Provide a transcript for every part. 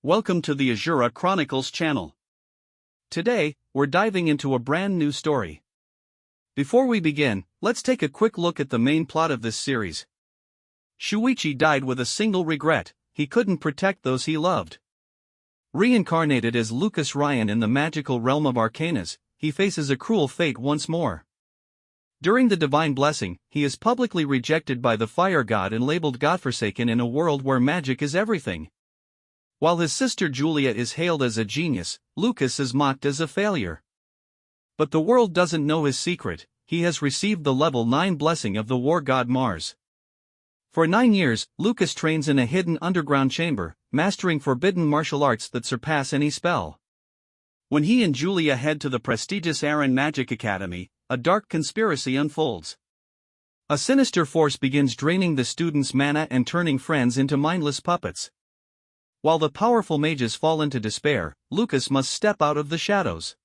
Welcome to the Asura Chronicles channel. Today, we're diving into a brand new story. Before we begin, let's take a quick look at the main plot of this series. Shuichi died with a single regret: he couldn't protect those he loved. Reincarnated as Lucas Ryan in the magical realm of Arcanas, he faces a cruel fate once more. During the divine blessing, he is publicly rejected by the fire god and labeled godforsaken in a world where magic is everything. While his sister Julia is hailed as a genius, Lucas is mocked as a failure. But the world doesn't know his secret: he has received the level 9 blessing of the war god Mars. For 9 years, Lucas trains in a hidden underground chamber, mastering forbidden martial arts that surpass any spell. When he and Julia head to the prestigious Aran Magic Academy, a dark conspiracy unfolds. A sinister force begins draining the students' mana and turning friends into mindless puppets. While the powerful mages fall into despair, Lucas must step out of the shadows.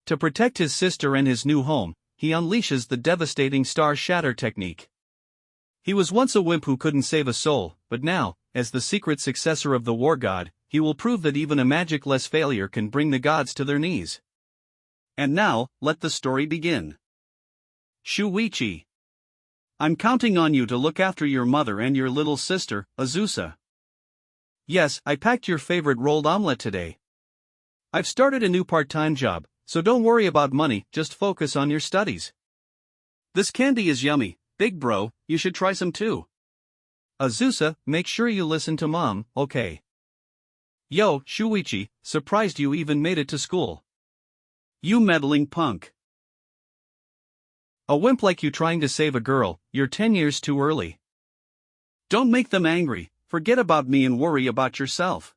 To protect his sister and his new home, he unleashes the devastating Star Shatter technique. He was once a wimp who couldn't save a soul, but now, as the secret successor of the war god, he will prove that even a magic-less failure can bring the gods to their knees. And now, let the story begin. Shuichi. I'm counting on you to look after your mother and your little sister, Asura. Yes, I packed your favorite rolled omelet today. I've started a new part-time job, so don't worry about money, just focus on your studies. This candy is yummy, big bro, you should try some too. Asura, make sure you listen to mom, okay? Yo, Shuichi, surprised you even made it to school. You meddling punk. A wimp like you trying to save a girl, you're 10 years too early. Don't make them angry, forget about me and worry about yourself.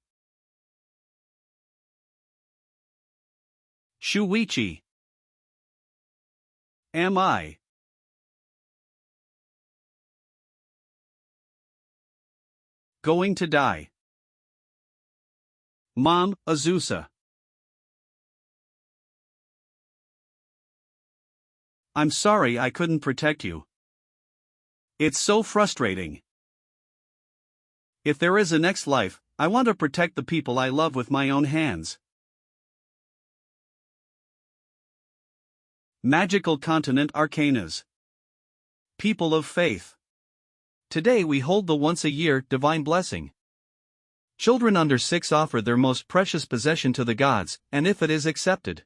Shuichi. Am I going to die? Mom, Asura. I'm sorry I couldn't protect you. It's so frustrating. If there is a next life, I want to protect the people I love with my own hands. Magical Continent Arcanas. People of Faith. Today we hold the once-a-year divine blessing. Children under 6 offer their most precious possession to the gods, and if it is accepted,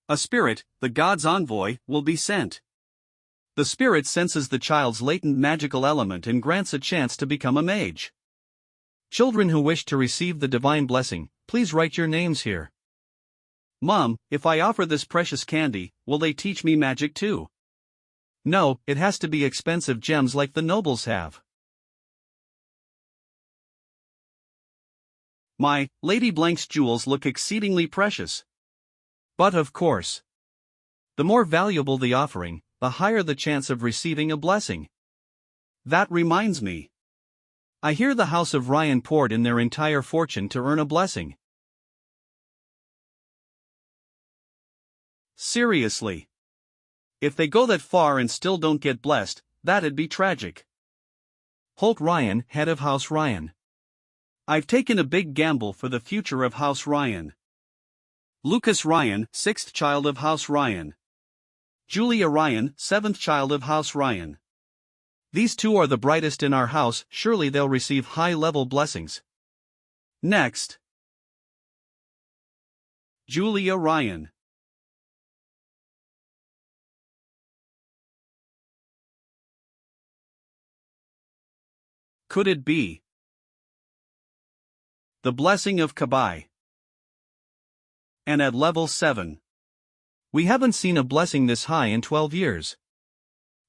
a spirit, the god's envoy, will be sent. The spirit senses the child's latent magical element and grants a chance to become a mage. Children who wish to receive the divine blessing, please write your names here. Mom, if I offer this precious candy, will they teach me magic too? No, it has to be expensive gems like the nobles have. My Lady Blank's jewels look exceedingly precious. But of course, the more valuable the offering, the higher the chance of receiving a blessing. That reminds me. I hear the House of Ryan poured in their entire fortune to earn a blessing. Seriously. If they go that far and still don't get blessed, that'd be tragic. Holt Ryan, head of House Ryan. I've taken a big gamble for the future of House Ryan. Lucas Ryan, 6th child of House Ryan. Julia Ryan, 7th child of House Ryan. These two are the brightest in our house, surely they'll receive high-level blessings. Next. Julia Ryan. Could it be the blessing of Kabai? And at level 7. We haven't seen a blessing this high in 12 years.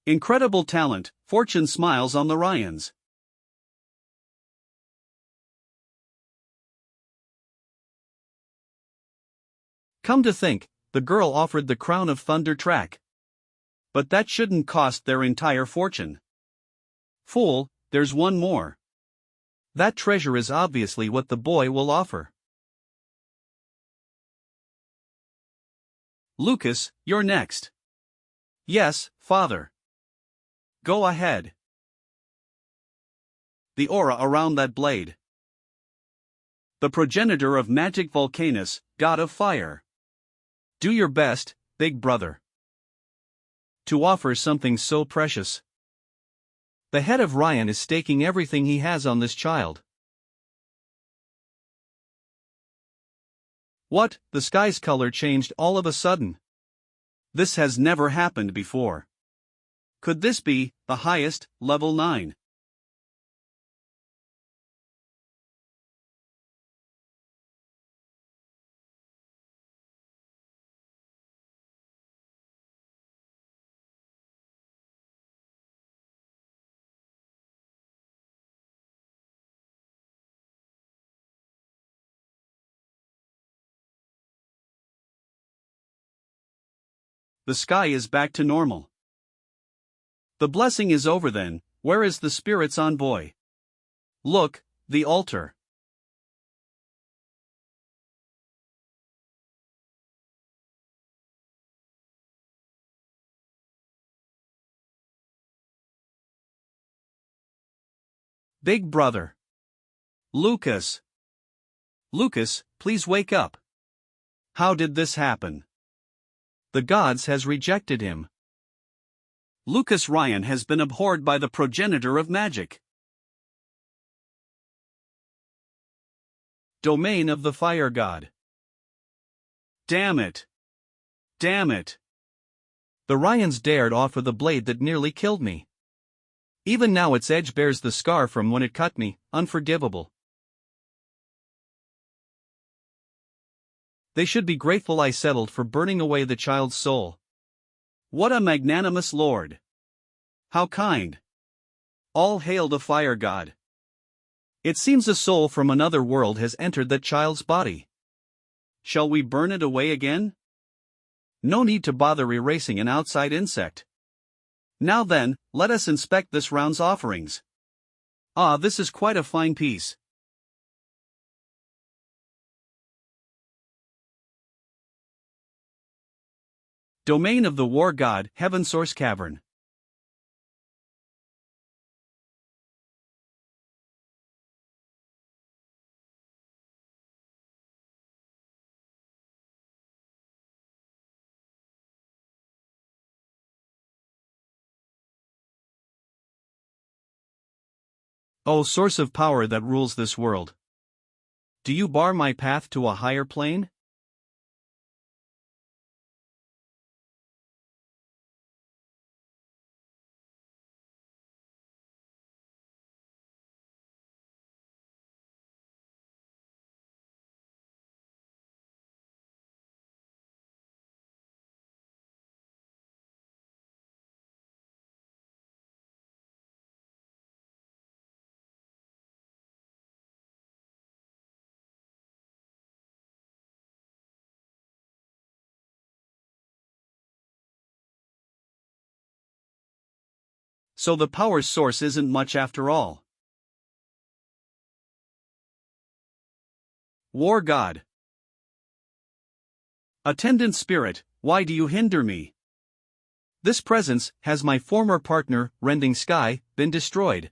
Incredible talent, fortune smiles on the Ryans. Come to think, the girl offered the Crown of Thunder track. But that shouldn't cost their entire fortune. Fool, there's one more. That treasure is obviously what the boy will offer. Lucas, you're next. Yes, father. Go ahead. The aura around that blade. the progenitor of magic Vulcanus, god of fire. Do your best, big brother, to offer something so precious. The head of Ryan is staking everything he has on this child. What? The sky's color changed all of a sudden. This has never happened before. Could this be the highest, level 9? The sky is back to normal. The blessing is over then. Where is the spirit's envoy? Look, the altar. Big brother. Lucas. Lucas, please wake up. How did this happen? The gods has rejected him. Lucas Ryan has been abhorred by the progenitor of magic. Domain of the fire god. Damn it. Damn it. The Ryans dared offer the blade that nearly killed me. Even now its edge bears the scar from when it cut me, unforgivable. They should be grateful I settled for burning away the child's soul. What a magnanimous lord! How kind! All hail the fire god! It seems a soul from another world has entered that child's body. Shall we burn it away again? No need to bother erasing an outside insect. Now then, let us inspect this round's offerings. Ah, this is quite a fine piece. Domain of the war god, Heaven Source Cavern. O source of power that rules this world, do you bar my path to a higher plane? So the power source isn't much after all. War god. Attendant spirit, why do you hinder me? This presence, has my former partner, Rending Sky, been destroyed?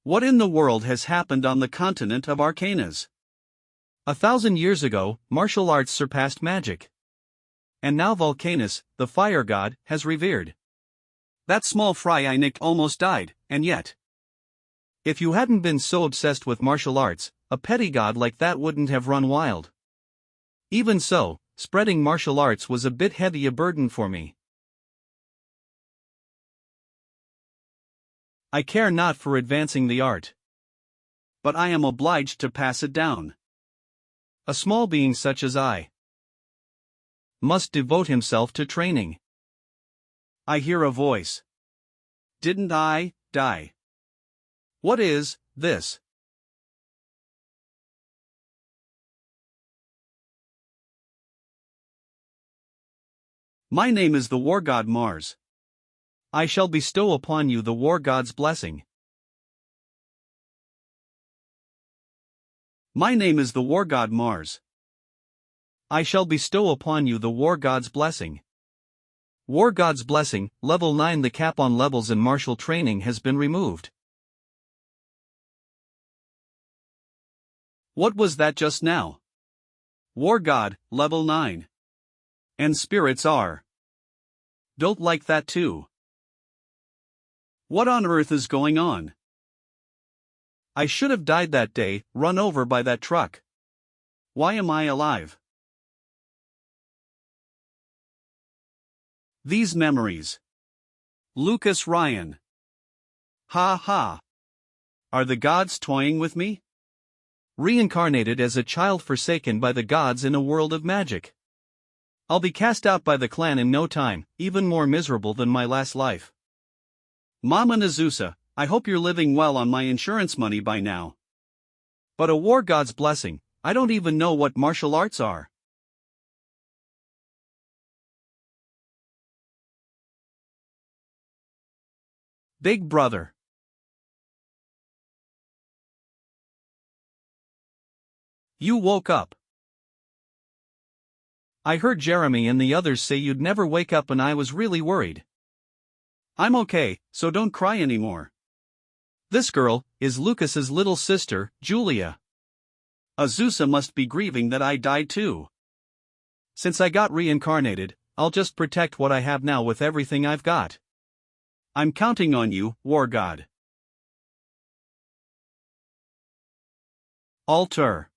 What in the world has happened on the continent of Arcanas? 1,000 years ago, martial arts surpassed magic. And now Vulcanus, the fire god, has revered. That small fry I nicked almost died, and yet. If you hadn't been so obsessed with martial arts, a petty god like that wouldn't have run wild. Even so, spreading martial arts was a bit heavy a burden for me. I care not for advancing the art, but I am obliged to pass it down. A small being such as I must devote himself to training. I hear a voice. Didn't I die? What is this? My name is the war god Mars. I shall bestow upon you the war god's blessing. My name is the war god Mars. I shall bestow upon you the war god's blessing. War god's blessing, level 9. The cap on levels in martial training has been removed. What was that just now? War God, level 9. And spirits are. Don't like that too. What on earth is going on? I should have died that day, run over by that truck. Why am I alive? These memories. Lucas Ryan. Ha ha. Are the gods toying with me? Reincarnated as a child forsaken by the gods in a world of magic. I'll be cast out by the clan in no time, even more miserable than my last life. Mama Nazusa, I hope you're living well on my insurance money by now. But a war god's blessing, I don't even know what martial arts are. Big Brother. You woke up. I heard Jeremy and the others say you'd never wake up and I was really worried. I'm okay, so don't cry anymore. This girl is Lucas's little sister, Julia. Azusa must be grieving that I died too. Since I got reincarnated, I'll just protect what I have now with everything I've got. I'm counting on you, War God. Altar.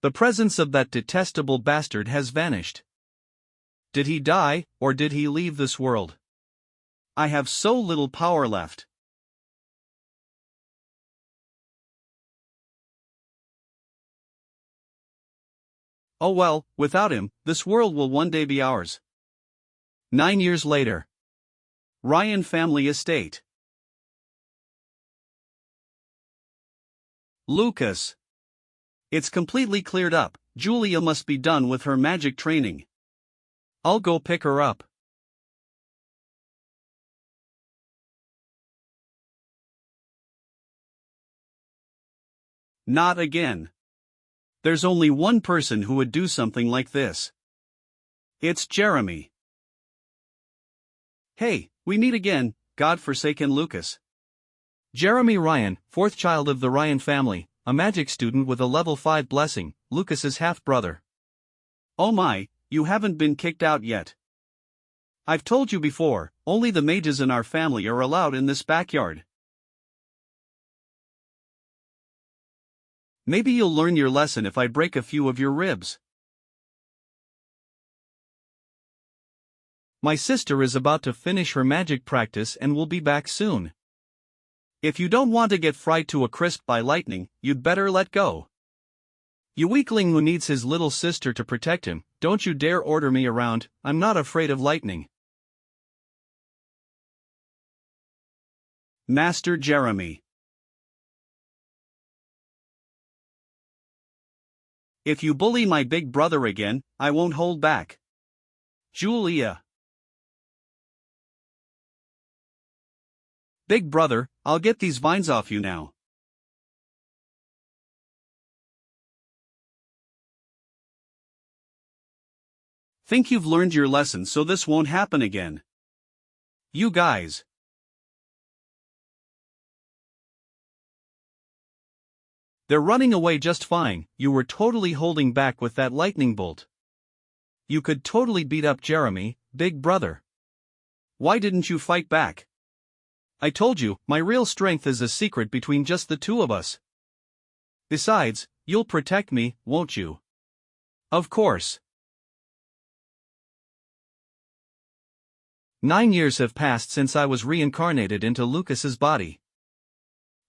The presence of that detestable bastard has vanished. Did he die, or did he leave this world? I have so little power left. Oh well, without him, this world will one day be ours. 9 years later. Ryan family estate. Lucas. It's completely cleared up, Julia must be done with her magic training. I'll go pick her up. Not again. There's only one person who would do something like this. It's Jeremy. Hey, we meet again, God-forsaken Lucas. Jeremy Ryan, fourth child of the Ryan family, a magic student with a level 5 blessing, Lucas's half-brother. Oh my, you haven't been kicked out yet. I've told you before, only the mages in our family are allowed in this backyard. Maybe you'll learn your lesson if I break a few of your ribs. My sister is about to finish her magic practice and will be back soon. If you don't want to get fried to a crisp by lightning, you'd better let go. You weakling who needs his little sister to protect him, don't you dare order me around, I'm not afraid of lightning. Master Jeremy. If you bully my big brother again, I won't hold back. Julia. Big brother, I'll get these vines off you now. Think you've learned your lesson so this won't happen again. You guys. They're running away just fine, you were totally holding back with that lightning bolt. You could totally beat up Jeremy, big brother. Why didn't you fight back? I told you, my real strength is a secret between just the two of us. Besides, you'll protect me, won't you? Of course. 9 years have passed since I was reincarnated into Lucas's body.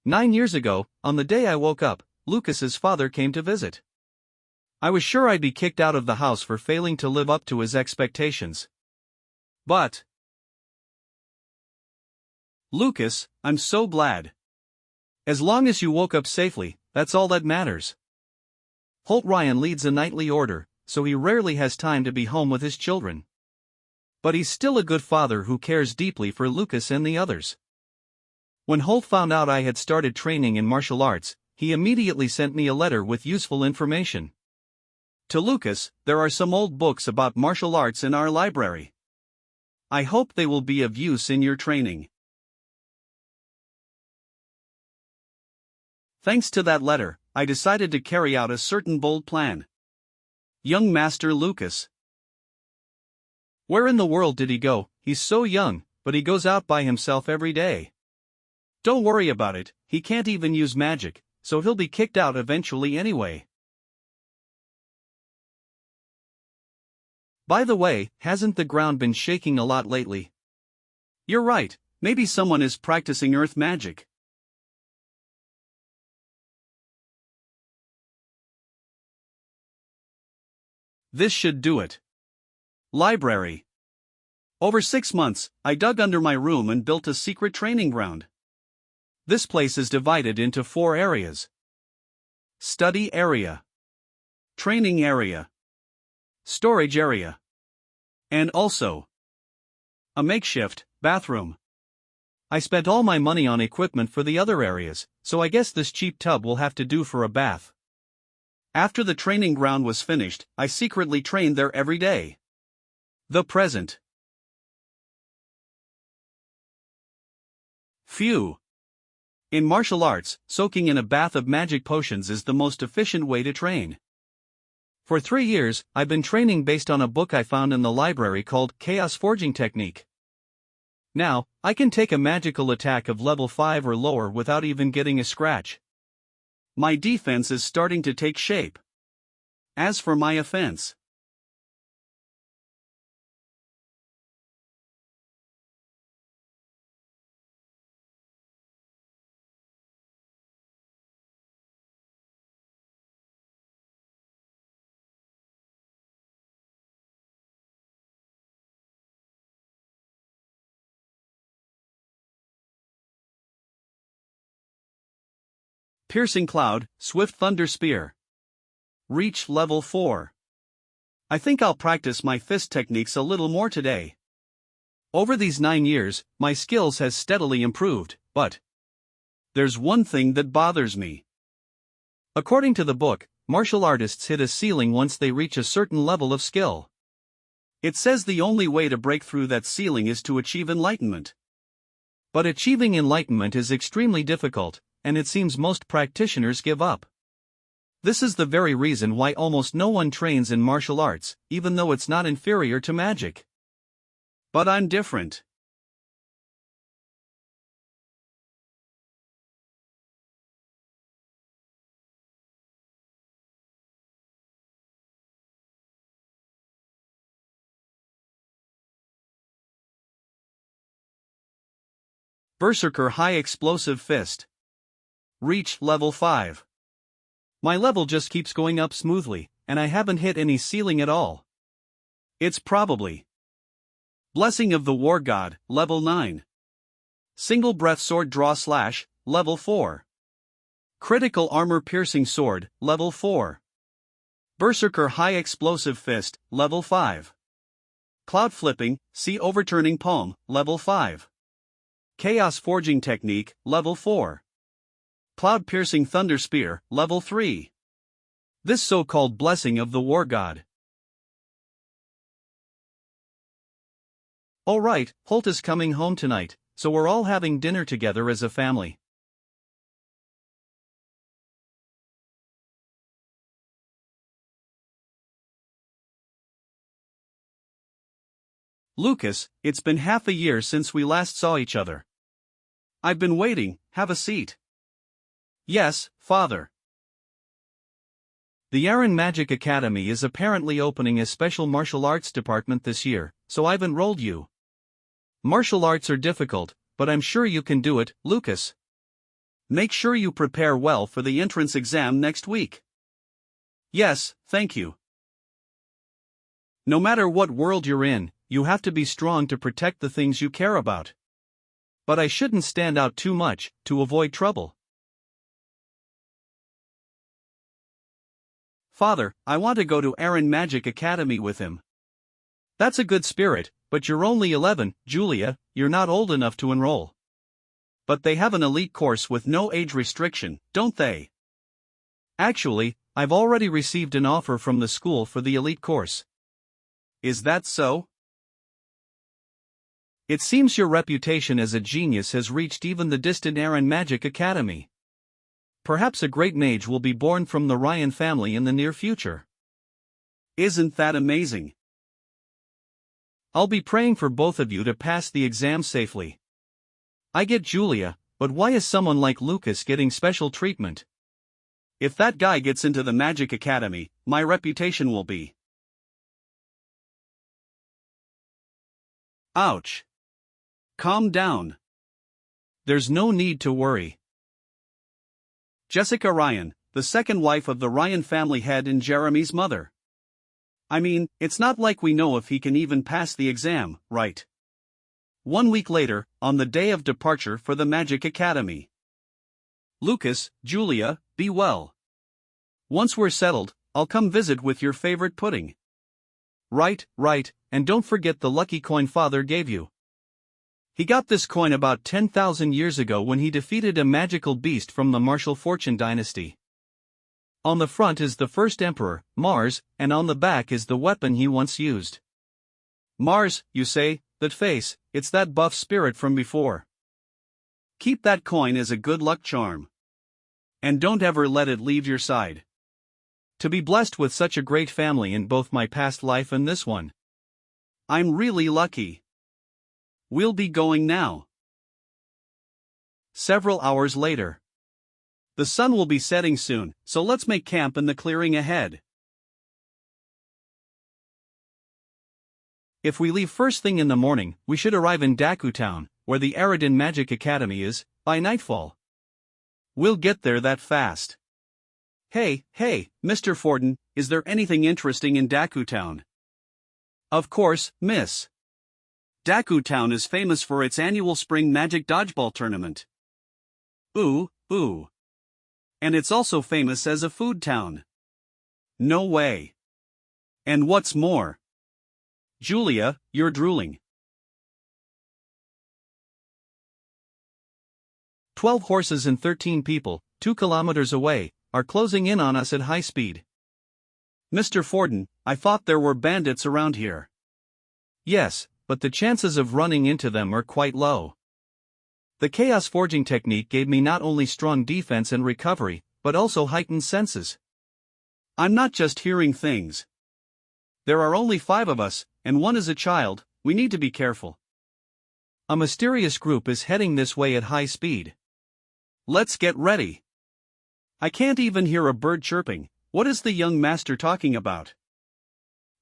9 years ago, on the day I woke up, Lucas's father came to visit. I was sure I'd be kicked out of the house for failing to live up to his expectations. But Lucas, I'm so glad. As long as you woke up safely, that's all that matters. Holt Ryan leads a nightly order, so he rarely has time to be home with his children. But he's still a good father who cares deeply for Lucas and the others. When Holt found out I had started training in martial arts, he immediately sent me a letter with useful information. To Lucas, there are some old books about martial arts in our library. I hope they will be of use in your training. Thanks to that letter, I decided to carry out a certain bold plan. Young Master Lucas. Where in the world did he go? He's so young, but he goes out by himself every day. Don't worry about it, he can't even use magic, so he'll be kicked out eventually anyway. By the way, hasn't the ground been shaking a lot lately? You're right, maybe someone is practicing earth magic. This should do it. Library. Over 6 months, I dug under my room and built a secret training ground. This place is divided into 4 areas. Study area. Training area. Storage area. And also a makeshift bathroom. I spent all my money on equipment for the other areas, so I guess this cheap tub will have to do for a bath. After the training ground was finished, I secretly trained there every day. The present. Phew. In martial arts, soaking in a bath of magic potions is the most efficient way to train. For 3 years, I've been training based on a book I found in the library called Chaos Forging Technique. Now, I can take a magical attack of level 5 or lower without even getting a scratch. My defense is starting to take shape. As for my offense, Piercing Cloud, Swift Thunder Spear. Reach level 4. I think I'll practice my fist techniques a little more today. Over these 9 years, my skills has steadily improved, but there's one thing that bothers me. According to the book, martial artists hit a ceiling once they reach a certain level of skill. It says the only way to break through that ceiling is to achieve enlightenment. But achieving enlightenment is extremely difficult, and it seems most practitioners give up. This is the very reason why almost no one trains in martial arts, even though it's not inferior to magic. But I'm different. Berserker High Explosive Fist. Reach level 5. My level just keeps going up smoothly, and I haven't hit any ceiling at all. It's probably Blessing of the War God, level 9. Single Breath Sword Draw Slash, level 4. Critical Armor Piercing Sword, level 4. Berserker High Explosive Fist, level 5. Cloud Flipping, Sea Overturning Palm, level 5. Chaos Forging Technique, level 4. Cloud Piercing Thunder Spear, level 3. This so-called Blessing of the War God. Alright, Holt is coming home tonight, so we're all having dinner together as a family. Lucas, it's been half a year since we last saw each other. I've been waiting, have a seat. Yes, Father. The Aaron Magic Academy is apparently opening a special martial arts department this year, so I've enrolled you. Martial arts are difficult, but I'm sure you can do it, Lucas. Make sure you prepare well for the entrance exam next week. Yes, thank you. No matter what world you're in, you have to be strong to protect the things you care about. But I shouldn't stand out too much, to avoid trouble. Father, I want to go to Aaron Magic Academy with him. That's a good spirit, but you're only 11, Julia, you're not old enough to enroll. But they have an elite course with no age restriction, don't they? Actually, I've already received an offer from the school for the elite course. Is that so? It seems your reputation as a genius has reached even the distant Aran Magic Academy. Perhaps a great mage will be born from the Ryan family in the near future. Isn't that amazing? I'll be praying for both of you to pass the exam safely. I get Julia, but why is someone like Lucas getting special treatment? If that guy gets into the Magic Academy, my reputation will be. Ouch. Calm down. There's no need to worry. Jessica Ryan, the second wife of the Ryan family head and Jeremy's mother. I mean, it's not like we know if he can even pass the exam, right? 1 week later, on the day of departure for the Magic Academy. Lucas, Julia, be well. Once we're settled, I'll come visit with your favorite pudding. Right, and don't forget the lucky coin father gave you. He got this coin about 10,000 years ago when he defeated a magical beast from the Martial Fortune dynasty. On the front is the first emperor, Mars, and on the back is the weapon he once used. Mars, you say, that face, it's that buff spirit from before. Keep that coin as a good luck charm. And don't ever let it leave your side. To be blessed with such a great family in both my past life and this one. I'm really lucky. We'll be going now. Several hours later. The sun will be setting soon, so let's make camp in the clearing ahead. If we leave first thing in the morning, we should arrive in Daku Town, where the Aradin Magic Academy is, by nightfall. We'll get there that fast. Hey, Mr. Forden, is there anything interesting in Daku Town? Of course, miss. Daku Town is famous for its annual spring magic dodgeball tournament. Ooh. And it's also famous as a food town. No way. And what's more? Julia, you're drooling. 12 horses and 13 people, 2 kilometers away, are closing in on us at high speed. Mr. Forden, I thought there were bandits around here. Yes, but the chances of running into them are quite low. The chaos forging technique gave me not only strong defense and recovery, but also heightened senses. I'm not just hearing things. There are only 5 of us, and 1 is a child. We need to be careful. A mysterious group is heading this way at high speed. Let's get ready. I can't even hear a bird chirping. What is the young master talking about?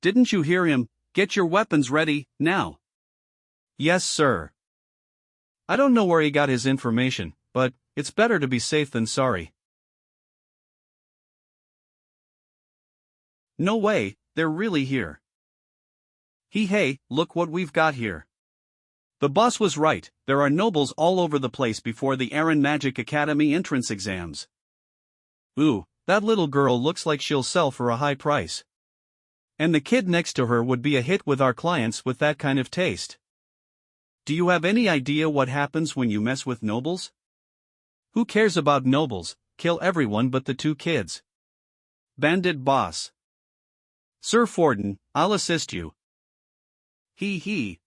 Didn't you hear him? Get your weapons ready, now. Yes, sir. I don't know where he got his information, but it's better to be safe than sorry. No way, they're really here. Hey, look what we've got here. The boss was right, there are nobles all over the place before the Aran Magic Academy entrance exams. Ooh, that little girl looks like she'll sell for a high price. And the kid next to her would be a hit with our clients with that kind of taste. Do you have any idea what happens when you mess with nobles? Who cares about nobles? Kill everyone but the 2 kids. Bandit boss. Sir Forden, I'll assist you. He.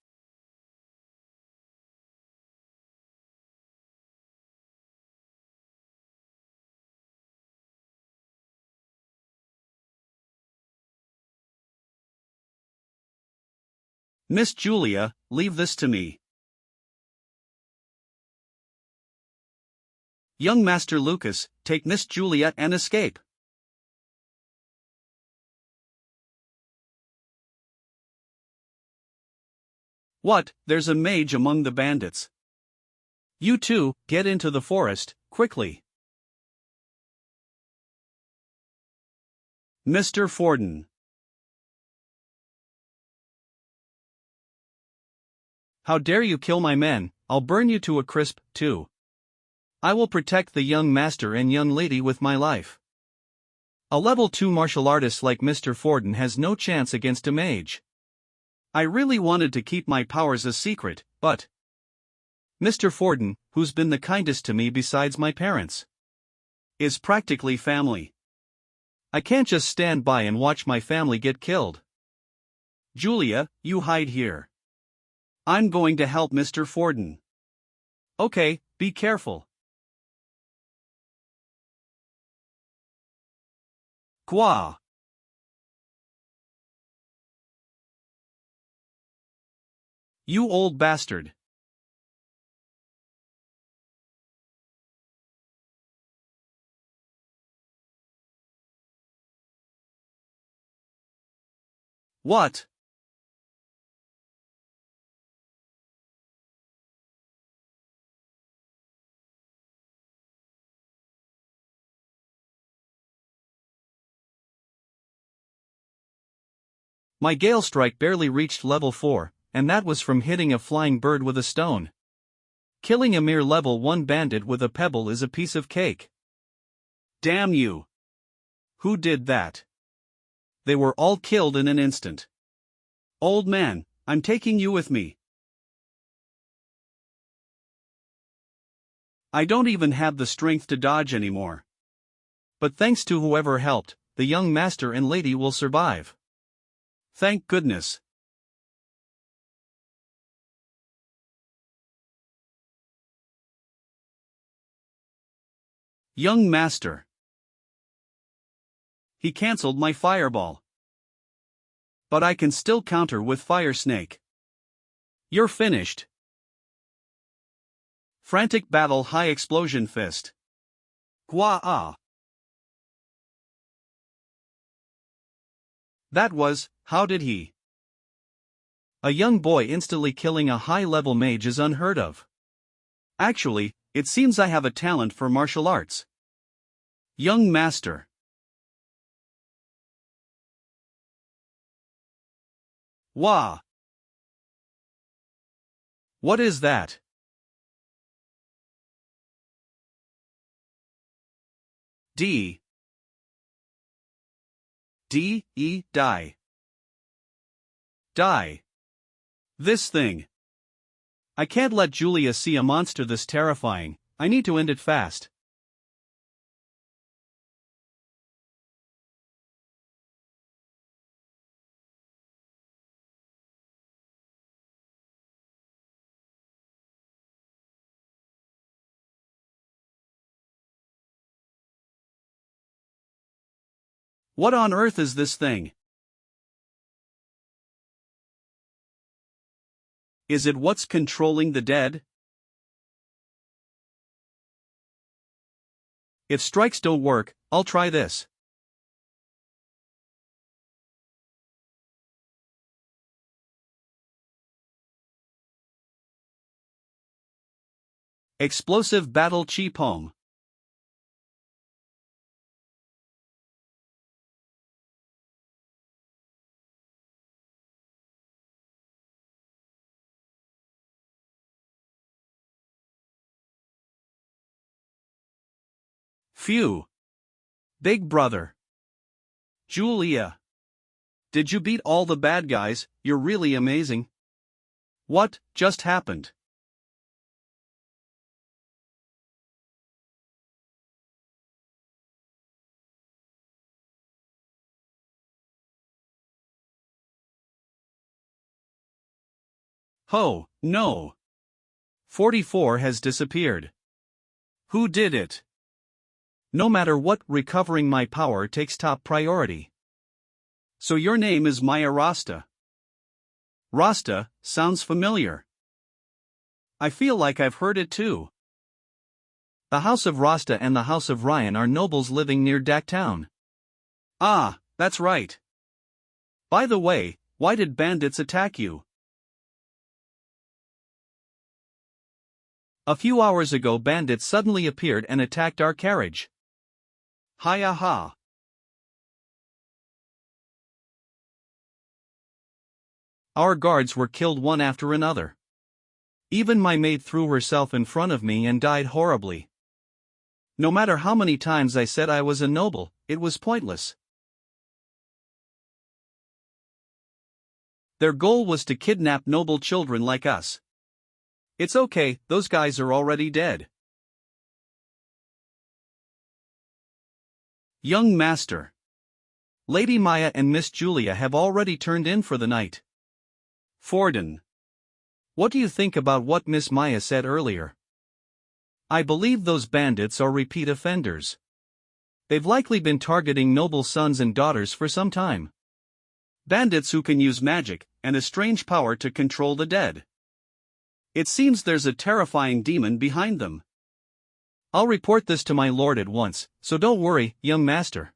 Miss Julia, leave this to me. Young Master Lucas, take Miss Julia and escape. What, there's a mage among the bandits. You two, get into the forest, quickly. Mr. Forden. How dare you kill my men? I'll burn you to a crisp, too. I will protect the young master and young lady with my life. A level 2 martial artist like Mr. Forden has no chance against a mage. I really wanted to keep my powers a secret, but Mr. Forden, who's been the kindest to me besides my parents, is practically family. I can't just stand by and watch my family get killed. Julia, you hide here. I'm going to help Mr. Forden. Okay, be careful. Gua. You old bastard. What? My Gale Strike barely reached level 4, and that was from hitting a flying bird with a stone. Killing a mere level 1 bandit with a pebble is a piece of cake. Damn you! Who did that? They were all killed in an instant. Old man, I'm taking you with me. I don't even have the strength to dodge anymore. But thanks to whoever helped, the young master and lady will survive. Thank goodness. Young master. He cancelled my fireball. But I can still counter with fire snake. You're finished. Frantic battle high explosion fist. Gua. That was, how did he? A young boy instantly killing a high-level mage is unheard of. Actually, it seems I have a talent for martial arts. Young master. Wah. What is that? Die. Die. Die. This thing. I can't let Julia see a monster this terrifying. I need to end it fast. What on earth is this thing? Is it what's controlling the dead? If strikes don't work, I'll try this. Explosive battle chi poem. Phew. Big brother. Julia. Did you beat all the bad guys? You're really amazing. What just happened? Oh, no. 44 has disappeared. Who did it? No matter what, recovering my power takes top priority. So your name is Maya Rasta. Rasta sounds familiar. I feel like I've heard it too. The House of Rasta and the House of Ryan are nobles living near Dak Town. Ah, that's right. By the way, why did bandits attack you? A few hours ago bandits suddenly appeared and attacked our carriage. Hi-ya-ha. Our guards were killed one after another. Even my maid threw herself in front of me and died horribly. No matter how many times I said I was a noble, it was pointless. Their goal was to kidnap noble children like us. It's okay, those guys are already dead. Young master. Lady Maya and Miss Julia have already turned in for the night. Forden. What do you think about what Miss Maya said earlier? I believe those bandits are repeat offenders. They've likely been targeting noble sons and daughters for some time. Bandits who can use magic and a strange power to control the dead. It seems there's a terrifying demon behind them. I'll report this to my lord at once, so don't worry, young master.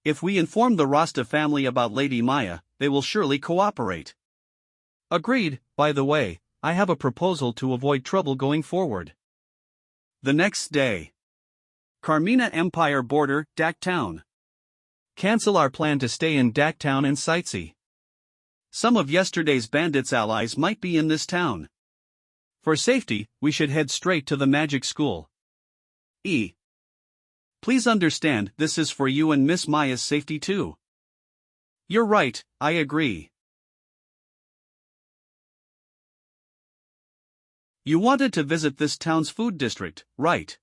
If we inform the Rasta family about Lady Maya, they will surely cooperate. Agreed. By the way, I have a proposal to avoid trouble going forward. The next day. Carmina Empire border, Dak Town. Cancel our plan to stay in Dak Town and sightsee. Some of yesterday's bandits' allies might be in this town. For safety, we should head straight to the magic school. Please understand, this is for you and Miss Maya's safety too. You're right, I agree. You wanted to visit this town's food district, right?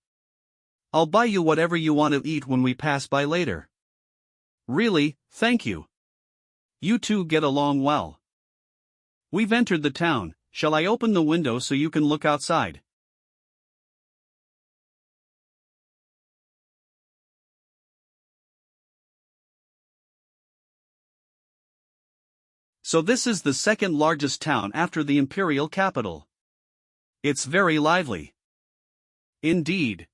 I'll buy you whatever you want to eat when we pass by later. Really, thank you. You two get along well. We've entered the town. Shall I open the window so you can look outside? So this is the second largest town after the imperial capital. It's very lively. Indeed.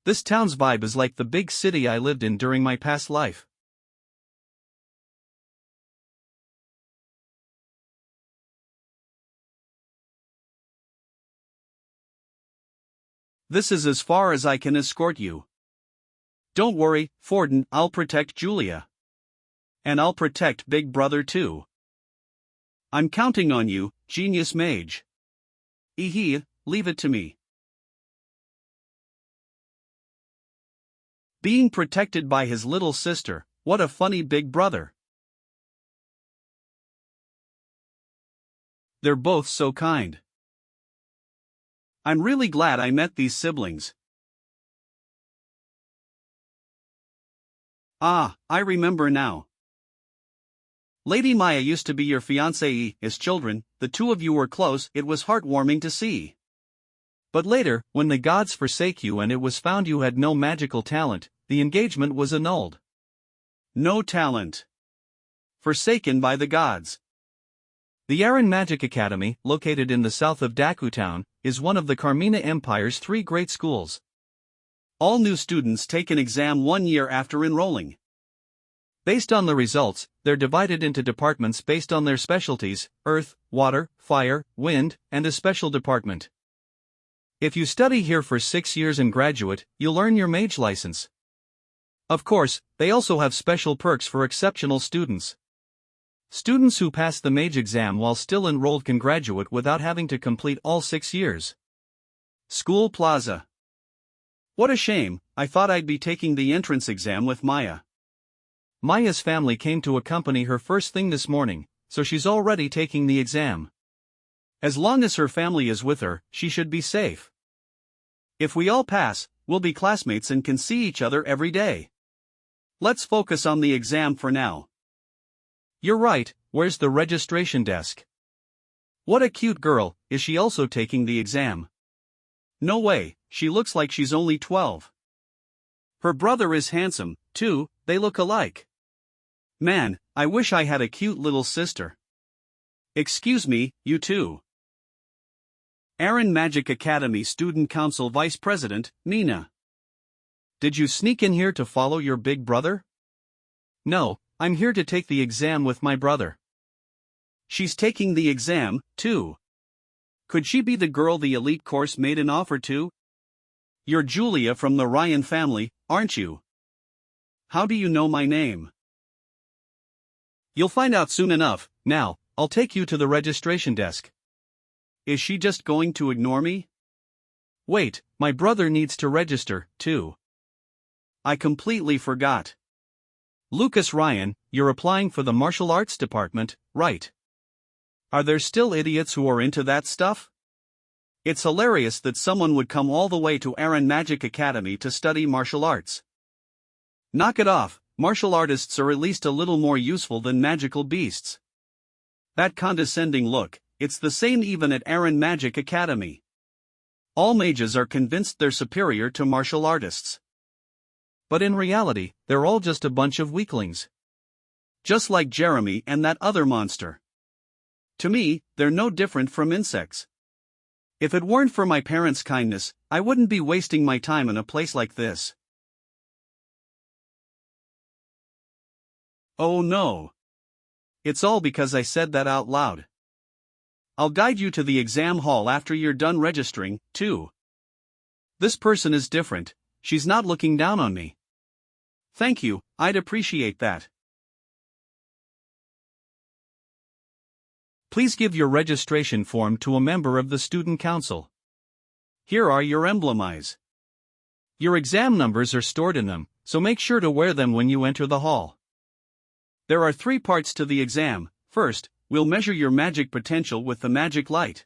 This town's vibe is like the big city I lived in during my past life. This is as far as I can escort you. Don't worry, Forden, I'll protect Julia. And I'll protect Big Brother too. I'm counting on you, genius mage. Leave it to me. Being protected by his little sister, what a funny big brother. They're both so kind. I'm really glad I met these siblings. Ah, I remember now. Lady Maya used to be your fiancée. As children, the two of you were close. It was heartwarming to see. But later, when the gods forsake you and it was found you had no magical talent, the engagement was annulled. No talent. Forsaken by the gods. The Aran Magic Academy, located in the south of Daku Town, is one of the Carmina Empire's 3 great schools. All new students take an exam 1 year after enrolling. Based on the results, they're divided into departments based on their specialties: earth, water, fire, wind, and a special department. If you study here for 6 years and graduate, you'll earn your mage license. Of course, they also have special perks for exceptional students. Students who pass the mage exam while still enrolled can graduate without having to complete all 6 years. School Plaza. What a shame, I thought I'd be taking the entrance exam with Maya. Maya's family came to accompany her first thing this morning, so she's already taking the exam. As long as her family is with her, she should be safe. If we all pass, we'll be classmates and can see each other every day. Let's focus on the exam for now. You're right, where's the registration desk? What a cute girl, is she also taking the exam? No way, she looks like she's only 12. Her brother is handsome, too, they look alike. Man, I wish I had a cute little sister. Excuse me, you too. Aran Magic Academy Student Council Vice President, Mina. Did you sneak in here to follow your big brother? No, I'm here to take the exam with my brother. She's taking the exam, too. Could she be the girl the elite course made an offer to? You're Julia from the Ryan family, aren't you? How do you know my name? You'll find out soon enough. Now, I'll take you to the registration desk. Is she just going to ignore me? Wait, my brother needs to register, too. I completely forgot. Lucas Ryan, you're applying for the martial arts department, right? Are there still idiots who are into that stuff? It's hilarious that someone would come all the way to Aran Magic Academy to study martial arts. Knock it off, martial artists are at least a little more useful than magical beasts. That condescending look, it's the same even at Aaron Magic Academy. All mages are convinced they're superior to martial artists. But in reality, they're all just a bunch of weaklings. Just like Jeremy and that other monster. To me, they're no different from insects. If it weren't for my parents' kindness, I wouldn't be wasting my time in a place like this. Oh no. It's all because I said that out loud. I'll guide you to the exam hall after you're done registering, too. This person is different, she's not looking down on me. Thank you, I'd appreciate that. Please give your registration form to a member of the student council. Here are your emblems. Your exam numbers are stored in them, so make sure to wear them when you enter the hall. There are 3 parts to the exam. First, we'll measure your magic potential with the magic light.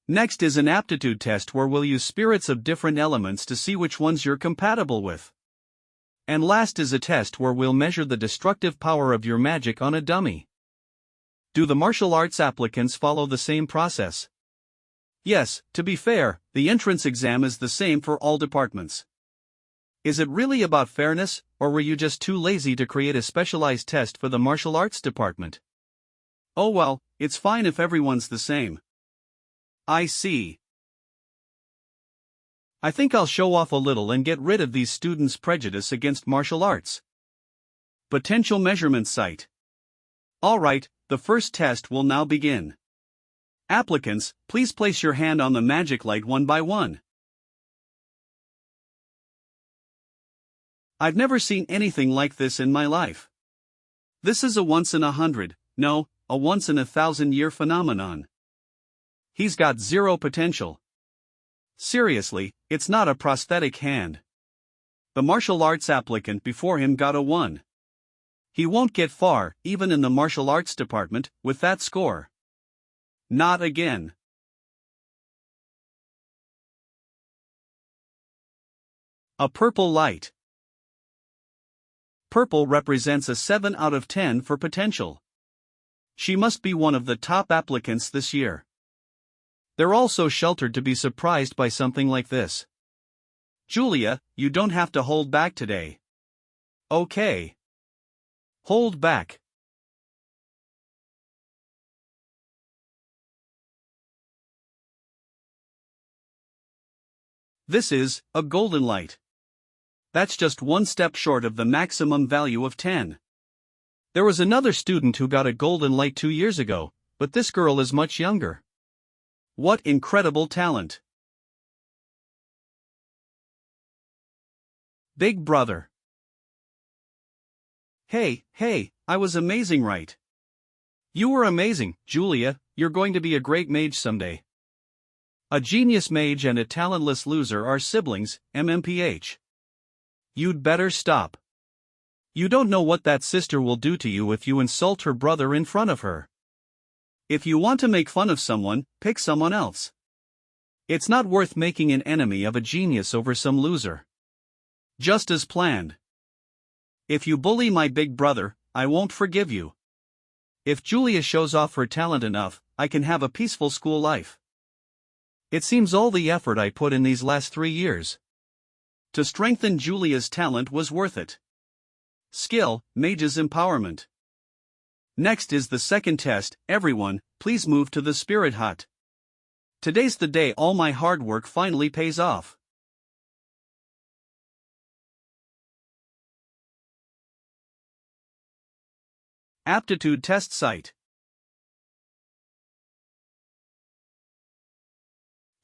Next is an aptitude test where we'll use spirits of different elements to see which ones you're compatible with. And last is a test where we'll measure the destructive power of your magic on a dummy. Do the martial arts applicants follow the same process? Yes, to be fair, the entrance exam is the same for all departments. Is it really about fairness, or were you just too lazy to create a specialized test for the martial arts department? Oh well, it's fine if everyone's the same. I see. I think I'll show off a little and get rid of these students' prejudice against martial arts. Potential measurement site. Alright, the first test will now begin. Applicants, please place your hand on the magic light one by one. I've never seen anything like this in my life. This is a once in 100, no, a once in 1,000-year phenomenon. He's got 0 potential. Seriously, it's not a prosthetic hand. The martial arts applicant before him got a 1. He won't get far, even in the martial arts department, with that score. Not again. A purple light. Purple represents a 7 out of 10 for potential. She must be one of the top applicants this year. They're all so sheltered to be surprised by something like this. Julia, you don't have to hold back today. Okay. Hold back. This is a golden light. That's just 1 step short of the maximum value of 10. There was another student who got a golden light 2 years ago, but this girl is much younger. What incredible talent! Big brother. Hey, I was amazing, right? You were amazing, Julia, you're going to be a great mage someday. A genius mage and a talentless loser are siblings, MMPH. You'd better stop. You don't know what that sister will do to you if you insult her brother in front of her. If you want to make fun of someone, pick someone else. It's not worth making an enemy of a genius over some loser. Just as planned. If you bully my big brother, I won't forgive you. If Julia shows off her talent enough, I can have a peaceful school life. It seems all the effort I put in these last 3 years to strengthen Julia's talent was worth it. Skill, Mage's Empowerment. Next is the second test. Everyone, please move to the Spirit Hut. Today's the day all my hard work finally pays off. Aptitude Test Site.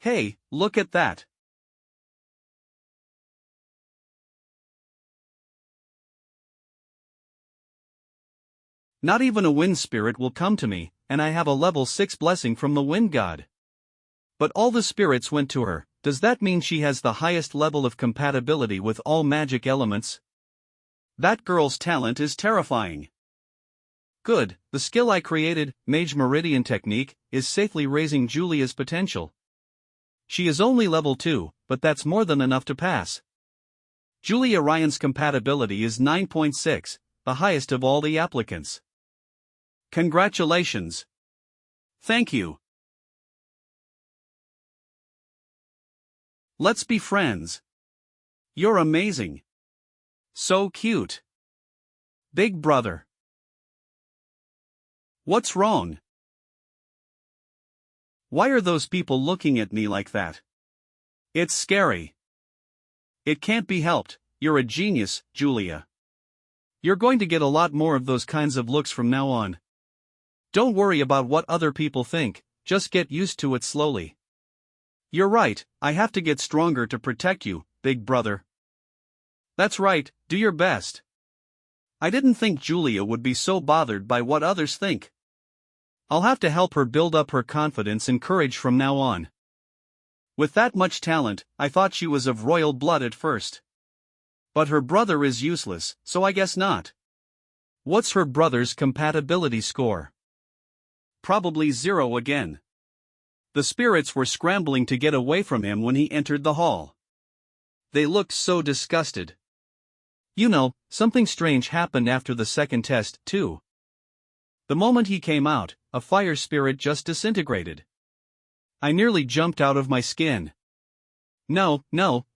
Hey, look at that. Not even a wind spirit will come to me, and I have a level 6 blessing from the wind god. But all the spirits went to her. Does that mean she has the highest level of compatibility with all magic elements? That girl's talent is terrifying. Good, the skill I created, Mage Meridian Technique, is safely raising Julia's potential. She is only level 2, but that's more than enough to pass. Julia Ryan's compatibility is 9.6, the highest of all the applicants. Congratulations. Thank you. Let's be friends. You're amazing. So cute. Big brother. What's wrong? Why are those people looking at me like that? It's scary. It can't be helped, you're a genius, Julia. You're going to get a lot more of those kinds of looks from now on. Don't worry about what other people think, just get used to it slowly. You're right, I have to get stronger to protect you, big brother. That's right, do your best. I didn't think Julia would be so bothered by what others think. I'll have to help her build up her confidence and courage from now on. With that much talent, I thought she was of royal blood at first. But her brother is useless, so I guess not. What's her brother's compatibility score? Probably 0 again. The spirits were scrambling to get away from him when he entered the hall. They looked so disgusted. You know, something strange happened after the second test, too. The moment he came out, a fire spirit just disintegrated. I nearly jumped out of my skin. No,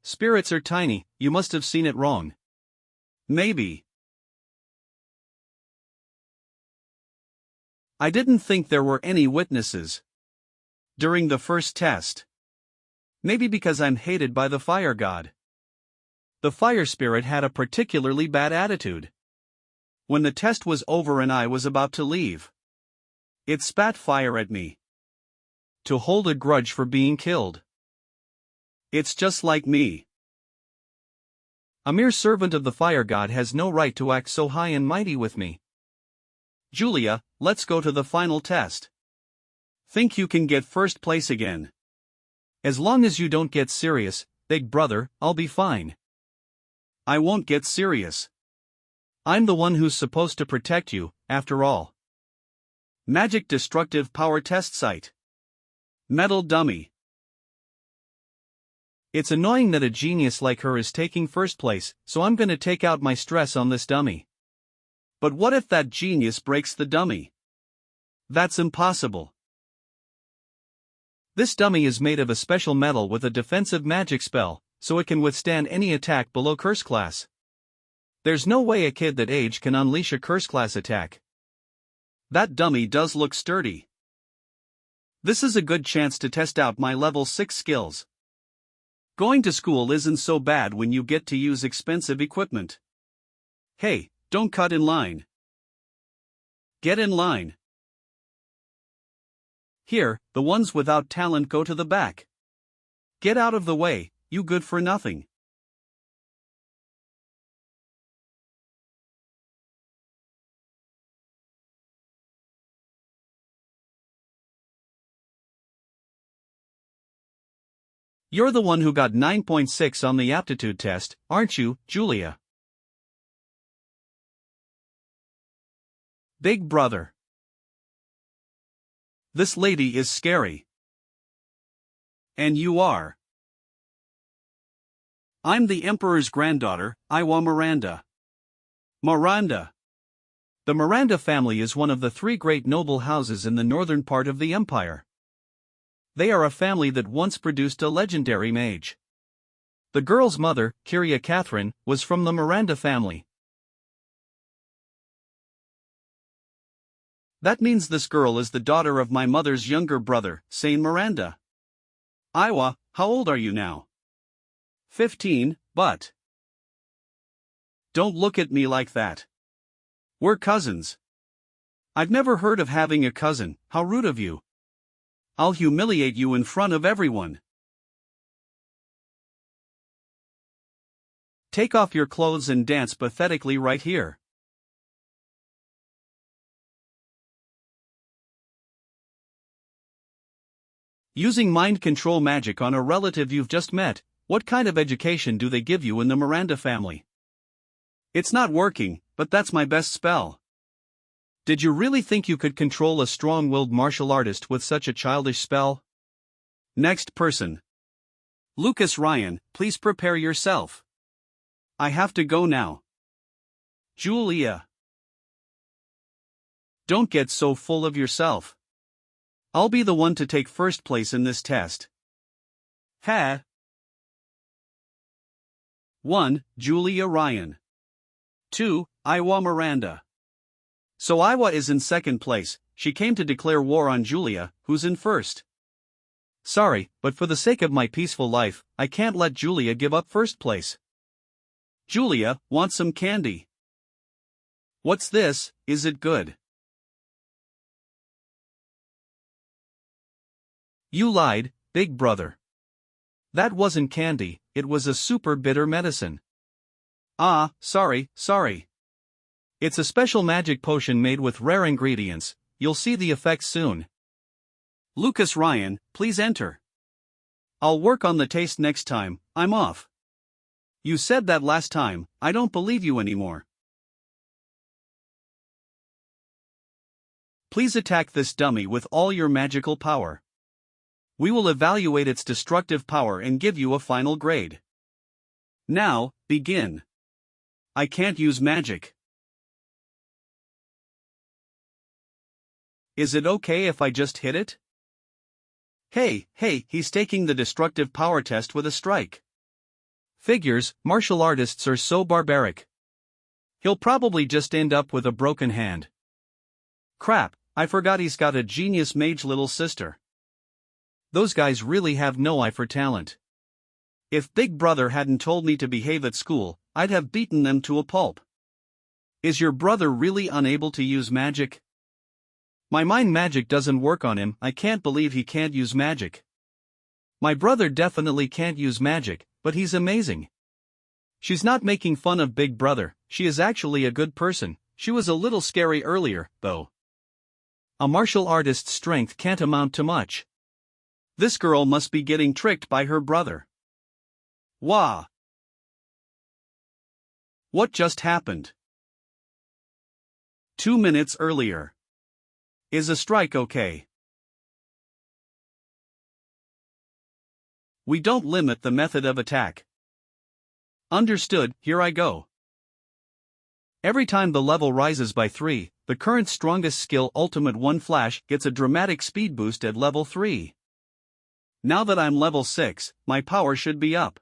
spirits are tiny, you must have seen it wrong. Maybe. I didn't think there were any witnesses during the first test. Maybe because I'm hated by the fire god. The fire spirit had a particularly bad attitude. When the test was over and I was about to leave, it spat fire at me. To hold a grudge for being killed. It's just like me. A mere servant of the fire god has no right to act so high and mighty with me. Julia, let's go to the final test. Think you can get first place again? As long as you don't get serious, big brother, I'll be fine. I won't get serious. I'm the one who's supposed to protect you, after all. Magic Destructive Power Test Site. Metal Dummy. It's annoying that a genius like her is taking first place, so I'm gonna take out my stress on this dummy. But what if that genius breaks the dummy? That's impossible. This dummy is made of a special metal with a defensive magic spell, so it can withstand any attack below curse class. There's no way a kid that age can unleash a curse class attack. That dummy does look sturdy. This is a good chance to test out my level 6 skills. Going to school isn't so bad when you get to use expensive equipment. Hey, don't cut in line. Get in line. Here, the ones without talent go to the back. Get out of the way, you good for nothing. You're the one who got 9.6 on the aptitude test, aren't you, Julia? Big brother. This lady is scary. And you are. I'm the Emperor's granddaughter, Iwa Miranda. Miranda. The Miranda family is one of the 3 great noble houses in the northern part of the empire. They are a family that once produced a legendary mage. The girl's mother, Kyria Catherine, was from the Miranda family. That means this girl is the daughter of my mother's younger brother, Saint Miranda. Iwa, how old are you now? 15, but... Don't look at me like that. We're cousins. I've never heard of having a cousin, how rude of you. I'll humiliate you in front of everyone. Take off your clothes and dance pathetically right here. Using mind control magic on a relative you've just met, what kind of education do they give you in the Miranda family? It's not working, but that's my best spell. Did you really think you could control a strong-willed martial artist with such a childish spell? Next person. Lucas Ryan, please prepare yourself. I have to go now. Julia. Don't get so full of yourself. I'll be the one to take first place in this test. Ha. 1. Julia Ryan. 2. Iwa Miranda. So Iwa is in second place. She came to declare war on Julia, who's in first. Sorry, but for the sake of my peaceful life, I can't let Julia give up first place. Julia, want some candy? What's this? Is it good? You lied, big brother. That wasn't candy, it was a super bitter medicine. Ah, sorry. It's a special magic potion made with rare ingredients, you'll see the effects soon. Lucas Ryan, please enter. I'll work on the taste next time, I'm off. You said that last time, I don't believe you anymore. Please attack this dummy with all your magical power. We will evaluate its destructive power and give you a final grade. Now, begin. I can't use magic. Is it okay if I just hit it? Hey, he's taking the destructive power test with a strike. Figures, martial artists are so barbaric. He'll probably just end up with a broken hand. Crap, I forgot he's got a genius mage little sister. Those guys really have no eye for talent. If Big Brother hadn't told me to behave at school, I'd have beaten them to a pulp. Is your brother really unable to use magic? My mind magic doesn't work on him, I can't believe he can't use magic. My brother definitely can't use magic, but he's amazing. She's not making fun of Big Brother, she is actually a good person. She was a little scary earlier, though. A martial artist's strength can't amount to much. This girl must be getting tricked by her brother. Wah! What just happened? 2 minutes earlier. Is a strike okay? We don't limit the method of attack. Understood, here I go. Every time the level rises by 3, the current strongest skill Ultimate 1 Flash gets a dramatic speed boost at level 3. Now that I'm level 6, my power should be up.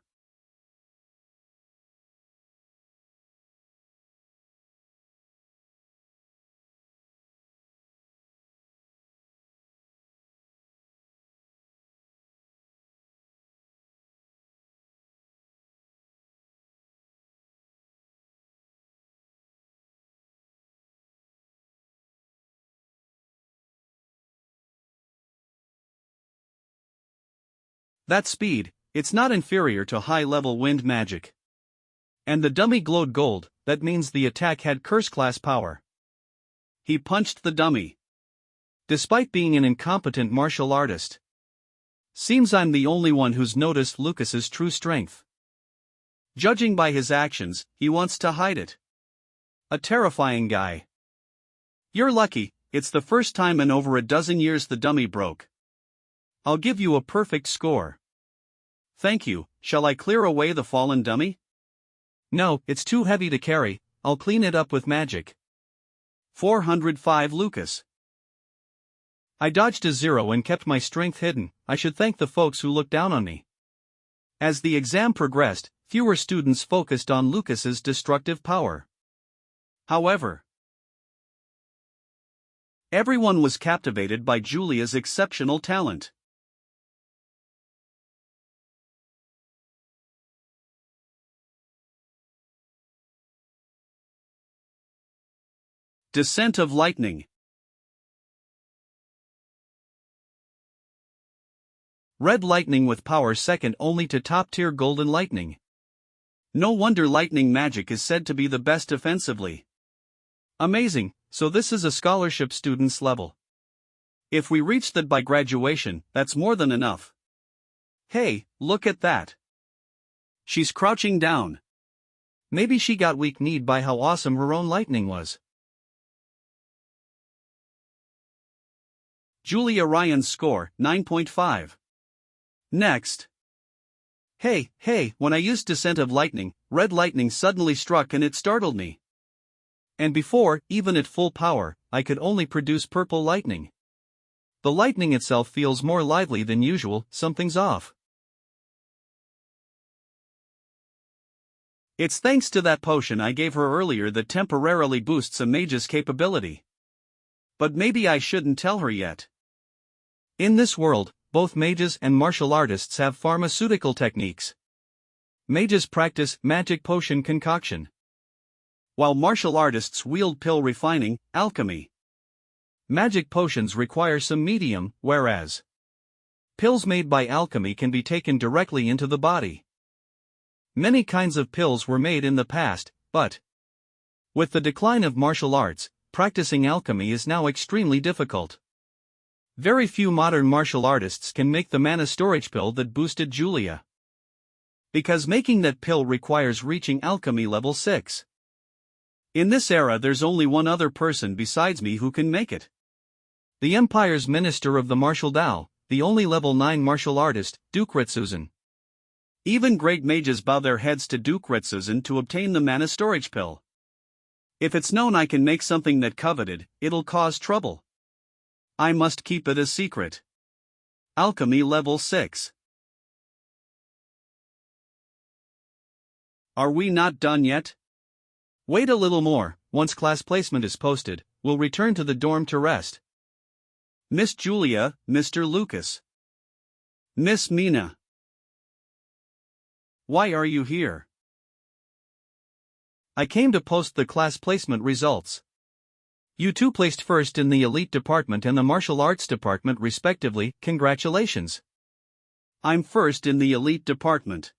That speed, it's not inferior to high-level wind magic. And the dummy glowed gold, that means the attack had curse-class power. He punched the dummy. Despite being an incompetent martial artist. Seems I'm the only one who's noticed Lucas's true strength. Judging by his actions, he wants to hide it. A terrifying guy. You're lucky, it's the first time in over a dozen years the dummy broke. I'll give you a perfect score. Thank you, shall I clear away the fallen dummy? No, it's too heavy to carry, I'll clean it up with magic. 405 Lucas. I dodged a 0 and kept my strength hidden, I should thank the folks who looked down on me. As the exam progressed, fewer students focused on Lucas's destructive power. However, everyone was captivated by Julia's exceptional talent. Descent of Lightning. Red lightning with power second only to top-tier golden lightning. No wonder lightning magic is said to be the best defensively. Amazing, so this is a scholarship student's level. If we reach that by graduation, that's more than enough. Hey, look at that. She's crouching down. Maybe she got weak-kneed by how awesome her own lightning was. Julia Ryan's score, 9.5. Next. Hey, when I used Descent of Lightning, red lightning suddenly struck and it startled me. And before, even at full power, I could only produce purple lightning. The lightning itself feels more lively than usual, something's off. It's thanks to that potion I gave her earlier that temporarily boosts a mage's capability. But maybe I shouldn't tell her yet. In this world, both mages and martial artists have pharmaceutical techniques. Mages practice magic potion concoction, while martial artists wield pill refining, alchemy. Magic potions require some medium, whereas pills made by alchemy can be taken directly into the body. Many kinds of pills were made in the past, but with the decline of martial arts, practicing alchemy is now extremely difficult. Very few modern martial artists can make the mana storage pill that boosted Julia, because making that pill requires reaching alchemy level 6. In this era there's only one other person besides me who can make it. The Empire's Minister of the Martial Dao, the only level 9 martial artist, Duke Retsuzan. Even great mages bow their heads to Duke Retsuzan to obtain the mana storage pill. If it's known I can make something that coveted, it'll cause trouble. I must keep it a secret. Alchemy level 6. Are we not done yet? Wait a little more. Once class placement is posted, we'll return to the dorm to rest. Miss Julia, Mr. Lucas. Miss Mina. Why are you here? I came to post the class placement results. You two placed first in the elite department and the martial arts department respectively, congratulations. I'm first in the elite department.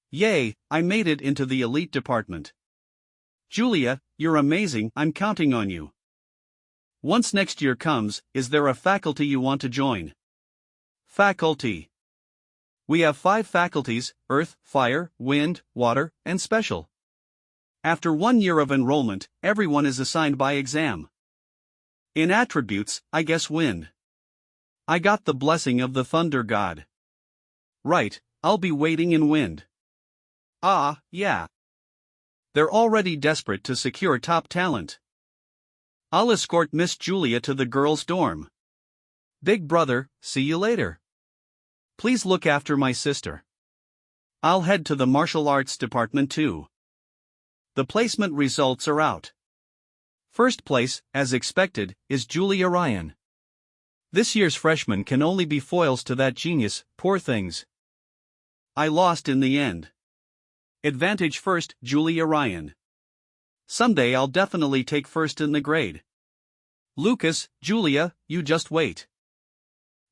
Yay, I made it into the elite department. Julia, you're amazing, I'm counting on you. Once next year comes, is there a faculty you want to join? Faculty. We have 5 faculties: Earth, Fire, Wind, Water, and Special. After 1 year of enrollment, everyone is assigned by exam. In attributes, I guess Wind. I got the blessing of the Thunder God. Right, I'll be waiting in Wind. Ah, yeah. They're already desperate to secure top talent. I'll escort Miss Julia to the girls' dorm. Big brother, see you later. Please look after my sister. I'll head to the martial arts department too. The placement results are out. First place, as expected, is Julia Ryan. This year's freshmen can only be foils to that genius, poor things. I lost in the end. Advantage first, Julia Ryan. Someday I'll definitely take first in the grade. Lucas, Julia, you just wait.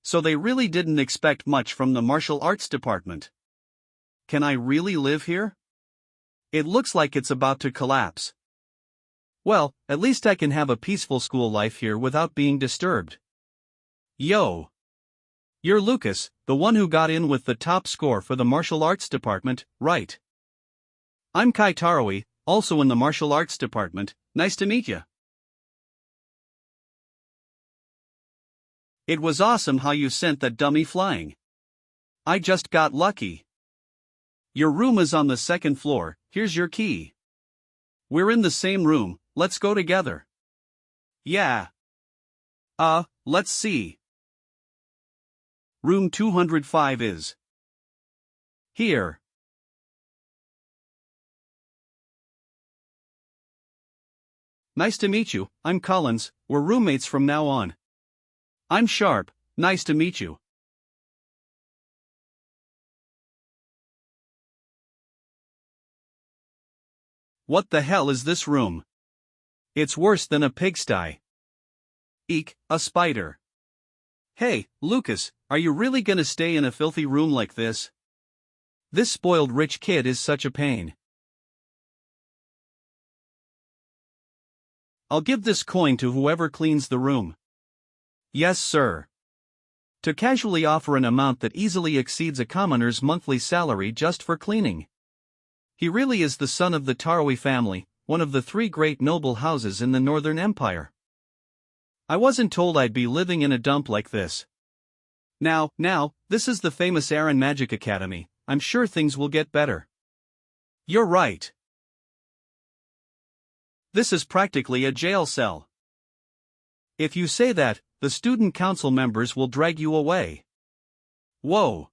So they really didn't expect much from the martial arts department. Can I really live here? It looks like it's about to collapse. Well, at least I can have a peaceful school life here without being disturbed. Yo! You're Lucas, the one who got in with the top score for the martial arts department, right? I'm Kai Tarawi, also in the martial arts department. Nice to meet you. It was awesome how you sent that dummy flying. I just got lucky. Your room is on the 2nd floor, here's your key. We're in the same room, let's go together. Yeah. Let's see. Room 205 is here. Nice to meet you, I'm Collins, we're roommates from now on. I'm Sharp, nice to meet you. What the hell is this room? It's worse than a pigsty. Eek, a spider. Hey, Lucas, are you really gonna stay in a filthy room like this? This spoiled rich kid is such a pain. I'll give this coin to whoever cleans the room. Yes, sir. To casually offer an amount that easily exceeds a commoner's monthly salary just for cleaning. He really is the son of the Tarawi family, one of the 3 great noble houses in the Northern Empire. I wasn't told I'd be living in a dump like this. Now, this is the famous Aran Magic Academy. I'm sure things will get better. You're right. This is practically a jail cell. If you say that, the student council members will drag you away. Whoa.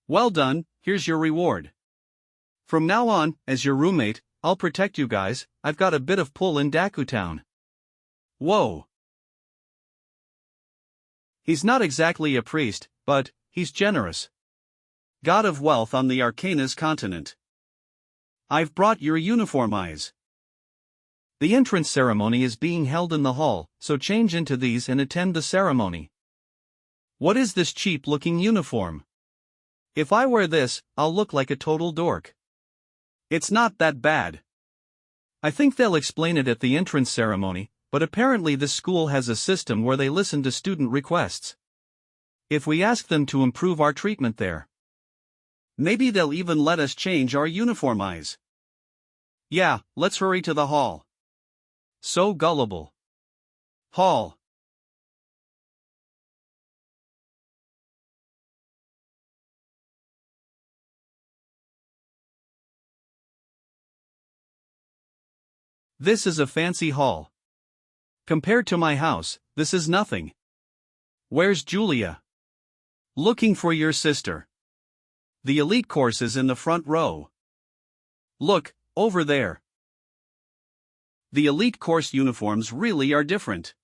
Well done, here's your reward. From now on, as your roommate, I'll protect you guys. I've got a bit of pull in Dakutown. Whoa. He's not exactly a priest, but he's generous. God of wealth on the Arcana's continent. I've brought your uniform eyes. The entrance ceremony is being held in the hall, so change into these and attend the ceremony. What is this cheap-looking uniform? If I wear this, I'll look like a total dork. It's not that bad. I think they'll explain it at the entrance ceremony, but apparently this school has a system where they listen to student requests. If we ask them to improve our treatment there, maybe they'll even let us change our uniform eyes. Yeah, let's hurry to the hall. So gullible. Hall. This is a fancy hall. Compared to my house, this is nothing. Where's Julia? Looking for your sister. The elite course is in the front row. Look, over there. The elite course uniforms really are different.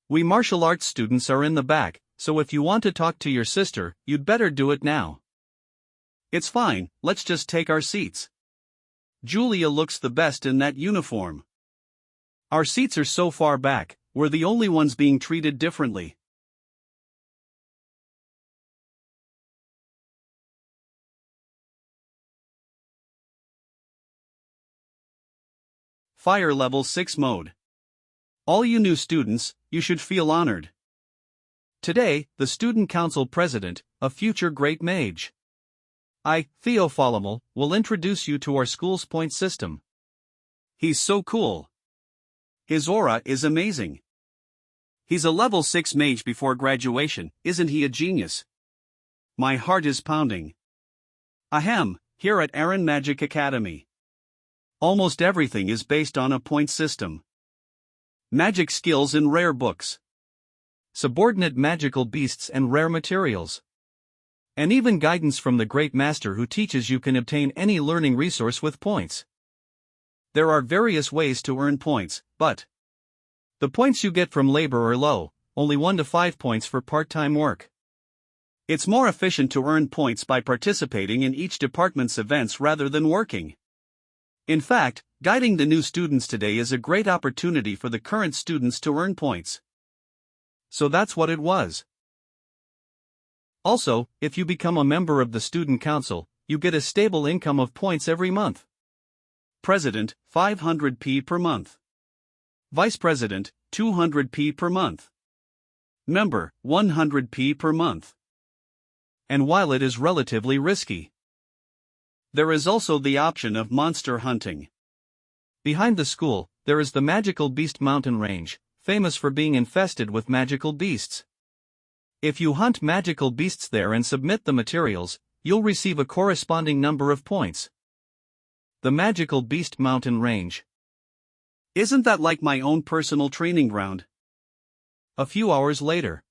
We martial arts students are in the back, so if you want to talk to your sister, you'd better do it now. It's fine, let's just take our seats. Julia looks the best in that uniform. Our seats are so far back, we're the only ones being treated differently. Fire Level 6 Mode. All you new students, you should feel honored. Today, the Student Council President, a future great mage, Theophilomel, will introduce you to our school's point system. He's so cool. His aura is amazing. He's a level 6 mage before graduation, isn't he a genius? My heart is pounding. Ahem, here at Aaron Magic Academy. Almost everything is based on a point system. Magic skills in rare books. Subordinate magical beasts and rare materials. And even guidance from the great master who teaches you can obtain any learning resource with points. There are various ways to earn points, but the points you get from labor are low, only 1 to 5 points for part-time work. It's more efficient to earn points by participating in each department's events rather than working. In fact, guiding the new students today is a great opportunity for the current students to earn points. So that's what it was. Also, if you become a member of the student council, you get a stable income of points every month. President, 500p per month. Vice President, 200p per month. Member, 100p per month. And while it is relatively risky, there is also the option of monster hunting. Behind the school, there is the Magical Beast Mountain Range, famous for being infested with magical beasts. If you hunt magical beasts there and submit the materials, you'll receive a corresponding number of points. The Magical Beast Mountain Range. Isn't that like my own personal training ground? A few hours later.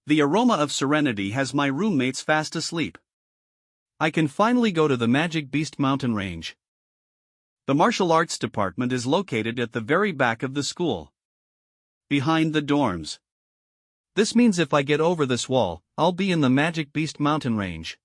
The aroma of serenity has my roommates fast asleep. I can finally go to the Magic Beast Mountain Range. The martial arts department is located at the very back of the school. Behind the dorms. This means if I get over this wall, I'll be in the Magic Beast Mountain Range.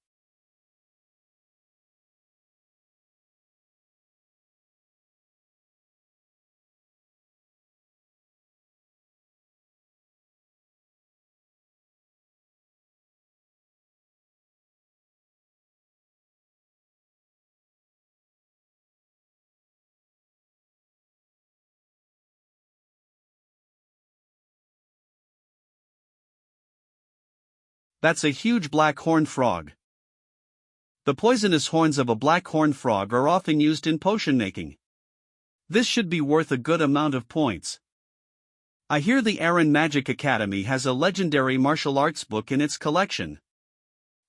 That's a huge black horned frog. The poisonous horns of a black horned frog are often used in potion making. This should be worth a good amount of points. I hear the Aaron Magic Academy has a legendary martial arts book in its collection.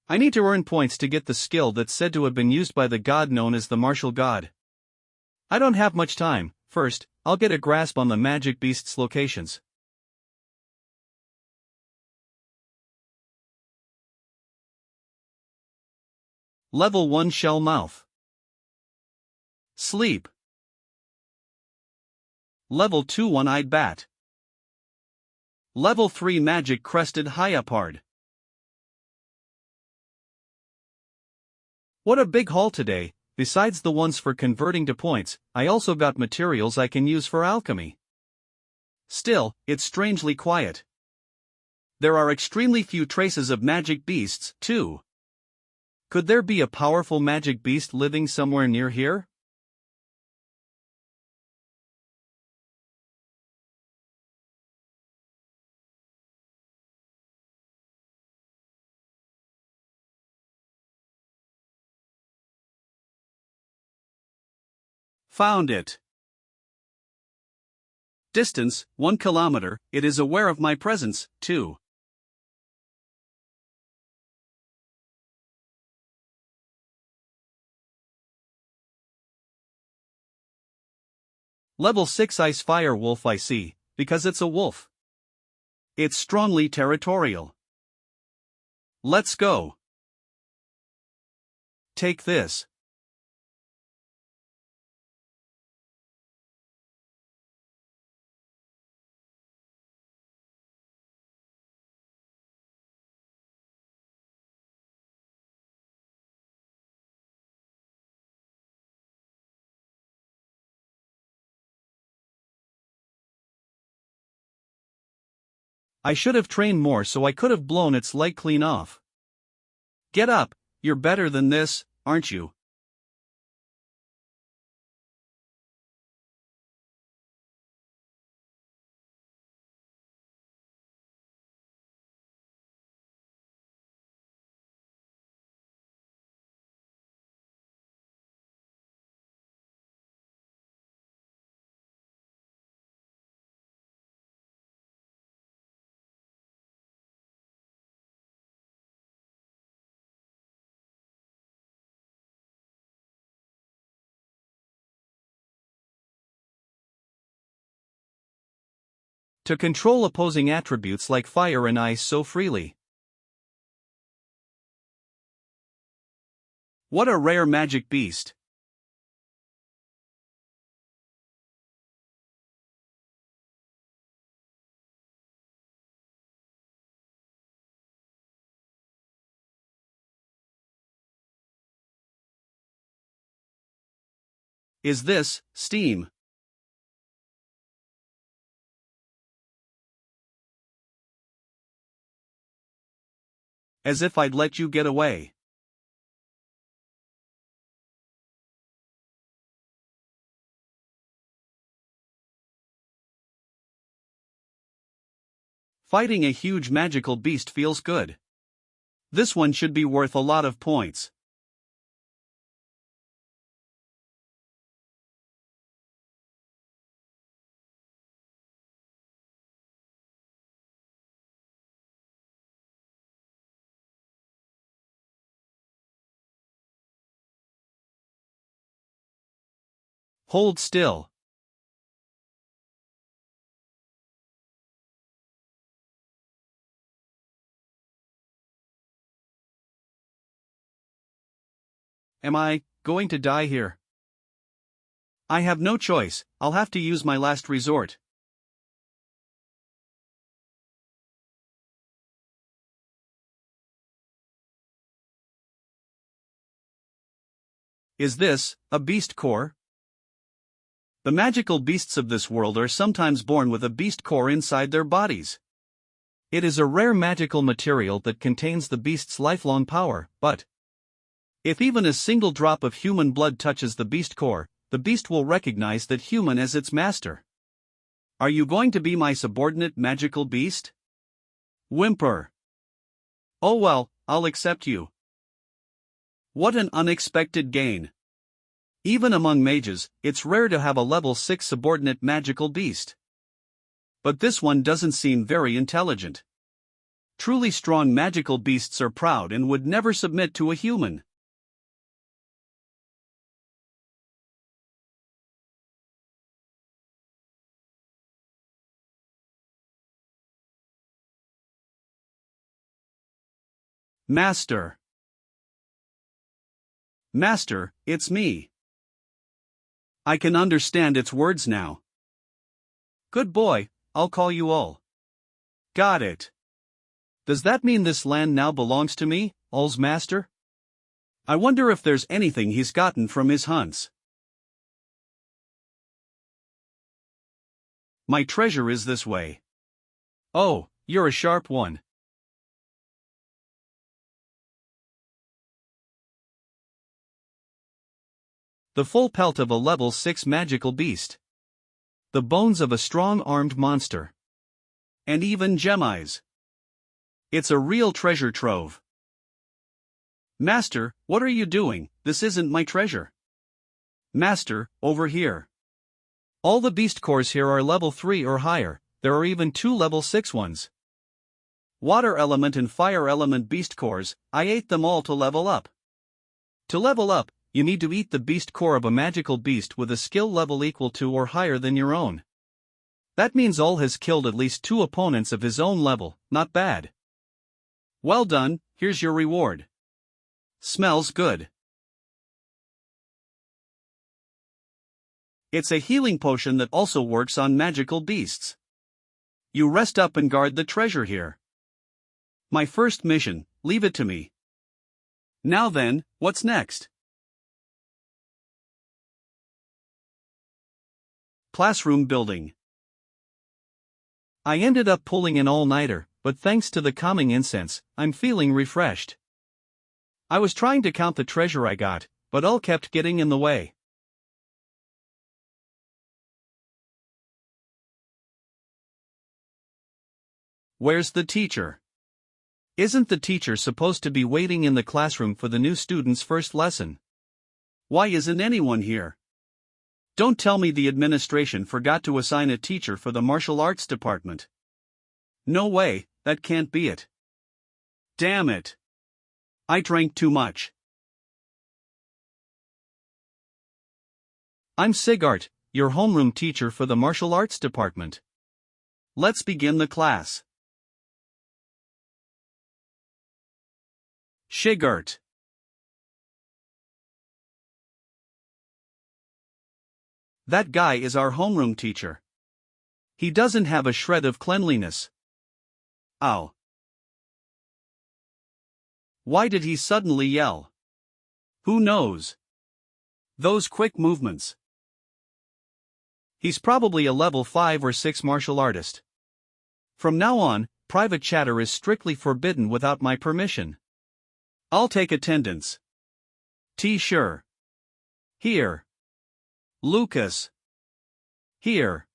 I need to earn points to get the skill that's said to have been used by the god known as the martial god. I don't have much time. First, I'll get a grasp on the magic beast's locations. Level 1 Shell Mouth. Sleep. Level 2 One-Eyed Bat. Level 3 Magic Crested Hyapard. What a big haul today! Besides the ones for converting to points, I also got materials I can use for alchemy. Still, it's strangely quiet. There are extremely few traces of magic beasts, too. Could there be a powerful magic beast living somewhere near here? Found it. Distance, 1 kilometer, it is aware of my presence, too. Level 6 Ice Fire Wolf I see, because it's a wolf. It's strongly territorial. Let's go. Take this. I should have trained more so I could have blown its leg clean off. Get up, you're better than this, aren't you? To control opposing attributes like fire and ice so freely. What a rare magic beast. Is this steam? As if I'd let you get away. Fighting a huge magical beast feels good. This one should be worth a lot of points. Hold still. Am I going to die here? I have no choice, I'll have to use my last resort. Is this a beast core? The magical beasts of this world are sometimes born with a beast core inside their bodies. It is a rare magical material that contains the beast's lifelong power, but if even a single drop of human blood touches the beast core, the beast will recognize that human as its master. Are you going to be my subordinate magical beast? Whimper. Oh well, I'll accept you. What an unexpected gain. Even among mages, it's rare to have a level 6 subordinate magical beast. But this one doesn't seem very intelligent. Truly strong magical beasts are proud and would never submit to a human. Master. Master, it's me. I can understand its words now. Good boy, I'll call you Ul. Got it. Does that mean this land now belongs to me, Ul's master? I wonder if there's anything he's gotten from his hunts. My treasure is this way. Oh, you're a sharp one. The full pelt of a level 6 magical beast. The bones of a strong-armed monster. And even gem eyes. It's a real treasure trove. Master, what are you doing? This isn't my treasure. Master, over here. All the beast cores here are level 3 or higher, there are even 2 level 6 ones. Water element and fire element beast cores, I ate them all to level up. To level up, you need to eat the beast core of a magical beast with a skill level equal to or higher than your own. That means Ul has killed at least 2 opponents of his own level, not bad. Well done, here's your reward. Smells good. It's a healing potion that also works on magical beasts. You rest up and guard the treasure here. My first mission, leave it to me. Now then, what's next? Classroom building. I ended up pulling an all-nighter, but thanks to the calming incense, I'm feeling refreshed. I was trying to count the treasure I got, but Ul kept getting in the way. Where's the teacher? Isn't the teacher supposed to be waiting in the classroom for the new student's first lesson? Why isn't anyone here? Don't tell me the administration forgot to assign a teacher for the martial arts department. No way, that can't be it. Damn it. I drank too much. I'm Sigart, your homeroom teacher for the martial arts department. Let's begin the class. Sigart. That guy is our homeroom teacher. He doesn't have a shred of cleanliness. Ow. Why did he suddenly yell? Who knows? Those quick movements. He's probably a level 5 or 6 martial artist. From now on, private chatter is strictly forbidden without my permission. I'll take attendance. Sure. Here. Lucas. Here.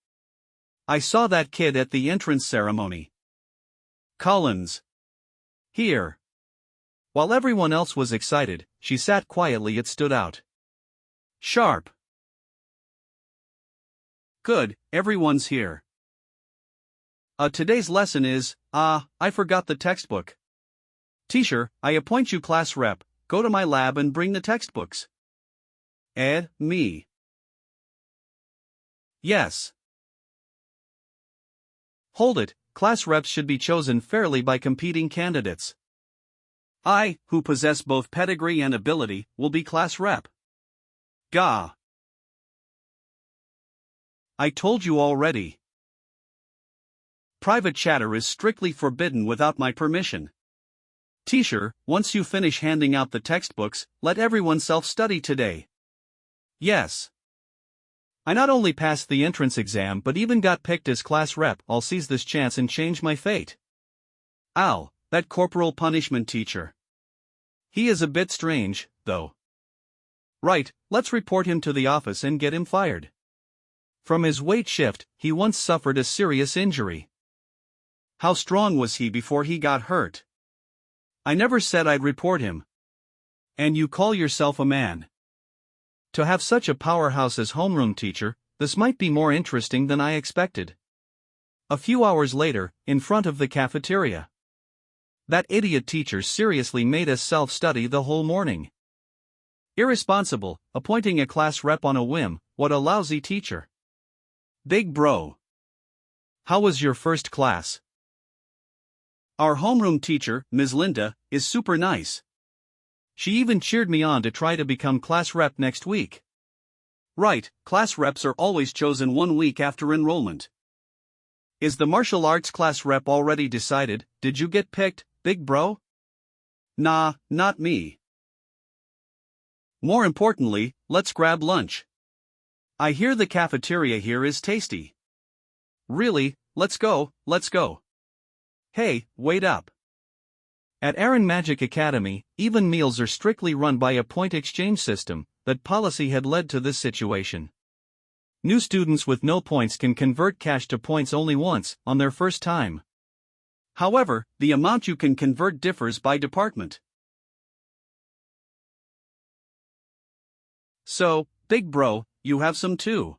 I saw that kid at the entrance ceremony. Collins. Here. While everyone else was excited, she sat quietly and stood out. Sharp. Good, everyone's here. Today's lesson is, I forgot the textbook. Teacher, I appoint you class rep, go to my lab and bring the textbooks. Me. Yes. Hold it, class reps should be chosen fairly by competing candidates. I, who possess both pedigree and ability, will be class rep. Gah. I told you already. Private chatter is strictly forbidden without my permission. Teacher, once you finish handing out the textbooks, let everyone self-study today. Yes. I not only passed the entrance exam but even got picked as class rep. I'll seize this chance and change my fate. Ow, that corporal punishment teacher. He is a bit strange, though. Right, let's report him to the office and get him fired. From his weight shift, he once suffered a serious injury. How strong was he before he got hurt? I never said I'd report him. And you call yourself a man? To have such a powerhouse as homeroom teacher, this might be more interesting than I expected. A few hours later, in front of the cafeteria. That idiot teacher seriously made us self-study the whole morning. Irresponsible, appointing a class rep on a whim, what a lousy teacher. Big bro. How was your first class? Our homeroom teacher, Ms. Linda, is super nice. She even cheered me on to try to become class rep next week. Right, class reps are always chosen 1 week after enrollment. Is the martial arts class rep already decided? Did you get picked, big bro? Nah, not me. More importantly, let's grab lunch. I hear the cafeteria here is tasty. Really, let's go, let's go. Hey, wait up. At Aaron Magic Academy, even meals are strictly run by a point exchange system. That policy had led to this situation. New students with no points can convert cash to points only once, on their first time. However, the amount you can convert differs by department. So, big bro, you have some too.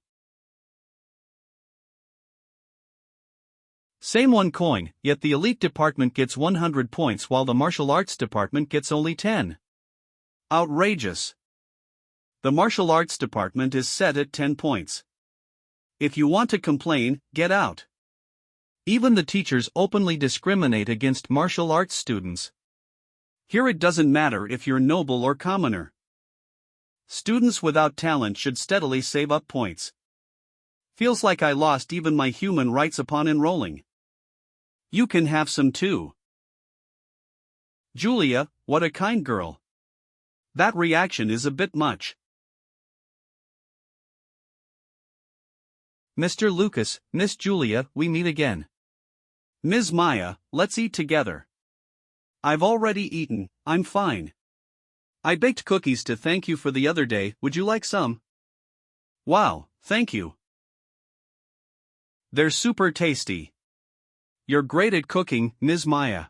Same 1 coin, yet the elite department gets 100 points while the martial arts department gets only 10. Outrageous. The martial arts department is set at 10 points. If you want to complain, get out. Even the teachers openly discriminate against martial arts students. Here it doesn't matter if you're noble or commoner. Students without talent should steadily save up points. Feels like I lost even my human rights upon enrolling. You can have some too. Julia, what a kind girl. That reaction is a bit much. Mr. Lucas, Miss Julia, we meet again. Ms. Maya, let's eat together. I've already eaten, I'm fine. I baked cookies to thank you for the other day, would you like some? Wow, thank you. They're super tasty. You're great at cooking, Ms. Maya.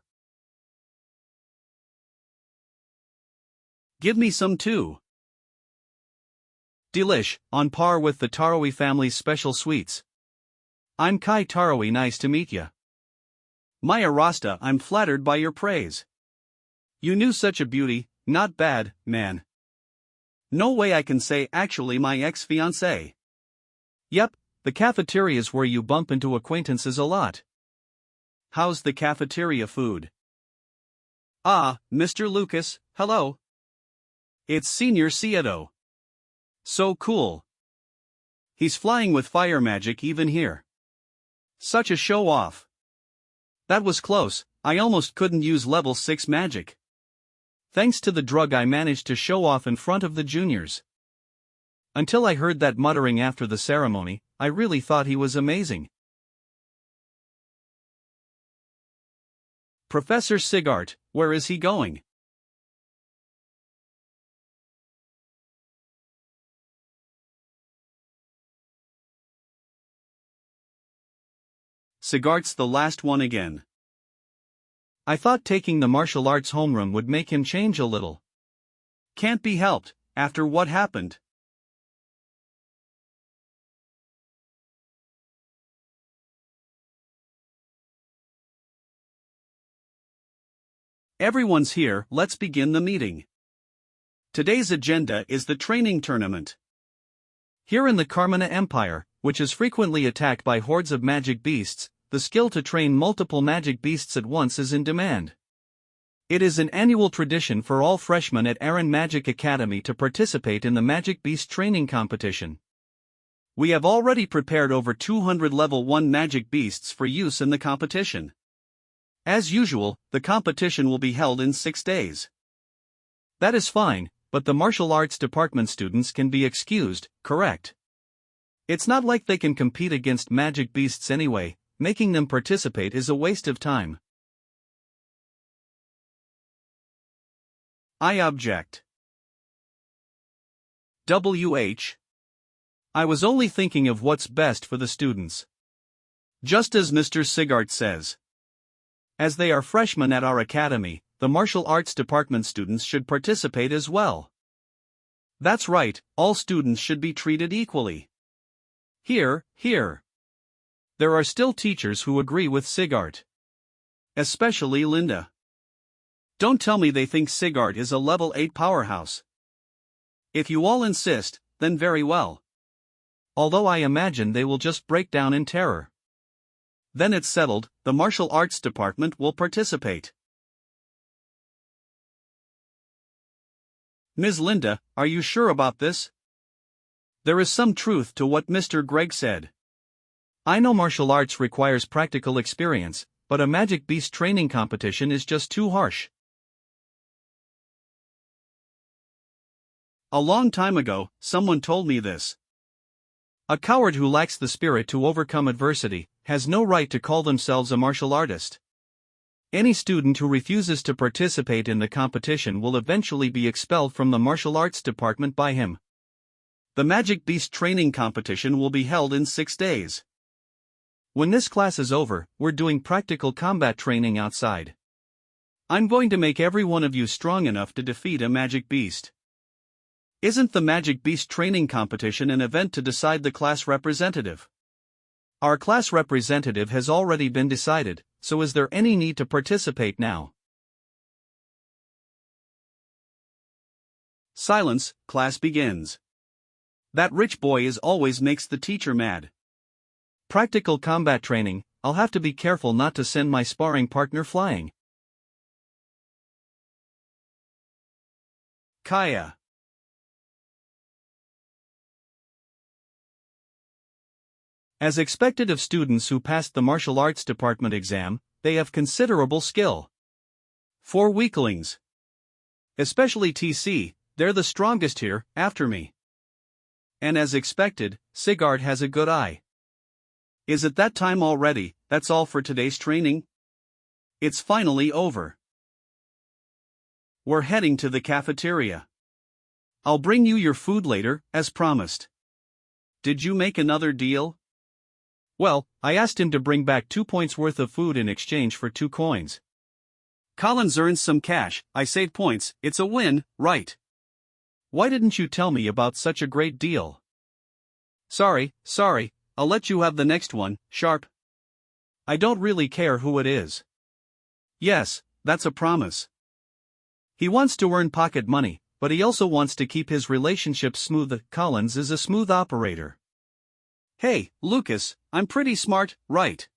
Give me some too. Delish, on par with the Tarawi family's special sweets. I'm Kai Tarawi, nice to meet ya. Maya Rasta, I'm flattered by your praise. You knew such a beauty, not bad, man. No way I can say actually my ex-fiancé. Yep, the cafeteria's where you bump into acquaintances a lot. How's the cafeteria food? Ah, Mr. Lucas, hello. It's Senior Cieto. So cool. He's flying with fire magic even here. Such a show-off. That was close, I almost couldn't use level 6 magic. Thanks to the drug I managed to show off in front of the juniors. Until I heard that muttering after the ceremony, I really thought he was amazing. Professor Sigart, where is he going? Sigart's the last one again. I thought taking the martial arts homeroom would make him change a little. Can't be helped, after what happened. Everyone's here, let's begin the meeting. Today's agenda is the training tournament. Here in the Carmina Empire, which is frequently attacked by hordes of magic beasts, the skill to train multiple magic beasts at once is in demand. It is an annual tradition for all freshmen at Aaron Magic Academy to participate in the Magic Beast Training Competition. We have already prepared over 200 level 1 magic beasts for use in the competition. As usual, the competition will be held in 6 days. That is fine, but the martial arts department students can be excused, correct? It's not like they can compete against magic beasts anyway. Making them participate is a waste of time. I object. I was only thinking of what's best for the students. Just as Mr. Sigart says. As they are freshmen at our academy, the martial arts department students should participate as well. That's right, all students should be treated equally. Here. There are still teachers who agree with Sigart. Especially Linda. Don't tell me they think Sigart is a level 8 powerhouse. If you all insist, then very well. Although I imagine they will just break down in terror. Then it's settled, the martial arts department will participate. Ms. Linda, are you sure about this? There is some truth to what Mr. Gregg said. I know martial arts requires practical experience, but a magic beast training competition is just too harsh. A long time ago, someone told me this. A coward who lacks the spirit to overcome adversity has no right to call themselves a martial artist. Any student who refuses to participate in the competition will eventually be expelled from the martial arts department by him. The Magic Beast training competition will be held in 6 days. When this class is over, we're doing practical combat training outside. I'm going to make every one of you strong enough to defeat a magic beast. Isn't the Magic Beast training competition an event to decide the class representative? Our class representative has already been decided, so is there any need to participate now? Silence, class begins. That rich boy always makes the teacher mad. Practical combat training, I'll have to be careful not to send my sparring partner flying. Kaya. As expected of students who passed the martial arts department exam, they have considerable skill. 4 weaklings. Especially TC, they're the strongest here, after me. And as expected, Sigard has a good eye. Is it that time already? That's all for today's training? It's finally over. We're heading to the cafeteria. I'll bring you your food later, as promised. Did you make another deal? Well, I asked him to bring back 2 points worth of food in exchange for 2 coins. Collins earns some cash, I save points, it's a win, right? Why didn't you tell me about such a great deal? Sorry, I'll let you have the next one, Sharp. I don't really care who it is. Yes, that's a promise. He wants to earn pocket money, but he also wants to keep his relationship smooth. Collins is a smooth operator. Hey, Lucas, I'm pretty smart, right?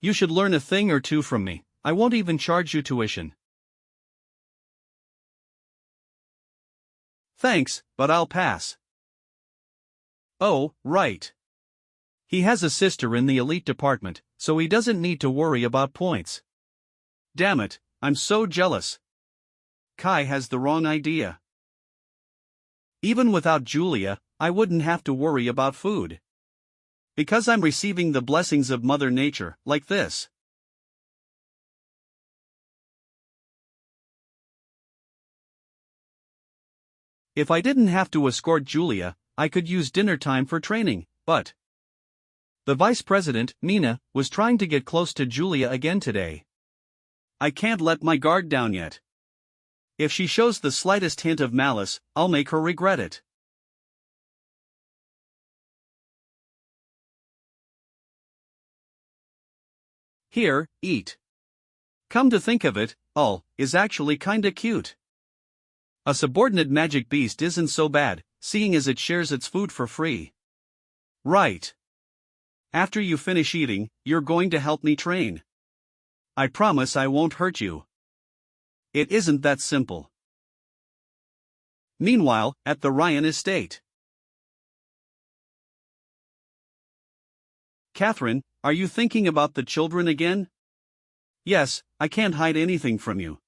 You should learn a thing or two from me. I won't even charge you tuition. Thanks, but I'll pass. Oh, right. He has a sister in the elite department, so he doesn't need to worry about points. Damn it, I'm so jealous. Kai has the wrong idea. Even without Julia, I wouldn't have to worry about food. Because I'm receiving the blessings of Mother Nature, like this. If I didn't have to escort Julia, I could use dinner time for training, but the vice president, Nina, was trying to get close to Julia again today. I can't let my guard down yet. If she shows the slightest hint of malice, I'll make her regret it. Here, eat. Come to think of it, Ul is actually kinda cute. A subordinate magic beast isn't so bad, seeing as it shares its food for free. Right. After you finish eating, you're going to help me train. I promise I won't hurt you. It isn't that simple. Meanwhile, at the Ryan estate. Catherine, are you thinking about the children again? Yes, I can't hide anything from you.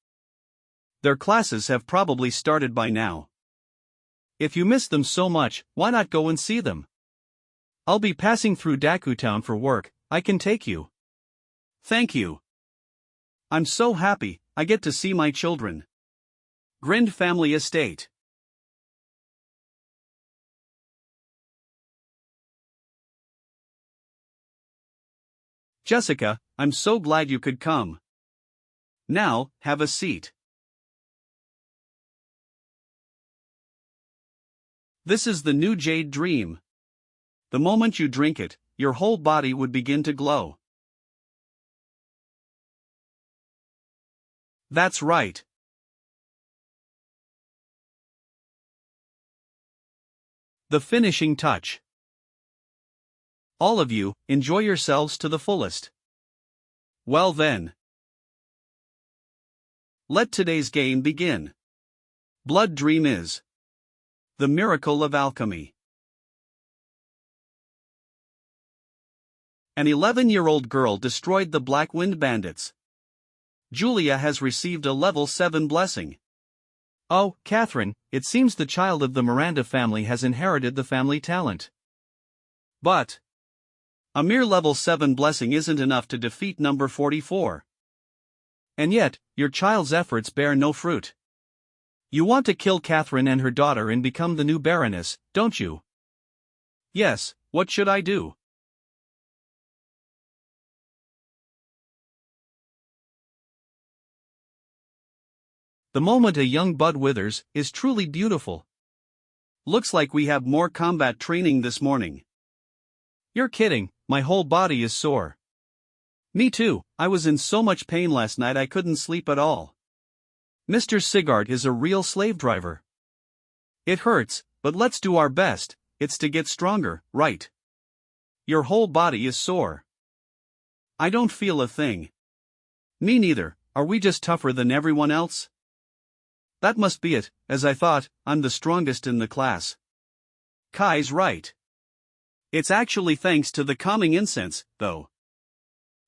Their classes have probably started by now. If you miss them so much, why not go and see them? I'll be passing through Dakutown for work, I can take you. Thank you. I'm so happy, I get to see my children. Grind Family Estate. Jessica, I'm so glad you could come. Now, have a seat. This is the new Jade Dream. The moment you drink it, your whole body would begin to glow. That's right. The finishing touch. All of you, enjoy yourselves to the fullest. Well then. Let today's game begin. Blood Dream is the miracle of alchemy. An 11-year-old girl destroyed the Black Wind Bandits. Julia has received a level 7 blessing. Oh, Catherine, it seems the child of the Miranda family has inherited the family talent. But a mere level 7 blessing isn't enough to defeat number 44. And yet, your child's efforts bear no fruit. You want to kill Catherine and her daughter and become the new Baroness, don't you? Yes, what should I do? The moment a young bud withers is truly beautiful. Looks like we have more combat training this morning. You're kidding, my whole body is sore. Me too, I was in so much pain last night I couldn't sleep at all. Mr. Sigard is a real slave driver. It hurts, but let's do our best, it's to get stronger, right? Your whole body is sore. I don't feel a thing. Me neither, are we just tougher than everyone else? That must be it, as I thought, I'm the strongest in the class. Kai's right. It's actually thanks to the calming incense, though.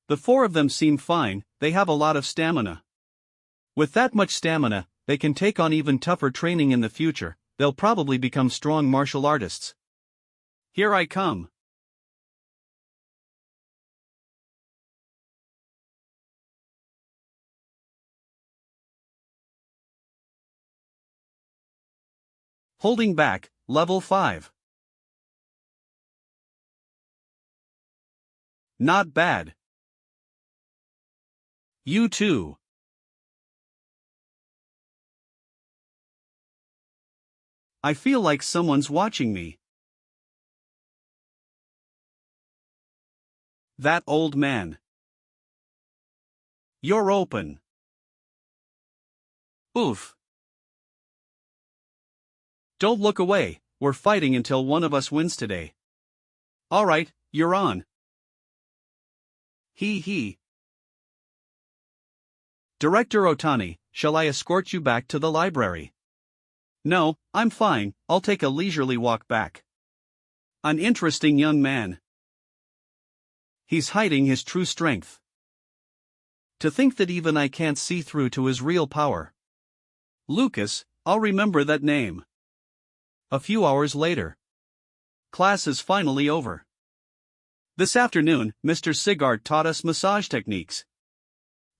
The 4 of them seem fine, they have a lot of stamina. With that much stamina, they can take on even tougher training in the future, they'll probably become strong martial artists. Here I come. Holding back, level 5. Not bad. You too. I feel like someone's watching me. That old man. You're open. Oof. Don't look away, we're fighting until one of us wins today. Alright, you're on. He. Director Otani, shall I escort you back to the library? No, I'm fine, I'll take a leisurely walk back. An interesting young man. He's hiding his true strength. To think that even I can't see through to his real power. Lucas, I'll remember that name. A few hours later. Class is finally over. This afternoon, Mr. Sigard taught us massage techniques.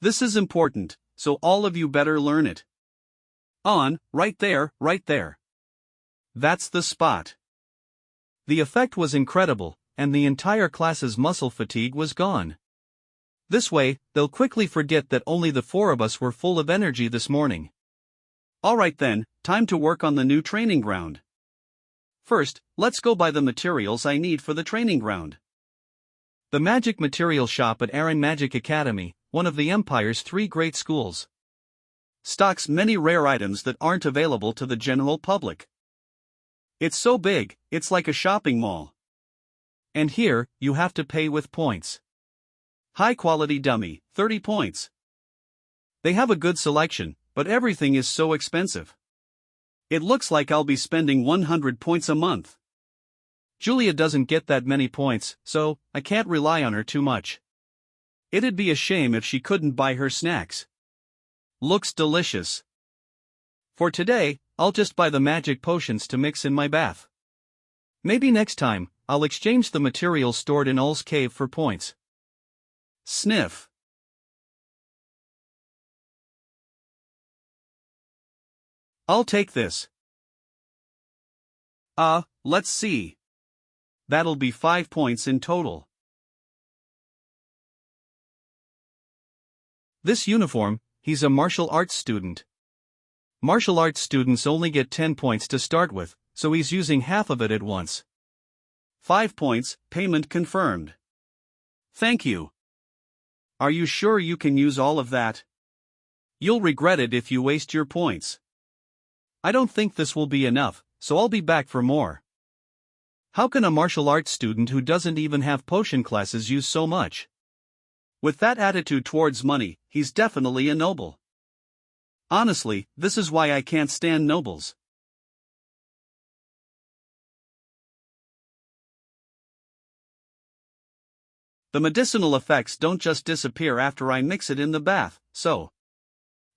This is important, so all of you better learn it. On, right there. That's the spot. The effect was incredible, and the entire class's muscle fatigue was gone. This way, they'll quickly forget that only the 4 of us were full of energy this morning. Alright then, time to work on the new training ground. First, let's go buy the materials I need for the training ground. The Magic Material Shop at Aran Magic Academy, one of the Empire's 3 great schools, stocks many rare items that aren't available to the general public. It's so big, it's like a shopping mall. And here, you have to pay with points. High-quality dummy, 30 points. They have a good selection, but everything is so expensive. It looks like I'll be spending 100 points a month. Julia doesn't get that many points, so I can't rely on her too much. It'd be a shame if she couldn't buy her snacks. Looks delicious. For today, I'll just buy the magic potions to mix in my bath. Maybe next time, I'll exchange the materials stored in Ul's cave for points. Sniff. I'll take this. Let's see. That'll be 5 points in total. This uniform, he's a martial arts student. Martial arts students only get 10 points to start with, so he's using half of it at once. 5 points, payment confirmed. Thank you. Are you sure you can use all of that? You'll regret it if you waste your points. I don't think this will be enough, so I'll be back for more. How can a martial arts student who doesn't even have potion classes use so much? With that attitude towards money, he's definitely a noble. Honestly, this is why I can't stand nobles. The medicinal effects don't just disappear after I mix it in the bath, so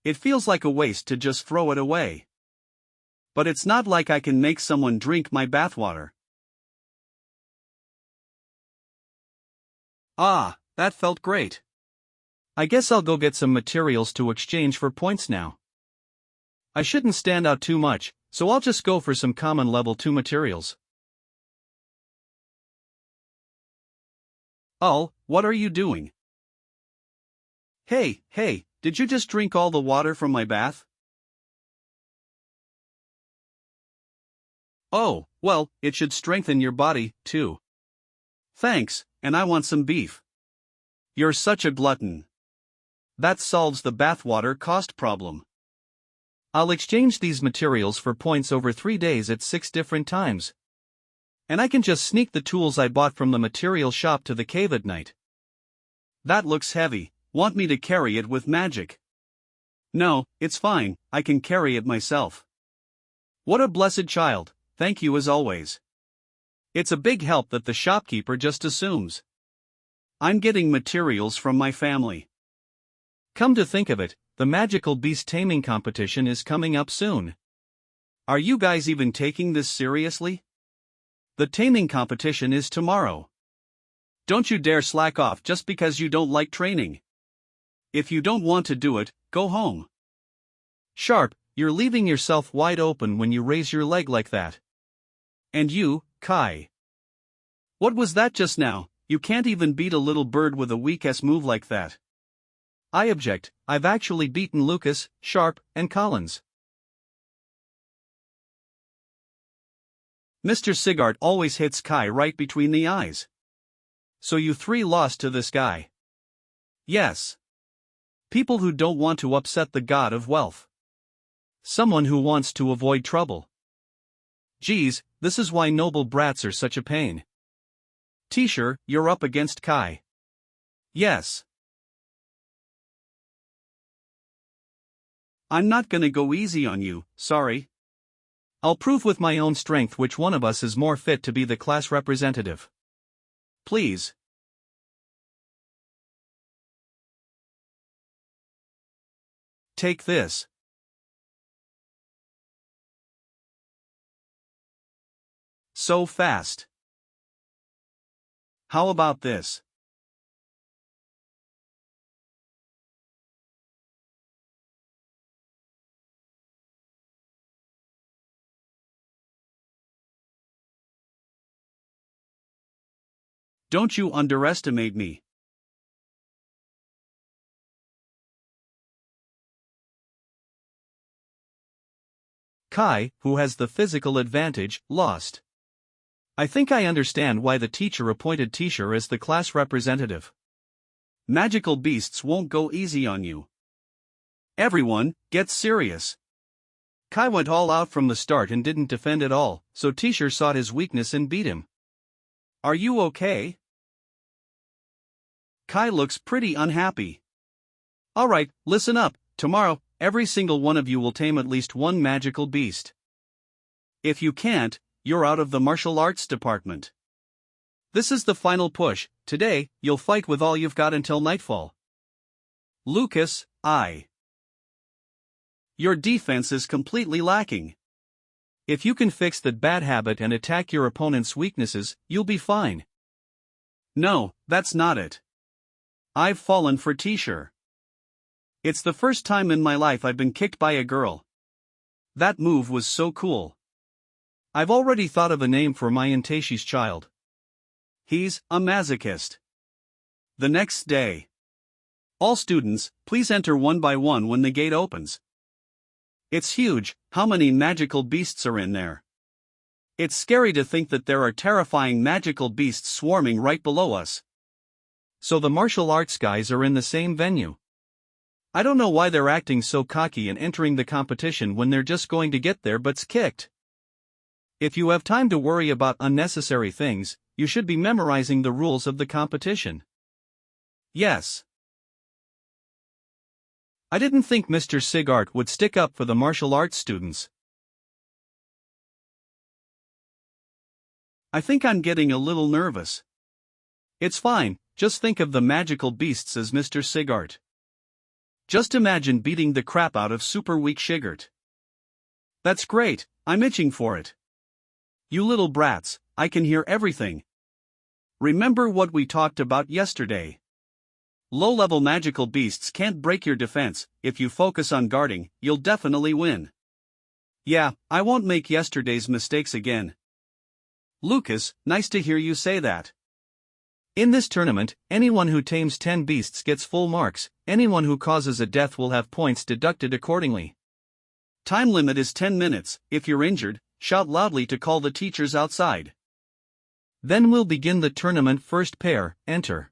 it feels like a waste to just throw it away. But it's not like I can make someone drink my bathwater. Ah, that felt great. I guess I'll go get some materials to exchange for points now. I shouldn't stand out too much, so I'll just go for some common level 2 materials. Oh, what are you doing? Hey, did you just drink all the water from my bath? Oh, well, it should strengthen your body, too. Thanks, and I want some beef. You're such a glutton. That solves the bathwater cost problem. I'll exchange these materials for points over 3 days at 6 different times. And I can just sneak the tools I bought from the material shop to the cave at night. That looks heavy. Want me to carry it with magic? No, it's fine, I can carry it myself. What a blessed child, thank you as always. It's a big help that the shopkeeper just assumes I'm getting materials from my family. Come to think of it, the magical beast taming competition is coming up soon. Are you guys even taking this seriously? The taming competition is tomorrow. Don't you dare slack off just because you don't like training. If you don't want to do it, go home. Sharp, you're leaving yourself wide open when you raise your leg like that. And you, Kai. What was that just now? You can't even beat a little bird with a weak-ass move like that. I object, I've actually beaten Lucas, Sharp, and Collins. Mr. Sigart always hits Kai right between the eyes. So you 3 lost to this guy. Yes. People who don't want to upset the god of wealth. Someone who wants to avoid trouble. Geez, this is why noble brats are such a pain. T-shirt, you're up against Kai. Yes. I'm not gonna go easy on you, sorry. I'll prove with my own strength which one of us is more fit to be the class representative. Please. Take this. So fast. How about this? Don't you underestimate me. Kai, who has the physical advantage, lost. I think I understand why the teacher appointed T-shirt as the class representative. Magical beasts won't go easy on you. Everyone, get serious. Kai went all out from the start and didn't defend at all, so T-shirt sought his weakness and beat him. Are you okay? Kai looks pretty unhappy. Alright, listen up, tomorrow, every single one of you will tame at least one magical beast. If you can't, you're out of the martial arts department. This is the final push. Today, you'll fight with all you've got until nightfall. Lucas, your defense is completely lacking. If you can fix that bad habit and attack your opponent's weaknesses, you'll be fine. No, that's not it. I've fallen for T-shirt. It's the first time in my life I've been kicked by a girl. That move was so cool. I've already thought of a name for my Intashi's child. He's a masochist. The next day. All students, please enter one by one when the gate opens. It's huge, how many magical beasts are in there? It's scary to think that there are terrifying magical beasts swarming right below us. So the martial arts guys are in the same venue. I don't know why they're acting so cocky and entering the competition when they're just going to get their butts kicked. If you have time to worry about unnecessary things, you should be memorizing the rules of the competition. Yes. I didn't think Mr. Sigart would stick up for the martial arts students. I think I'm getting a little nervous. It's fine, just think of the magical beasts as Mr. Sigart. Just imagine beating the crap out of super weak Sigart. That's great, I'm itching for it. You little brats, I can hear everything. Remember what we talked about yesterday. Low-level magical beasts can't break your defense. If you focus on guarding, you'll definitely win. Yeah, I won't make yesterday's mistakes again. Lucas, nice to hear you say that. In this tournament, anyone who tames 10 beasts gets full marks. Anyone who causes a death will have points deducted accordingly. Time limit is 10 minutes. If you're injured, shout loudly to call the teachers outside. Then we'll begin the tournament. First pair, enter.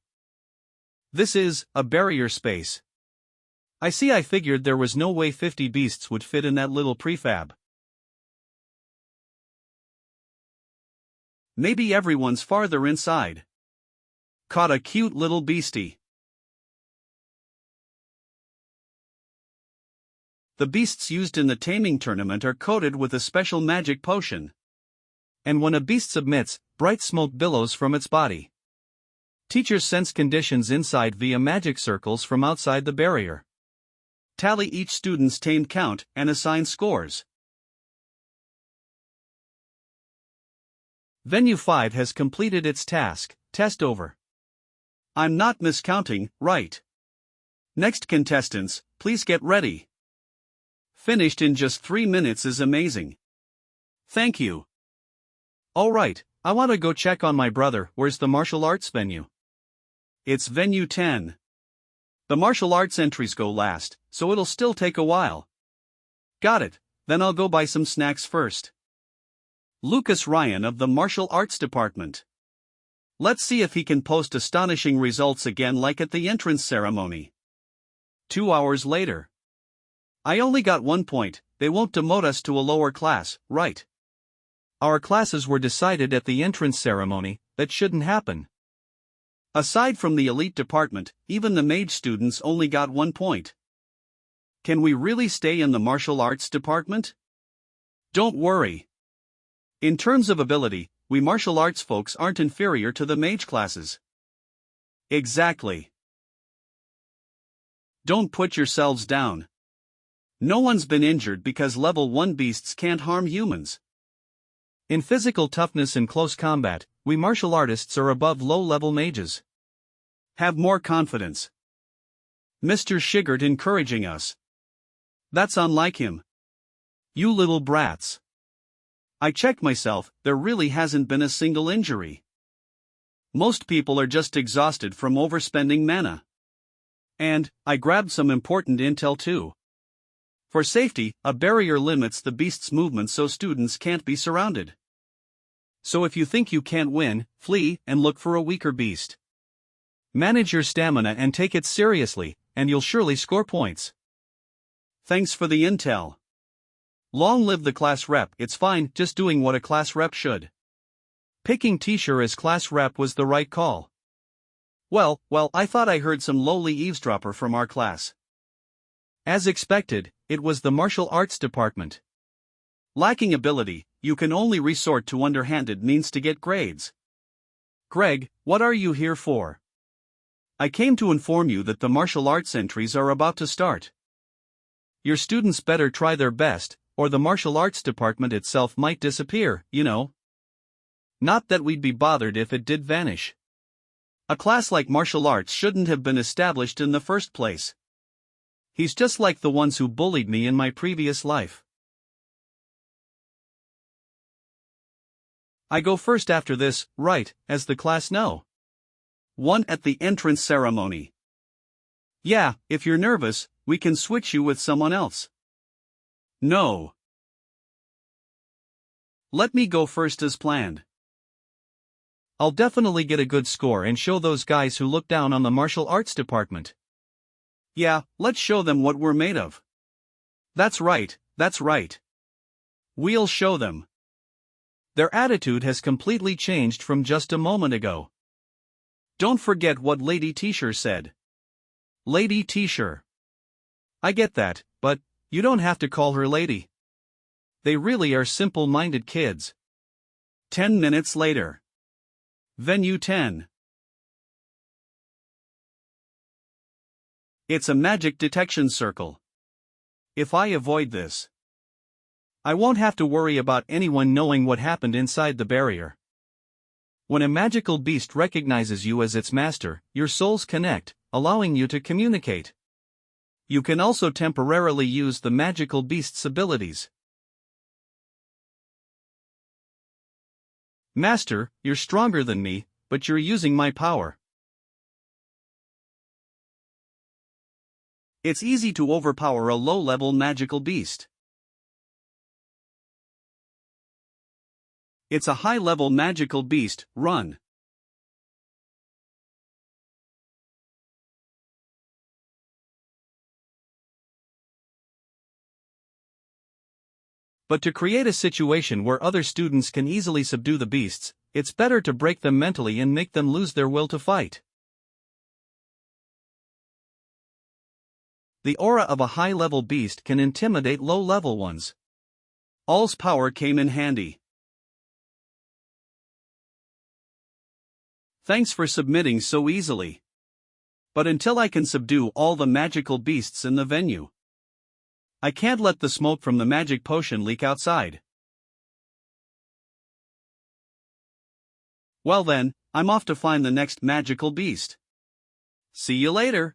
This is a barrier space. I figured there was no way 50 beasts would fit in that little prefab. Maybe everyone's farther inside. Caught a cute little beastie. The beasts used in the taming tournament are coated with a special magic potion. And when a beast submits, bright smoke billows from its body. Teachers sense conditions inside via magic circles from outside the barrier. Tally each student's tamed count and assign scores. Venue 5 has completed its task. Test over. I'm not miscounting, right? Next contestants, please get ready. Finished in just 3 minutes is amazing. Thank you. Alright, I want to go check on my brother. Where's the martial arts venue? It's venue 10. The martial arts entries go last, so it'll still take a while. Got it, then I'll go buy some snacks first. Lucas Ryan of the martial arts department. Let's see if he can post astonishing results again like at the entrance ceremony. 2 hours later. I only got 1 point. They won't demote us to a lower class, right? Our classes were decided at the entrance ceremony. That shouldn't happen. Aside from the elite department, even the mage students only got 1 point. Can we really stay in the martial arts department? Don't worry. In terms of ability, we martial arts folks aren't inferior to the mage classes. Exactly. Don't put yourselves down. No one's been injured because level 1 beasts can't harm humans. In physical toughness and close combat, we martial artists are above low-level mages. Have more confidence. Mr. Sigart encouraging us. That's unlike him. You little brats. I checked myself, there really hasn't been a single injury. Most people are just exhausted from overspending mana. And, I grabbed some important intel too. For safety, a barrier limits the beast's movement so students can't be surrounded. So if you think you can't win, flee and look for a weaker beast. Manage your stamina and take it seriously, and you'll surely score points. Thanks for the intel. Long live the class rep. It's fine, just doing what a class rep should. Picking T-shirt as class rep was the right call. Well, I thought I heard some lowly eavesdropper from our class. As expected, it was the martial arts department. Lacking ability, you can only resort to underhanded means to get grades. Greg, what are you here for? I came to inform you that the martial arts entries are about to start. Your students better try their best, or the martial arts department itself might disappear, you know. Not that we'd be bothered if it did vanish. A class like martial arts shouldn't have been established in the first place. He's just like the ones who bullied me in my previous life. I go first after this, right, as the class know. 1 at the entrance ceremony. Yeah, if you're nervous, we can switch you with someone else. No. Let me go first as planned. I'll definitely get a good score and show those guys who look down on the martial arts department. Yeah, let's show them what we're made of. That's right, that's right. We'll show them. Their attitude has completely changed from just a moment ago. Don't forget what Lady T-shirt said. Lady T-shirt. I get that, but you don't have to call her lady. They really are simple-minded kids. 10 minutes later. Venue 10. It's a magic detection circle. If I avoid this, I won't have to worry about anyone knowing what happened inside the barrier. When a magical beast recognizes you as its master, your souls connect, allowing you to communicate. You can also temporarily use the magical beast's abilities. Master, you're stronger than me, but you're using my power. It's easy to overpower a low-level magical beast. It's a high-level magical beast, run. But to create a situation where other students can easily subdue the beasts, it's better to break them mentally and make them lose their will to fight. The aura of a high-level beast can intimidate low-level ones. All's power came in handy. Thanks for submitting so easily. But until I can subdue all the magical beasts in the venue, I can't let the smoke from the magic potion leak outside. Well then, I'm off to find the next magical beast. See you later.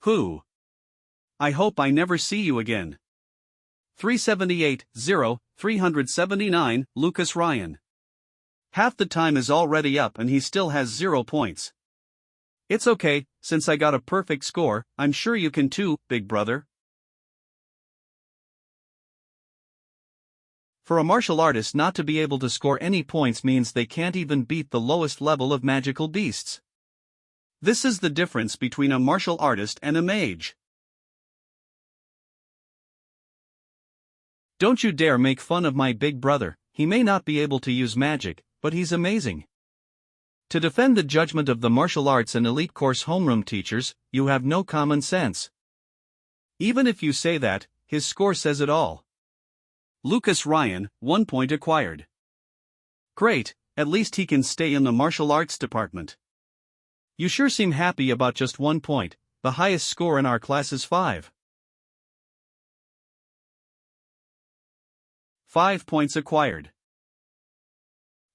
Who? I hope I never see you again. 378-0-379, Lucas Ryan. Half the time is already up and he still has 0 points. It's okay, since I got a perfect score, I'm sure you can too, big brother. For a martial artist not to be able to score any points means they can't even beat the lowest level of magical beasts. This is the difference between a martial artist and a mage. Don't you dare make fun of my big brother, he may not be able to use magic, but he's amazing. To defend the judgment of the martial arts and elite course homeroom teachers, you have no common sense. Even if you say that, his score says it all. Lucas Ryan, 1 point acquired. Great, at least he can stay in the martial arts department. You sure seem happy about just 1 point, the highest score in our class is 5. 5 points acquired.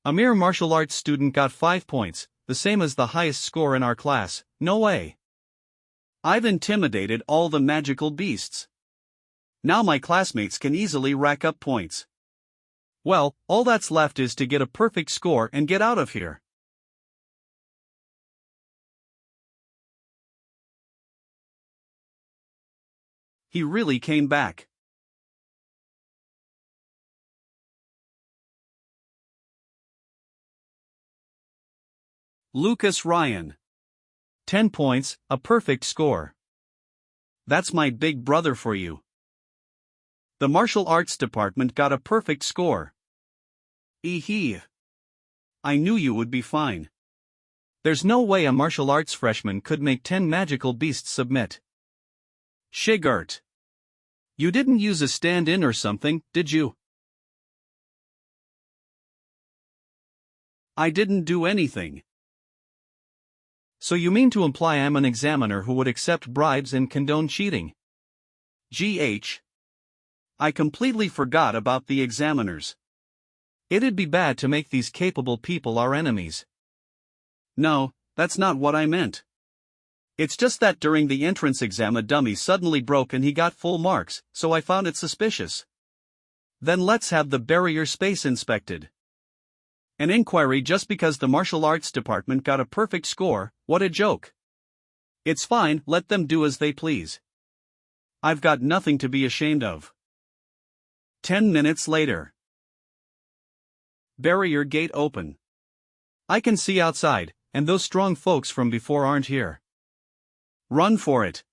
A mere martial arts student got 5 points, the same as the highest score in our class, no way. I've intimidated all the magical beasts. Now my classmates can easily rack up points. Well, all that's left is to get a perfect score and get out of here. He really came back. Lucas Ryan. 10 points, a perfect score. That's my big brother for you. The martial arts department got a perfect score. Eehee. I knew you would be fine. There's no way a martial arts freshman could make 10 magical beasts submit. Shigert. You didn't use a stand-in or something, did you? I didn't do anything. So you mean to imply I'm an examiner who would accept bribes and condone cheating? GH. I completely forgot about the examiners. It'd be bad to make these capable people our enemies. No, that's not what I meant. It's just that during the entrance exam a dummy suddenly broke and he got full marks, so I found it suspicious. Then let's have the barrier space inspected. An inquiry just because the martial arts department got a perfect score, what a joke. It's fine, let them do as they please. I've got nothing to be ashamed of. 10 minutes later. Barrier gate open. I can see outside, and those strong folks from before aren't here. Run for it.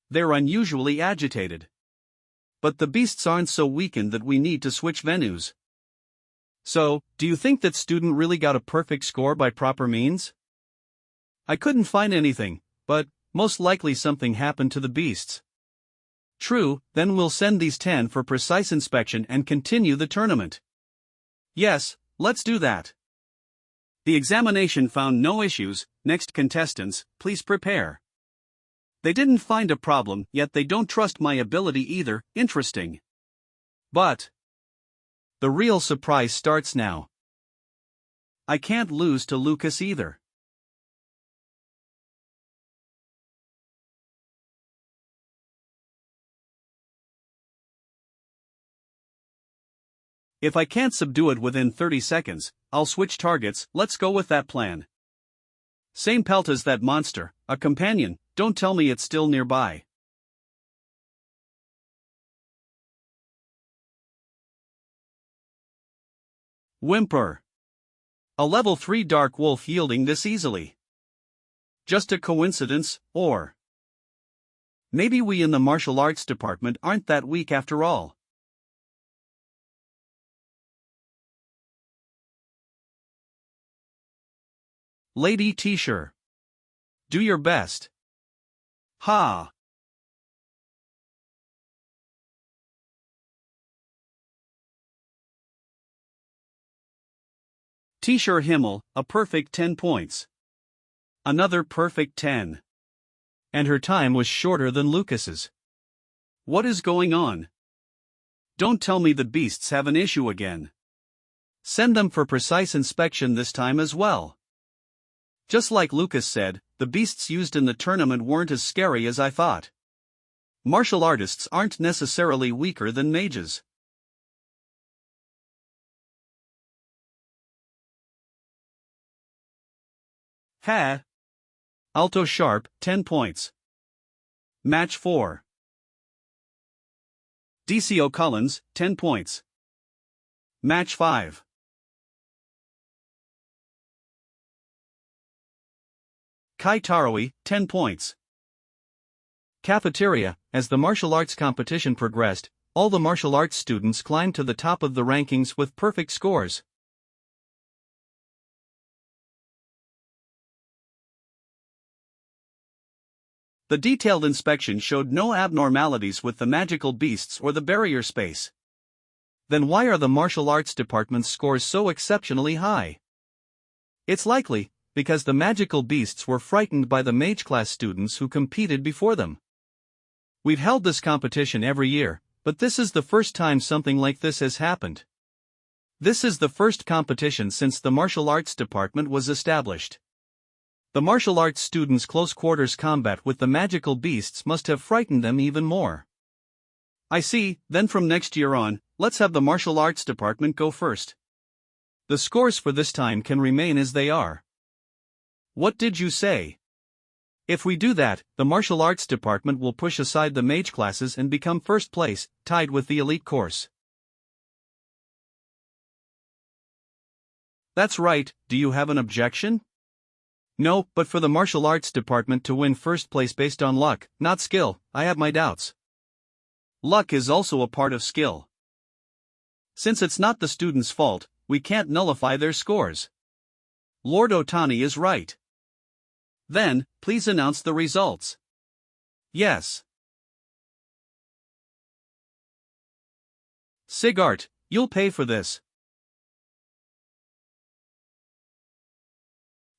They're unusually agitated. But the beasts aren't so weakened that we need to switch venues. So, do you think that student really got a perfect score by proper means? I couldn't find anything, but most likely something happened to the beasts. True, then we'll send these 10 for precise inspection and continue the tournament. Yes, let's do that. The examination found no issues. Next contestants, please prepare. They didn't find a problem, yet they don't trust my ability either. Interesting. But the real surprise starts now. I can't lose to Lucas either. If I can't subdue it within 30 seconds, I'll switch targets. Let's go with that plan. Same pelt as that monster, a companion. Don't tell me it's still nearby. Whimper. A level 3 dark wolf yielding this easily. Just a coincidence, or maybe we in the martial arts department aren't that weak after all. Lady T-shirt. Do your best. Ha! T-shirt Himmel, a perfect 10 points. Another perfect 10. And her time was shorter than Lucas's. What is going on? Don't tell me the beasts have an issue again. Send them for precise inspection this time as well. Just like Lucas said, the beasts used in the tournament weren't as scary as I thought. Martial artists aren't necessarily weaker than mages. Ha! Alto Sharp, 10 points. Match 4. DCO Collins, 10 points. Match 5. Kai Tarawi, 10 points. Cafeteria. As the martial arts competition progressed, all the martial arts students climbed to the top of the rankings with perfect scores. The detailed inspection showed no abnormalities with the magical beasts or the barrier space. Then why are the martial arts department's scores so exceptionally high? It's likely because the magical beasts were frightened by the mage class students who competed before them. We've held this competition every year, but this is the first time something like this has happened. This is the first competition since the martial arts department was established. The martial arts students' close quarters combat with the magical beasts must have frightened them even more. I see, then from next year on, let's have the martial arts department go first. The scores for this time can remain as they are. What did you say? If we do that, the martial arts department will push aside the mage classes and become first place, tied with the elite course. That's right. Do you have an objection? No, but for the martial arts department to win first place based on luck, not skill, I have my doubts. Luck is also a part of skill. Since it's not the students' fault, we can't nullify their scores. Lord Otani is right. Then, please announce the results. Yes. Sigart, you'll pay for this.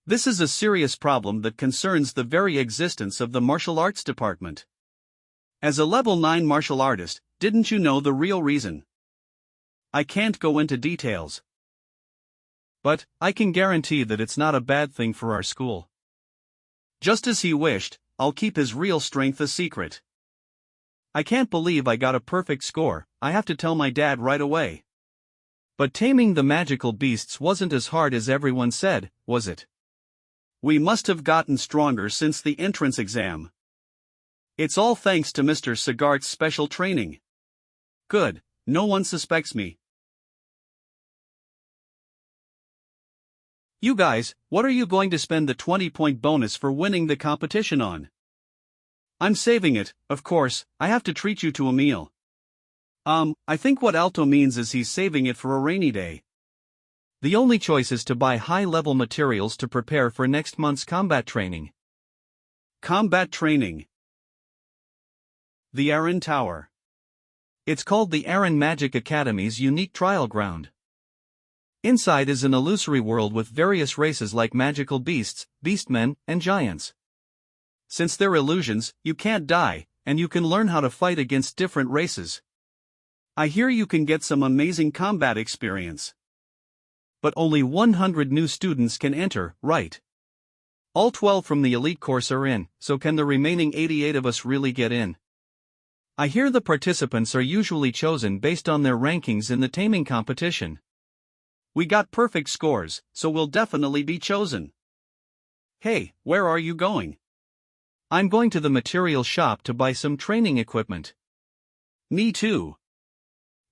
This is a serious problem that concerns the very existence of the martial arts department. As a level 9 martial artist, didn't you know the real reason? I can't go into details. But, I can guarantee that it's not a bad thing for our school. Just as he wished, I'll keep his real strength a secret. I can't believe I got a perfect score. I have to tell my dad right away. But taming the magical beasts wasn't as hard as everyone said, was it? We must have gotten stronger since the entrance exam. It's all thanks to Mr. Sigart's special training. Good, no one suspects me. You guys, what are you going to spend the 20-point bonus for winning the competition on? I'm saving it, of course. I have to treat you to a meal. I think what Alto means is he's saving it for a rainy day. The only choice is to buy high-level materials to prepare for next month's combat training. Combat training. The Aran Tower. It's called the Aran Magic Academy's unique trial ground. Inside is an illusory world with various races like magical beasts, beastmen, and giants. Since they're illusions, you can't die, and you can learn how to fight against different races. I hear you can get some amazing combat experience. But only 100 new students can enter, right? All 12 from the elite course are in, so can the remaining 88 of us really get in? I hear the participants are usually chosen based on their rankings in the taming competition. We got perfect scores, so we'll definitely be chosen. Hey, where are you going? I'm going to the material shop to buy some training equipment. Me too.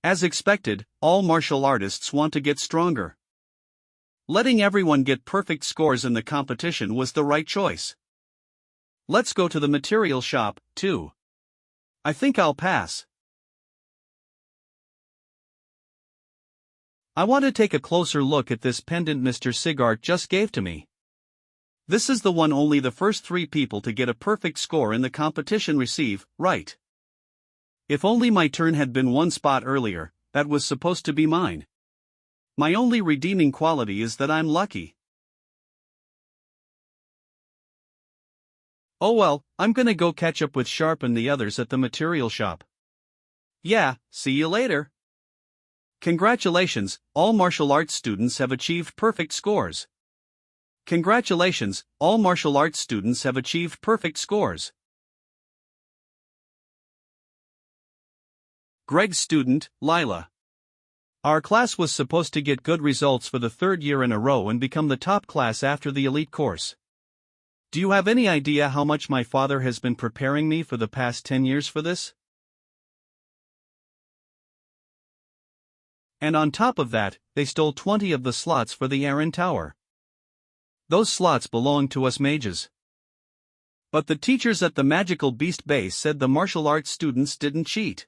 As expected, all martial artists want to get stronger. Letting everyone get perfect scores in the competition was the right choice. Let's go to the material shop, too. I think I'll pass. I want to take a closer look at this pendant Mr. Sigart just gave to me. This is the one only the first 3 people to get a perfect score in the competition receive, right? If only my turn had been 1 spot earlier, that was supposed to be mine. My only redeeming quality is that I'm lucky. Oh well, I'm gonna go catch up with Sharp and the others at the material shop. Yeah, see you later. Congratulations, all martial arts students have achieved perfect scores. Congratulations, all martial arts students have achieved perfect scores. Greg's student, Lila. Our class was supposed to get good results for the 3rd year in a row and become the top class after the elite course. Do you have any idea how much my father has been preparing me for the past 10 years for this? And on top of that, they stole 20 of the slots for the Aran Tower. Those slots belong to us mages. But the teachers at the Magical Beast Base said the martial arts students didn't cheat.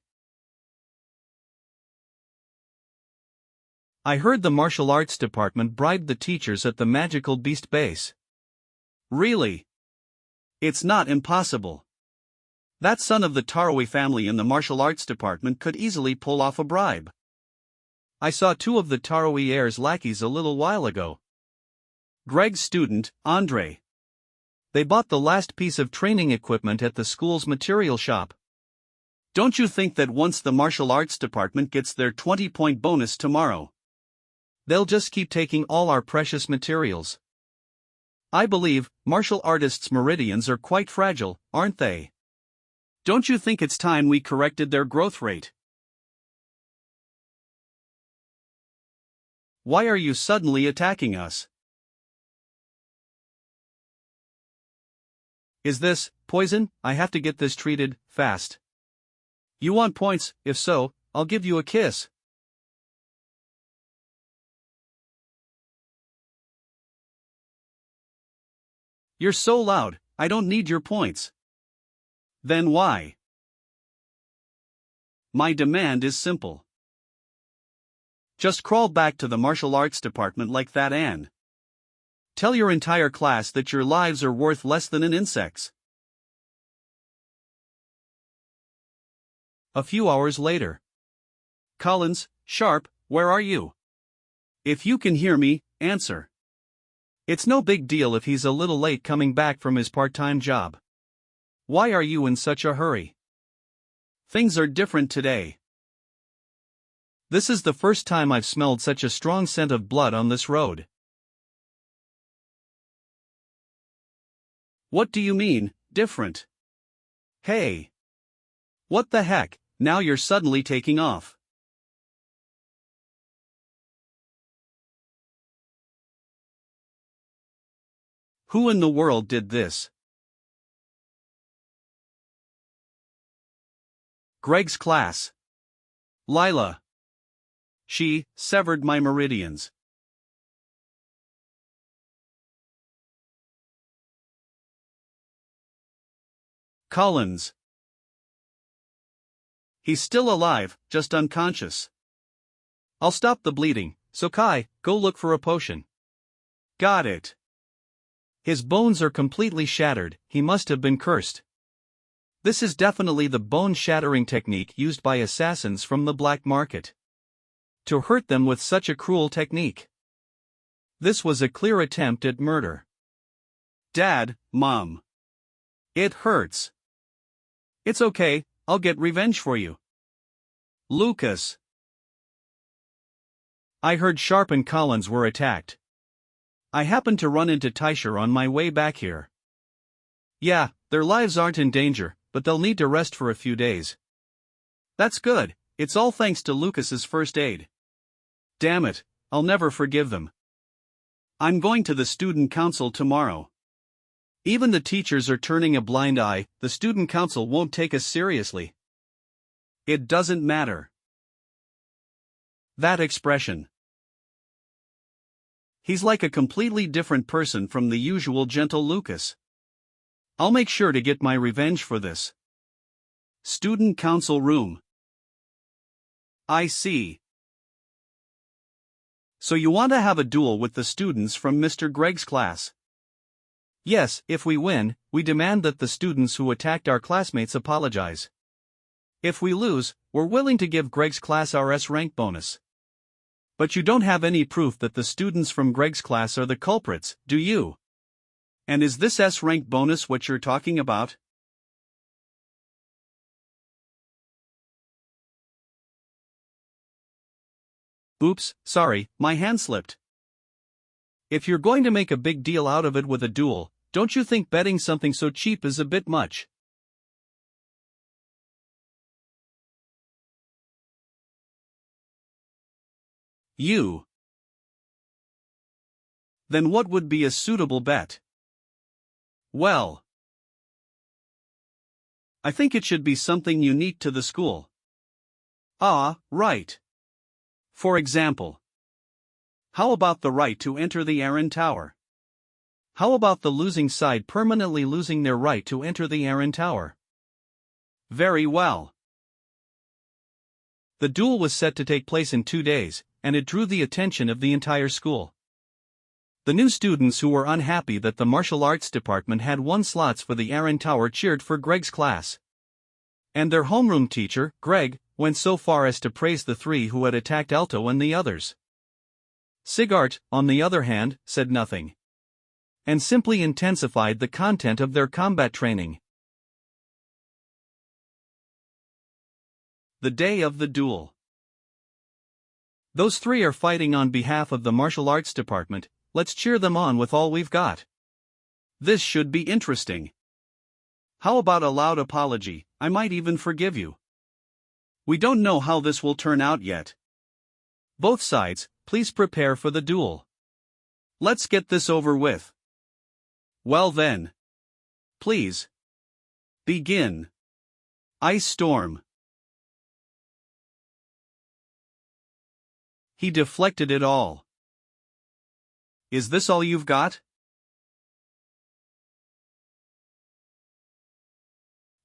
I heard the martial arts department bribed the teachers at the Magical Beast Base. Really? It's not impossible. That son of the Tarawi family in the martial arts department could easily pull off a bribe. I saw 2 of the Tarawi heir's lackeys a little while ago. Greg's student, Andre. They bought the last piece of training equipment at the school's material shop. Don't you think that once the martial arts department gets their 20-point bonus tomorrow, they'll just keep taking all our precious materials? I believe martial artists' meridians are quite fragile, aren't they? Don't you think it's time we corrected their growth rate? Why are you suddenly attacking us? Is this poison? I have to get this treated fast. You want points? If so, I'll give you a kiss. You're so loud, I don't need your points. Then why? My demand is simple. Just crawl back to the martial arts department like that and tell your entire class that your lives are worth less than an insect's. A few hours later. Collins, Sharp, where are you? If you can hear me, answer. It's no big deal if he's a little late coming back from his part-time job. Why are you in such a hurry? Things are different today. This is the first time I've smelled such a strong scent of blood on this road. What do you mean, different? Hey! What the heck, now you're suddenly taking off. Who in the world did this? Greg's class. Lila. She severed my meridians. Collins. He's still alive, just unconscious. I'll stop the bleeding, so Kai, go look for a potion. Got it. His bones are completely shattered, he must have been cursed. This is definitely the bone-shattering technique used by assassins from the black market. To hurt them with such a cruel technique. This was a clear attempt at murder. Dad, Mom. It hurts. It's okay, I'll get revenge for you. Lucas. I heard Sharp and Collins were attacked. I happened to run into Tysher on my way back here. Yeah, their lives aren't in danger, but they'll need to rest for a few days. That's good, it's all thanks to Lucas's first aid. Damn it, I'll never forgive them. I'm going to the student council tomorrow. Even the teachers are turning a blind eye, the student council won't take us seriously. It doesn't matter. That expression. He's like a completely different person from the usual gentle Lucas. I'll make sure to get my revenge for this. Student council room. I see. So you want to have a duel with the students from Mr. Greg's class? Yes, if we win, we demand that the students who attacked our classmates apologize. If we lose, we're willing to give Greg's class our S-rank bonus. But you don't have any proof that the students from Greg's class are the culprits, do you? And is this S-rank bonus what you're talking about? Oops, sorry, my hand slipped. If you're going to make a big deal out of it with a duel, don't you think betting something so cheap is a bit much? You. Then what would be a suitable bet? Well, I think it should be something unique to the school. Ah, right. For example, how about the right to enter the Aaron Tower? How about the losing side permanently losing their right to enter the Aaron Tower? Very well. The duel was set to take place in 2 days, and it drew the attention of the entire school. The new students who were unhappy that the martial arts department had 1 slots for the Aaron Tower cheered for Greg's class. And their homeroom teacher, Greg, went so far as to praise the 3 who had attacked Alto and the others. Sigart, on the other hand, said nothing. And simply intensified the content of their combat training. The day of the duel. Those 3 are fighting on behalf of the martial arts department, let's cheer them on with all we've got. This should be interesting. How about a loud apology, I might even forgive you. We don't know how this will turn out yet. Both sides, please prepare for the duel. Let's get this over with. Well then. Please. Begin. Ice Storm. He deflected it all. Is this all you've got?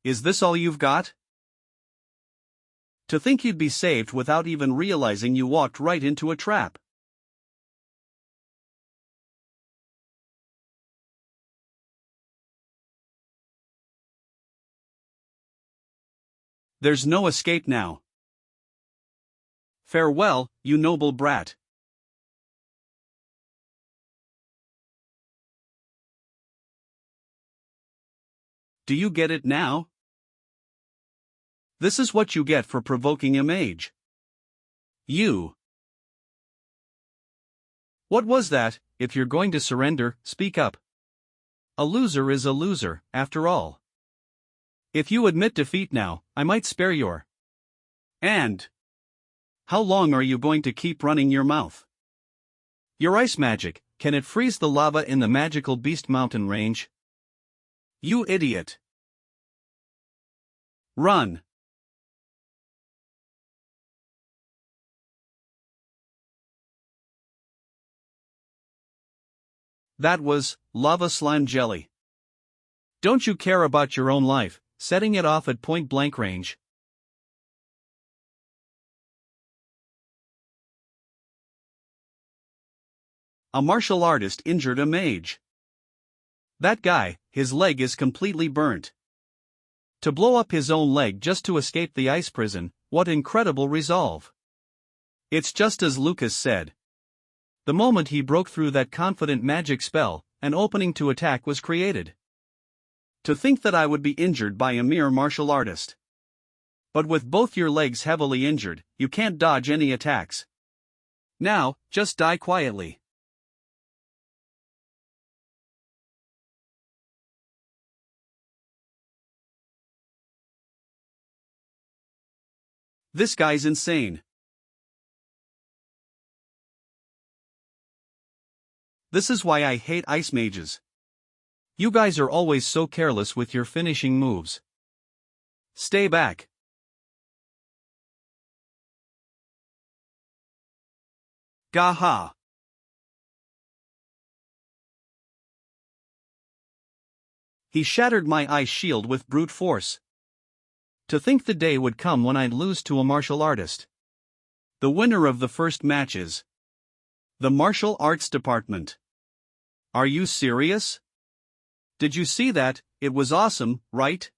Is this all you've got? To think you'd be saved without even realizing you walked right into a trap. There's no escape now. Farewell, you noble brat. Do you get it now? This is what you get for provoking a mage. You. What was that? If you're going to surrender, speak up. A loser is a loser, after all. If you admit defeat now, I might spare your. And. How long are you going to keep running your mouth? Your ice magic, Can it freeze the lava in the magical Beast Mountain range? You idiot! Run! That was lava slime jelly. Don't you care about your own life, setting it off at point-blank range? A martial artist injured a mage. That guy, his leg is completely burnt. To blow up his own leg just to escape the ice prison, what incredible resolve. It's just as Lucas said. The moment he broke through that confident magic spell, an opening to attack was created. To think that I would be injured by a mere martial artist. But with both your legs heavily injured, you can't dodge any attacks. Now, just die quietly. This guy's insane. This is why I hate ice mages. You guys are always so careless with your finishing moves. Stay back. Gaha. He shattered my ice shield with brute force. To think the day would come when I'd lose to a martial artist. The winner of the first match is the martial arts department. Are you serious? Did you see that? It was awesome, right?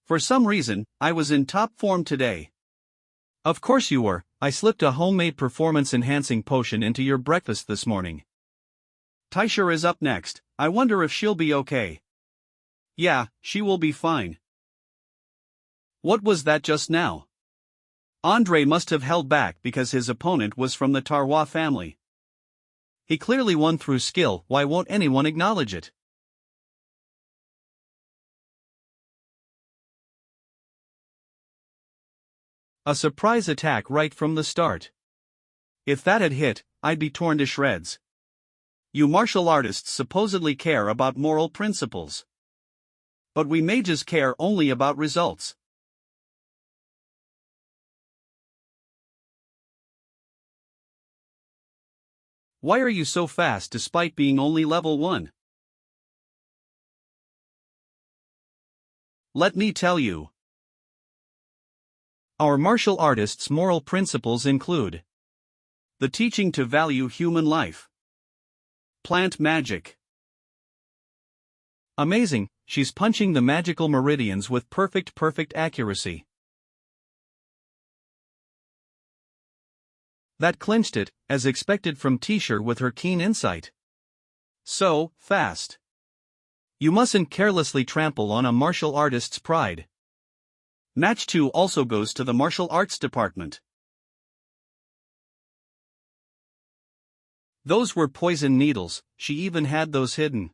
For some reason, I was in top form today. Of course you were. I slipped a homemade performance-enhancing potion into your breakfast this morning. Taisha is up next. I wonder if she'll be okay. Yeah, she will be fine. What was that just now? Andre must have held back because his opponent was from the Tarwa family. He clearly won through skill. Why won't anyone acknowledge it? A surprise attack right from the start. If that had hit, I'd be torn to shreds. You martial artists supposedly care about moral principles. But we mages care only about results. Why are you so fast despite being only level 1? Let me tell you. Our martial artists' moral principles include the teaching to value human life. Plant magic. Amazing, she's punching the magical meridians with perfect accuracy. That clinched it, as expected from T-shirt with her keen insight. So, fast. You mustn't carelessly trample on a martial artist's pride. Match 2 also goes to the martial arts department. Those were poison needles, she even had those hidden.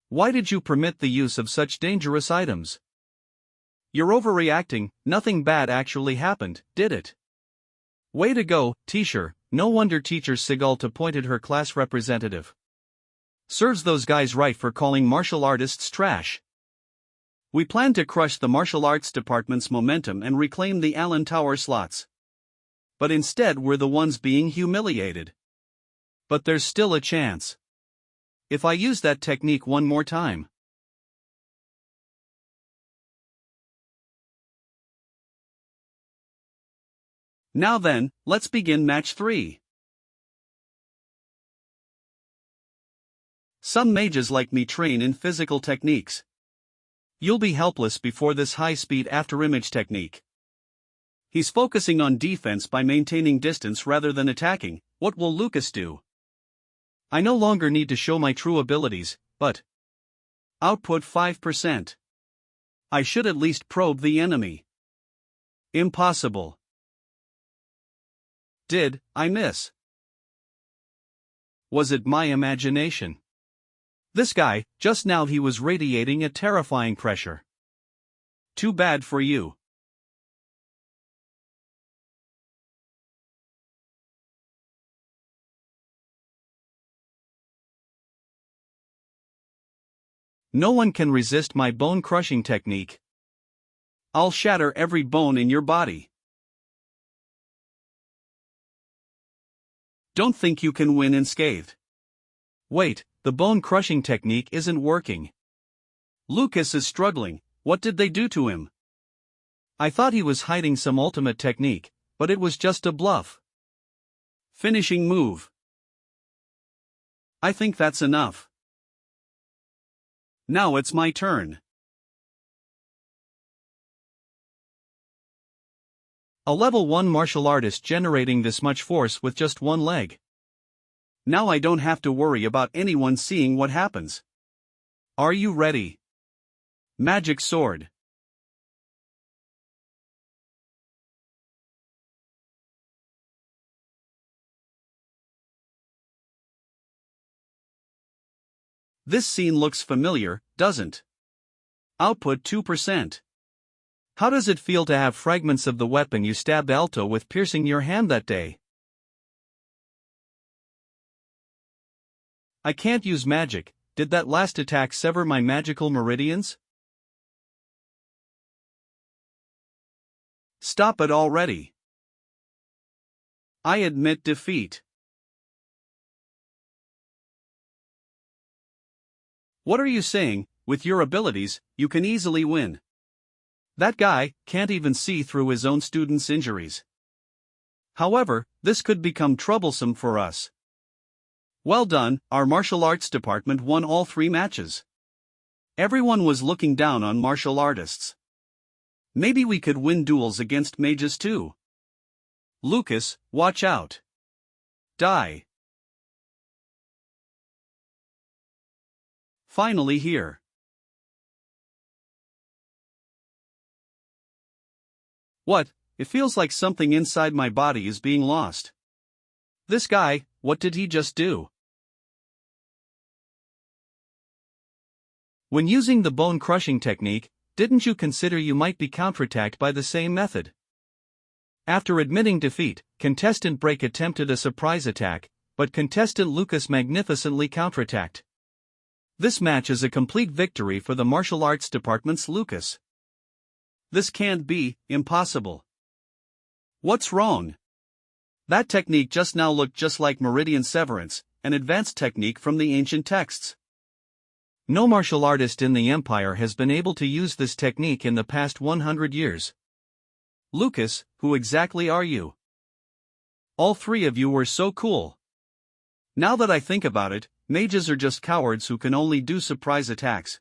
Why did you permit the use of such dangerous items? You're overreacting, nothing bad actually happened, did it? Way to go, T-shirt. No wonder Teacher Sigalta appointed her class representative. Serves those guys right for calling martial artists trash. We plan to crush the martial arts department's momentum and reclaim the Allen Tower slots. But instead we're the ones being humiliated. But there's still a chance. If I use that technique one more time. Now then, let's begin match 3. Some mages like me train in physical techniques. You'll be helpless before this high-speed after-image technique. He's focusing on defense by maintaining distance rather than attacking. What will Lucas do? I no longer need to show my true abilities, but output 5%. I should at least probe the enemy. Impossible. Did I miss? Was it my imagination? This guy, just now he was radiating a terrifying pressure. Too bad for you. No one can resist my bone-crushing technique. I'll shatter every bone in your body. Don't think you can win unscathed. Wait, the bone-crushing technique isn't working. Lucas is struggling. What did they do to him? I thought he was hiding some ultimate technique, but it was just a bluff. Finishing move. I think that's enough. Now it's my turn. A level 1 martial artist generating this much force with just one leg. Now I don't have to worry about anyone seeing what happens. Are you ready? Magic sword. This scene looks familiar, doesn't? Output 2%. How does it feel to have fragments of the weapon you stabbed Alto with piercing your hand that day? I can't use magic. Did that last attack sever my magical meridians? Stop it already. I admit defeat. What are you saying? With your abilities, you can easily win. That guy can't even see through his own students' injuries. However, this could become troublesome for us. Well done, our martial arts department won all 3 matches. Everyone was looking down on martial artists. Maybe we could win duels against mages too. Lucas, watch out. Die. Finally here. What? It feels like something inside my body is being lost. This guy, what did he just do? When using the bone-crushing technique, didn't you consider you might be counterattacked by the same method? After admitting defeat, contestant Break attempted a surprise attack, but contestant Lucas magnificently counterattacked. This match is a complete victory for the martial arts department's Lucas. This can't be, impossible. What's wrong? That technique just now looked just like meridian severance, an advanced technique from the ancient texts. No martial artist in the Empire has been able to use this technique in the past 100 years. Lucas, who exactly are you? All 3 of you were so cool. Now that I think about it, mages are just cowards who can only do surprise attacks.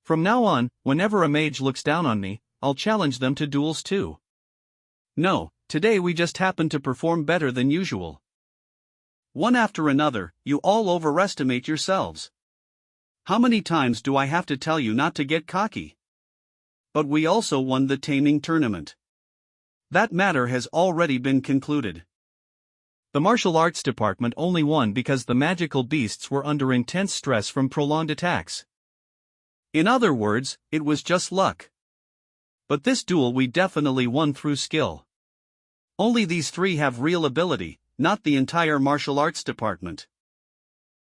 From now on, whenever a mage looks down on me, I'll challenge them to duels too. No, today we just happened to perform better than usual. One after another, you all overestimate yourselves. How many times do I have to tell you not to get cocky? But we also won the taming tournament. That matter has already been concluded. The martial arts department only won because the magical beasts were under intense stress from prolonged attacks. In other words, it was just luck. But this duel we definitely won through skill. Only these 3 have real ability, not the entire martial arts department.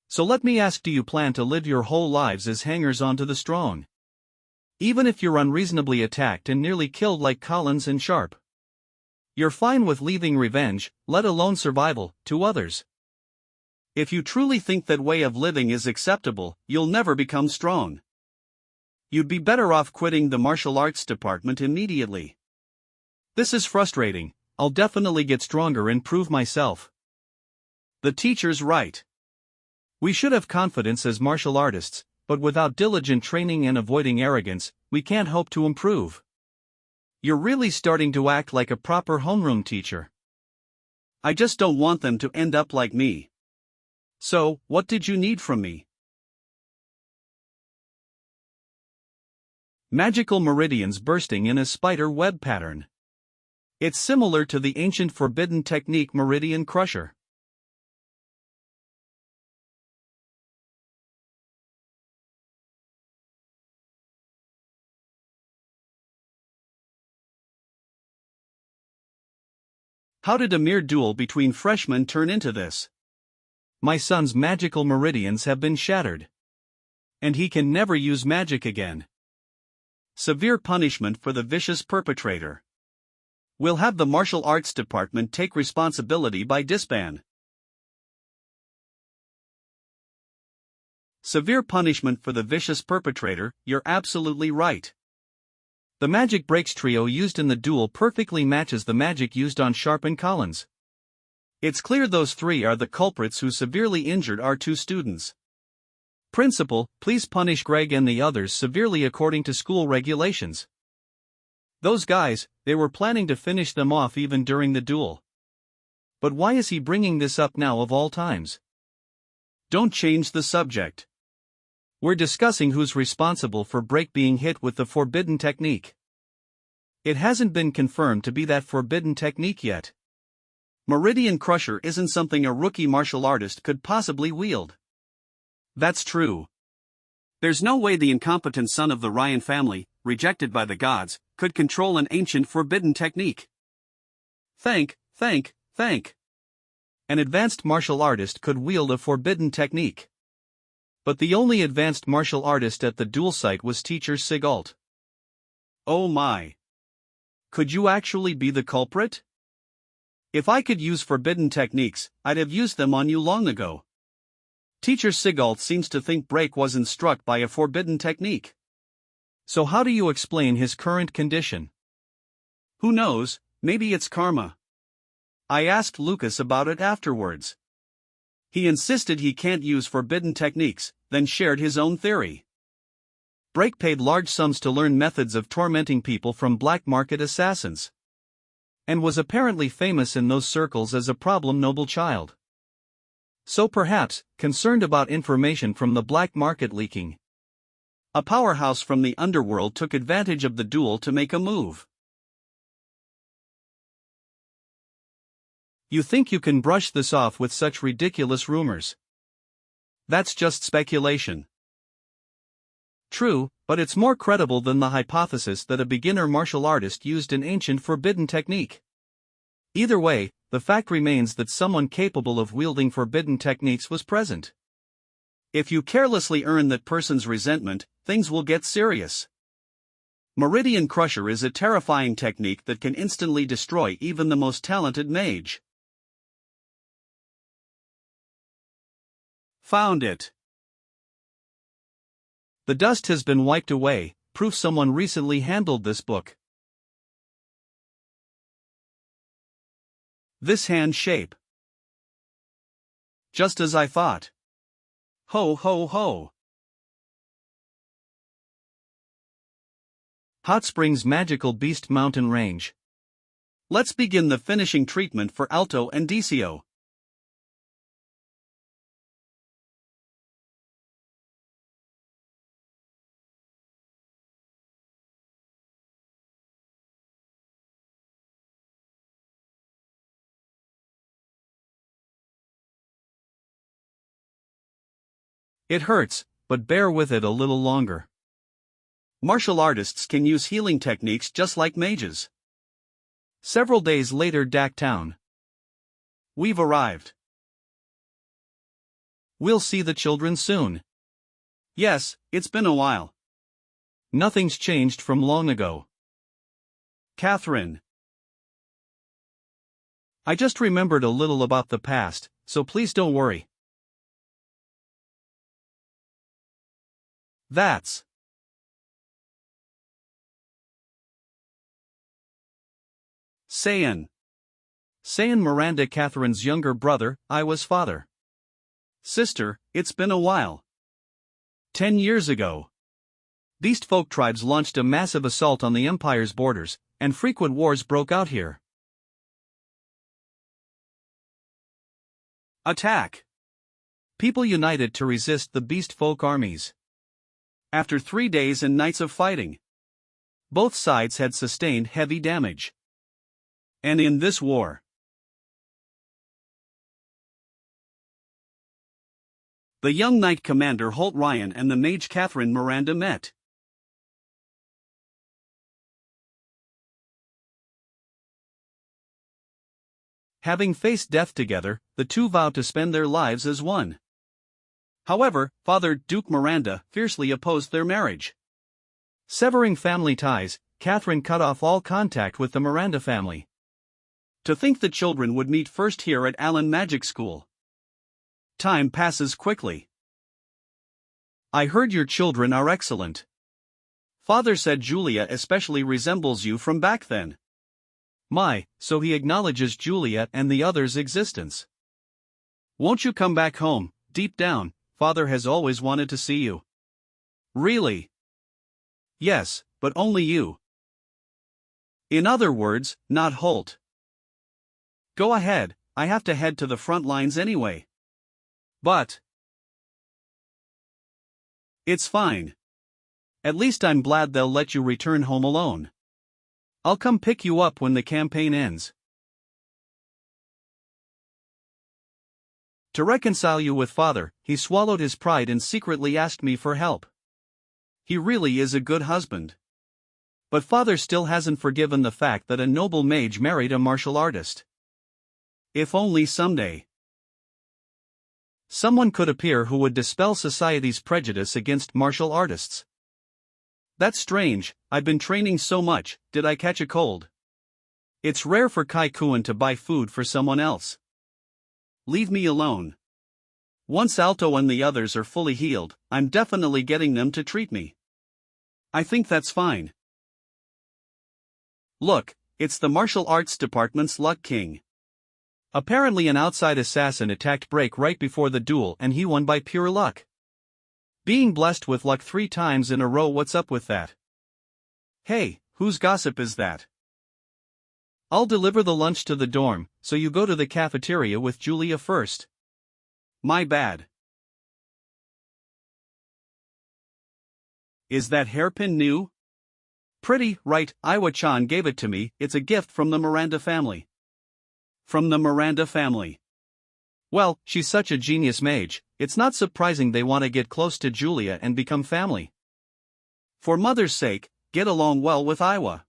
So let me ask, do you plan to live your whole lives as hangers on to the strong? Even if you're unreasonably attacked and nearly killed like Collins and Sharp. You're fine with leaving revenge, let alone survival, to others. If you truly think that way of living is acceptable, you'll never become strong. You'd be better off quitting the martial arts department immediately. This is frustrating. I'll definitely get stronger and prove myself. The teacher's right. We should have confidence as martial artists, but without diligent training and avoiding arrogance, we can't hope to improve. You're really starting to act like a proper homeroom teacher. I just don't want them to end up like me. So, what did you need from me? Magical meridians bursting in a spider web pattern. It's similar to the ancient forbidden technique Meridian Crusher. How did a mere duel between freshmen turn into this? My son's magical meridians have been shattered. And he can never use magic again. Severe punishment for the vicious perpetrator. We'll have the martial arts department take responsibility by disband. Severe punishment for the vicious perpetrator, you're absolutely right. The magic breaks trio used in the duel perfectly matches the magic used on Sharp and Collins. It's clear those three are the culprits who severely injured our two students. Principal, please punish Greg and the others severely according to school regulations. Those guys, they were planning to finish them off even during the duel. But why is he bringing this up now of all times? Don't change the subject. We're discussing who's responsible for Break being hit with the forbidden technique. It hasn't been confirmed to be that forbidden technique yet. Meridian Crusher isn't something a rookie martial artist could possibly wield. That's true. There's no way the incompetent son of the Ryan family, rejected by the gods, could control an ancient forbidden technique. Think. An advanced martial artist could wield a forbidden technique. But the only advanced martial artist at the duel site was teacher Sigalt. Oh my. Could you actually be the culprit? If I could use forbidden techniques, I'd have used them on you long ago. Teacher Sigalt seems to think Break wasn't struck by a forbidden technique. So how do you explain his current condition? Who knows, maybe it's karma. I asked Lucas about it afterwards. He insisted he can't use forbidden techniques, then shared his own theory. Break paid large sums to learn methods of tormenting people from black market assassins. And was apparently famous in those circles as a problem noble child. So perhaps, concerned about information from the black market leaking, a powerhouse from the underworld took advantage of the duel to make a move. You think you can brush this off with such ridiculous rumors? That's just speculation. True, but it's more credible than the hypothesis that a beginner martial artist used an ancient forbidden technique. Either way, the fact remains that someone capable of wielding forbidden techniques was present. If you carelessly earn that person's resentment, things will get serious. Meridian Crusher is a terrifying technique that can instantly destroy even the most talented mage. Found it. The dust has been wiped away, proof someone recently handled this book. This hand shape. Just as I thought. Ho ho ho. Hot Springs Magical Beast Mountain Range. Let's begin the finishing treatment for Alto and Decio. It hurts, but bear with it a little longer. Martial artists can use healing techniques just like mages. Several days later, Dak Town. We've arrived. We'll see the children soon. Yes, it's been a while. Nothing's changed from long ago. Catherine. I just remembered a little about the past, so please don't worry. That's Sayan. Sayan Miranda, Catherine's younger brother. I was father. Sister, it's been a while. 10 years ago. Beast folk tribes launched a massive assault on the Empire's borders, and frequent wars broke out here. Attack. People united to resist the beast folk armies. After 3 days and nights of fighting, both sides had sustained heavy damage. And in this war, the young knight commander Holt Ryan and the mage Catherine Miranda met. Having faced death together, the two vowed to spend their lives as one. However, Father Duke Miranda fiercely opposed their marriage. Severing family ties, Catherine cut off all contact with the Miranda family. To think the children would meet first here at Allen Magic School. Time passes quickly. I heard your children are excellent. Father said Julia especially resembles you from back then. My, so he acknowledges Julia and the others' existence. Won't you come back home? Deep down, Father has always wanted to see you. Really? Yes, but only you. In other words, not Holt. Go ahead, I have to head to the front lines anyway. But it's fine. At least I'm glad they'll let you return home alone. I'll come pick you up when the campaign ends. To reconcile you with Father, he swallowed his pride and secretly asked me for help. He really is a good husband. But Father still hasn't forgiven the fact that a noble mage married a martial artist. If only someday someone could appear who would dispel society's prejudice against martial artists. That's strange, I've been training so much, did I catch a cold? It's rare for Kai Kuan to buy food for someone else. Leave me alone. Once Alto and the others are fully healed, I'm definitely getting them to treat me. I think that's fine. Look, it's the martial arts department's Luck King. Apparently an outside assassin attacked Break right before the duel and he won by pure luck. Being blessed with luck 3 times in a row, what's up with that? Hey, whose gossip is that? I'll deliver the lunch to the dorm, so you go to the cafeteria with Julia first. My bad. Is that hairpin new? Pretty, right, Iwa-chan gave it to me, it's a gift from the Miranda family. From the Miranda family. Well, she's such a genius mage, it's not surprising they want to get close to Julia and become family. For Mother's sake, get along well with Iwa.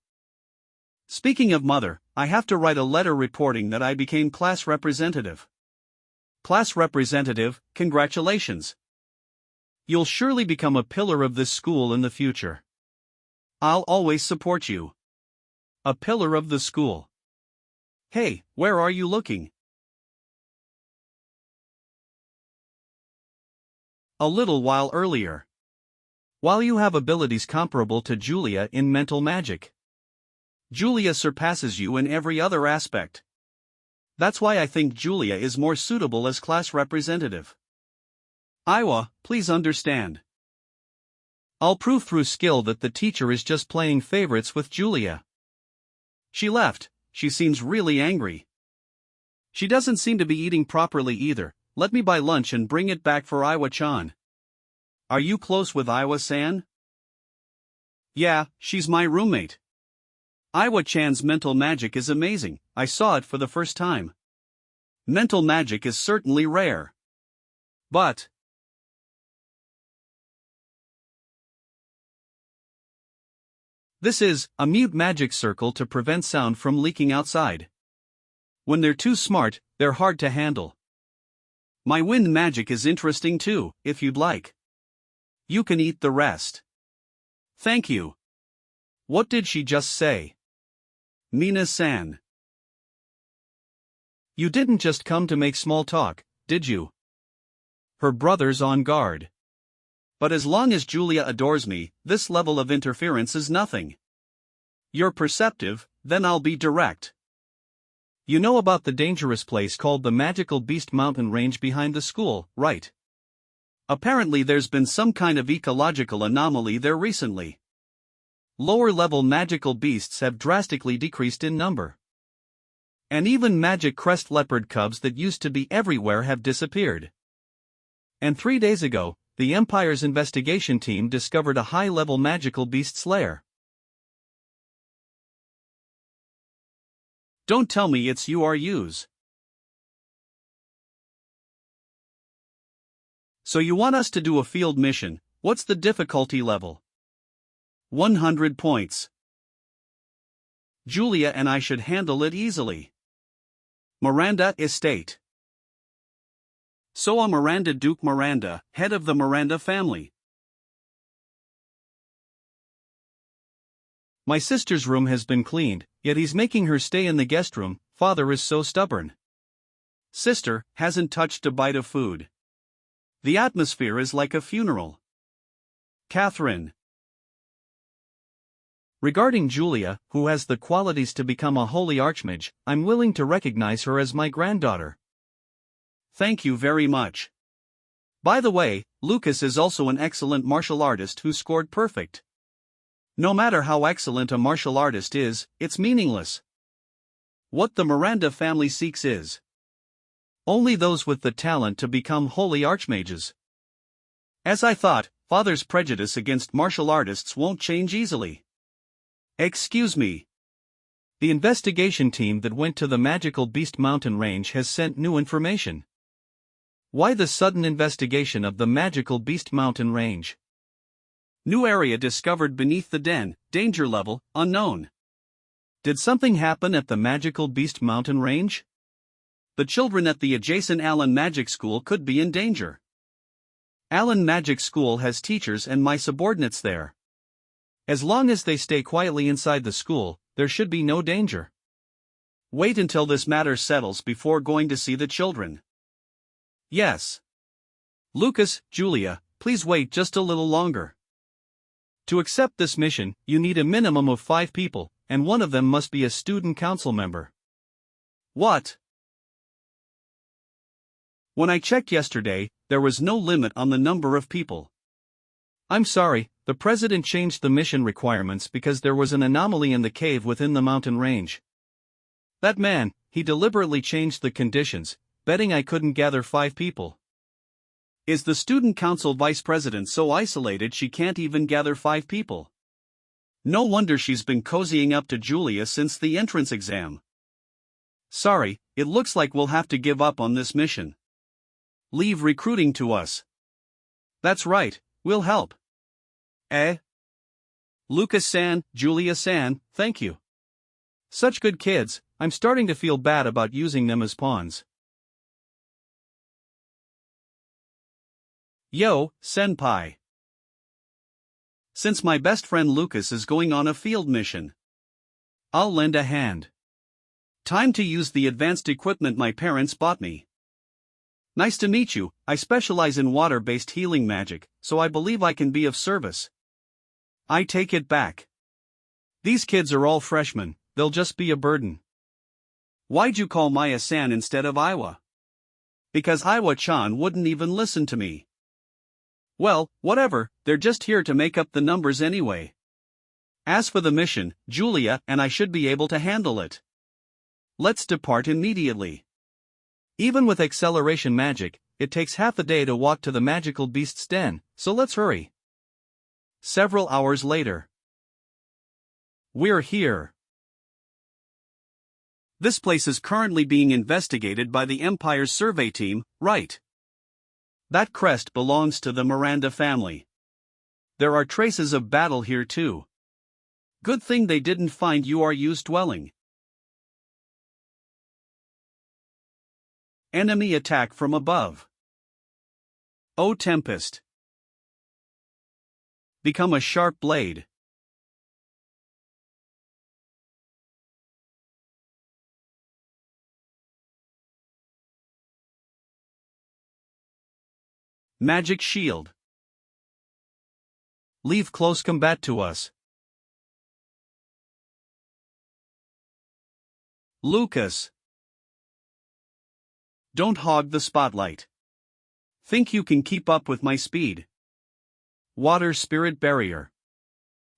Speaking of Mother, I have to write a letter reporting that I became class representative. Class representative, congratulations. You'll surely become a pillar of this school in the future. I'll always support you. A pillar of the school. Hey, where are you looking? A little while earlier. While you have abilities comparable to Julia in mental magic, Julia surpasses you in every other aspect. That's why I think Julia is more suitable as class representative. Iwa, please understand. I'll prove through skill that the teacher is just playing favorites with Julia. She left. She seems really angry. She doesn't seem to be eating properly either. Let me buy lunch and bring it back for Iwa-chan. Are you close with Iwa-san? Yeah, she's my roommate. Iwa-chan's mental magic is amazing, I saw it for the first time. Mental magic is certainly rare. But this is a mute magic circle to prevent sound from leaking outside. When they're too smart, they're hard to handle. My wind magic is interesting too, if you'd like. You can eat the rest. Thank you. What did she just say? Mina-san. You didn't just come to make small talk, did you? Her brother's on guard. But as long as Julia adores me, this level of interference is nothing. You're perceptive, then I'll be direct. You know about the dangerous place called the Magical Beast Mountain Range behind the school, right? Apparently there's been some kind of ecological anomaly there recently. Lower-level magical beasts have drastically decreased in number. And even magic crest leopard cubs that used to be everywhere have disappeared. And 3 days ago, the Empire's investigation team discovered a high-level magical beast's lair. Don't tell me it's URUs. So you want us to do a field mission? What's the difficulty level? 100 points. Julia and I should handle it easily. Miranda Estate. So a Miranda Duke Miranda, head of the Miranda family. My sister's room has been cleaned, yet he's making her stay in the guest room. Father is so stubborn. Sister hasn't touched a bite of food. The atmosphere is like a funeral. Catherine. Regarding Julia, who has the qualities to become a holy archmage, I'm willing to recognize her as my granddaughter. Thank you very much. By the way, Lucas is also an excellent martial artist who scored perfect. No matter how excellent a martial artist is, it's meaningless. What the Miranda family seeks is only those with the talent to become holy archmages. As I thought, Father's prejudice against martial artists won't change easily. Excuse me. The investigation team that went to the Magical Beast Mountain Range has sent new information. Why the sudden investigation of the Magical Beast Mountain Range? New area discovered beneath the den, danger level, unknown. Did something happen at the Magical Beast Mountain Range? The children at the adjacent Allen Magic School could be in danger. Allen Magic School has teachers and my subordinates there. As long as they stay quietly inside the school, there should be no danger. Wait until this matter settles before going to see the children. Yes. Lucas, Julia, please wait just a little longer. To accept this mission, you need a minimum of 5 people, and one of them must be a student council member. What? When I checked yesterday, there was no limit on the number of people. I'm sorry, the president changed the mission requirements because there was an anomaly in the cave within the mountain range. That man, he deliberately changed the conditions, betting I couldn't gather 5 people. Is the student council vice president so isolated she can't even gather 5 people? No wonder she's been cozying up to Julia since the entrance exam. Sorry, it looks like we'll have to give up on this mission. Leave recruiting to us. That's right, we'll help. Lucas-san, Julia-san, thank you. Such good kids, I'm starting to feel bad about using them as pawns. Yo, senpai. Since my best friend Lucas is going on a field mission, I'll lend a hand. Time to use the advanced equipment my parents bought me. Nice to meet you, I specialize in water-based healing magic, so I believe I can be of service. I take it back. These kids are all freshmen, they'll just be a burden. Why'd you call Maya-san instead of Iwa? Because Iwa-chan wouldn't even listen to me. Well, whatever, they're just here to make up the numbers anyway. As for the mission, Julia and I should be able to handle it. Let's depart immediately. Even with acceleration magic, it takes half a day to walk to the magical beast's den, so let's hurry. Several hours later. We're here. This place is currently being investigated by the Empire's survey team, right? That crest belongs to the Miranda family. There are traces of battle here too. Good thing they didn't find Yu's dwelling. Enemy attack from above. O Tempest. Become a sharp blade. Magic shield. Leave close combat to us. Lucas. Don't hog the spotlight. Think you can keep up with my speed. Water spirit barrier.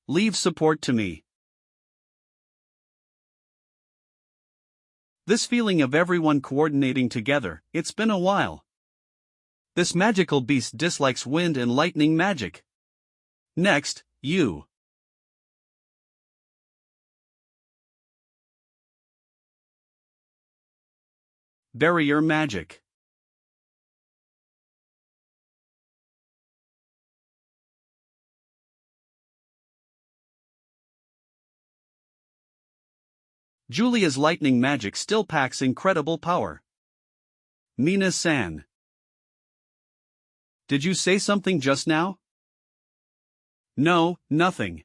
Leave support to me. This feeling of everyone coordinating together, it's been a while. This magical beast dislikes wind and lightning magic. Next, you. Barrier magic. Julia's lightning magic still packs incredible power. Mina-san. Did you say something just now? No, nothing.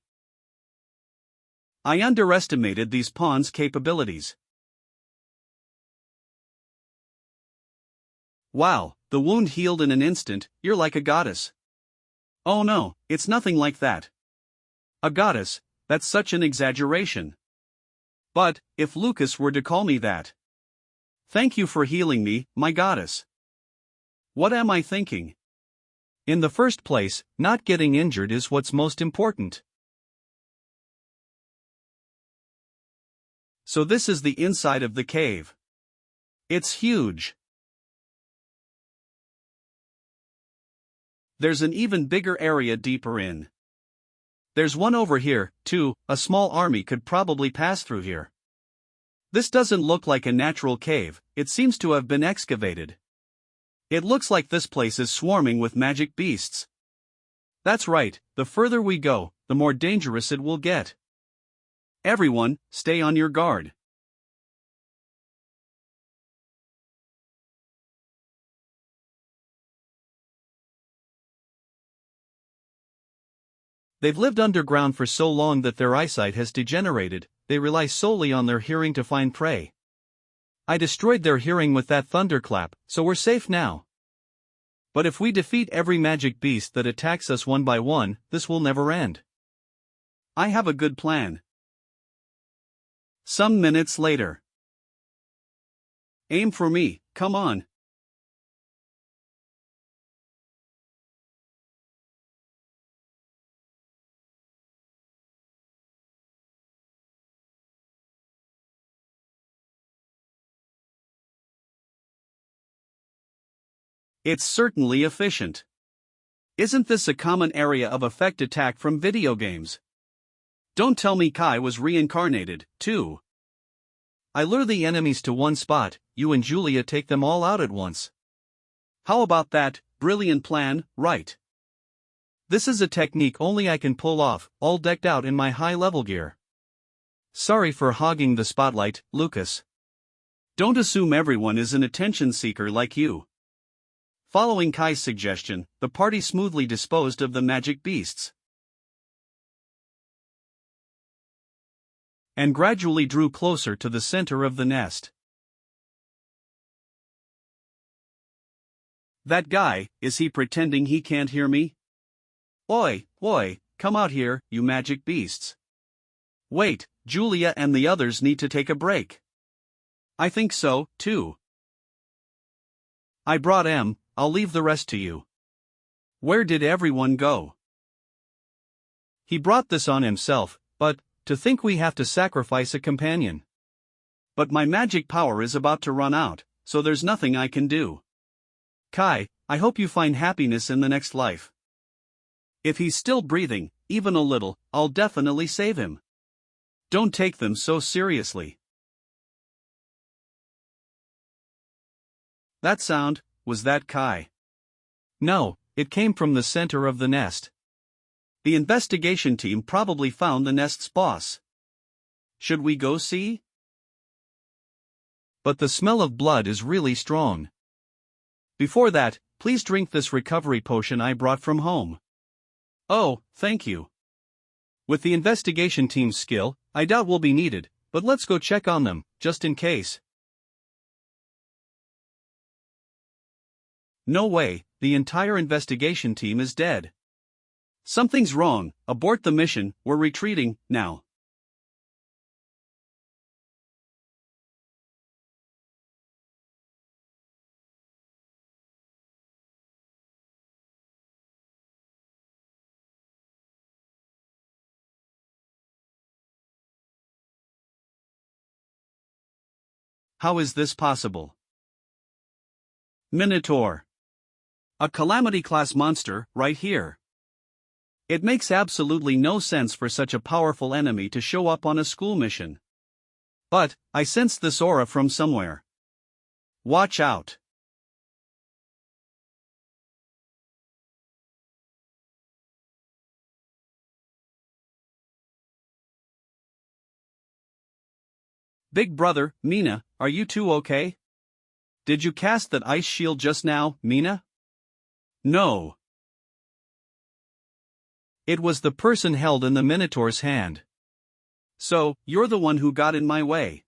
I underestimated these pawns' capabilities. Wow, the wound healed in an instant. You're like a goddess. Oh no, it's nothing like that. A goddess, that's such an exaggeration. But, if Lucas were to call me that. Thank you for healing me, my goddess. What am I thinking? In the first place, not getting injured is what's most important. So this is the inside of the cave. It's huge. There's an even bigger area deeper in. There's one over here, too. A small army could probably pass through here. This doesn't look like a natural cave, it seems to have been excavated. It looks like this place is swarming with magic beasts. That's right, the further we go, the more dangerous it will get. Everyone, stay on your guard. They've lived underground for so long that their eyesight has degenerated, they rely solely on their hearing to find prey. I destroyed their hearing with that thunderclap, so we're safe now. But if we defeat every magic beast that attacks us one by one, this will never end. I have a good plan. Some minutes later. Aim for me, come on. It's certainly efficient. Isn't this a common area of effect attack from video games? Don't tell me Kai was reincarnated, too. I lure the enemies to one spot, you and Julia take them all out at once. How about that? Brilliant plan, right? This is a technique only I can pull off, all decked out in my high-level gear. Sorry for hogging the spotlight, Lucas. Don't assume everyone is an attention seeker like you. Following Kai's suggestion, the party smoothly disposed of the magic beasts. And gradually drew closer to the center of the nest. That guy, is he pretending he can't hear me? Oi, come out here, you magic beasts. Wait, Julia and the others need to take a break. I think so, too. I brought M, I'll leave the rest to you. Where did everyone go? He brought this on himself, but, to think we have to sacrifice a companion. But my magic power is about to run out, so there's nothing I can do. Kai, I hope you find happiness in the next life. If he's still breathing, even a little, I'll definitely save him. Don't take them so seriously. That sound, was that Kai? No, it came from the center of the nest. The investigation team probably found the nest's boss. Should we go see? But the smell of blood is really strong. Before that, please drink this recovery potion I brought from home. Oh, thank you. With the investigation team's skill, I doubt we'll be needed, but let's go check on them, just in case. No way, the entire investigation team is dead. Something's wrong, abort the mission, we're retreating, now. How is this possible? Minotaur. A Calamity-class monster, right here. It makes absolutely no sense for such a powerful enemy to show up on a school mission. But, I sense this aura from somewhere. Watch out. Big brother, Mina, are you two okay? Did you cast that ice shield just now, Mina? No. It was the person held in the Minotaur's hand. So, you're the one who got in my way.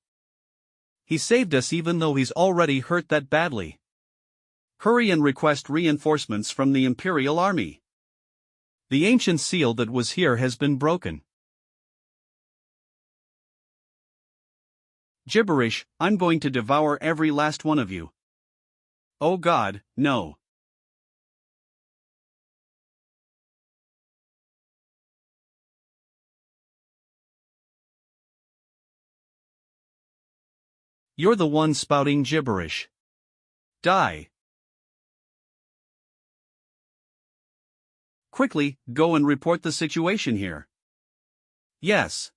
He saved us even though he's already hurt that badly. Hurry and request reinforcements from the Imperial Army. The ancient seal that was here has been broken. Gibberish, I'm going to devour every last one of you. Oh God, no. You're the one spouting gibberish. Die. Quickly, go and report the situation here. Yes.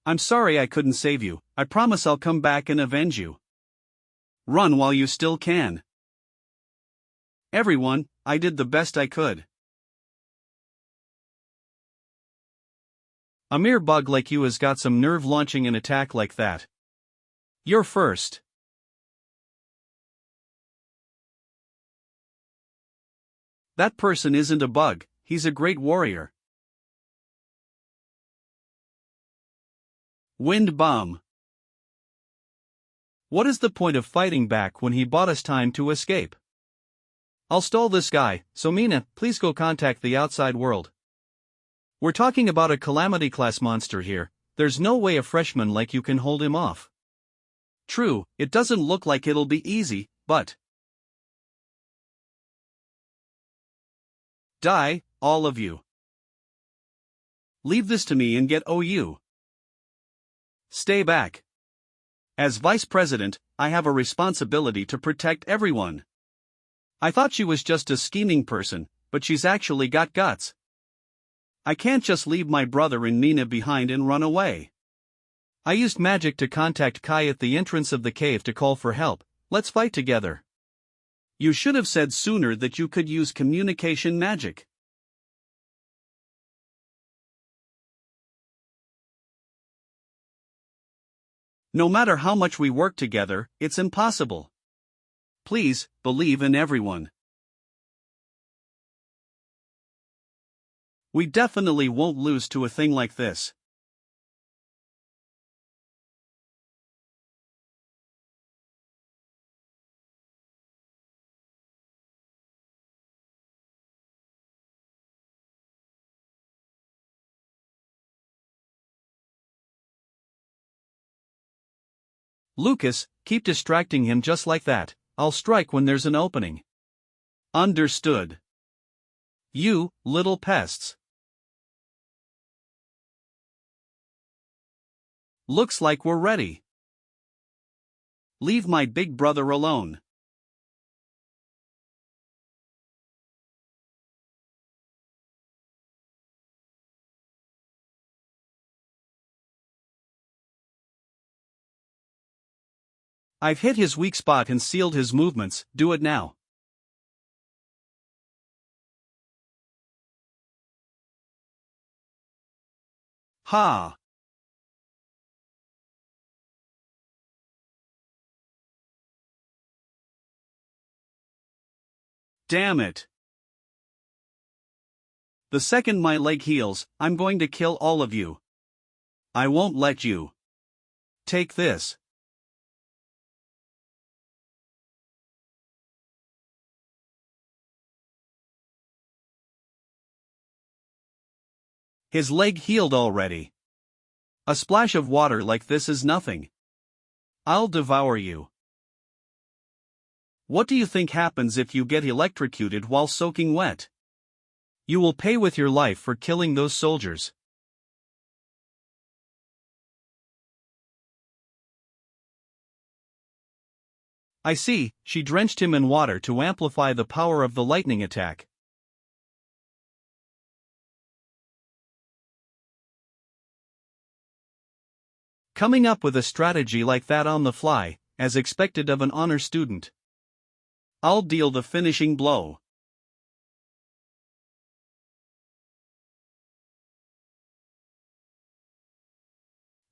I'm sorry I couldn't save you. I promise I'll come back and avenge you. Run while you still can. Everyone, I did the best I could. A mere bug like you has got some nerve launching an attack like that. You're first. That person isn't a bug, he's a great warrior. Wind bomb. What is the point of fighting back when he bought us time to escape? I'll stall this guy, so Mina, please go contact the outside world. We're talking about a calamity class monster here, there's no way a freshman like you can hold him off. True, it doesn't look like it'll be easy, but... Die, all of you. Leave this to me and get OU. Stay back. As vice president, I have a responsibility to protect everyone. I thought she was just a scheming person, but she's actually got guts. I can't just leave my brother and Mina behind and run away. I used magic to contact Kai at the entrance of the cave to call for help. Let's fight together. You should have said sooner that you could use communication magic. No matter how much we work together, it's impossible. Please, believe in everyone. We definitely won't lose to a thing like this. Lucas, keep distracting him just like that. I'll strike when there's an opening. Understood. You, little pests. Looks like we're ready. Leave my big brother alone. I've hit his weak spot and sealed his movements, do it now. Ha! Damn it! The second my leg heals, I'm going to kill all of you. I won't let you. Take this. His leg healed already. A splash of water like this is nothing. I'll devour you. What do you think happens if you get electrocuted while soaking wet? You will pay with your life for killing those soldiers. I see, she drenched him in water to amplify the power of the lightning attack. Coming up with a strategy like that on the fly, as expected of an honor student. I'll deal the finishing blow.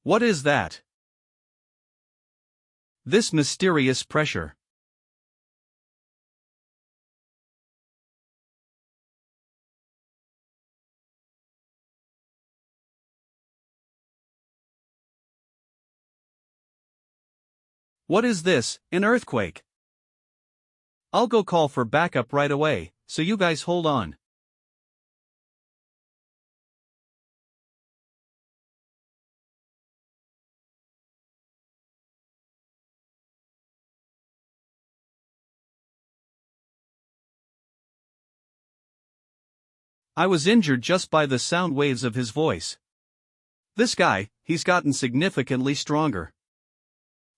What is that? This mysterious pressure. What is this, an earthquake? I'll go call for backup right away, so you guys hold on. I was injured just by the sound waves of his voice. This guy, he's gotten significantly stronger.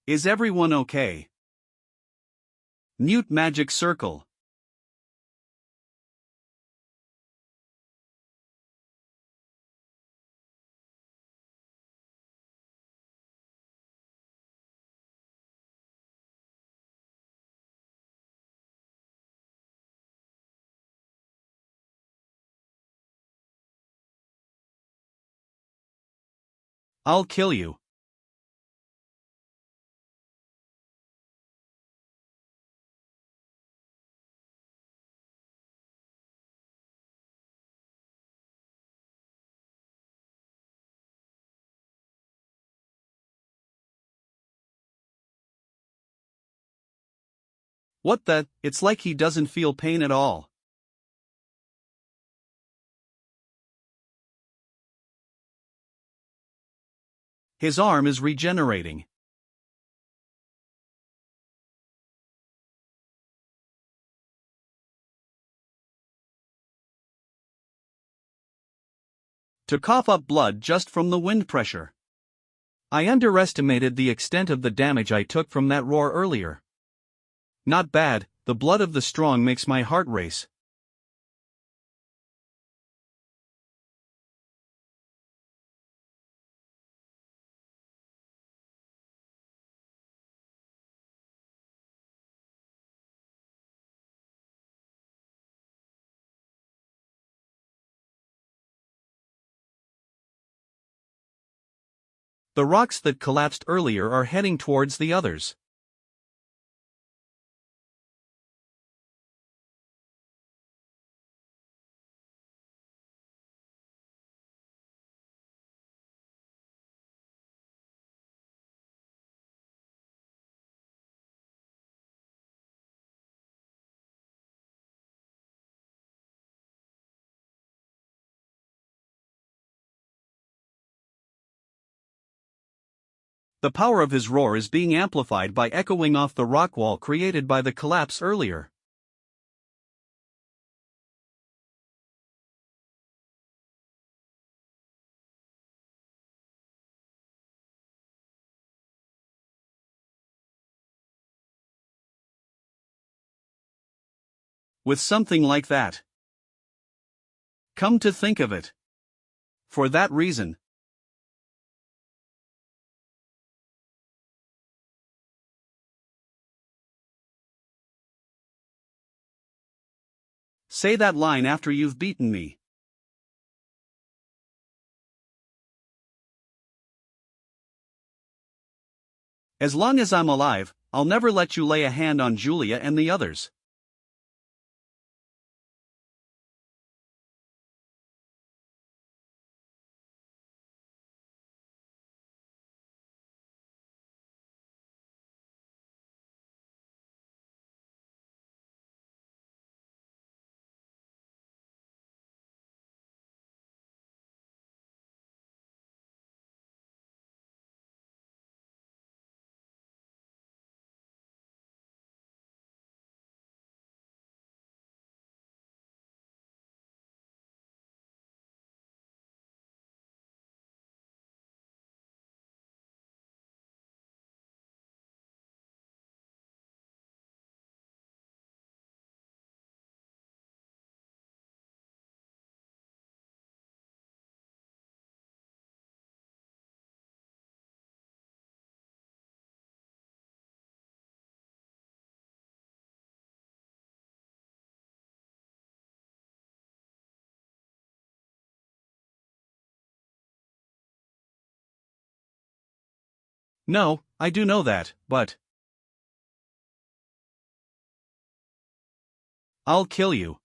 Is everyone okay? Mute magic circle. I'll kill you. What the? It's like he doesn't feel pain at all. His arm is regenerating. To cough up blood just from the wind pressure. I underestimated the extent of the damage I took from that roar earlier. Not bad, the blood of the strong makes my heart race. The rocks that collapsed earlier are heading towards the others. The power of his roar is being amplified by echoing off the rock wall created by the collapse earlier. With something like that. Come to think of it. For that reason. Say that line after you've beaten me. As long as I'm alive, I'll never let you lay a hand on Julia and the others. No, I do know that, but I'll kill you.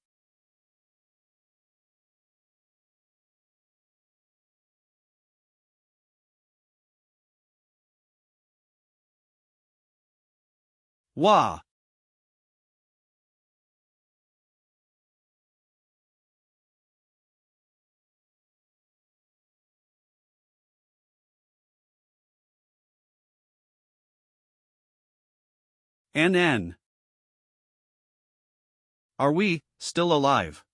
Wah! NN. Are we still alive?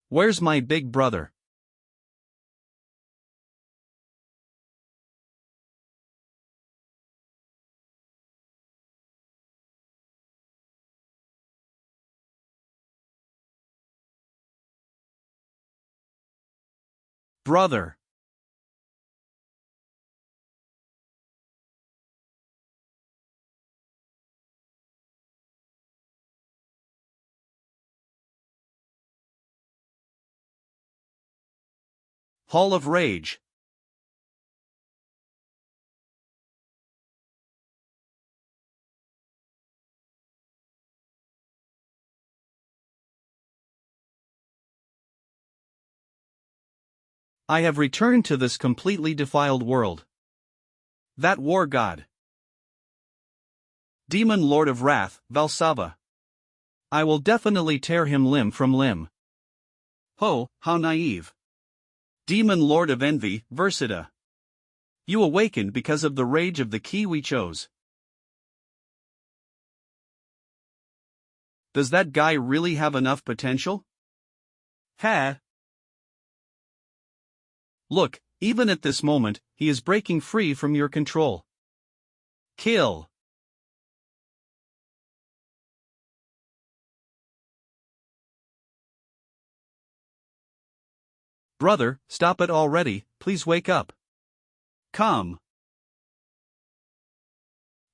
Where's my big brother? Brother. Hall of Rage. I have returned to this completely defiled world. That war god. Demon Lord of Wrath, Valsava. I will definitely tear him limb from limb. Ho, how naive. Demon Lord of Envy, Versita. You awakened because of the rage of the key we chose. Does that guy really have enough potential? Ha! Look, even at this moment, he is breaking free from your control. Kill. Brother, stop it already, please wake up. Come.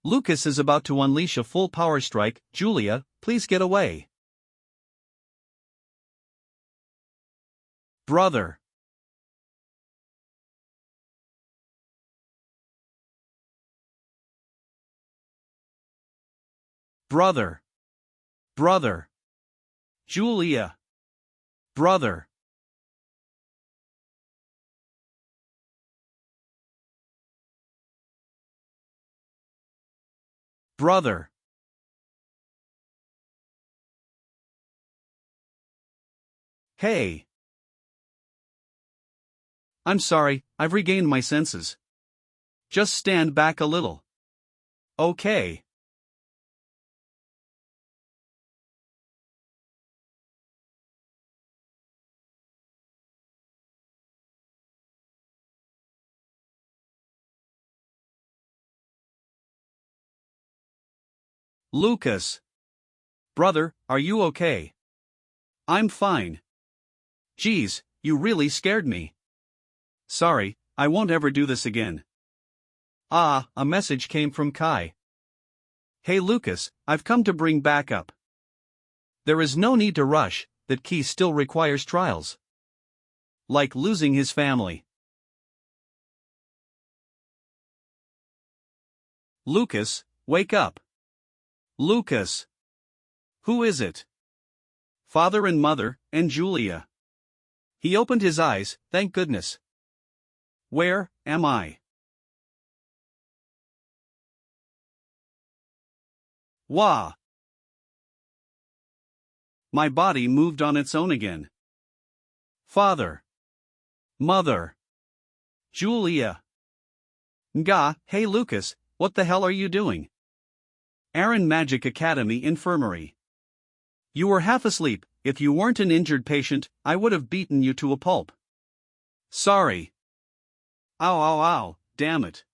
Lucas is about to unleash a full power strike. Julia, please get away. Brother. Brother. Brother. Julia. Brother. Brother. Hey. I'm sorry, I've regained my senses. Just stand back a little. Okay. Lucas. Brother, are you okay? I'm fine. Geez, you really scared me. Sorry, I won't ever do this again. Ah, a message came from Kai. Hey Lucas, I've come to bring backup. There is no need to rush, that key still requires trials. Like losing his family. Lucas, wake up. Lucas. Who is it? Father and mother, and Julia. He opened his eyes, thank goodness. Where am I? Wah! My body moved on its own again. Father. Mother. Julia. Nga, hey Lucas, what the hell are you doing? Aaron Magic Academy Infirmary. You were half asleep. If you weren't an injured patient, I would have beaten you to a pulp. Sorry. Ow ow ow, damn it.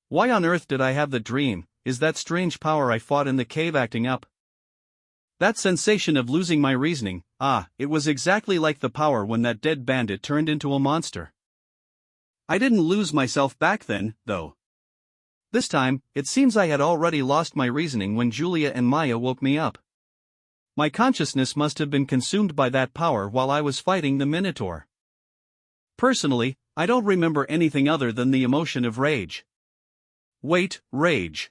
Why on earth did I have the dream? Is that strange power I fought in the cave acting up? That sensation of losing my reasoning, it was exactly like the power when that dead bandit turned into a monster. I didn't lose myself back then, though. This time, it seems I had already lost my reasoning when Julia and Maya woke me up. My consciousness must have been consumed by that power while I was fighting the Minotaur. Personally, I don't remember anything other than the emotion of rage. Wait, rage.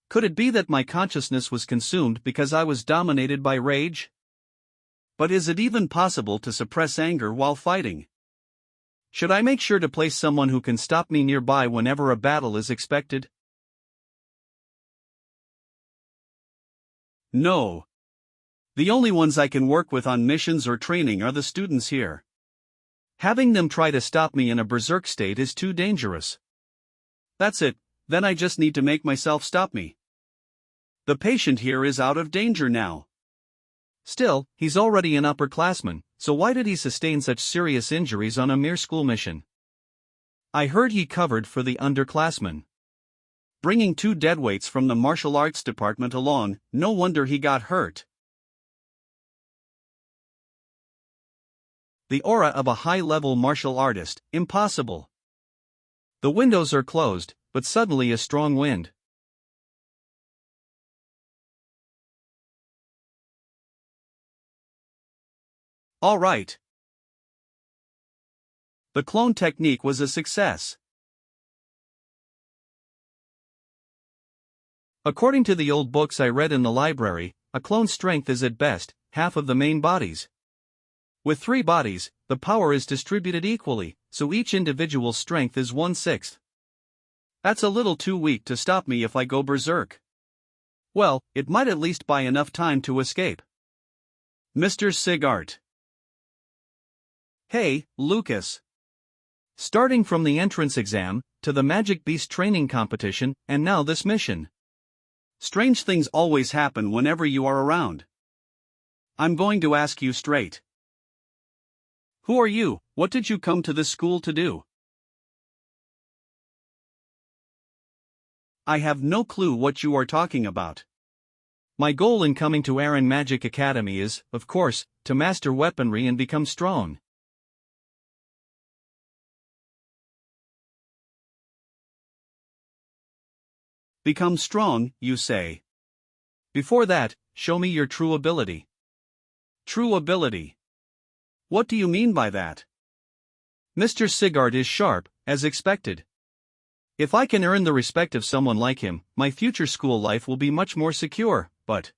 Could it be that my consciousness was consumed because I was dominated by rage? But is it even possible to suppress anger while fighting? Should I make sure to place someone who can stop me nearby whenever a battle is expected? No. The only ones I can work with on missions or training are the students here. Having them try to stop me in a berserk state is too dangerous. That's it, then I just need to make myself stop me. The patient here is out of danger now. Still, he's already an upperclassman, so why did he sustain such serious injuries on a mere school mission? I heard he covered for the underclassmen. Bringing 2 deadweights from the martial arts department along, no wonder he got hurt. The aura of a high-level martial artist, impossible. The windows are closed, but suddenly a strong wind. All right. The clone technique was a success. According to the old books I read in the library, a clone's strength is at best half of the main body's. With 3 bodies, the power is distributed equally, so each individual's strength is 1/6. That's a little too weak to stop me if I go berserk. Well, it might at least buy enough time to escape. Mr. Sigart. Hey, Lucas. Starting from the entrance exam, to the Magic Beast training competition, and now this mission. Strange things always happen whenever you are around. I'm going to ask you straight. Who are you? What did you come to this school to do? I have no clue what you are talking about. My goal in coming to Aran Magic Academy is, of course, to master weaponry and become strong. Become strong, you say. Before that, show me your true ability. True ability. What do you mean by that? Mr. Sigart is sharp, as expected. If I can earn the respect of someone like him, my future school life will be much more secure, but...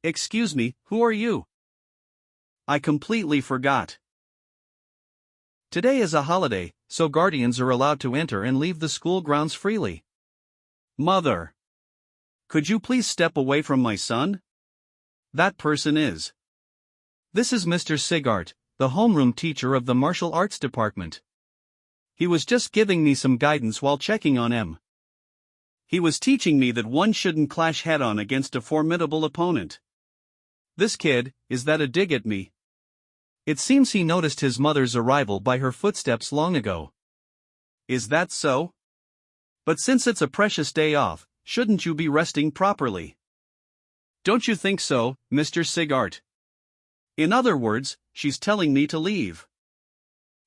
excuse me, who are you? I completely forgot. Today is a holiday, so guardians are allowed to enter and leave the school grounds freely. Mother. Could you please step away from my son? That person is. This is Mr. Sigart, the homeroom teacher of the martial arts department. He was just giving me some guidance while checking on him. He was teaching me that one shouldn't clash head-on against a formidable opponent. This kid, is that a dig at me? It seems he noticed his mother's arrival by her footsteps long ago. Is that so? But since it's a precious day off, shouldn't you be resting properly? Don't you think so, Mr. Sigart? In other words, she's telling me to leave.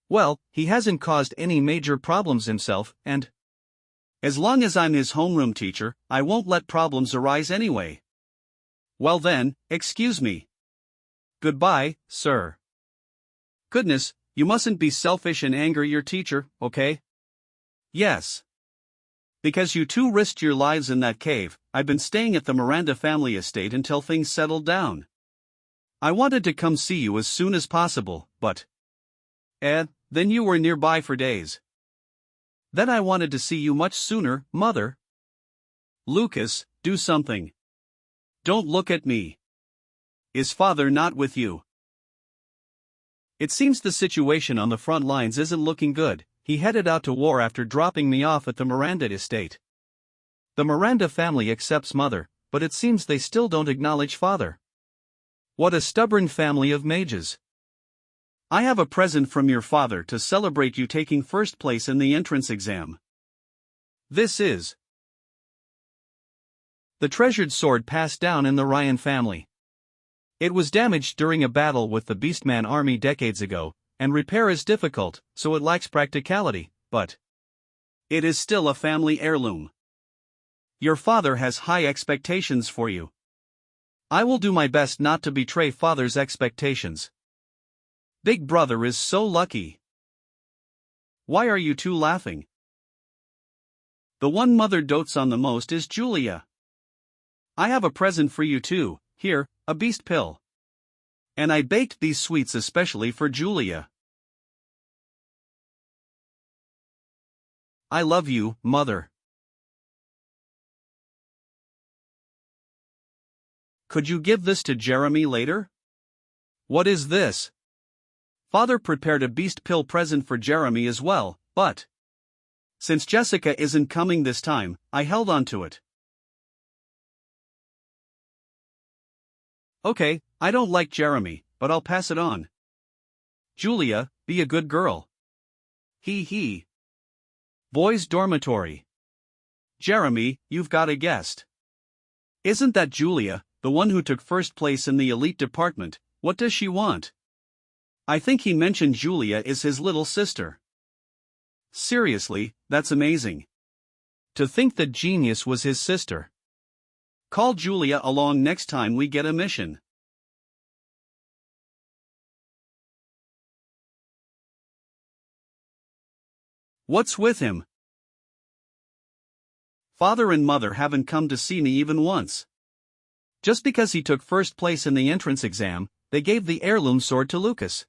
Well, he hasn't caused any major problems himself, and as long as I'm his homeroom teacher, I won't let problems arise anyway. Well then, excuse me. Goodbye, sir. Goodness, you mustn't be selfish and anger your teacher, okay? Yes. Because you 2 risked your lives in that cave, I've been staying at the Miranda family estate until things settled down. I wanted to come see you as soon as possible, but... then you were nearby for days. Then I wanted to see you much sooner, Mother. Lucas, do something. Don't look at me. Is Father not with you? It seems the situation on the front lines isn't looking good. He headed out to war after dropping me off at the Miranda estate. The Miranda family accepts Mother, but it seems they still don't acknowledge Father. What a stubborn family of mages. I have a present from your father to celebrate you taking first place in the entrance exam. This is the treasured sword passed down in the Ryan family. It was damaged during a battle with the Beastman army decades ago, and repair is difficult, so it lacks practicality, but it is still a family heirloom. Your father has high expectations for you. I will do my best not to betray Father's expectations. Big brother is so lucky. Why are you 2 laughing? The one Mother dotes on the most is Julia. I have a present for you too, here, a beast pill. And I baked these sweets especially for Julia. I love you, Mother. Could you give this to Jeremy later? What is this? Father prepared a beast pill present for Jeremy as well, but since Jessica isn't coming this time, I held on to it. Okay, I don't like Jeremy, but I'll pass it on. Julia, be a good girl. He. Boys' dormitory. Jeremy, you've got a guest. Isn't that Julia, the one who took first place in the elite department? What does she want? I think he mentioned Julia is his little sister. Seriously, that's amazing. To think that Genius was his sister. Call Julia along next time we get a mission. What's with him? Father and mother haven't come to see me even once. Just because he took first place in the entrance exam, they gave the heirloom sword to Lucas.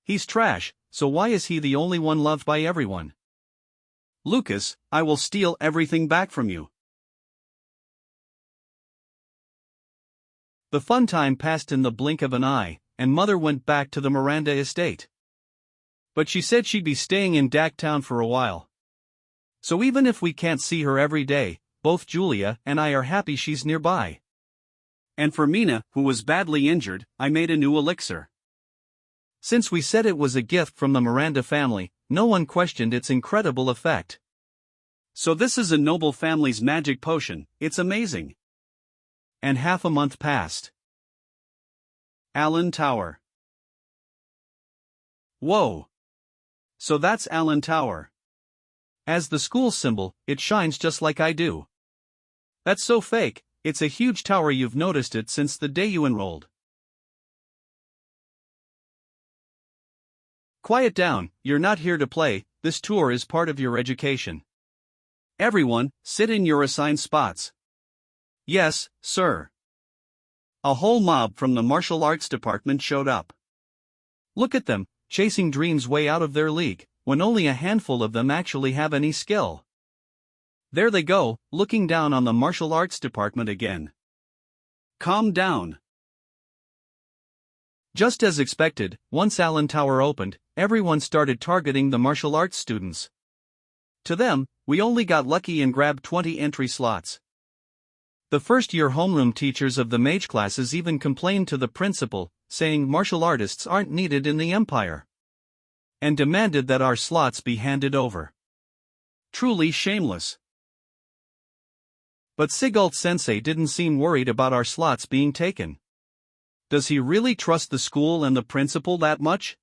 He's trash, so why is he the only one loved by everyone? Lucas, I will steal everything back from you. The fun time passed in the blink of an eye, and mother went back to the Miranda estate. But she said she'd be staying in Dacktown for a while. So even if we can't see her every day, both Julia and I are happy she's nearby. And for Mina, who was badly injured, I made a new elixir. Since we said it was a gift from the Miranda family, no one questioned its incredible effect. So this is a noble family's magic potion, it's amazing. And half a month passed. Allen Tower. Whoa! So that's Allen Tower. As the school symbol, it shines just like I do. That's so fake, it's a huge tower. You've noticed it since the day you enrolled. Quiet down, you're not here to play, this tour is part of your education. Everyone, sit in your assigned spots. Yes, sir. A whole mob from the martial arts department showed up. Look at them, chasing dreams way out of their league, when only a handful of them actually have any skill. There they go, looking down on the martial arts department again. Calm down. Just as expected, once Allen Tower opened, everyone started targeting the martial arts students. To them, we only got lucky and grabbed 20 entry slots. The first-year homeroom teachers of the mage classes even complained to the principal, saying martial artists aren't needed in the empire, and demanded that our slots be handed over. Truly shameless. But Sigalt Sensei didn't seem worried about our slots being taken. Does he really trust the school and the principal that much?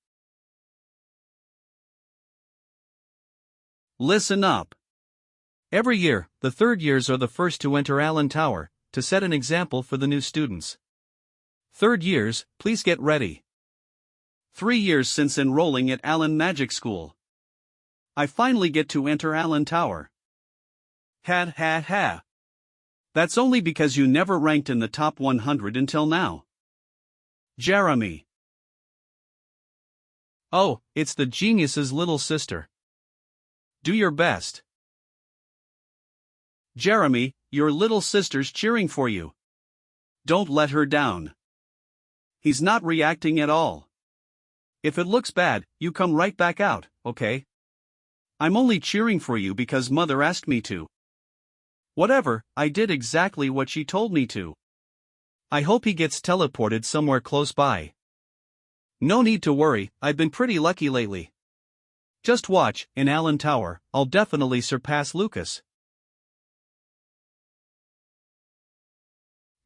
Listen up. Every year, the third years are the first to enter Allen Tower, to set an example for the new students. Third years, please get ready. 3 years since enrolling at Allen Magic School. I finally get to enter Allen Tower. Ha. That's only because you never ranked in the top 100 until now. Jeremy. Oh, it's the genius's little sister. Do your best. Jeremy, your little sister's cheering for you. Don't let her down. He's not reacting at all. If it looks bad, you come right back out, okay? I'm only cheering for you because Mother asked me to. Whatever, I did exactly what she told me to. I hope he gets teleported somewhere close by. No need to worry, I've been pretty lucky lately. Just watch, in Allen Tower, I'll definitely surpass Lucas.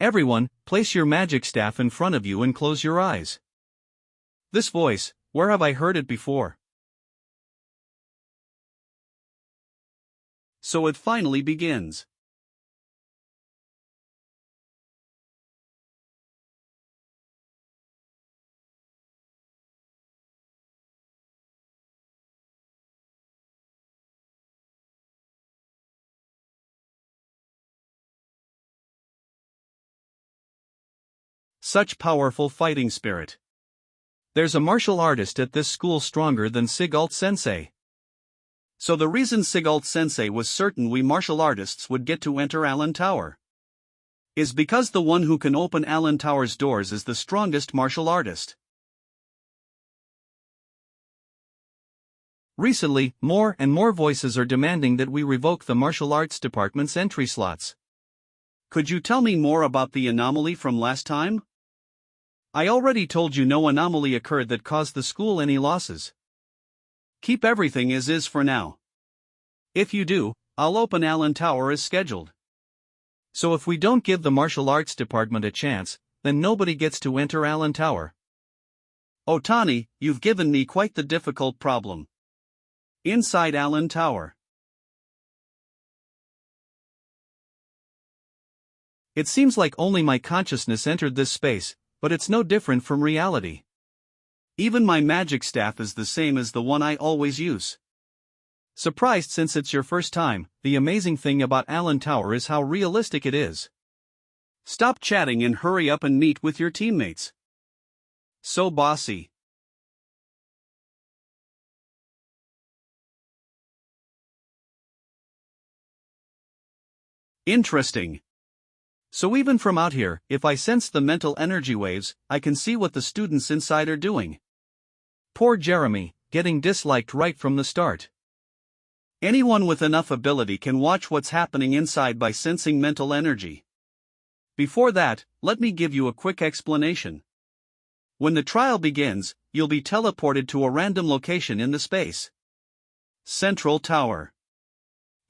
Everyone, place your magic staff in front of you and close your eyes. This voice, where have I heard it before? So it finally begins. Such powerful fighting spirit. There's a martial artist at this school stronger than Sigalt Sensei. So the reason Sigalt Sensei was certain we martial artists would get to enter Allen Tower. is because the one who can open Allen Tower's doors is the strongest martial artist. Recently, more and more voices are demanding that we revoke the martial arts department's entry slots. Could you tell me more about the anomaly from last time? I already told you no anomaly occurred that caused the school any losses. Keep everything as is for now. If you do, I'll open Allen Tower as scheduled. So if we don't give the martial arts department a chance, then nobody gets to enter Allen Tower. Otani, you've given me quite the difficult problem. Inside Allen Tower. It seems like only my consciousness entered this space, but it's no different from reality. Even my magic staff is the same as the one I always use. Surprised since it's your first time, the amazing thing about Allen Tower is how realistic it is. Stop chatting and hurry up and meet with your teammates. So bossy. Interesting. So even from out here, if I sense the mental energy waves, I can see what the students inside are doing. Poor Jeremy, getting disliked right from the start. Anyone with enough ability can watch what's happening inside by sensing mental energy. Before that, let me give you a quick explanation. When the trial begins, you'll be teleported to a random location in the space. Central Tower.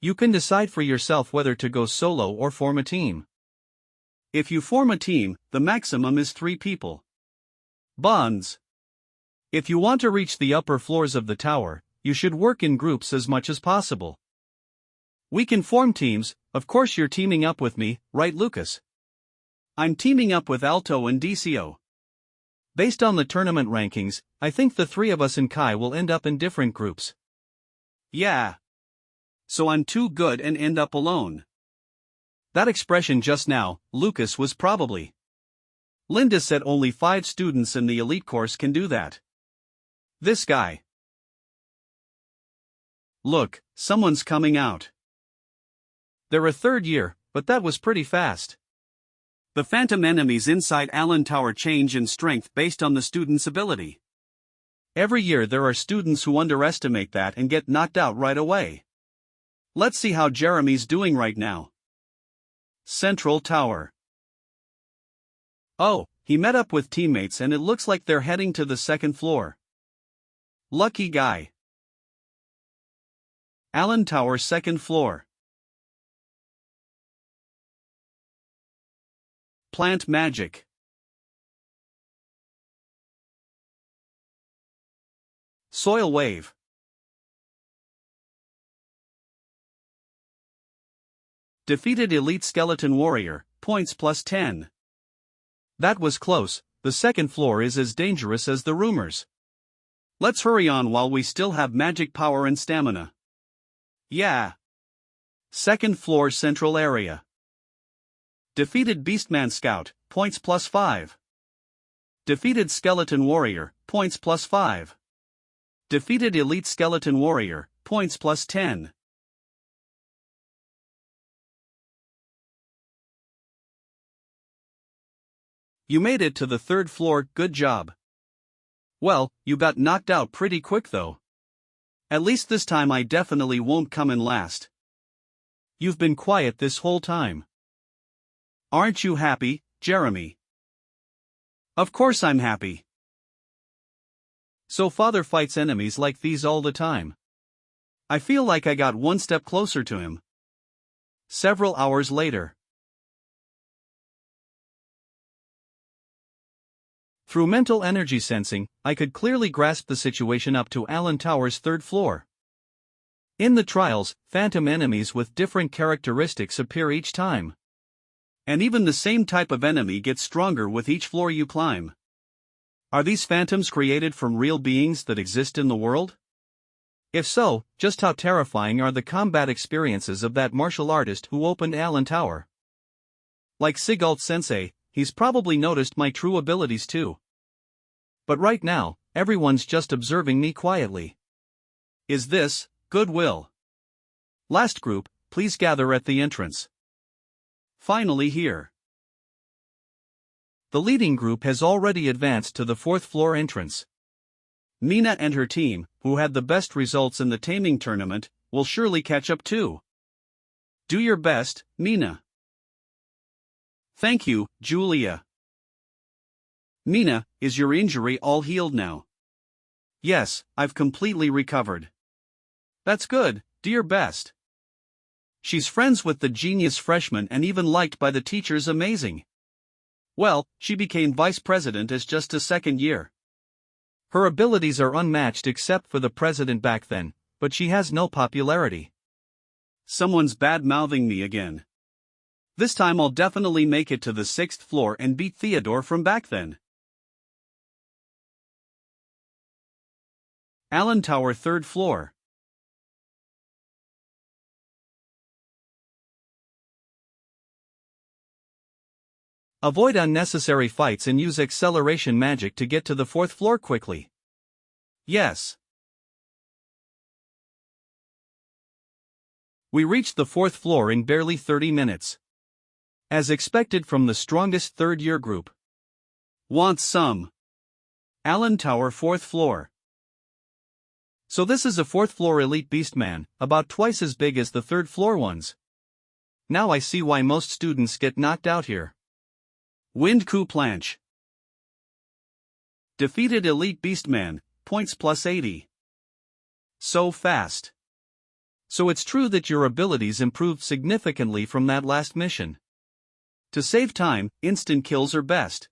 You can decide for yourself whether to go solo or form a team. If you form a team, the maximum is 3 people. Bonds. If you want to reach the upper floors of the tower, you should work in groups as much as possible. We can form teams, of course you're teaming up with me, right Lucas? I'm teaming up with Alto and DCO. Based on the tournament rankings, I think the 3 of us and Kai will end up in different groups. Yeah. So I'm too good and end up alone. That expression just now, Lucas, was probably. Linda said only 5 students in the elite course can do that. This guy. Look, someone's coming out. They're a 3rd year, but that was pretty fast. The phantom enemies inside Allen Tower change in strength based on the student's ability. Every year there are students who underestimate that and get knocked out right away. Let's see how Jeremy's doing right now. Central Tower. Oh, he met up with teammates and it looks like they're heading to the 2nd floor. Lucky guy. Allen Tower 2nd floor. Plant magic. Soil wave. Defeated elite skeleton warrior, points +10. That was close, the 2nd floor is as dangerous as the rumors. Let's hurry on while we still have magic power and stamina. Yeah. 2nd floor central area. Defeated beastman scout, points +5. Defeated skeleton warrior, points +5. Defeated elite skeleton warrior, points +10. You made it to the 3rd floor, good job. Well, you got knocked out pretty quick though. At least this time I definitely won't come in last. You've been quiet this whole time. Aren't you happy, Jeremy? Of course I'm happy. So father fights enemies like these all the time. I feel like I got one step closer to him. Several hours later. Through mental energy sensing, I could clearly grasp the situation up to Allen Tower's 3rd floor. In the trials, phantom enemies with different characteristics appear each time. And even the same type of enemy gets stronger with each floor you climb. Are these phantoms created from real beings that exist in the world? If so, just how terrifying are the combat experiences of that martial artist who opened Allen Tower? Like Sigalt Sensei, he's probably noticed my true abilities too. But right now, everyone's just observing me quietly. Is this goodwill? Last group, please gather at the entrance. Finally here. The leading group has already advanced to the fourth floor entrance. Mina and her team, who had the best results in the taming tournament, will surely catch up too. Do your best, Mina. Thank you, Julia. Mina, is your injury all healed now? Yes, I've completely recovered. That's good, do your best. She's friends with the genius freshman and even liked by the teachers. Amazing. Well, she became vice president as just a second year. Her abilities are unmatched except for the president back then, but she has no popularity. Someone's bad-mouthing me again. This time I'll definitely make it to the 6th floor and beat Theodore from back then. Allen Tower 3rd floor. Avoid unnecessary fights and use acceleration magic to get to the 4th floor quickly. Yes. We reached the 4th floor in barely 30 minutes. As expected from the strongest third-year group. Want some? Allen Tower 4th floor. So this is a 4th floor elite beastman, about twice as big as the 3rd floor ones. Now I see why most students get knocked out here. Wind coup planche. Defeated elite beastman, points plus 80. So fast. So it's true that your abilities improved significantly from that last mission. To save time, instant kills are best.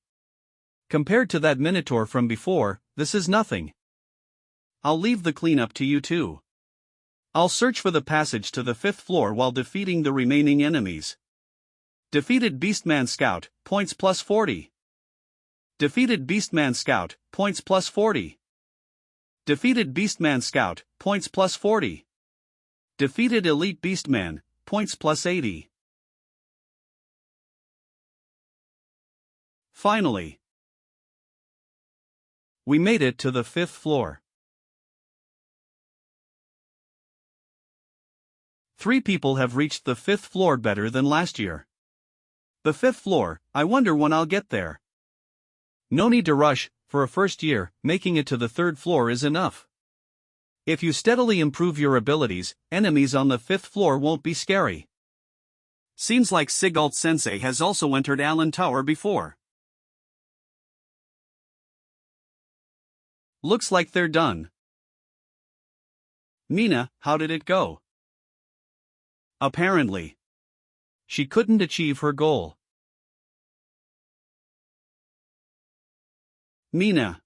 Compared to that Minotaur from before, this is nothing. I'll leave the cleanup to you two. I'll search for the passage to the 5th floor while defeating the remaining enemies. Defeated Beastman Scout, points plus 40. Defeated Beastman Scout, points plus 40. Defeated Beastman Scout, points plus 40. Defeated Elite Beastman, points plus 80. Finally, we made it to the 5th floor. 3 people have reached the 5th floor better than last year. The 5th floor, I wonder when I'll get there. No need to rush, for a first year, making it to the 3rd floor is enough. If you steadily improve your abilities, enemies on the 5th floor won't be scary. Seems like Sigalt Sensei has also entered Allen Tower before. Looks like they're done. Mina, how did it go? Apparently, she couldn't achieve her goal. Mina.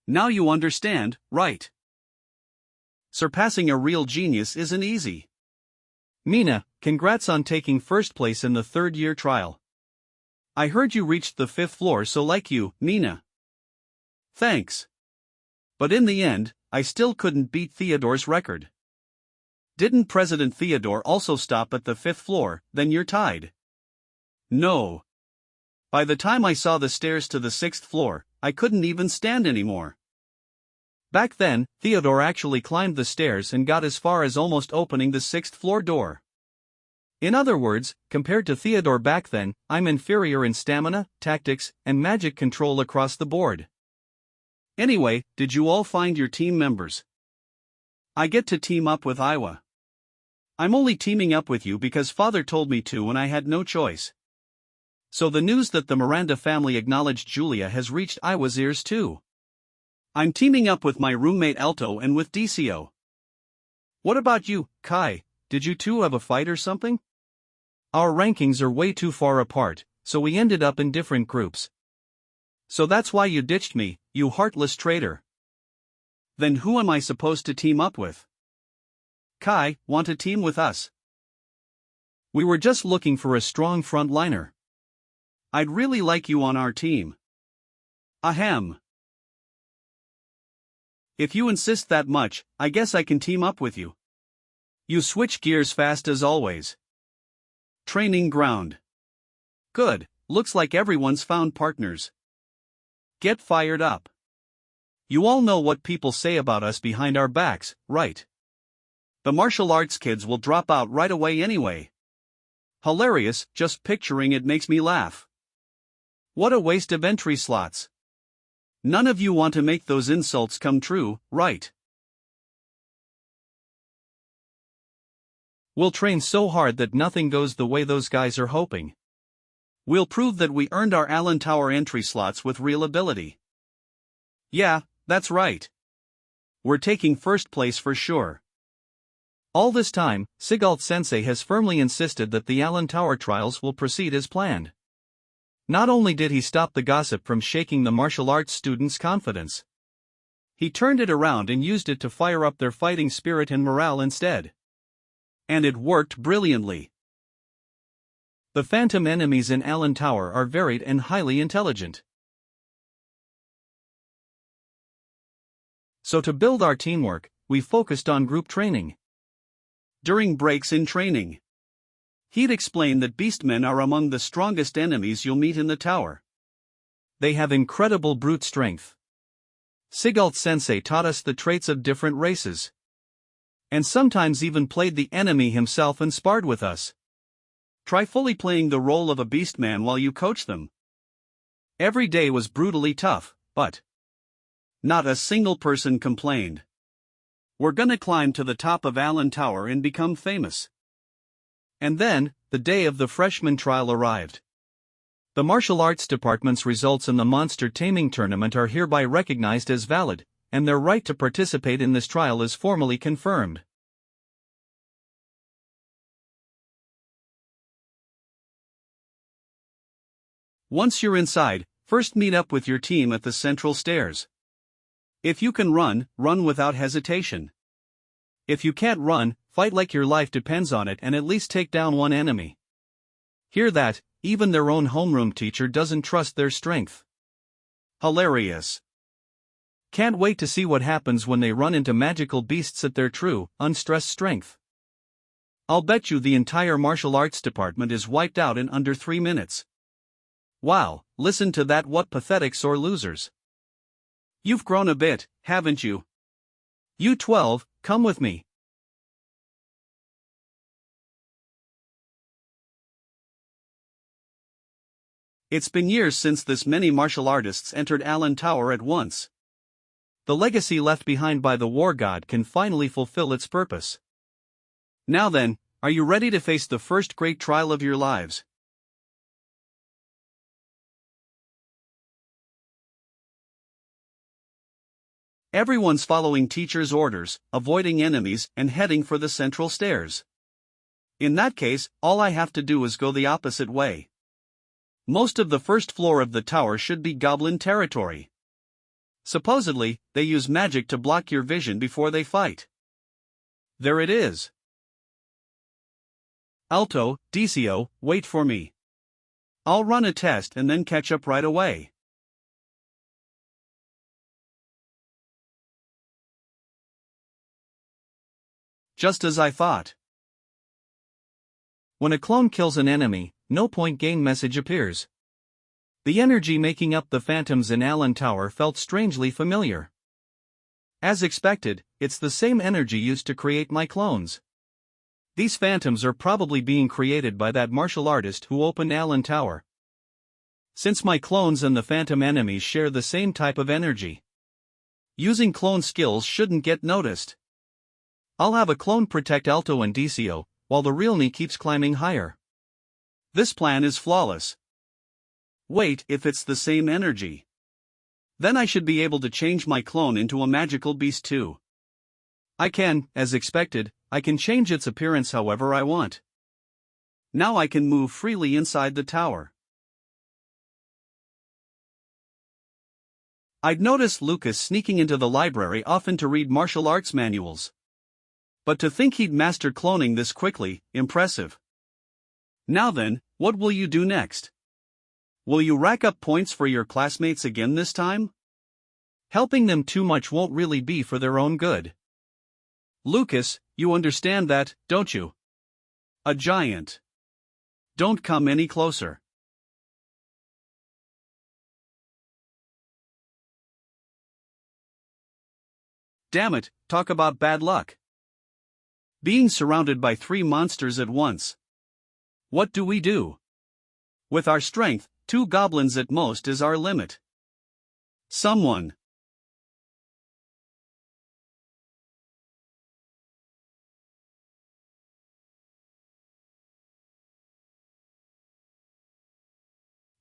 Now you understand, right? Surpassing a real genius isn't easy. Mina, congrats on taking first place in the 3rd-year trial. I heard you reached the 5th floor, so like you, Mina. Thanks. But in the end, I still couldn't beat Theodore's record. Didn't President Theodore also stop at the 5th floor? Then you're tied. No. By the time I saw the stairs to the 6th floor, I couldn't even stand anymore. Back then, Theodore actually climbed the stairs and got as far as almost opening the 6th floor door. In other words, compared to Theodore back then, I'm inferior in stamina, tactics, and magic control across the board. Anyway, did you all find your team members? I get to team up with Iwa. I'm only teaming up with you because Father told me to and I had no choice. So the news that the Miranda family acknowledged Julia has reached Iwa's ears too. I'm teaming up with my roommate Alto and with Decio. What about you, Kai? Did you two have a fight or something? Our rankings are way too far apart, so we ended up in different groups. So that's why you ditched me, you heartless traitor. Then who am I supposed to team up with? Kai, want to team with us? We were just looking for a strong frontliner. I'd really like you on our team. Ahem. If you insist that much, I guess I can team up with you. You switch gears fast as always. Training ground. Good, looks like everyone's found partners. Get fired up. You all know what people say about us behind our backs, right? The martial arts kids will drop out right away anyway. Hilarious, just picturing it makes me laugh. What a waste of entry slots. None of you want to make those insults come true, right? We'll train so hard that nothing goes the way those guys are hoping. We'll prove that we earned our Allen Tower entry slots with real ability. Yeah, that's right. We're taking first place for sure. All this time, Sigalt-sensei has firmly insisted that the Allen Tower trials will proceed as planned. Not only did he stop the gossip from shaking the martial arts students' confidence, he turned it around and used it to fire up their fighting spirit and morale instead. And it worked brilliantly. The phantom enemies in Allen Tower are varied and highly intelligent. So to build our teamwork, we focused on group training. During breaks in training, he'd explain that beastmen are among the strongest enemies you'll meet in the tower. They have incredible brute strength. Sigalt-sensei taught us the traits of different races, and sometimes even played the enemy himself and sparred with us. Try fully playing the role of a beastman while you coach them. Every day was brutally tough, but not a single person complained. We're gonna climb to the top of Allen Tower and become famous. And then, the day of the freshman trial arrived. The martial arts department's results in the monster taming tournament are hereby recognized as valid, and their right to participate in this trial is formally confirmed. Once you're inside, first meet up with your team at the central stairs. If you can run, run without hesitation. If you can't run, fight like your life depends on it and at least take down one enemy. Hear that? Even their own homeroom teacher doesn't trust their strength. Hilarious. Can't wait to see what happens when they run into magical beasts at their true, unstressed strength. I'll bet you the entire martial arts department is wiped out in under 3 minutes. Wow, listen to that, what pathetic sore losers. You've grown a bit, haven't you? You 12, come with me. It's been years since this many martial artists entered Allen Tower at once. The legacy left behind by the war god can finally fulfill its purpose. Now then, are you ready to face the first great trial of your lives? Everyone's following teacher's orders, avoiding enemies, and heading for the central stairs. In that case, all I have to do is go the opposite way. Most of the first floor of the tower should be goblin territory. Supposedly, they use magic to block your vision before they fight. There it is. Alto, Decio, wait for me. I'll run a test and then catch up right away. Just as I thought. When a clone kills an enemy, no point gain message appears. The energy making up the phantoms in Allen Tower felt strangely familiar. As expected, it's the same energy used to create my clones. These phantoms are probably being created by that martial artist who opened Allen Tower. Since my clones and the phantom enemies share the same type of energy, using clone skills shouldn't get noticed. I'll have a clone protect Alto and Decio, while the real me keeps climbing higher. This plan is flawless. Wait, if it's the same energy, then I should be able to change my clone into a magical beast too. I can, as expected, I can change its appearance however I want. Now I can move freely inside the tower. I'd noticed Lucas sneaking into the library often to read martial arts manuals. But to think he'd master cloning this quickly, impressive. Now then, what will you do next? Will you rack up points for your classmates again this time? Helping them too much won't really be for their own good. Lucas, you understand that, don't you? A giant. Don't come any closer. Damn it, talk about bad luck. Being surrounded by 3 monsters at once. What do we do? With our strength, 2 goblins at most is our limit. Someone.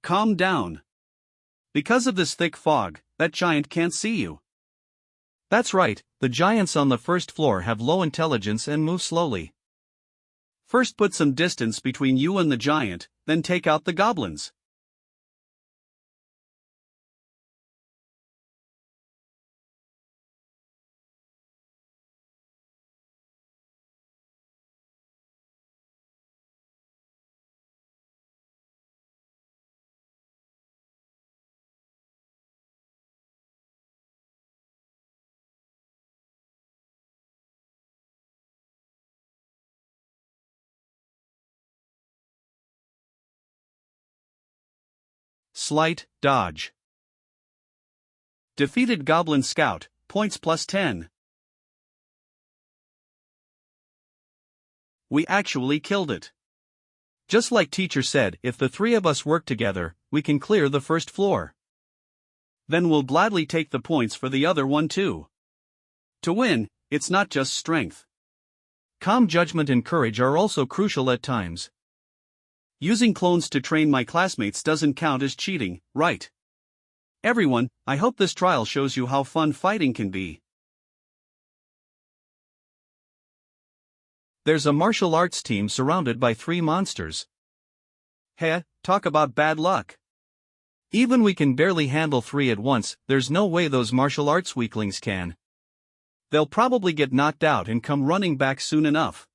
Calm down. Because of this thick fog, that giant can't see you. That's right, the giants on the first floor have low intelligence and move slowly. First put some distance between you and the giant, then take out the goblins. Slight dodge. Defeated Goblin Scout, points +10. We actually killed it. Just like teacher said, if the 3 of us work together, we can clear the first floor. Then we'll gladly take the points for the other one too. To win, it's not just strength. Calm judgment and courage are also crucial at times. Using clones to train my classmates doesn't count as cheating, right? Everyone, I hope this trial shows you how fun fighting can be. There's a martial arts team surrounded by 3 monsters. Heh, talk about bad luck. Even we can barely handle 3 at once, there's no way those martial arts weaklings can. They'll probably get knocked out and come running back soon enough.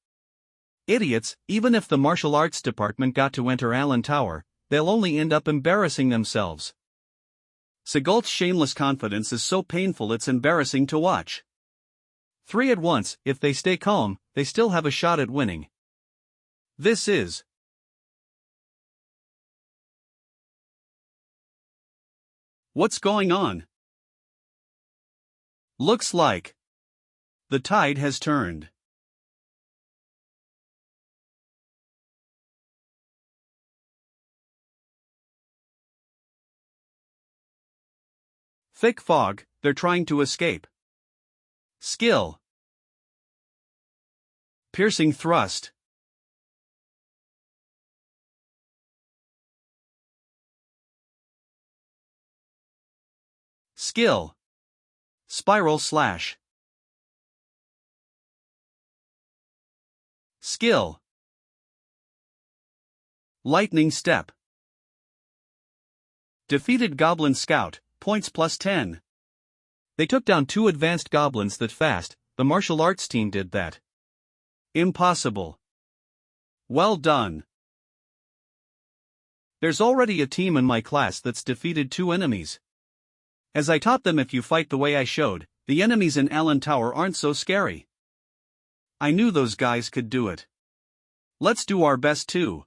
Idiots, even if the martial arts department got to enter Allen Tower, they'll only end up embarrassing themselves. Segalt's shameless confidence is so painful it's embarrassing to watch. 3 at once, if they stay calm, they still have a shot at winning. This is. What's going on? Looks like the tide has turned. Thick fog, they're trying to escape. Skill. Piercing thrust. Skill. Spiral slash. Skill. Lightning step. Defeated Goblin Scout, points +10. They took down 2 advanced goblins that fast, the martial arts team did that. Impossible. Well done. There's already a team in my class that's defeated 2 enemies. As I taught them, if you fight the way I showed, the enemies in Allen Tower aren't so scary. I knew those guys could do it. Let's do our best too.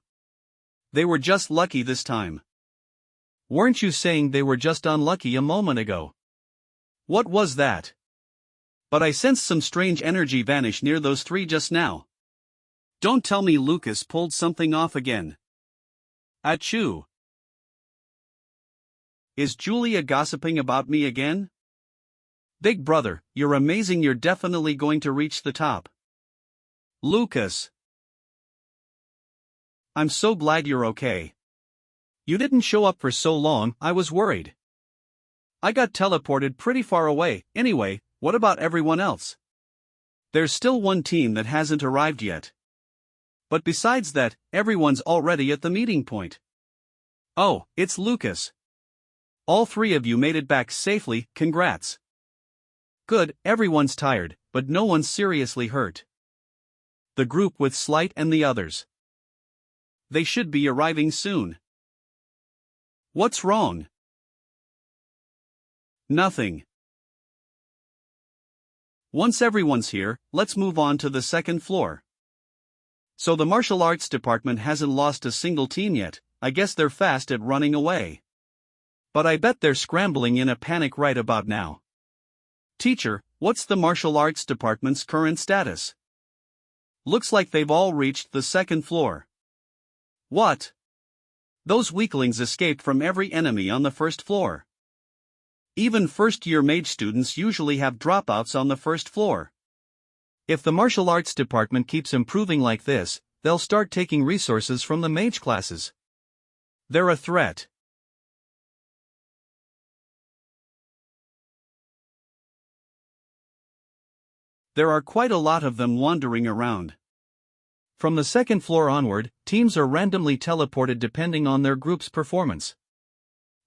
They were just lucky this time. Weren't you saying they were just unlucky a moment ago? What was that? But I sensed some strange energy vanish near those 3 just now. Don't tell me Lucas pulled something off again. Achoo. Is Julia gossiping about me again? Big brother, you're amazing, you're definitely going to reach the top. Lucas. I'm so glad you're okay. You didn't show up for so long, I was worried. I got teleported pretty far away. Anyway, what about everyone else? There's still one team that hasn't arrived yet. But besides that, everyone's already at the meeting point. Oh, it's Lucas. All 3 of you made it back safely, congrats. Good, everyone's tired, but no one's seriously hurt. The group with Slight and the others. They should be arriving soon. What's wrong? Nothing. Once everyone's here, let's move on to the second floor. So the martial arts department hasn't lost a single team yet. I guess they're fast at running away. But I bet they're scrambling in a panic right about now. Teacher, what's the martial arts department's current status? Looks like they've all reached the second floor. What? Those weaklings escaped from every enemy on the first floor. Even first-year mage students usually have dropouts on the first floor. If the martial arts department keeps improving like this, they'll start taking resources from the mage classes. They're a threat. There are quite a lot of them wandering around. From the second floor onward, teams are randomly teleported depending on their group's performance.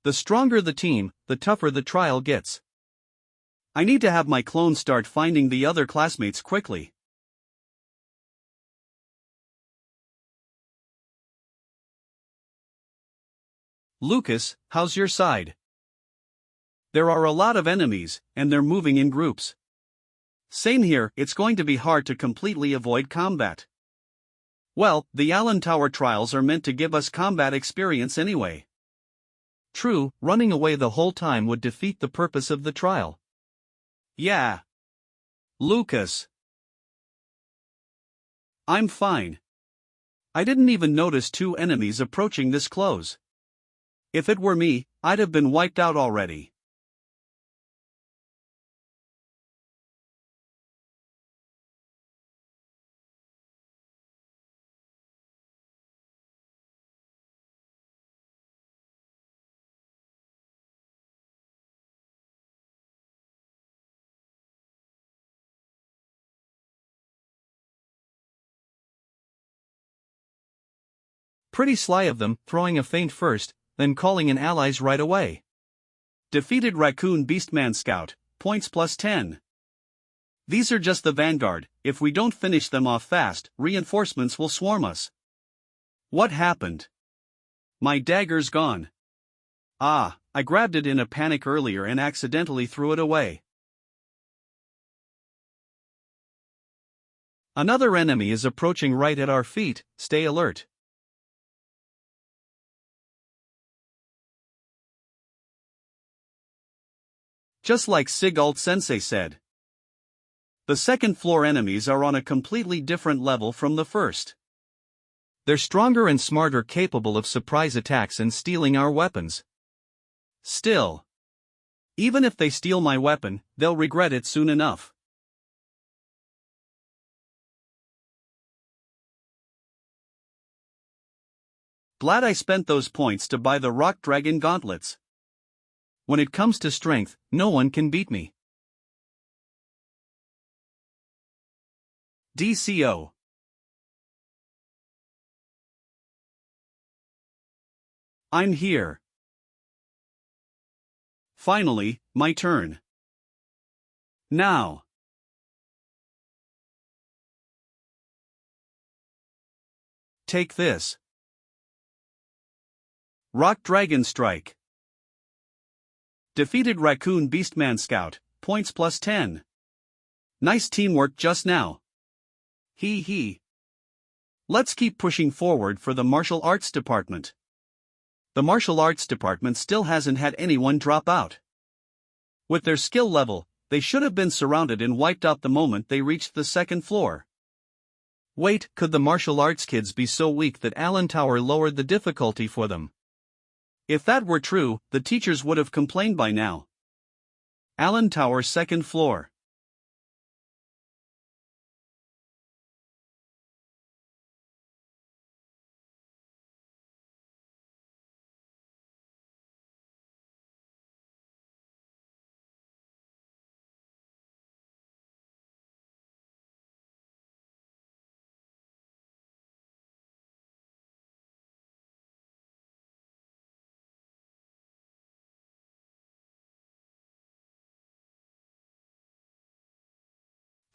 The stronger the team, the tougher the trial gets. I need to have my clone start finding the other classmates quickly. Lucas, how's your side? There are a lot of enemies, and they're moving in groups. Same here, it's going to be hard to completely avoid combat. Well, the Allen Tower trials are meant to give us combat experience anyway. True, running away the whole time would defeat the purpose of the trial. Yeah. Lucas. I'm fine. I didn't even notice two enemies approaching this close. If it were me, I'd have been wiped out already. Pretty sly of them, throwing a feint first, then calling in allies right away. Defeated Raccoon Beastman Scout, points plus 10. These are just the vanguard, if we don't finish them off fast, reinforcements will swarm us. What happened? My dagger's gone. Ah, I grabbed it in a panic earlier and accidentally threw it away. Another enemy is approaching right at our feet, stay alert. Just like Sigalt Sensei said. The second floor enemies are on a completely different level from the first. They're stronger and smarter, capable of surprise attacks and stealing our weapons. Still, even if they steal my weapon, they'll regret it soon enough. Glad I spent those points to buy the Rock Dragon gauntlets. When it comes to strength, no one can beat me. DCO. I'm here. Finally, my turn. Now. Take this. Rock Dragon Strike. Defeated Raccoon Beastman Scout, points plus 10. Nice teamwork just now. Hee hee. Let's keep pushing forward for the martial arts department. The martial arts department still hasn't had anyone drop out. With their skill level, they should have been surrounded and wiped out the moment they reached the second floor. Wait, could the martial arts kids be so weak that Allen Tower lowered the difficulty for them? If that were true, the teachers would have complained by now. Allen Tower second floor.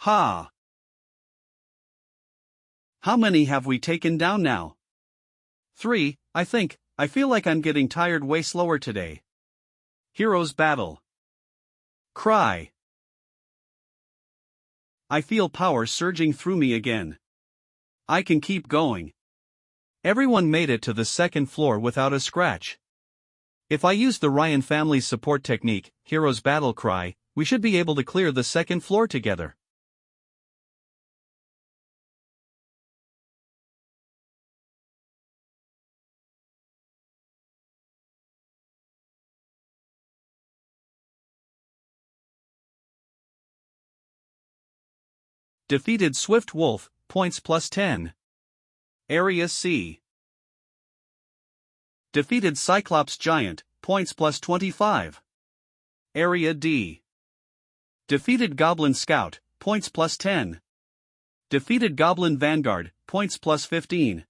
Ha! How many have we taken down now? 3, I think. I feel like I'm getting tired way slower today. Heroes battle. Cry. I feel power surging through me again. I can keep going. Everyone made it to the second floor without a scratch. If I use the Ryan family's support technique, Heroes Battle Cry, we should be able to clear the second floor together. Defeated Swift Wolf, points plus 10. Area C. Defeated Cyclops Giant, points plus 25. Area D. Defeated Goblin Scout, points plus 10. Defeated Goblin Vanguard, points plus 15.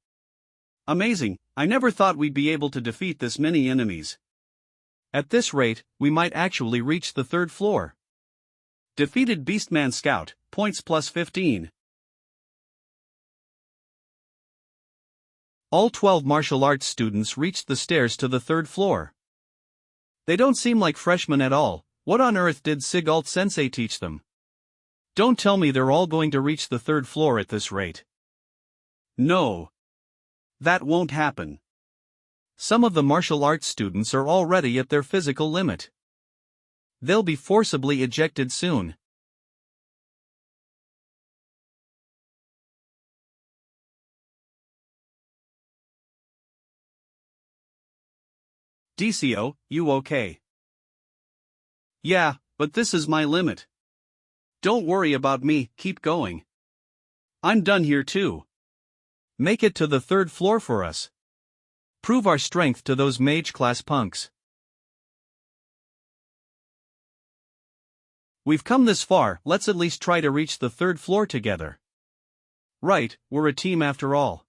Amazing, I never thought we'd be able to defeat this many enemies. At this rate, we might actually reach the 3rd floor. Defeated Beastman Scout, points plus 15. All 12 martial arts students reached the stairs to the 3rd floor. They don't seem like freshmen at all. What on earth did Sigalt Sensei teach them? Don't tell me they're all going to reach the 3rd floor at this rate. No. That won't happen. Some of the martial arts students are already at their physical limit. They'll be forcibly ejected soon. DCO, you okay? Yeah, but this is my limit. Don't worry about me, keep going. I'm done here too. Make it to the 3rd floor for us. Prove our strength to those mage class punks. We've come this far, let's at least try to reach the 3rd floor together. Right, we're a team after all.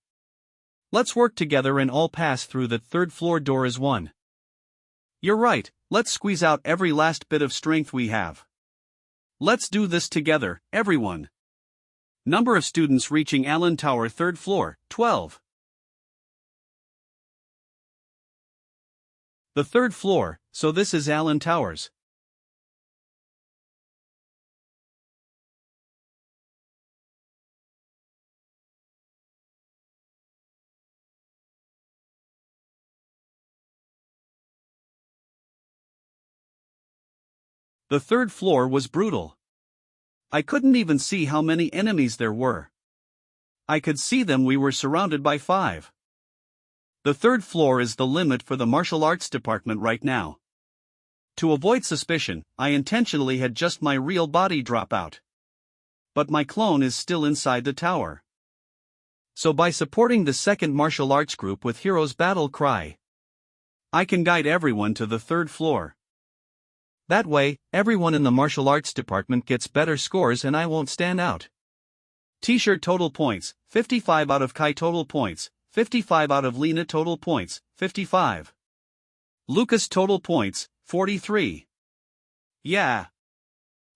Let's work together and all pass through the 3rd floor door as one. You're right, let's squeeze out every last bit of strength we have. Let's do this together, everyone. Number of students reaching Allen Tower 3rd floor, 12. The 3rd floor, so this is Allen Towers. The 3rd floor was brutal. I couldn't even see how many enemies there were. I could see them, we were surrounded by 5. The 3rd floor is the limit for the martial arts department right now. To avoid suspicion, I intentionally had just my real body drop out. But my clone is still inside the tower. So by supporting the 2nd martial arts group with Hero's Battle Cry, I can guide everyone to the 3rd floor. That way, everyone in the martial arts department gets better scores and I won't stand out. T-shirt total points, 55 out of Kai total points, 55 out of Lena total points, 55. Lucas total points, 43. Yeah.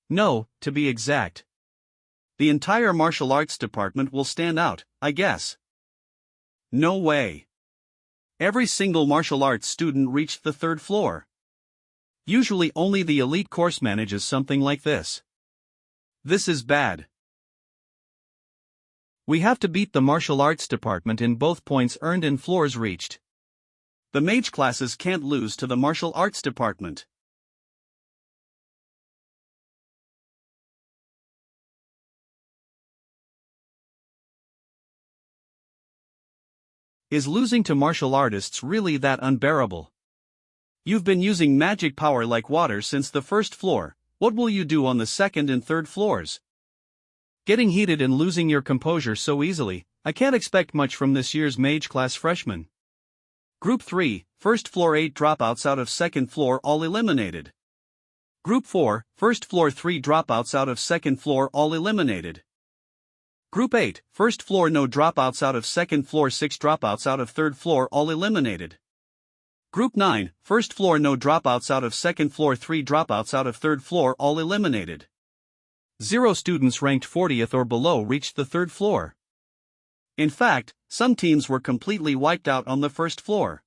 No, to be exact. The entire martial arts department will stand out, I guess. No way. Every single martial arts student reached the 3rd floor. Usually only the elite course manages something like this. This is bad. We have to beat the martial arts department in both points earned and floors reached. The mage classes can't lose to the martial arts department. Is losing to martial artists really that unbearable? You've been using magic power like water since the 1st floor, what will you do on the 2nd and 3rd floors? Getting heated and losing your composure so easily, I can't expect much from this year's mage class freshmen. Group 3, 1st floor 8 dropouts out of 2nd floor all eliminated. Group 4, 1st floor 3 dropouts out of 2nd floor all eliminated. Group 8, 1st floor no dropouts out of 2nd floor 6 dropouts out of 3rd floor all eliminated. Group 9, 1st floor no dropouts out of 2nd floor 3 dropouts out of 3rd floor all eliminated. 0 students ranked 40th or below reached the 3rd floor. In fact, some teams were completely wiped out on the 1st floor.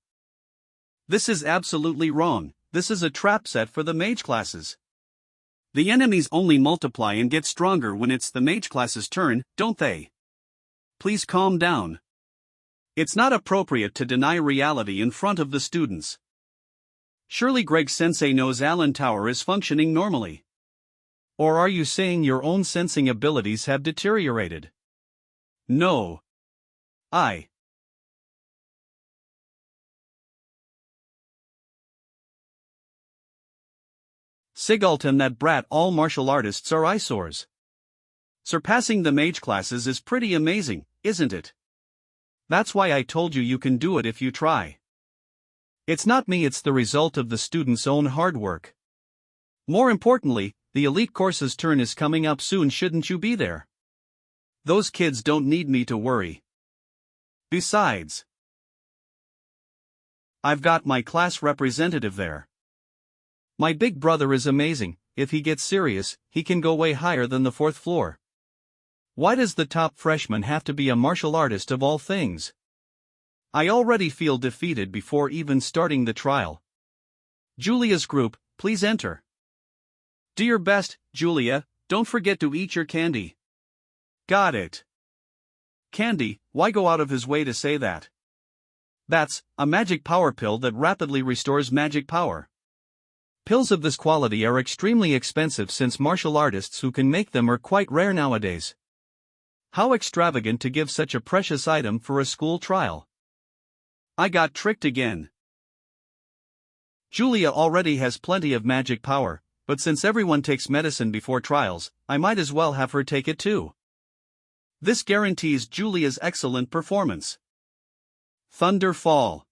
This is absolutely wrong, this is a trap set for the mage classes. The enemies only multiply and get stronger when it's the mage class's turn, don't they? Please calm down. It's not appropriate to deny reality in front of the students. Surely Greg Sensei knows Allen Tower is functioning normally. Or are you saying your own sensing abilities have deteriorated? No. Sigalt and that brat, all martial artists are eyesores. Surpassing the mage classes is pretty amazing, isn't it? That's why I told you you can do it if you try. It's not me, it's the result of the students' own hard work. More importantly, the elite course's turn is coming up soon. Shouldn't you be there? Those kids don't need me to worry. Besides, I've got my class representative there. My big brother is amazing. If he gets serious, he can go way higher than the 4th floor. Why does the top freshman have to be a martial artist of all things? I already feel defeated before even starting the trial. Julia's group, please enter. Do your best, Julia, don't forget to eat your candy. Got it. Candy, why go out of his way to say that? That's a magic power pill that rapidly restores magic power. Pills of this quality are extremely expensive since martial artists who can make them are quite rare nowadays. How extravagant to give such a precious item for a school trial. I got tricked again. Julia already has plenty of magic power, but since everyone takes medicine before trials, I might as well have her take it too. This guarantees Julia's excellent performance. Thunderfall.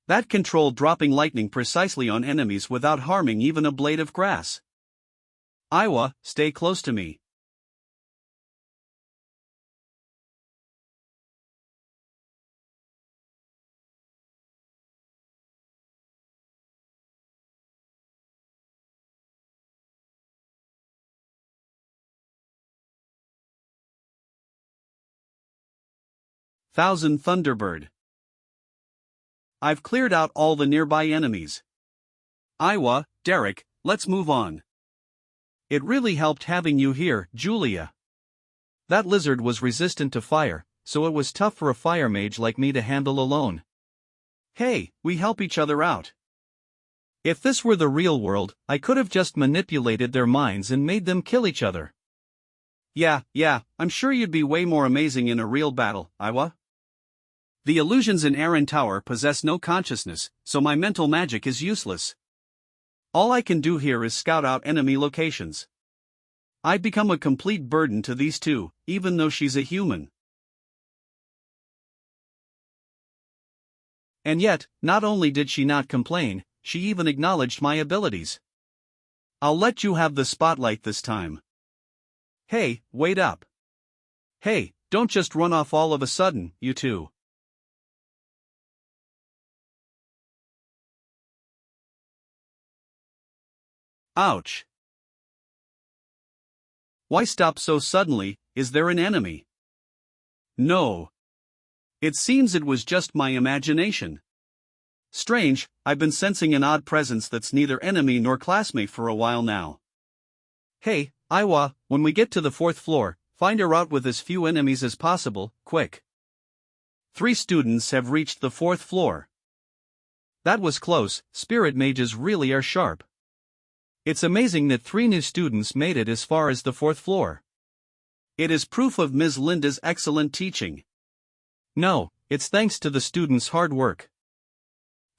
That controlled dropping lightning precisely on enemies without harming even a blade of grass. Iwa, stay close to me. Thousand Thunderbird. I've cleared out all the nearby enemies. Iwa, Derek, let's move on. It really helped having you here, Julia. That lizard was resistant to fire, so it was tough for a fire mage like me to handle alone. Hey, we help each other out. If this were the real world, I could have just manipulated their minds and made them kill each other. Yeah, I'm sure you'd be way more amazing in a real battle, Iwa. The illusions in Aaron Tower possess no consciousness, so my mental magic is useless. All I can do here is scout out enemy locations. I've become a complete burden to these two, even though she's a human. And yet, not only did she not complain, she even acknowledged my abilities. I'll let you have the spotlight this time. Hey, wait up. Hey, don't just run off all of a sudden, you two. Ouch. Why stop so suddenly? Is there an enemy? No. It seems it was just my imagination. Strange, I've been sensing an odd presence that's neither enemy nor classmate for a while now. Hey, Iwa, when we get to the 4th floor, find a route with as few enemies as possible, quick. 3 students have reached the 4th floor. That was close. Spirit mages really are sharp. It's amazing that 3 new students made it as far as the 4th floor. It is proof of Ms. Linda's excellent teaching. No, it's thanks to the students' hard work.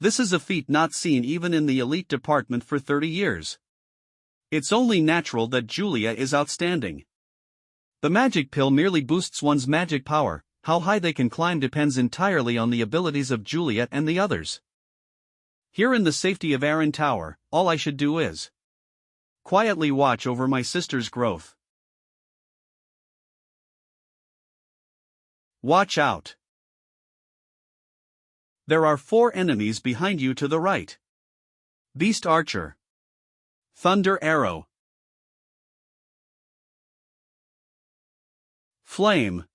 This is a feat not seen even in the elite department for 30 years. It's only natural that Julia is outstanding. The magic pill merely boosts one's magic power. How high they can climb depends entirely on the abilities of Julia and the others. Here in the safety of Aaron Tower, all I should do is quietly watch over my sister's growth. Watch out. There are 4 enemies behind you to the right. Beast Archer. Thunder Arrow. Flame.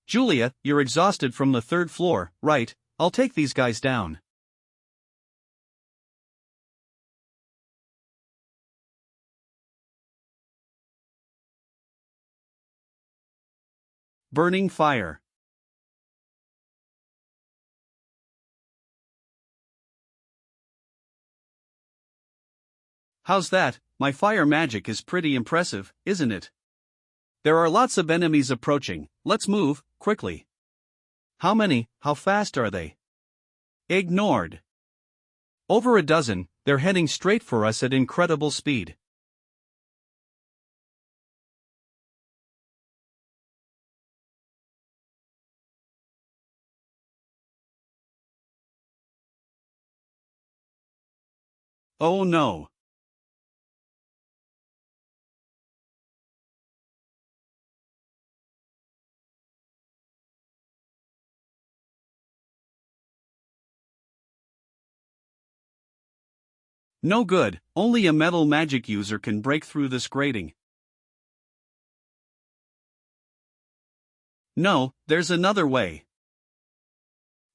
Julia, you're exhausted from the 3rd floor, right? I'll take these guys down. Burning Fire. How's that? My fire magic is pretty impressive, isn't it? There are lots of enemies approaching. Let's move, quickly. How many? How fast are they? Ignored. Over a dozen, they're heading straight for us at incredible speed. Oh no. No good, only a metal magic user can break through this grating. No, there's another way.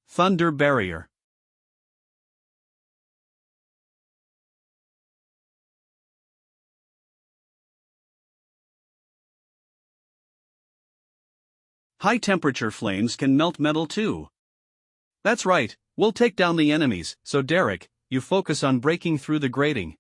Thunder barrier. High temperature flames can melt metal too. That's right, we'll take down the enemies, so Derek, you focus on breaking through the grating.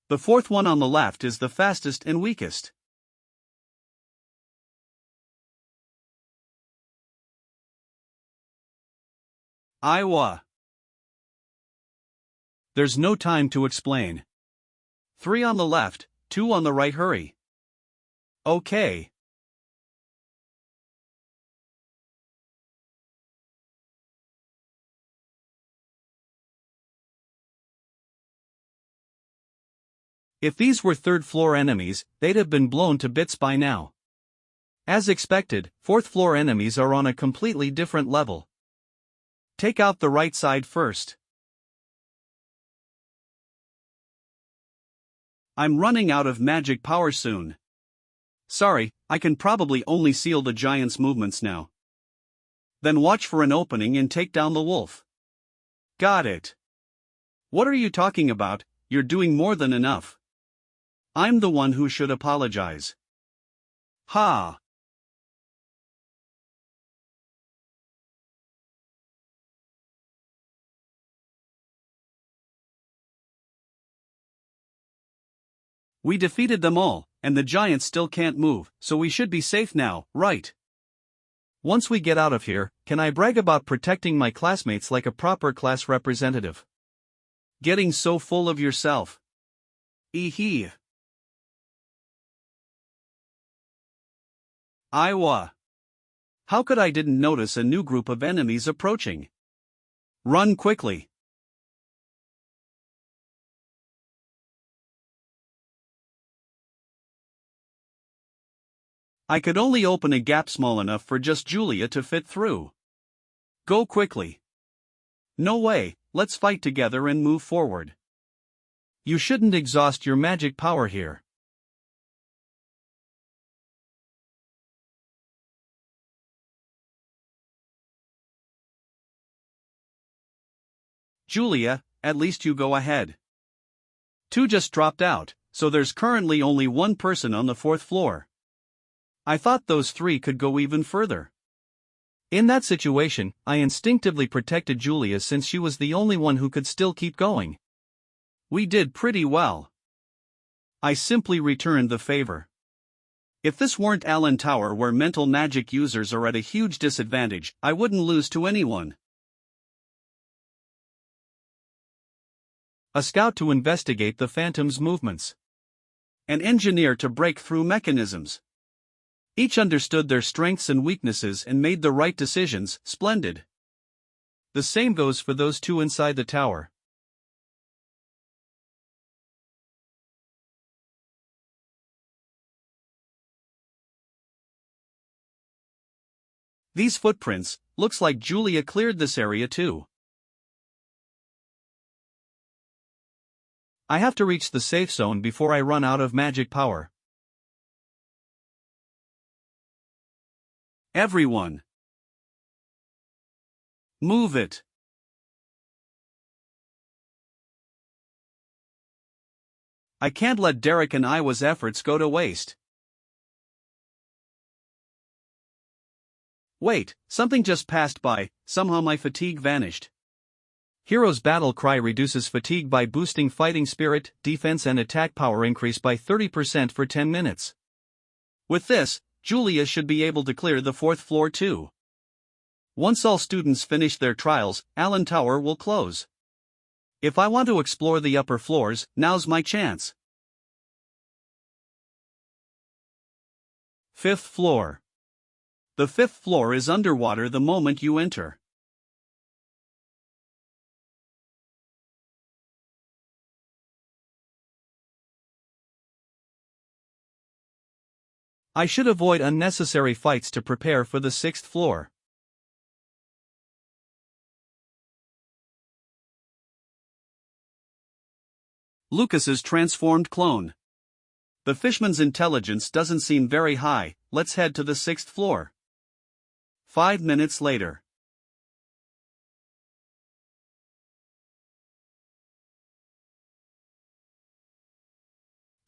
The fourth one on the left is the fastest and weakest. Iowa. There's no time to explain. 3 on the left, 2 on the right, hurry. Okay. If these were third-floor enemies, they'd have been blown to bits by now. As expected, fourth-floor enemies are on a completely different level. Take out the right side first. I'm running out of magic power soon. Sorry, I can probably only seal the giant's movements now. Then watch for an opening and take down the wolf. Got it. What are you talking about? You're doing more than enough. I'm the one who should apologize. Ha! We defeated them all, and the giant still can't move, so we should be safe now, right? Once we get out of here, can I brag about protecting my classmates like a proper class representative? Getting so full of yourself. Eehee. Iowa. How could I didn't notice a new group of enemies approaching? Run quickly. I could only open a gap small enough for just Julia to fit through. Go quickly. No way, let's fight together and move forward. You shouldn't exhaust your magic power here. Julia, at least you go ahead. 2 just dropped out, so there's currently only 1 person on the 4th floor. I thought those 3 could go even further. In that situation, I instinctively protected Julia since she was the only one who could still keep going. We did pretty well. I simply returned the favor. If this weren't Allen Tower where mental magic users are at a huge disadvantage, I wouldn't lose to anyone. A scout to investigate the Phantom's movements. An engineer to break through mechanisms. Each understood their strengths and weaknesses and made the right decisions. Splendid. The same goes for those 2 inside the tower. These footprints, looks like Julia cleared this area too. I have to reach the safe zone before I run out of magic power. Everyone. Move it. I can't let Derek and Iowa's efforts go to waste. Wait, something just passed by, somehow my fatigue vanished. Hero's battle cry reduces fatigue by boosting fighting spirit, defense and attack power increase by 30% for 10 minutes. With this, Julia should be able to clear the 4th floor too. Once all students finish their trials, Allen Tower will close. If I want to explore the upper floors, now's my chance. 5th floor. The 5th floor is underwater the moment you enter. I should avoid unnecessary fights to prepare for the 6th floor. Lucas's transformed clone. The fishman's intelligence doesn't seem very high, let's head to the 6th floor. 5 minutes later.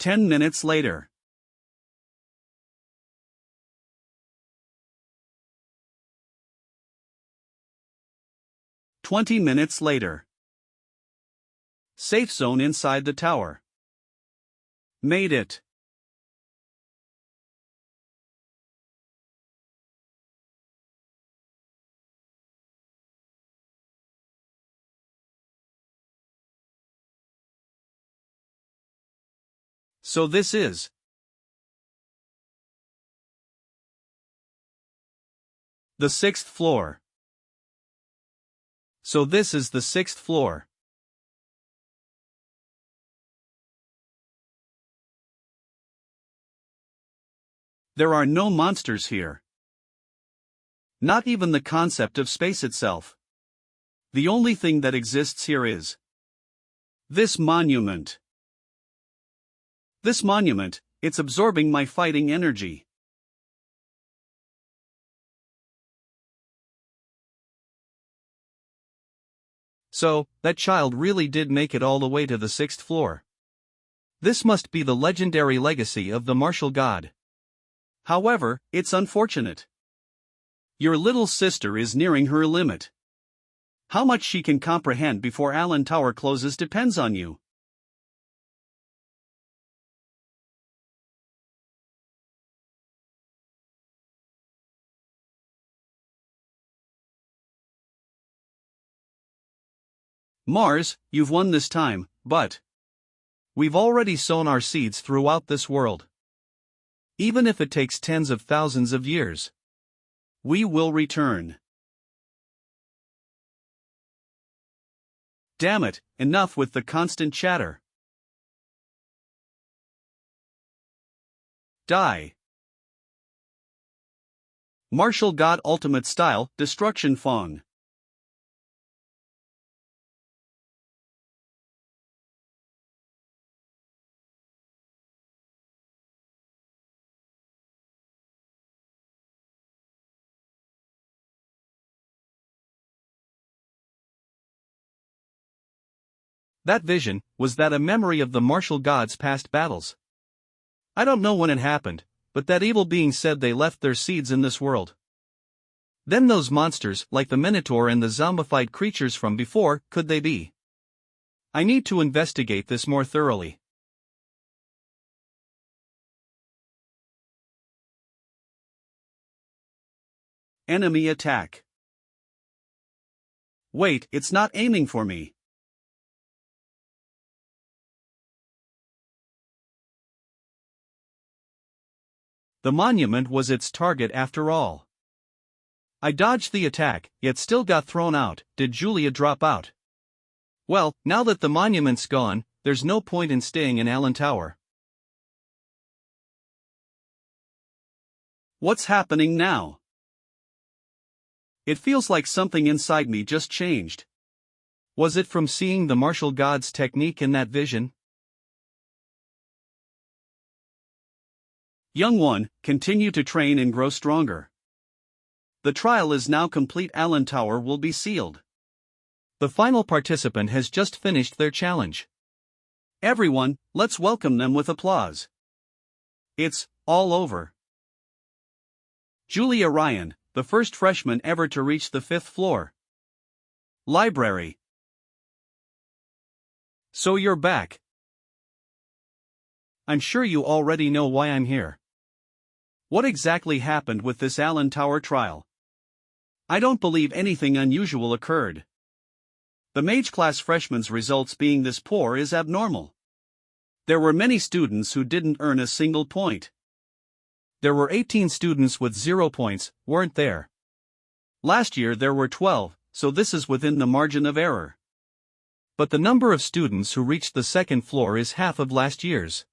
Ten minutes later. 20 minutes later. Safe zone inside the tower. Made it. So this is the 6th floor. So this is the 6th floor. There are no monsters here. Not even the concept of space itself. The only thing that exists here is this monument. This monument, it's absorbing my fighting energy. So, that child really did make it all the way to the 6th floor. This must be the legendary legacy of the martial god. However, it's unfortunate. Your little sister is nearing her limit. How much she can comprehend before Allen Tower closes depends on you. Mars, you've won this time, but we've already sown our seeds throughout this world. Even if it takes tens of thousands of years, we will return. Damn it, enough with the constant chatter. Die. Martial God Ultimate Style, Destruction Fong. That vision, was that a memory of the martial gods' past battles? I don't know when it happened, but that evil being said they left their seeds in this world. Then those monsters, like the Minotaur and the zombified creatures from before, could they be? I need to investigate this more thoroughly. Enemy attack. Wait, it's not aiming for me. The monument was its target after all. I dodged the attack, yet still got thrown out. Did Julia drop out? Well, now that the monument's gone, there's no point in staying in Allen Tower. What's happening now? It feels like something inside me just changed. Was it from seeing the martial god's technique in that vision? Young one, continue to train and grow stronger. The trial is now complete. Allen Tower will be sealed. The final participant has just finished their challenge. Everyone, let's welcome them with applause. It's all over. Julia Ryan, the first freshman ever to reach the 5th floor. Library. So you're back. I'm sure you already know why I'm here. What exactly happened with this Allen Tower trial? I don't believe anything unusual occurred. The mage class freshman's results being this poor is abnormal. There were many students who didn't earn a single point. There were 18 students with 0 points, weren't there? Last year there were 12, so this is within the margin of error. But the number of students who reached the 2nd floor is half of last year's.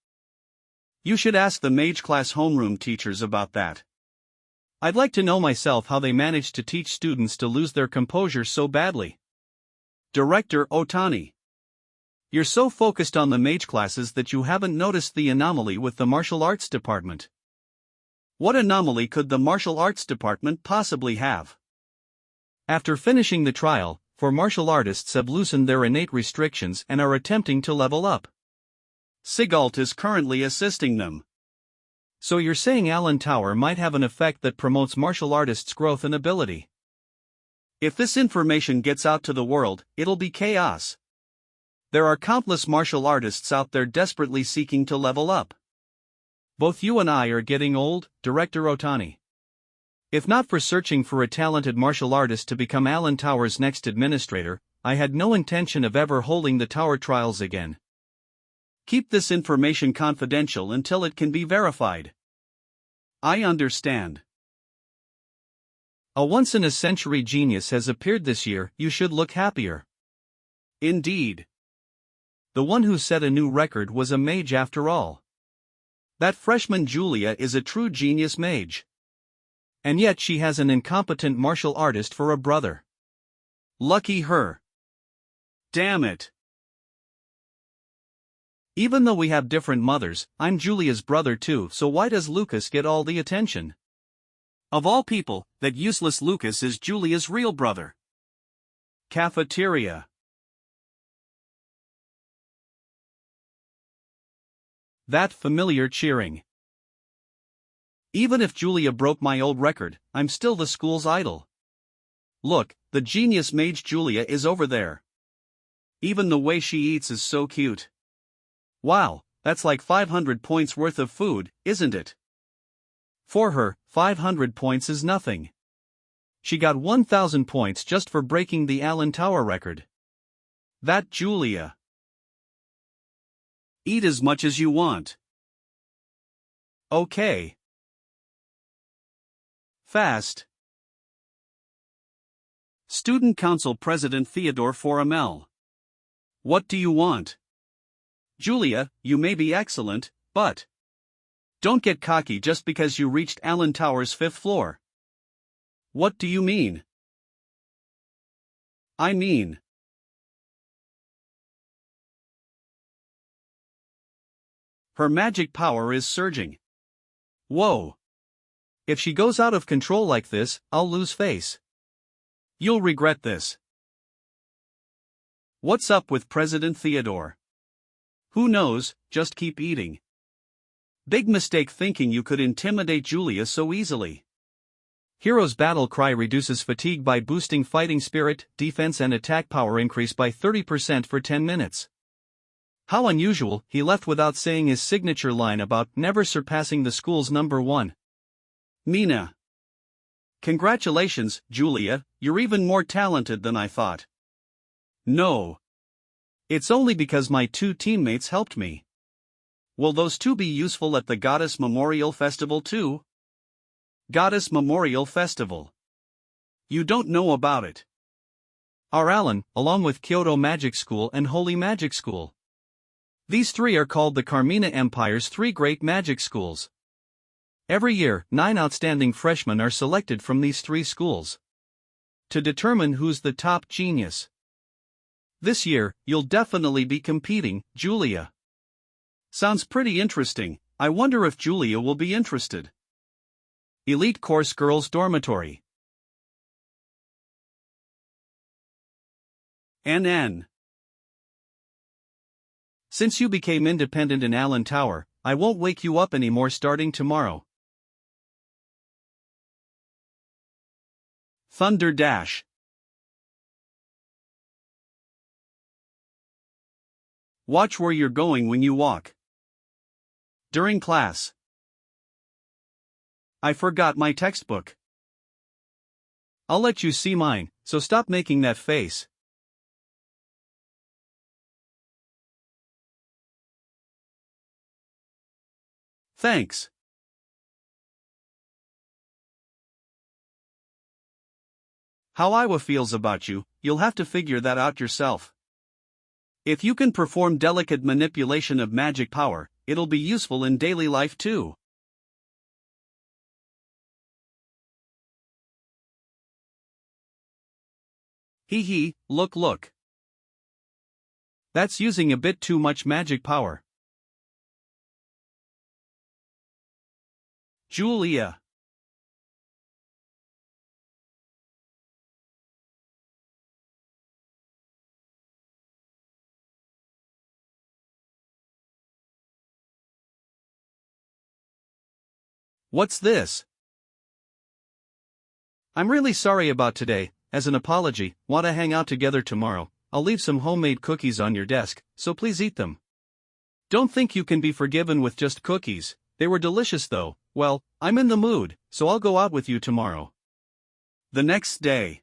You should ask the mage class homeroom teachers about that. I'd like to know myself how they managed to teach students to lose their composure so badly. Director Otani. You're so focused on the mage classes that you haven't noticed the anomaly with the martial arts department. What anomaly could the martial arts department possibly have? After finishing the trial, 4 martial artists have loosened their innate restrictions and are attempting to level up. Sigalt is currently assisting them. So you're saying Allen Tower might have an effect that promotes martial artists' growth and ability. If this information gets out to the world, it'll be chaos. There are countless martial artists out there desperately seeking to level up. Both you and I are getting old, Director Otani. If not for searching for a talented martial artist to become Allen Tower's next administrator, I had no intention of ever holding the Tower trials again. Keep this information confidential until it can be verified. I understand. A once-in-a-century genius has appeared this year, you should look happier. Indeed. The one who set a new record was a mage after all. That freshman Julia is a true genius mage. And yet she has an incompetent martial artist for a brother. Lucky her. Damn it. Even though we have different mothers, I'm Julia's brother too, so why does Lucas get all the attention? Of all people, that useless Lucas is Julia's real brother. Cafeteria. That familiar cheering. Even if Julia broke my old record, I'm still the school's idol. Look, the genius mage Julia is over there. Even the way she eats is so cute. Wow, that's like 500 points worth of food, isn't it? For her, 500 points is nothing. She got 1,000 points just for breaking the Allen Tower record. That Julia. Eat as much as you want. Okay. Fast. Student Council President Theodore Foramel. What do you want? Julia, you may be excellent, but don't get cocky just because you reached Allen Tower's 5th floor. What do you mean? I mean, her magic power is surging. Whoa. If she goes out of control like this, I'll lose face. You'll regret this. What's up with President Theodore? Who knows, just keep eating. Big mistake thinking you could intimidate Julia so easily. Hero's battle cry reduces fatigue by boosting fighting spirit, defense and attack power increase by 30% for 10 minutes. How unusual, he left without saying his signature line about never surpassing the school's number 1. Mina. Congratulations, Julia, you're even more talented than I thought. No. It's only because my 2 teammates helped me. Will those 2 be useful at the Goddess Memorial Festival too? Goddess Memorial Festival. You don't know about it. Our Allen, along with Kyoto Magic School and Holy Magic School. These 3 are called the Carmina Empire's 3 great magic schools. Every year, 9 outstanding freshmen are selected from these 3 schools to determine who's the top genius. This year, you'll definitely be competing, Julia. Sounds pretty interesting. I wonder if Julia will be interested. Elite Course Girls Dormitory. NN. Since you became independent in Allen Tower, I won't wake you up anymore starting tomorrow. Thunder dash. Watch where you're going when you walk. During class. I forgot my textbook. I'll let you see mine, so stop making that face. Thanks. How Iwa feels about you, you'll have to figure that out yourself. If you can perform delicate manipulation of magic power, it'll be useful in daily life too. Hee hee, look. That's using a bit too much magic power. Julia. What's this? I'm really sorry about today. As an apology, want to hang out together tomorrow? I'll leave some homemade cookies on your desk, so please eat them. Don't think you can be forgiven with just cookies. They were delicious though. Well, I'm in the mood, so I'll go out with you tomorrow. The next day.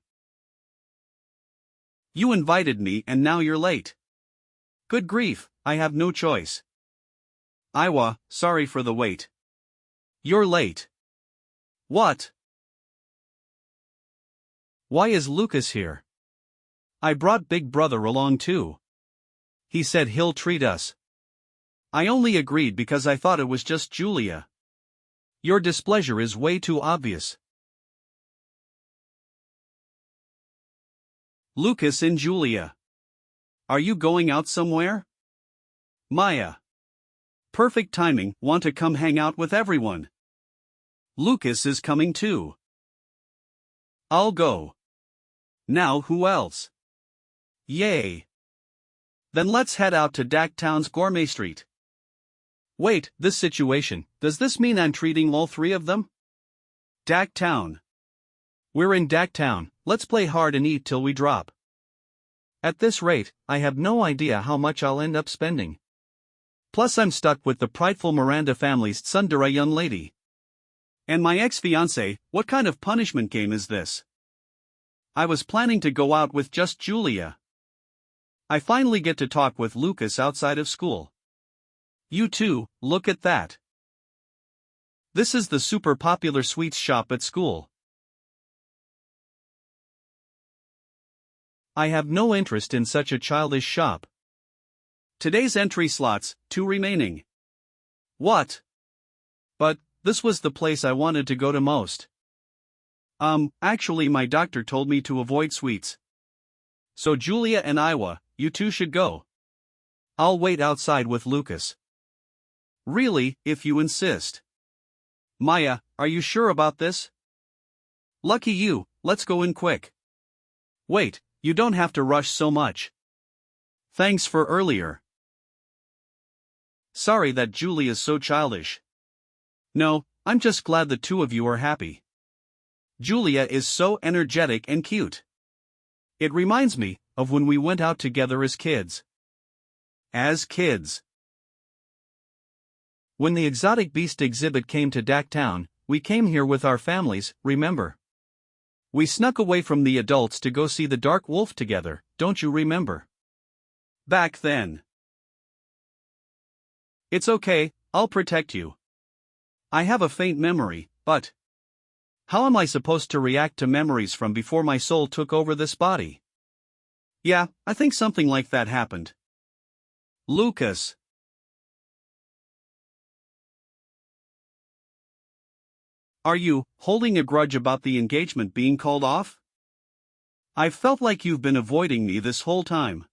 You invited me and now you're late. Good grief, I have no choice. Iwa, sorry for the wait. You're late. What? Why is Lucas here? I brought Big Brother along too. He said he'll treat us. I only agreed because I thought it was just Julia. Your displeasure is way too obvious. Lucas and Julia. Are you going out somewhere? Maya. Perfect timing, want to come hang out with everyone. Lucas is coming too. I'll go. Now who else? Yay. Then let's head out to Dacktown's Gourmet Street. Wait, this situation, does this mean I'm treating all three of them? Dacktown. We're in Dacktown, let's play hard and eat till we drop. At this rate, I have no idea how much I'll end up spending. Plus I'm stuck with the prideful Miranda family's tsundere young lady. And my ex-fiancé, what kind of punishment game is this? I was planning to go out with just Julia. I finally get to talk with Lucas outside of school. You too, look at that. This is the super popular sweets shop at school. I have no interest in such a childish shop. Today's entry slots, 2 remaining. What? But, this was the place I wanted to go to most. Actually my doctor told me to avoid sweets. So Julia and Iwa, you two should go. I'll wait outside with Lucas. Really, if you insist. Maya, are you sure about this? Lucky you, let's go in quick. Wait, you don't have to rush so much. Thanks for earlier. Sorry that Julia's so childish. No, I'm just glad the two of you are happy. Julia is so energetic and cute. It reminds me of when we went out together as kids. As kids. When the exotic beast exhibit came to Dacktown, we came here with our families, remember? We snuck away from the adults to go see the dark wolf together, don't you remember? Back then. It's okay, I'll protect you. I have a faint memory, but how am I supposed to react to memories from before my soul took over this body? Yeah, I think something like that happened. Lucas. Are you holding a grudge about the engagement being called off? I've felt like you've been avoiding me this whole time.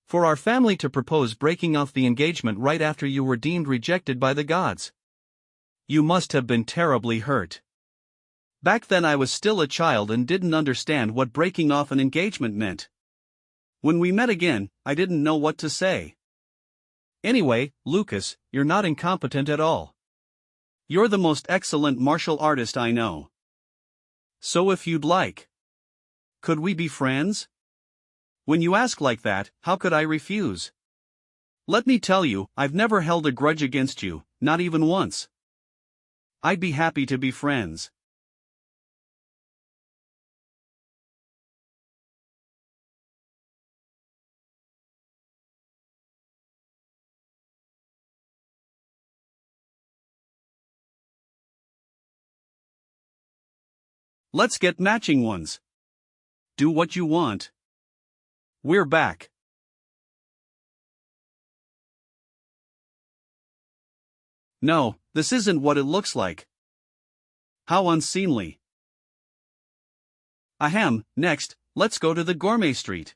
For our family to propose breaking off the engagement right after you were deemed rejected by the gods. You must have been terribly hurt. Back then I was still a child and didn't understand what breaking off an engagement meant. When we met again, I didn't know what to say. Anyway, Lucas, you're not incompetent at all. You're the most excellent martial artist I know. So if you'd like. Could we be friends? When you ask like that, how could I refuse? Let me tell you, I've never held a grudge against you, not even once. I'd be happy to be friends. Let's get matching ones. Do what you want. We're back. No, this isn't what it looks like. How unseemly. Ahem, next, let's go to the Gourmet Street.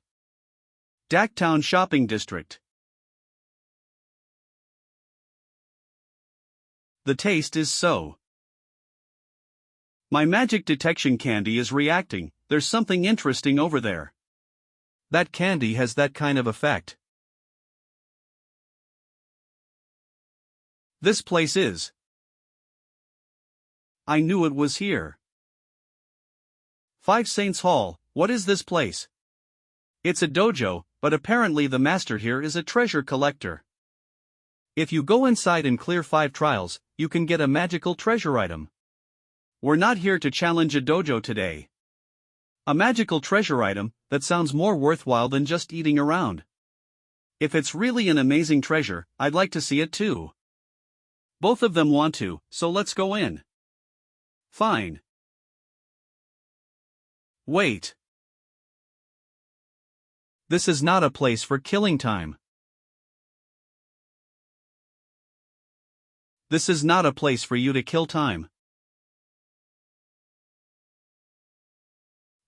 Daktown Shopping District. The taste is so. My magic detection candy is reacting, there's something interesting over there. That candy has that kind of effect. This place is. I knew it was here. Five Saints Hall, what is this place? It's a dojo, but apparently the master here is a treasure collector. If you go inside and clear 5 trials, you can get a magical treasure item. We're not here to challenge a dojo today. A magical treasure item, that sounds more worthwhile than just eating around. If it's really an amazing treasure, I'd like to see it too. Both of them want to, so let's go in. Fine. Wait. This is not a place for killing time. This is not a place for you to kill time.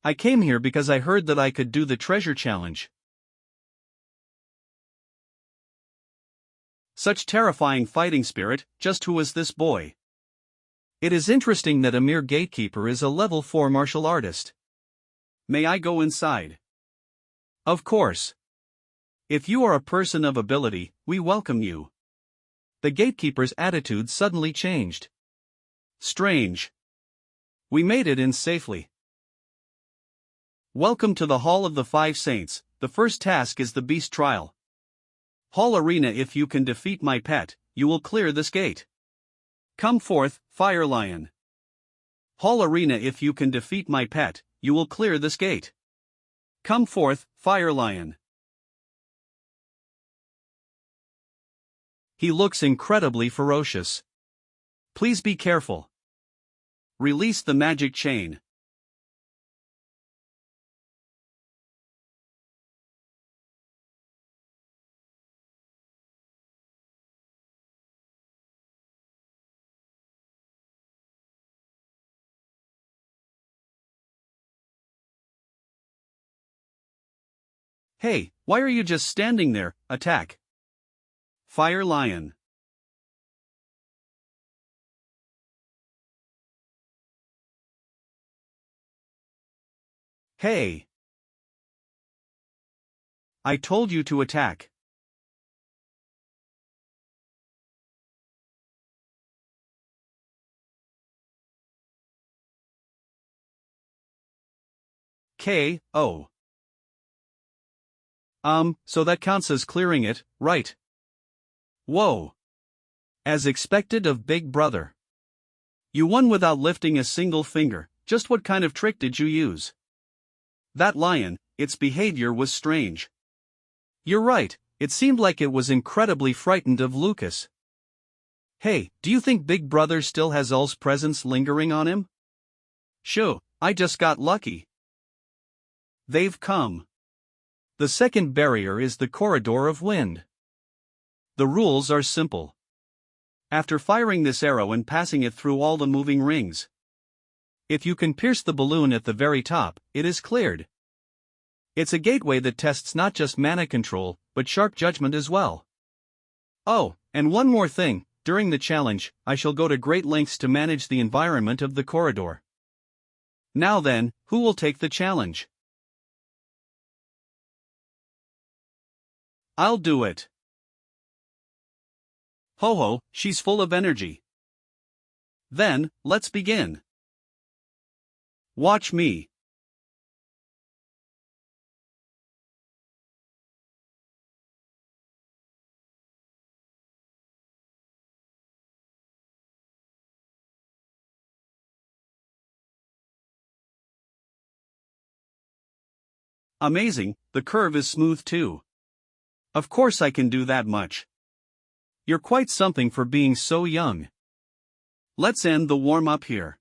I came here because I heard that I could do the treasure challenge. Such terrifying fighting spirit, just who is this boy? It is interesting that a mere gatekeeper is a level 4 martial artist. May I go inside? Of course. If you are a person of ability, we welcome you. The gatekeeper's attitude suddenly changed. Strange. We made it in safely. Welcome to the Hall of the Five Saints. The first task is the Beast Trial. Hall Arena. If you can defeat my pet, you will clear this gate. Come forth, Fire Lion. Hall Arena. If you can defeat my pet, you will clear this gate. Come forth, Fire Lion. He looks incredibly ferocious. Please be careful. Release the magic chain. Hey, why are you just standing there? Attack. Fire Lion. Hey. I told you to attack. K.O. So that counts as clearing it, right? Whoa. As expected of Big Brother. You won without lifting a single finger. Just what kind of trick did you use? That lion, its behavior was strange. You're right, it seemed like it was incredibly frightened of Lucas. Hey, do you think Big Brother still has Ul's presence lingering on him? Shoo, I just got lucky. They've come. The second barrier is the corridor of wind. The rules are simple. After firing this arrow and passing it through all the moving rings, if you can pierce the balloon at the very top, it is cleared. It's a gateway that tests not just mana control, but sharp judgment as well. Oh, and one more thing, during the challenge, I shall go to great lengths to manage the environment of the corridor. Now then, who will take the challenge? I'll do it. Ho-ho, she's full of energy. Then, let's begin. Watch me. Amazing, the curve is smooth too. Of course I can do that much. You're quite something for being so young. Let's end the warm-up here.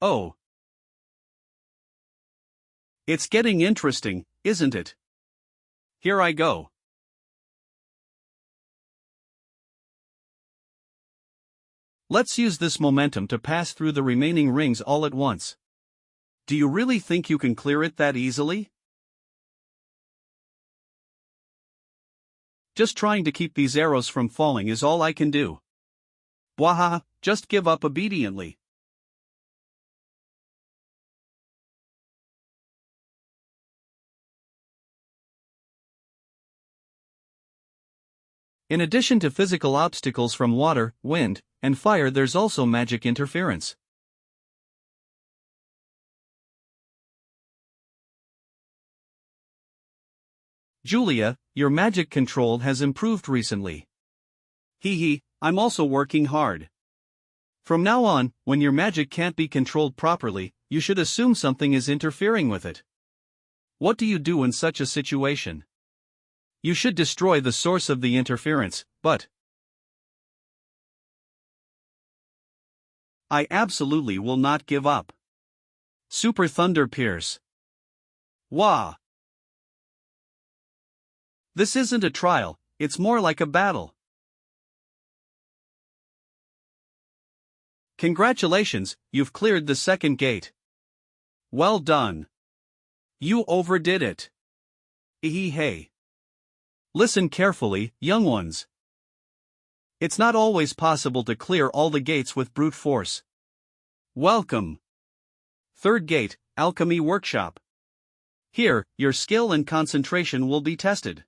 Oh. It's getting interesting, isn't it? Here I go. Let's use this momentum to pass through the remaining rings all at once. Do you really think you can clear it that easily? Just trying to keep these arrows from falling is all I can do. Bwaha, just give up obediently. In addition to physical obstacles from water, wind, and fire, there's also magic interference. Julia, your magic control has improved recently. Hee hee, I'm also working hard. From now on, when your magic can't be controlled properly, you should assume something is interfering with it. What do you do in such a situation? You should destroy the source of the interference, but I absolutely will not give up. Super Thunder Pierce. Wah! This isn't a trial, it's more like a battle. Congratulations, you've cleared the second gate. Well done. You overdid it. Hey. Listen carefully, young ones. It's not always possible to clear all the gates with brute force. Welcome. Third gate, Alchemy Workshop. Here, your skill and concentration will be tested.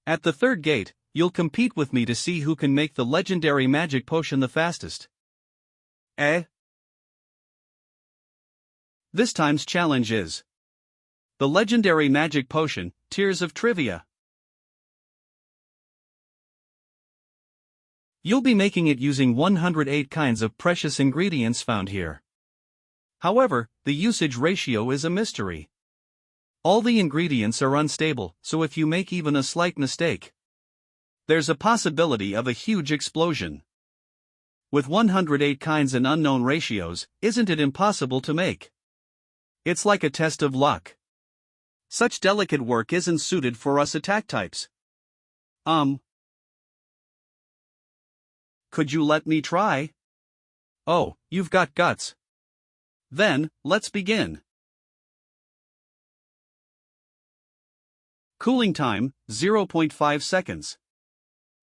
At the third gate, you'll compete with me to see who can make the legendary magic potion the fastest. This time's challenge is the legendary magic potion, Tears of Trivia. You'll be making it using 108 kinds of precious ingredients found here. However, the usage ratio is a mystery. All the ingredients are unstable, so if you make even a slight mistake, there's a possibility of a huge explosion. With 108 kinds and unknown ratios, isn't it impossible to make? It's like a test of luck. Such delicate work isn't suited for us attack types. Could you let me try? Oh, you've got guts. Then, let's begin. Cooling time, 0.5 seconds.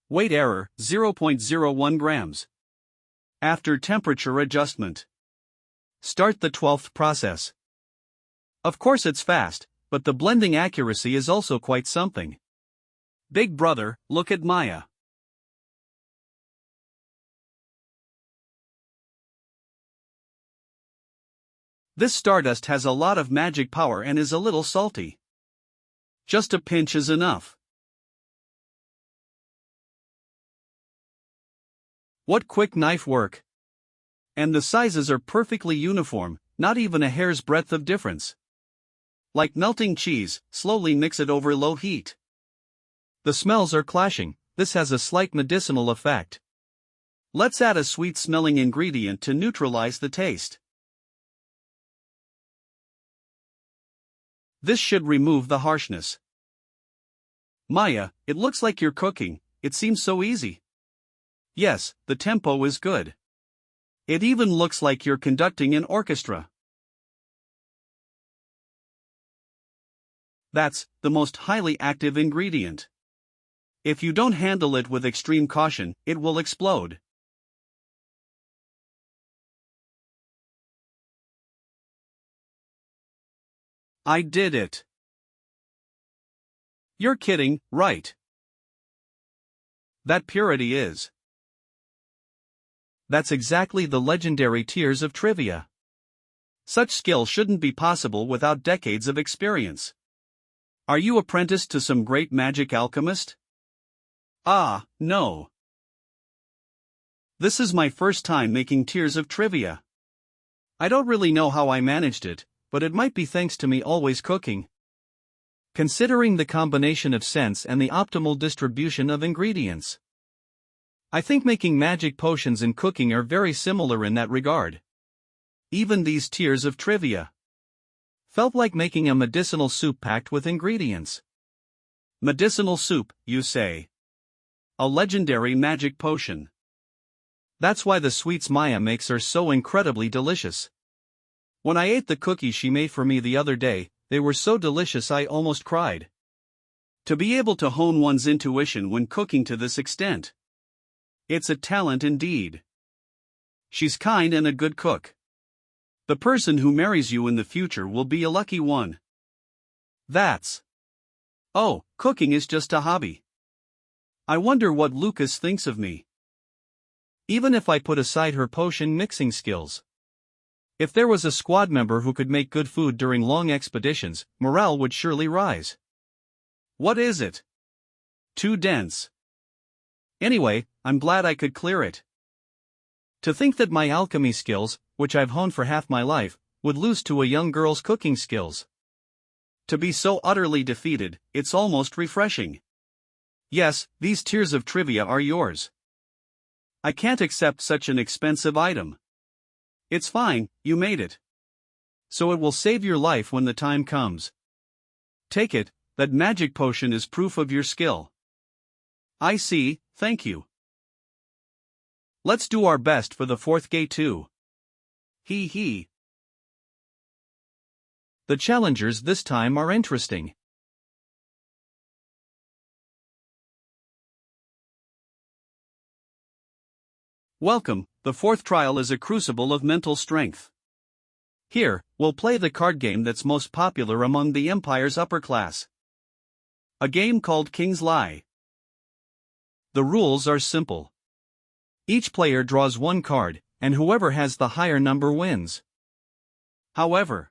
Weight error, 0.01 grams. After temperature adjustment. Start the 12th process. Of course it's fast, but the blending accuracy is also quite something. Big brother, look at Maya. This stardust has a lot of magic power and is a little salty. Just a pinch is enough. What quick knife work! And the sizes are perfectly uniform, not even a hair's breadth of difference. Like melting cheese, slowly mix it over low heat. The smells are clashing, this has a slight medicinal effect. Let's add a sweet-smelling ingredient to neutralize the taste. This should remove the harshness. Maya, it looks like you're cooking, it seems so easy. Yes, the tempo is good. It even looks like you're conducting an orchestra. That's the most highly active ingredient. If you don't handle it with extreme caution, it will explode. I did it. You're kidding, right? That purity is. That's exactly the legendary tiers of trivia. Such skill shouldn't be possible without decades of experience. Are you apprenticed to some great magic alchemist? Ah, no. This is my first time making tiers of trivia. I don't really know how I managed it, but it might be thanks to me always cooking. Considering the combination of scents and the optimal distribution of ingredients. I think making magic potions and cooking are very similar in that regard. Even these tiers of trivia felt like making a medicinal soup packed with ingredients. Medicinal soup, you say? A legendary magic potion. That's why the sweets Maya makes are so incredibly delicious. When I ate the cookies she made for me the other day, they were so delicious I almost cried. To be able to hone one's intuition when cooking to this extent. It's a talent indeed. She's kind and a good cook. The person who marries you in the future will be a lucky one. That's. Oh, cooking is just a hobby. I wonder what Lucas thinks of me. Even if I put aside her potion mixing skills. If there was a squad member who could make good food during long expeditions, morale would surely rise. What is it? Too dense. Anyway, I'm glad I could clear it. To think that my alchemy skills, which I've honed for half my life, would lose to a young girl's cooking skills. To be so utterly defeated, it's almost refreshing. Yes, these tiers of trivia are yours. I can't accept such an expensive item. It's fine, you made it. So it will save your life when the time comes. Take it, that magic potion is proof of your skill. I see, thank you. Let's do our best for the fourth gate too. Hee hee. The challengers this time are interesting. Welcome, the fourth trial is a crucible of mental strength. Here, we'll play the card game that's most popular among the Empire's upper class. A game called King's Lie. The rules are simple. Each player draws one card, and whoever has the higher number wins. However,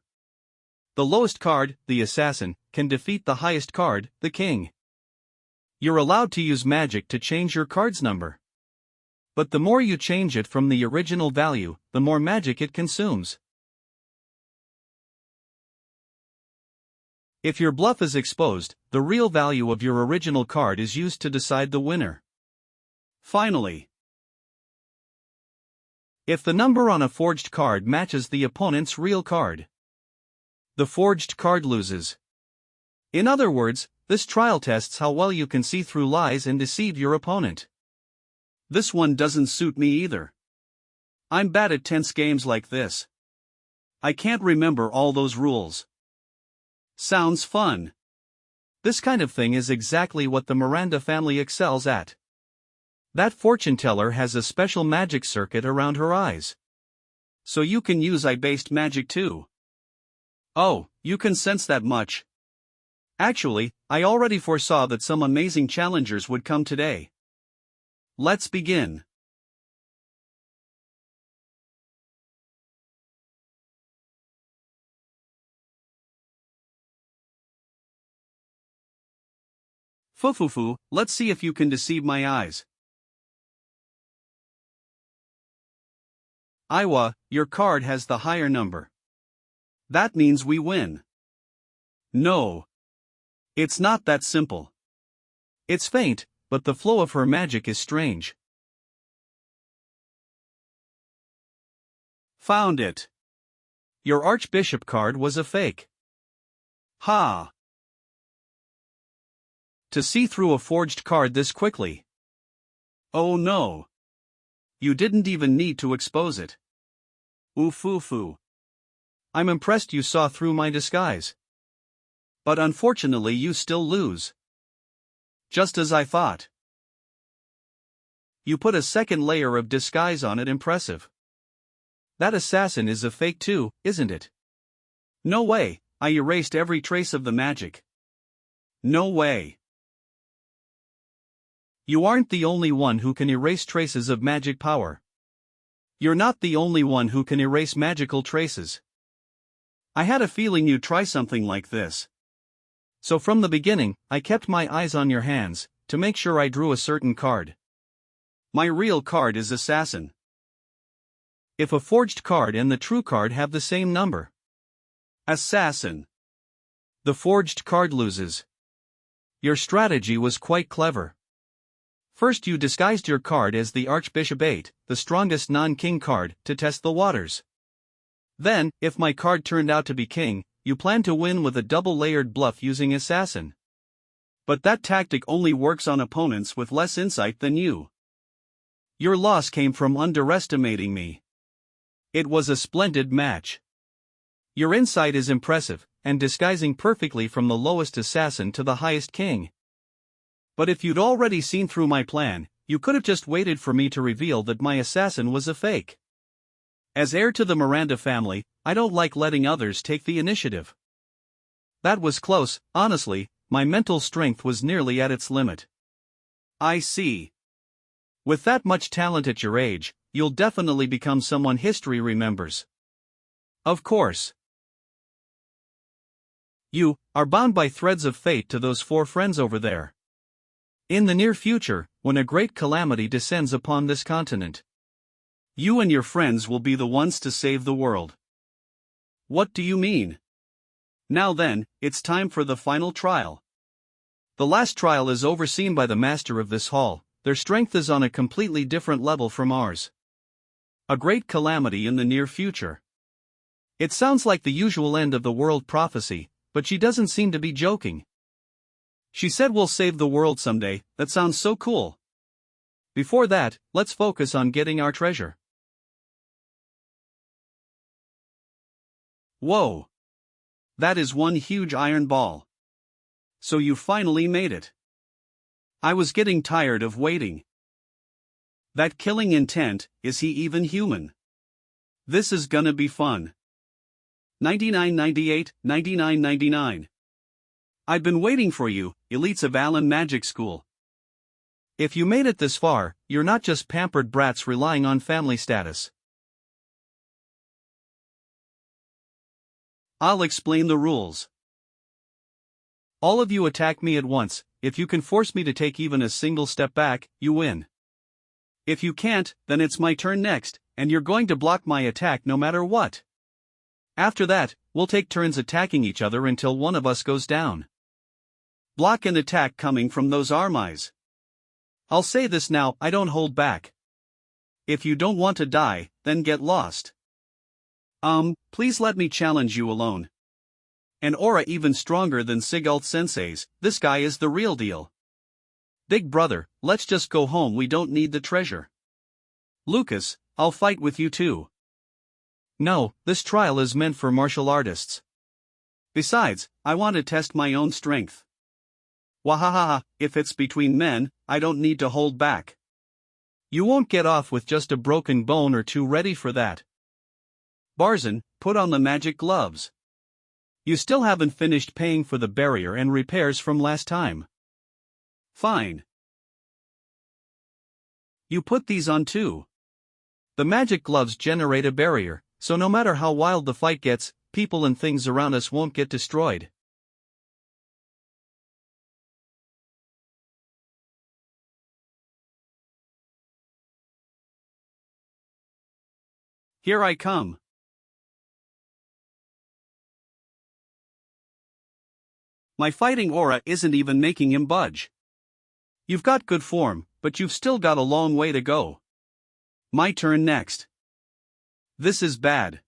the lowest card, the assassin, can defeat the highest card, the king. You're allowed to use magic to change your card's number. But the more you change it from the original value, the more magic it consumes. If your bluff is exposed, the real value of your original card is used to decide the winner. Finally, if the number on a forged card matches the opponent's real card, the forged card loses. In other words, this trial tests how well you can see through lies and deceive your opponent. This one doesn't suit me either. I'm bad at tense games like this. I can't remember all those rules. Sounds fun. This kind of thing is exactly what the Miranda family excels at. That fortune teller has a special magic circuit around her eyes. So you can use eye-based magic too. Oh, you can sense that much. Actually, I already foresaw that some amazing challengers would come today. Let's begin. Fufufu, let's see if you can deceive my eyes. Iwa, your card has the higher number. That means we win. No. It's not that simple. It's faint, but the flow of her magic is strange. Found it. Your Archbishop card was a fake. Ha! To see through a forged card this quickly. Oh no. You didn't even need to expose it. Oofufu. I'm impressed you saw through my disguise. But unfortunately you still lose. Just as I thought. You put a second layer of disguise on it. Impressive. That assassin is a fake too, isn't it? No way, I erased every trace of the magic. No way. You aren't the only one who can erase traces of magic power. You're not the only one who can erase magical traces. I had a feeling you'd try something like this. So from the beginning, I kept my eyes on your hands, to make sure I drew a certain card. My real card is Assassin. If a forged card and the true card have the same number. Assassin. The forged card loses. Your strategy was quite clever. First you disguised your card as the Archbishop 8, the strongest non-king card, to test the waters. Then, if my card turned out to be king, you planned to win with a double-layered bluff using Assassin. But that tactic only works on opponents with less insight than you. Your loss came from underestimating me. It was a splendid match. Your insight is impressive, and disguising perfectly from the lowest assassin to the highest king. But if you'd already seen through my plan, you could have just waited for me to reveal that my assassin was a fake. As heir to the Miranda family, I don't like letting others take the initiative. That was close, honestly, my mental strength was nearly at its limit. I see. With that much talent at your age, you'll definitely become someone history remembers. Of course. You are bound by threads of fate to those 4 friends over there. In the near future, when a great calamity descends upon this continent, you and your friends will be the ones to save the world. What do you mean? Now then, it's time for the final trial. The last trial is overseen by the master of this hall. Their strength is on a completely different level from ours. A great calamity in the near future. It sounds like the usual end of the world prophecy, but she doesn't seem to be joking. She said we'll save the world someday. That sounds so cool. Before that, let's focus on getting our treasure. Whoa! That is one huge iron ball. So you finally made it. I was getting tired of waiting. That killing intent, is he even human? This is gonna be fun. 99.98, 99.99. I've been waiting for you, elites of Allen Magic School. If you made it this far, you're not just pampered brats relying on family status. I'll explain the rules. All of you attack me at once. If you can force me to take even a single step back, you win. If you can't, then it's my turn next, and you're going to block my attack no matter what. After that, we'll take turns attacking each other until one of us goes down. Block an attack coming from those armies. I'll say this now, I don't hold back. If you don't want to die, then get lost. Please let me challenge you alone. An aura even stronger than Sigalt Sensei's, this guy is the real deal. Big brother, let's just go home, we don't need the treasure. Lucas, I'll fight with you too. No, this trial is meant for martial artists. Besides, I want to test my own strength. Wahahaha, if it's between men, I don't need to hold back. You won't get off with just a broken bone or two, ready for that. Barzan, put on the magic gloves. You still haven't finished paying for the barrier and repairs from last time. Fine. You put these on too. The magic gloves generate a barrier, so no matter how wild the fight gets, people and things around us won't get destroyed. Here I come. My fighting aura isn't even making him budge. You've got good form, but you've still got a long way to go. My turn next. This is bad.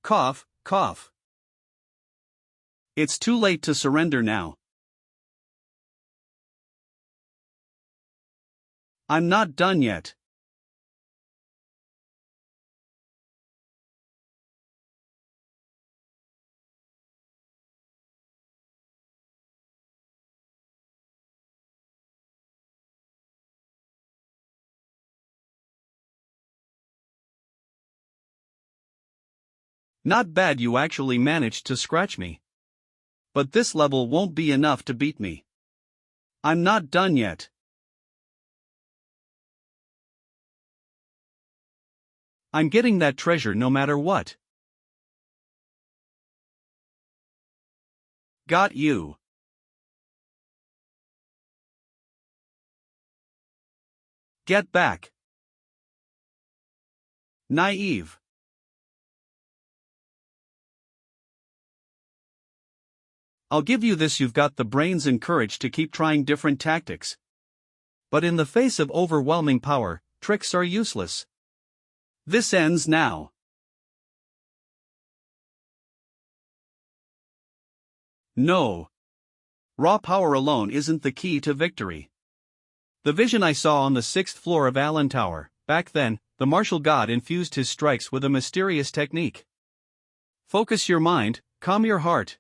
Cough, cough. It's too late to surrender now. I'm not done yet. Not bad, you actually managed to scratch me. But this level won't be enough to beat me. I'm not done yet. I'm getting that treasure no matter what. Got you. Get back. Naive. I'll give you this, you've got the brains and courage to keep trying different tactics. But in the face of overwhelming power, tricks are useless. This ends now. No. Raw power alone isn't the key to victory. The vision I saw on the 6th floor of Allen Tower, back then, the martial god infused his strikes with a mysterious technique. Focus your mind, calm your heart.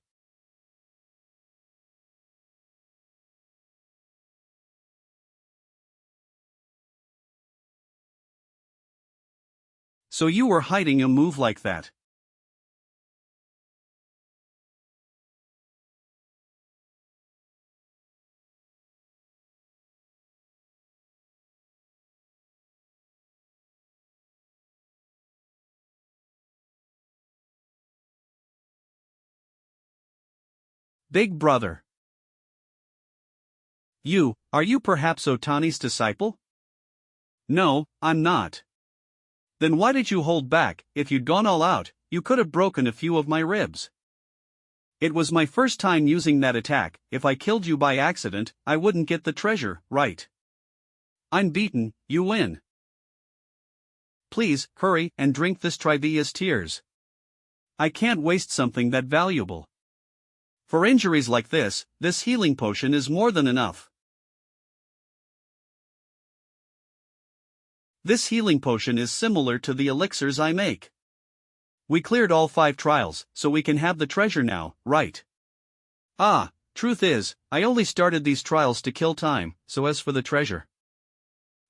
So you were hiding a move like that. Big brother. Are you perhaps Otani's disciple? No, I'm not. Then why did you hold back? If you'd gone all out, you could have broken a few of my ribs. It was my first time using that attack. If I killed you by accident, I wouldn't get the treasure, right? I'm beaten, you win. Please, hurry and drink this Trivia's tears. I can't waste something that valuable. For injuries like this healing potion is more than enough. This healing potion is similar to the elixirs I make. We cleared all 5 trials, so we can have the treasure now, right? Ah, truth is, I only started these trials to kill time, so as for the treasure.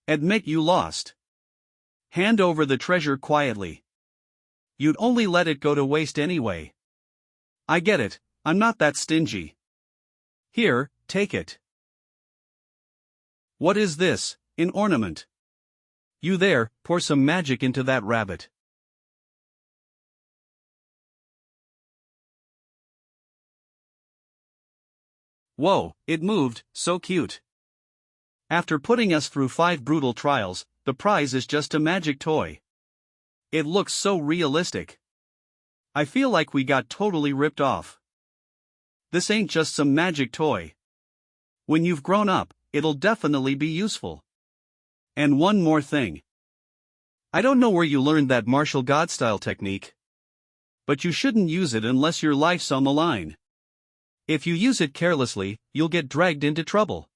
Admit you lost. Hand over the treasure quietly. You'd only let it go to waste anyway. I get it, I'm not that stingy. Here, take it. What is this, an ornament? You there, pour some magic into that rabbit. Whoa, it moved, so cute. After putting us through 5 brutal trials, the prize is just a magic toy. It looks so realistic. I feel like we got totally ripped off. This ain't just some magic toy. When you've grown up, it'll definitely be useful. And one more thing. I don't know where you learned that martial god style technique. But you shouldn't use it unless your life's on the line. If you use it carelessly, you'll get dragged into trouble.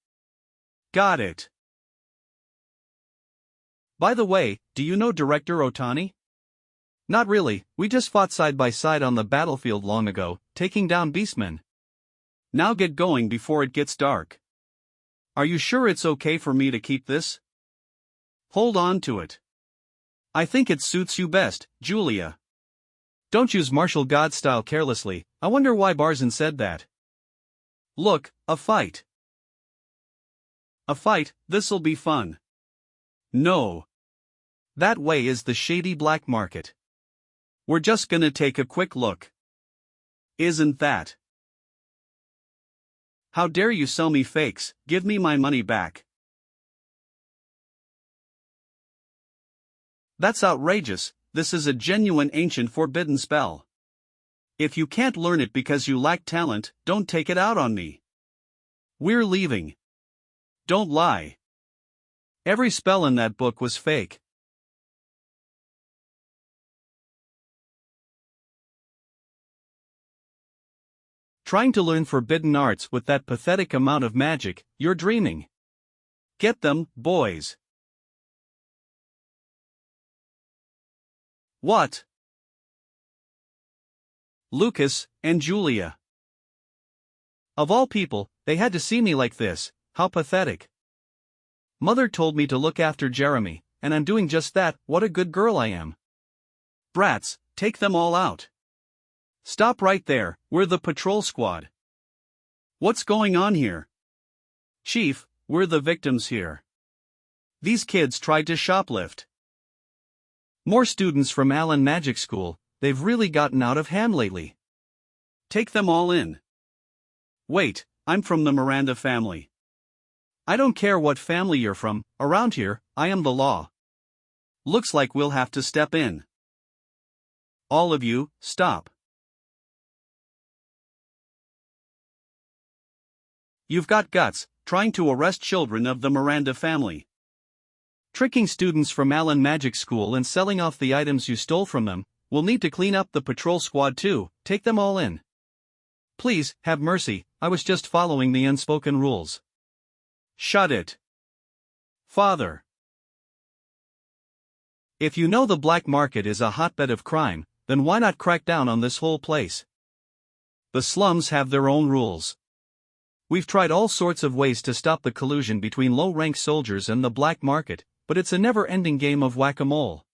Got it. By the way, do you know Director Otani? Not really, we just fought side by side on the battlefield long ago, taking down beastmen. Now get going before it gets dark. Are you sure it's okay for me to keep this? Hold on to it. I think it suits you best, Julia. Don't use martial god style carelessly. I wonder why Barzan said that. Look, a fight. A fight, this'll be fun. No. That way is the shady black market. We're just gonna take a quick look. Isn't that? How dare you sell me fakes? Give me my money back. That's outrageous. This is a genuine ancient forbidden spell. If you can't learn it because you lack talent, don't take it out on me. We're leaving. Don't lie. Every spell in that book was fake. Trying to learn forbidden arts with that pathetic amount of magic, you're dreaming. Get them, boys. What? Lucas and Julia. Of all people, they had to see me like this. How pathetic. Mother told me to look after Jeremy, and I'm doing just that. What a good girl I am. Brats, take them all out. Stop right there, we're the patrol squad. What's going on here? Chief, we're the victims here. These kids tried to shoplift. More students from Allen Magic School, they've really gotten out of hand lately. Take them all in. Wait, I'm from the Miranda family. I don't care what family you're from, around here, I am the law. Looks like we'll have to step in. All of you, stop. You've got guts, trying to arrest children of the Miranda family. Tricking students from Allen Magic School and selling off the items you stole from them. We'll need to clean up the patrol squad too, take them all in. Please, have mercy, I was just following the unspoken rules. Shut it. Father. If you know the black market is a hotbed of crime, then why not crack down on this whole place? The slums have their own rules. We've tried all sorts of ways to stop the collusion between low-rank soldiers and the black market, but it's a never-ending game of whack-a-mole.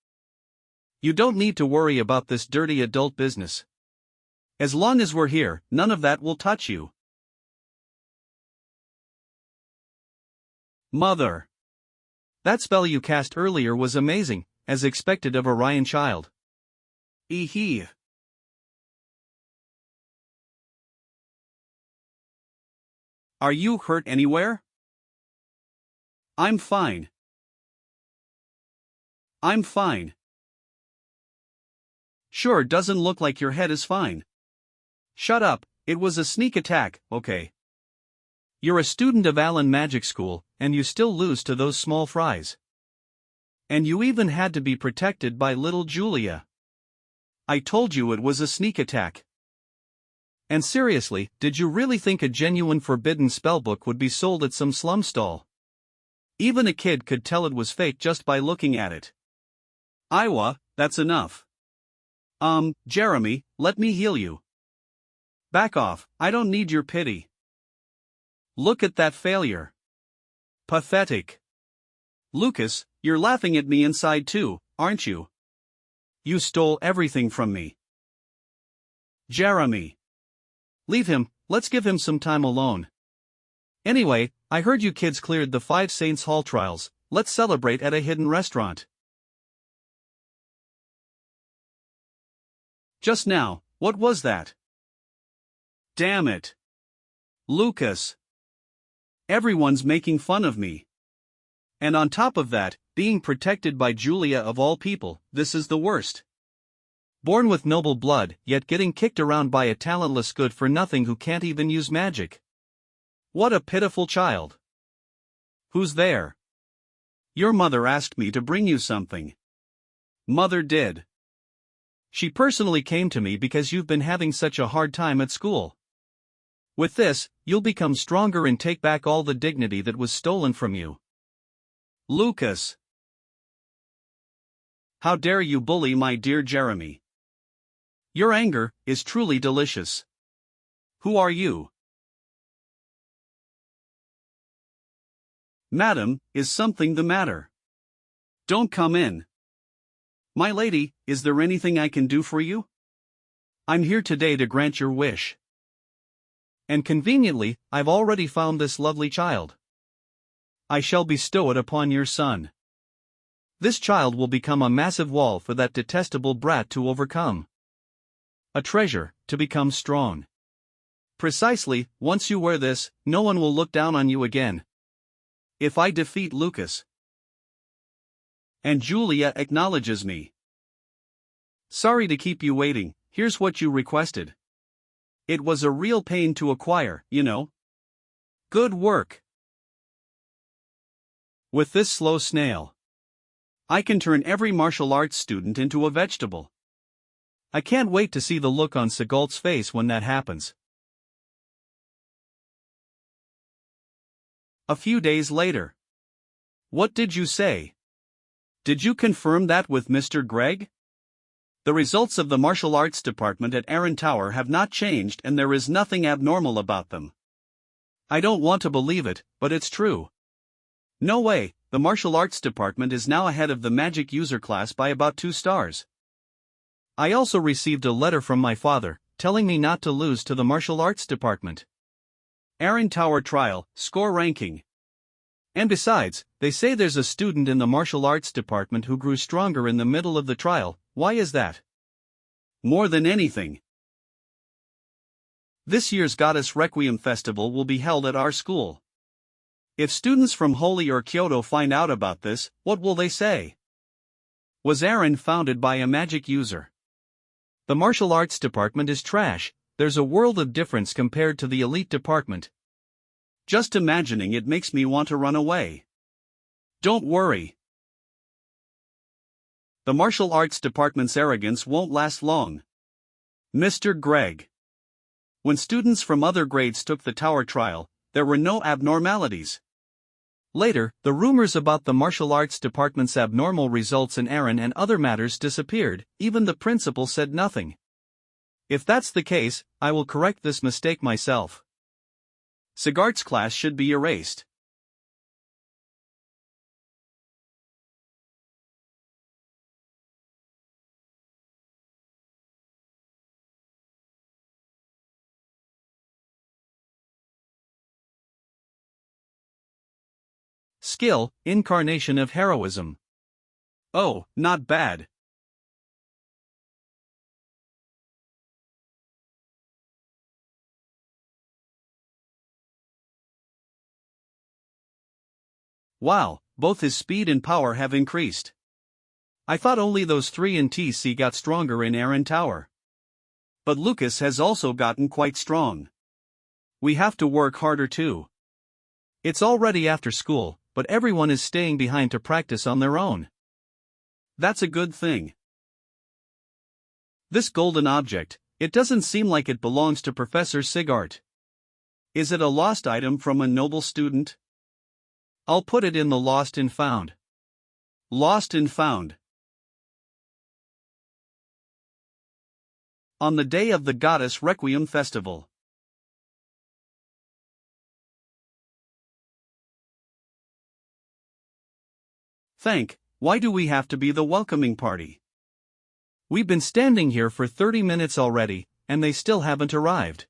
You don't need to worry about this dirty adult business. As long as we're here, none of that will touch you. Mother. That spell you cast earlier was amazing, as expected of a Ryan child. Eehee. Are you hurt anywhere? I'm fine. I'm fine. Sure, doesn't look like your head is fine. Shut up, it was a sneak attack, okay? You're a student of Allen Magic School, and you still lose to those small fries. And you even had to be protected by little Julia. I told you it was a sneak attack. And seriously, did you really think a genuine forbidden spellbook would be sold at some slum stall? Even a kid could tell it was fake just by looking at it. Iowa, that's enough. Jeremy, let me heal you. Back off, I don't need your pity. Look at that failure. Pathetic. Lucas, you're laughing at me inside too, aren't you? You stole everything from me. Jeremy. Leave him, let's give him some time alone. Anyway, I heard you kids cleared the 5 Saints Hall trials, let's celebrate at a hidden restaurant. Just now, what was that? Damn it. Lucas. Everyone's making fun of me. And on top of that, being protected by Julia of all people, this is the worst. Born with noble blood, yet getting kicked around by a talentless good-for-nothing who can't even use magic. What a pitiful child. Who's there? Your mother asked me to bring you something. Mother did. She personally came to me because you've been having such a hard time at school. With this, you'll become stronger and take back all the dignity that was stolen from you. Lucas. How dare you bully my dear Jeremy? Your anger is truly delicious. Who are you? Madam, is something the matter? Don't come in. My lady, is there anything I can do for you? I'm here today to grant your wish. And conveniently, I've already found this lovely child. I shall bestow it upon your son. This child will become a massive wall for that detestable brat to overcome. A treasure, to become strong. Precisely, once you wear this, no one will look down on you again. If I defeat Lucas, and Julia acknowledges me. Sorry to keep you waiting, here's what you requested. It was a real pain to acquire, you know. Good work. With this slow snail, I can turn every martial arts student into a vegetable. I can't wait to see the look on Segalt's face when that happens. A few days later. What did you say? Did you confirm that with Mr. Gregg? The results of the martial arts department at Aaron Tower have not changed and there is nothing abnormal about them. I don't want to believe it, but it's true. No way, the martial arts department is now ahead of the magic user class by about 2 stars. I also received a letter from my father, telling me not to lose to the martial arts department. Aaron Tower trial, score ranking. And besides, they say there's a student in the martial arts department who grew stronger in the middle of the trial. Why is that? More than anything, this year's Goddess Requiem Festival will be held at our school. If students from Holi or Kyoto find out about this, what will they say? Was Aaron founded by a magic user? The martial arts department is trash. There's a world of difference compared to the elite department. Just imagining it makes me want to run away. Don't worry. The martial arts department's arrogance won't last long. Mr. Gregg. When students from other grades took the tower trial, there were no abnormalities. Later, the rumors about the martial arts department's abnormal results in Aaron and other matters disappeared. Even the principal said nothing. If that's the case, I will correct this mistake myself. Sigart's class should be erased. Skill, incarnation of heroism. Oh, not bad. Wow, both his speed and power have increased. I thought only those three in TC got stronger in Aaron Tower. But Lucas has also gotten quite strong. We have to work harder too. It's already after school, but everyone is staying behind to practice on their own. That's a good thing. This golden object, it doesn't seem like it belongs to Professor Sigart. Is it a lost item from a noble student? I'll put it in the lost and found. Lost and found. On the day of the Goddess Requiem Festival. Why do we have to be the welcoming party? We've been standing here for 30 minutes already, and they still haven't arrived.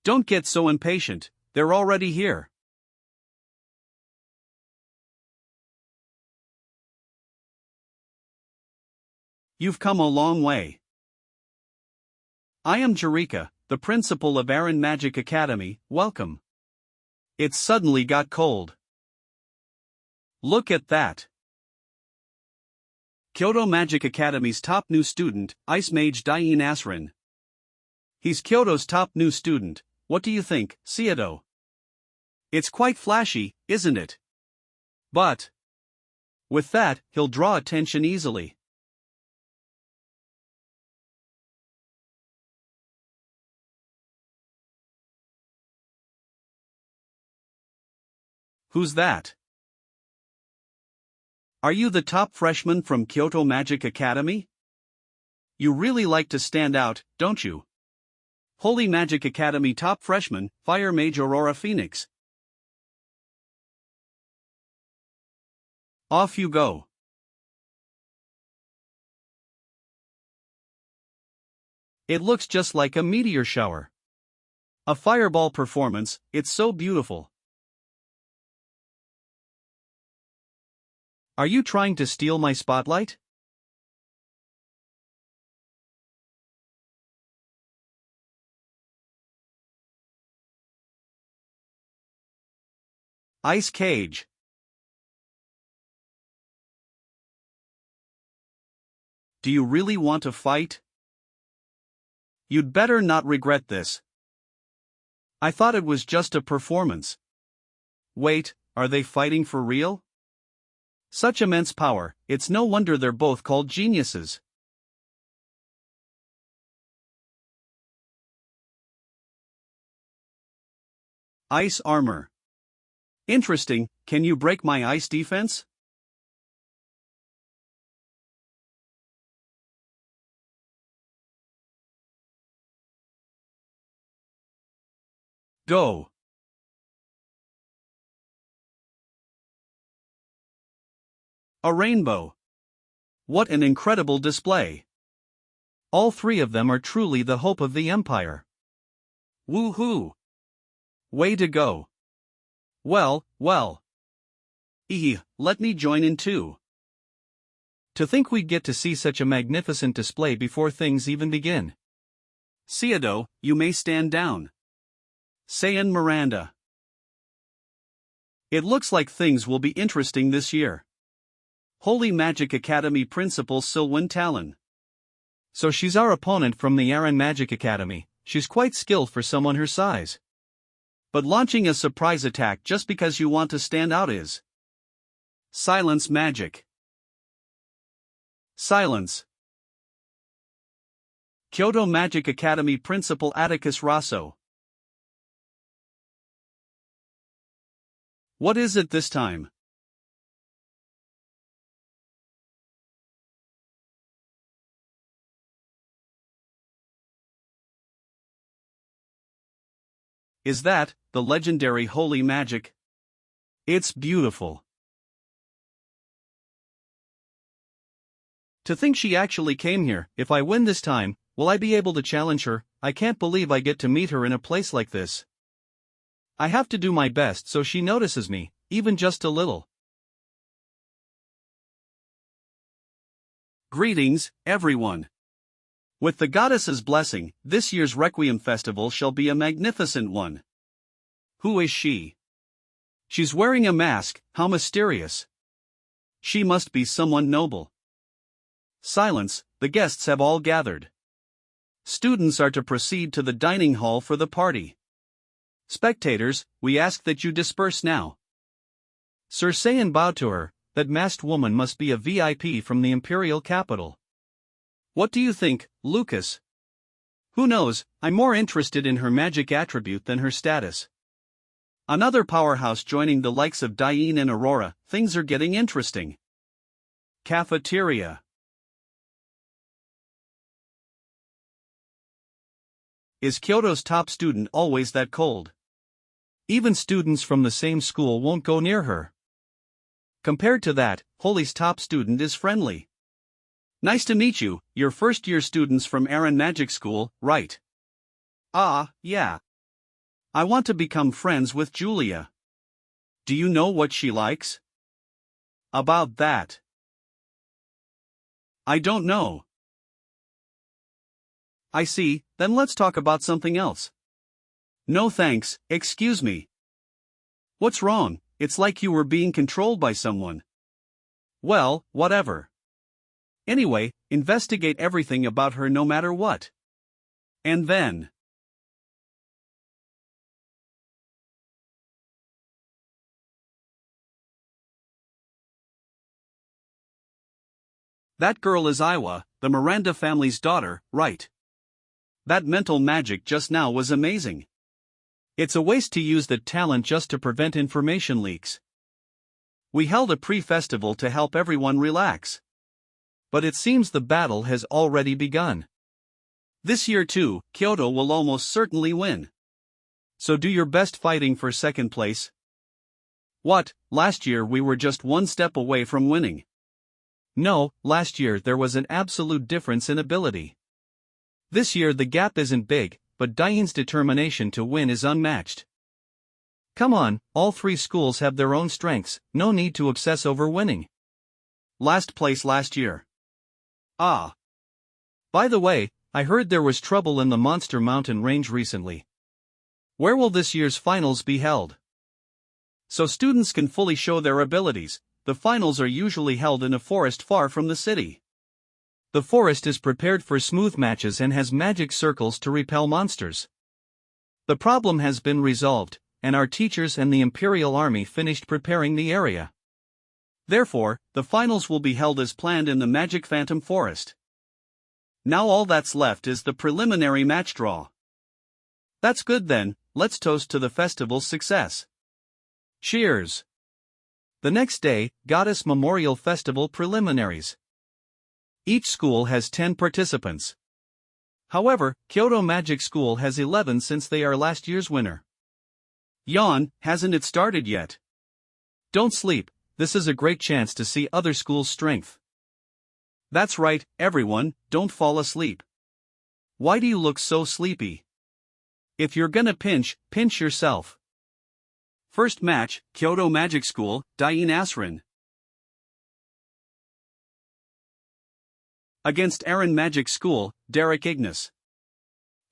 Don't get so impatient, they're already here. You've come a long way. I am Jerika, the principal of Aaron Magic Academy. Welcome. It suddenly got cold. Look at that. Kyoto Magic Academy's top new student, Ice Mage Dain Asrin. He's Kyoto's top new student. What do you think, Seado? It's quite flashy, isn't it? But with that, he'll draw attention easily. Who's that? Are you the top freshman from Kyoto Magic Academy? You really like to stand out, don't you? Holy Magic Academy top freshman, Fire Mage Aurora Phoenix. Off you go. It looks just like a meteor shower. A fireball performance, it's so beautiful. Are you trying to steal my spotlight? Ice Cage. Do you really want to fight? You'd better not regret this. I thought it was just a performance. Wait, are they fighting for real? Such immense power, it's no wonder they're both called geniuses. Ice armor. Interesting, can you break my ice defense? Go. A rainbow. What an incredible display. All three of them are truly the hope of the empire. Woohoo! Way to go! Well, well. Let me join in too. To think we'd get to see such a magnificent display before things even begin. Ciado, you may stand down. Saying Miranda. It looks like things will be interesting this year. Holy Magic Academy Principal Silwyn Talon. So she's our opponent from the Aran Magic Academy. She's quite skilled for someone her size. But launching a surprise attack just because you want to stand out is silence magic. Silence. Kyoto Magic Academy Principal Atticus Rosso. What is it this time? Is that the legendary holy magic? It's beautiful. To think she actually came here. If I win this time, will I be able to challenge her? I can't believe I get to meet her in a place like this. I have to do my best so she notices me, even just a little. Greetings, everyone. With the goddess's blessing, this year's Requiem Festival shall be a magnificent one. Who is she? She's wearing a mask, how mysterious. She must be someone noble. Silence, the guests have all gathered. Students are to proceed to the dining hall for the party. Spectators, we ask that you disperse now. Sir Saiyan bowed to her. That masked woman must be a VIP from the imperial capital. What do you think, Lucas? Who knows, I'm more interested in her magic attribute than her status. Another powerhouse joining the likes of Diane and Aurora. Things are getting interesting. Cafeteria. Is Kyoto's top student always that cold? Even students from the same school won't go near her. Compared to that, Holy's top student is friendly. Nice to meet you, you're first-year students from Aran Magic School, right? Ah, yeah. I want to become friends with Julia. Do you know what she likes? About that. I don't know. I see, then let's talk about something else. No thanks, excuse me. What's wrong? It's like you were being controlled by someone. Well, whatever. Anyway, investigate everything about her no matter what. And then. That girl is Iwa, the Miranda family's daughter, right? That mental magic just now was amazing. It's a waste to use that talent just to prevent information leaks. We held a pre-festival to help everyone relax. But it seems the battle has already begun. This year too, Kyoto will almost certainly win. So do your best fighting for second place. What, last year we were just one step away from winning. No, last year there was an absolute difference in ability. This year the gap isn't big, but Diane's determination to win is unmatched. Come on, all three schools have their own strengths, no need to obsess over winning. Last place last year. Ah. By the way, I heard there was trouble in the Monster Mountain Range recently. Where will this year's finals be held? So students can fully show their abilities, the finals are usually held in a forest far from the city. The forest is prepared for smooth matches and has magic circles to repel monsters. The problem has been resolved, and our teachers and the Imperial Army finished preparing the area. Therefore, the finals will be held as planned in the Magic Phantom Forest. Now all that's left is the preliminary match draw. That's good then, let's toast to the festival's success. Cheers! The next day, Goddess Memorial Festival preliminaries. Each school has 10 participants. However, Kyoto Magic School has 11 since they are last year's winner. Yawn, hasn't it started yet? Don't sleep, this is a great chance to see other schools' strength. That's right, everyone, don't fall asleep. Why do you look so sleepy? If you're gonna pinch yourself. First match, Kyoto Magic School, Diane Asrin. Against Aaron Magic School, Derek Ignis.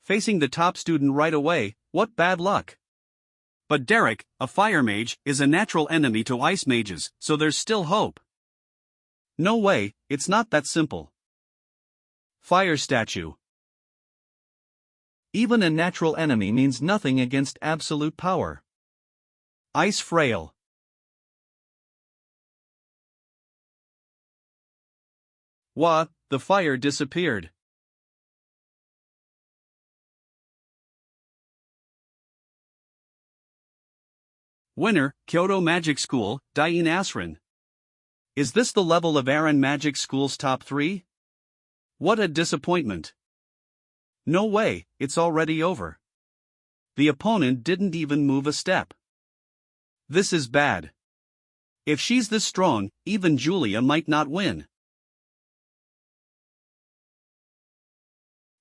Facing the top student right away, what bad luck. But Derek, a fire mage, is a natural enemy to ice mages, so there's still hope. No way, it's not that simple. Fire statue. Even a natural enemy means nothing against absolute power. Ice frail. Wah, the fire disappeared. Winner, Kyoto Magic School, Diane Asrin. Is this the level of Aaron Magic School's top 3? What a disappointment. No way, it's already over. The opponent didn't even move a step. This is bad. If she's this strong, even Julia might not win.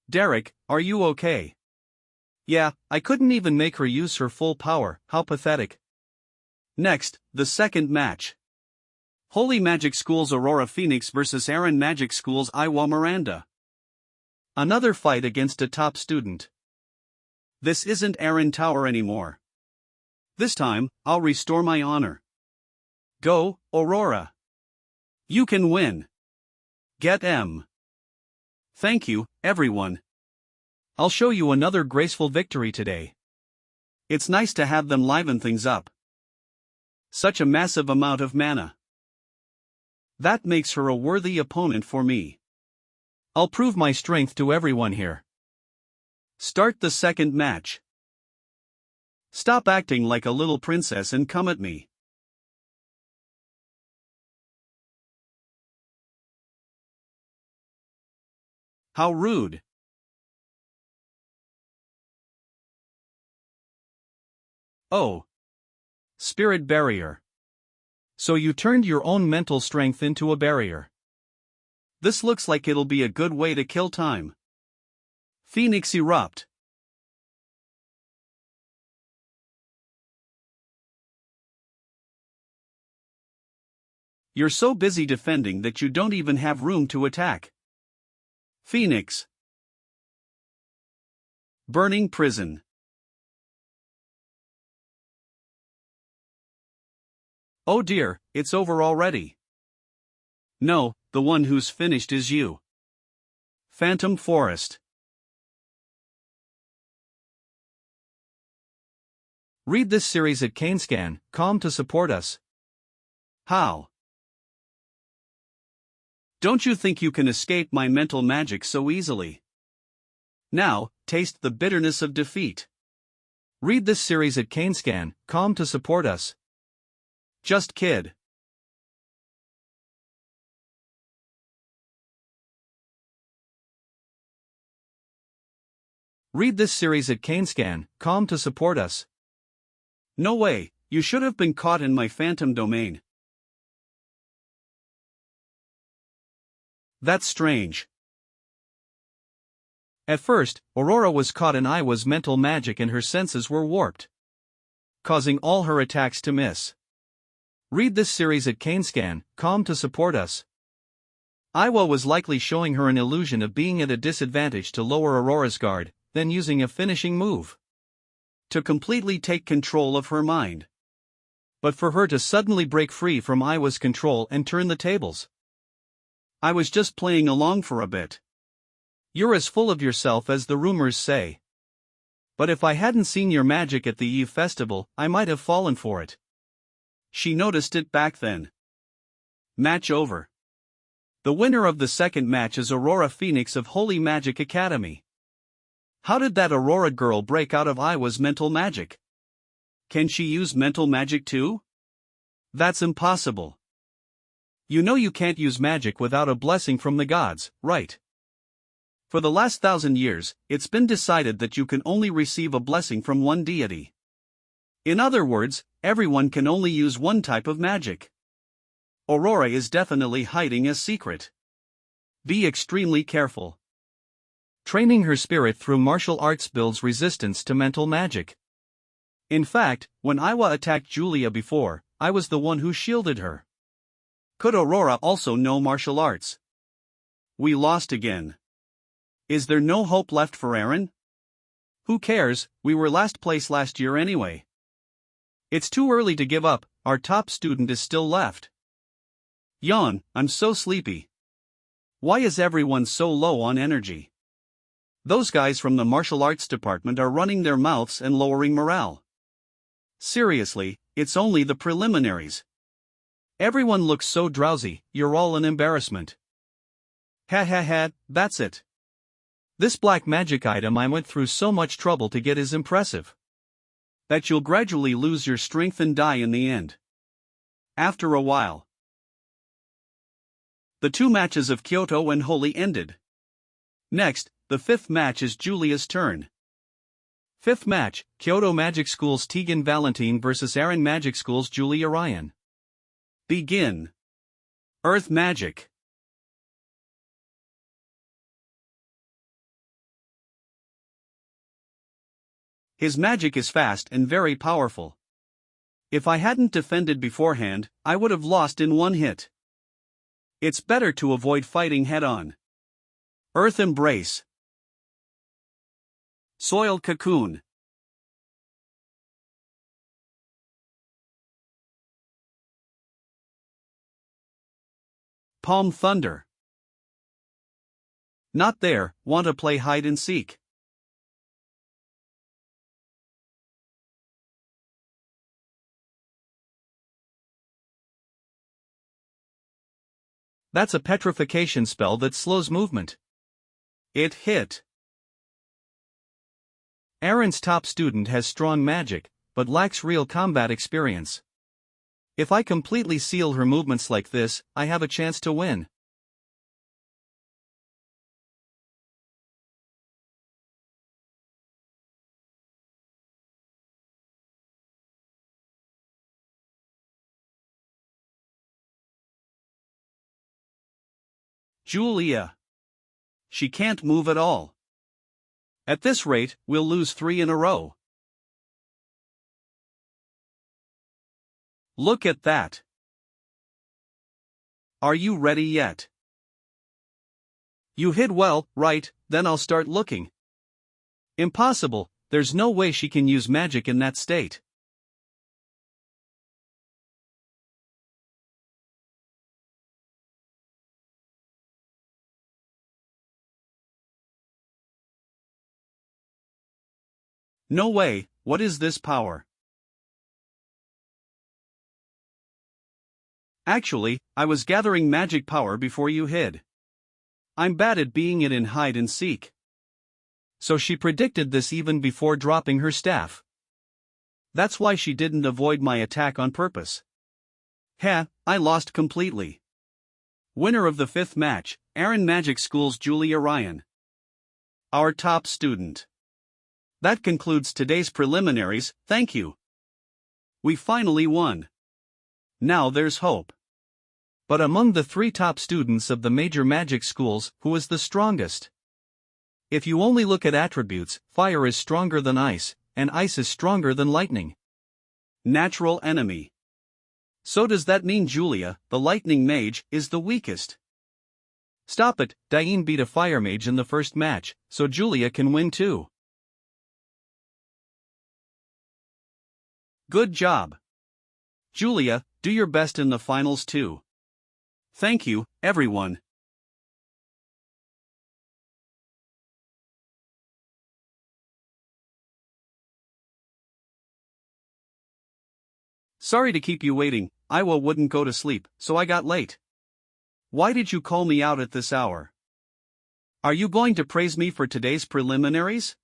Derek, are you okay? Yeah, I couldn't even make her use her full power, how pathetic. Next, the second match. Holy Magic School's Aurora Phoenix vs Aaron Magic School's Iwa Miranda. Another fight against a top student. This isn't Aaron Tower anymore. This time, I'll restore my honor. Go, Aurora. You can win. Get M. Thank you, everyone. I'll show you another graceful victory today. It's nice to have them liven things up. Such a massive amount of mana. That makes her a worthy opponent for me. I'll prove my strength to everyone here. Start the second match. Stop acting like a little princess and come at me. How rude. Oh. Spirit barrier. So you turned your own mental strength into a barrier. This looks like it'll be a good way to kill time. Phoenix erupt. You're so busy defending that you don't even have room to attack. Phoenix. Burning prison. Oh dear, it's over already. No, the one who's finished is you. Phantom Forest. Read this series at xianxia.com to support us. How? Don't you think you can escape my mental magic so easily? Now, taste the bitterness of defeat. Read this series at xianxia.com to support us. Just kid. Read this series at xianxia.com to support us. No way, you should have been caught in my phantom domain. That's strange. At first, Aurora was caught in Iwa's mental magic and her senses were warped, causing all her attacks to miss. Read this series at xianxia.com to support us. Iwa was likely showing her an illusion of being at a disadvantage to lower Aurora's guard, then using a finishing move to completely take control of her mind. But for her to suddenly break free from Iwa's control and turn the tables. I was just playing along for a bit. You're as full of yourself as the rumors say. But if I hadn't seen your magic at the Eve festival, I might have fallen for it. She noticed it back then. Match over. The winner of the second match is Aurora Phoenix of Holy Magic Academy. How did that Aurora girl break out of Iwa's mental magic? Can she use mental magic too? That's impossible. You know you can't use magic without a blessing from the gods, right? For the last 1,000 years, it's been decided that you can only receive a blessing from one deity. In other words, everyone can only use one type of magic. Aurora is definitely hiding a secret. Be extremely careful. Training her spirit through martial arts builds resistance to mental magic. In fact, when Iwa attacked Julia before, I was the one who shielded her. Could Aurora also know martial arts? We lost again. Is there no hope left for Aaron? Who cares, we were last place last year anyway. It's too early to give up, our top student is still left. Yawn, I'm so sleepy. Why is everyone so low on energy? Those guys from the martial arts department are running their mouths and lowering morale. Seriously, it's only the preliminaries. Everyone looks so drowsy, you're all an embarrassment. Ha ha ha, that's it. This black magic item I went through so much trouble to get is impressive. That you'll gradually lose your strength and die in the end. After a while. The 2 matches of Kyoto and Holy ended. Next, the 5th match is Julia's turn. 5th match, Kyoto Magic School's Tegan Valentine vs Aaron Magic School's Julia Ryan. Begin. Earth Magic. His magic is fast and very powerful. If I hadn't defended beforehand, I would have lost in 1 hit. It's better to avoid fighting head-on. Earth Embrace. Soiled Cocoon. Palm Thunder. Not there, want to play hide and seek. That's a petrification spell that slows movement. It hit. Aaron's top student has strong magic, but lacks real combat experience. If I completely seal her movements like this, I have a chance to win. Julia. She can't move at all. At this rate, we'll lose 3 in a row. Look at that. Are you ready yet? You hid well, right, then I'll start looking. Impossible, there's no way she can use magic in that state. No way, what is this power? Actually, I was gathering magic power before you hid. I'm bad at being it in hide and seek. So she predicted this even before dropping her staff. That's why she didn't avoid my attack on purpose. I lost completely. Winner of the 5th match, Aaron Magic School's Julia Ryan. Our top student. That concludes today's preliminaries, thank you. We finally won. Now there's hope. But among the 3 top students of the major magic schools, who is the strongest? If you only look at attributes, fire is stronger than ice, and ice is stronger than lightning. Natural enemy. So does that mean Julia, the lightning mage, is the weakest? Stop it, Diane beat a fire mage in the first match, so Julia can win too. Good job. Julia, do your best in the finals too. Thank you, everyone. Sorry to keep you waiting, Iwa wouldn't go to sleep, so I got late. Why did you call me out at this hour? Are you going to praise me for today's preliminaries?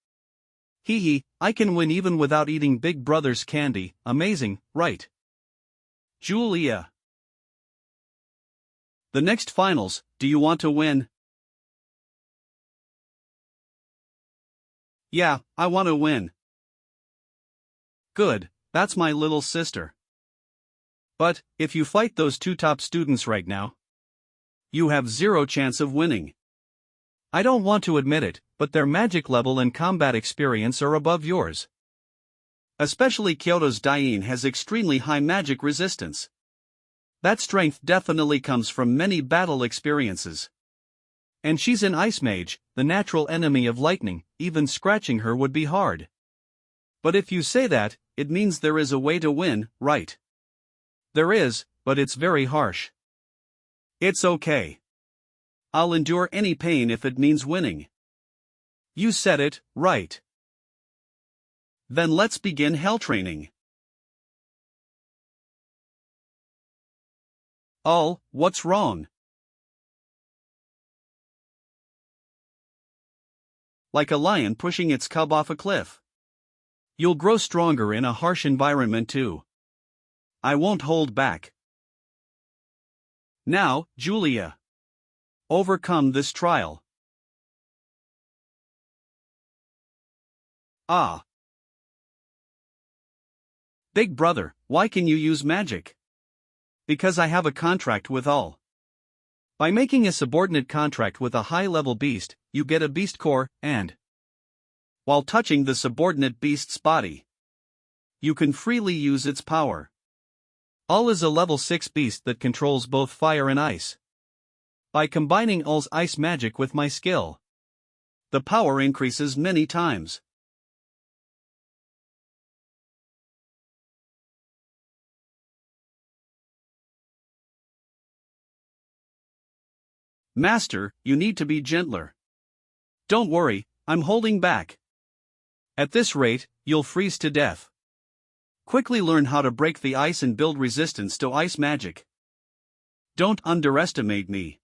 Hee, I can win even without eating Big Brother's candy, amazing, right? Julia. The next finals, do you want to win? Yeah, I want to win. Good, that's my little sister. But, if you fight those 2 top students right now, you have 0 chance of winning. I don't want to admit it, but their magic level and combat experience are above yours. Especially Kyoto's Dain has extremely high magic resistance. That strength definitely comes from many battle experiences. And she's an ice mage, the natural enemy of lightning. Even scratching her would be hard. But if you say that, it means there is a way to win, right? There is, but it's very harsh. It's okay. I'll endure any pain if it means winning. You said it, right. Then let's begin hell training. Oh, what's wrong? Like a lion pushing its cub off a cliff. You'll grow stronger in a harsh environment too. I won't hold back. Now, Julia. Overcome this trial. Ah. Big brother, why can you use magic? Because I have a contract with all. By making a subordinate contract with a high-level beast, you get a beast core, and while touching the subordinate beast's body, you can freely use its power. All is a level 6 beast that controls both fire and ice. By combining All's ice magic with my skill, the power increases many times. Master, you need to be gentler. Don't worry, I'm holding back. At this rate, you'll freeze to death. Quickly learn how to break the ice and build resistance to ice magic. Don't underestimate me.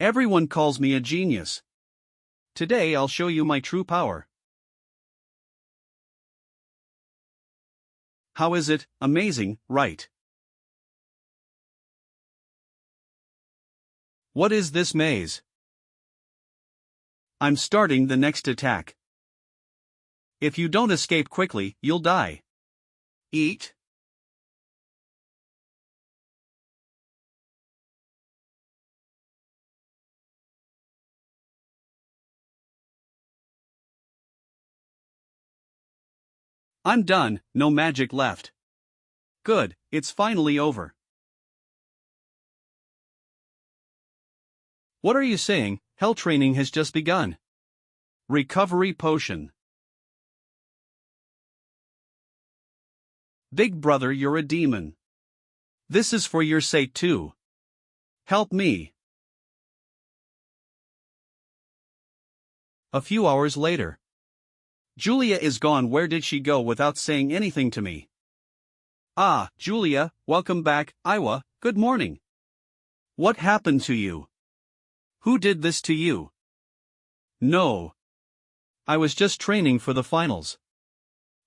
Everyone calls me a genius. Today I'll show you my true power. How is it? Amazing, right? What is this maze? I'm starting the next attack. If you don't escape quickly, you'll die. Eat. I'm done, no magic left. Good, it's finally over. What are you saying? Hell training has just begun. Recovery potion. Big brother, you're a demon. This is for your sake too. Help me. A few hours later. Julia is gone. Where did she go without saying anything to me? Ah, Julia, welcome back. Iwa, good morning. What happened to you? Who did this to you? No. I was just training for the finals.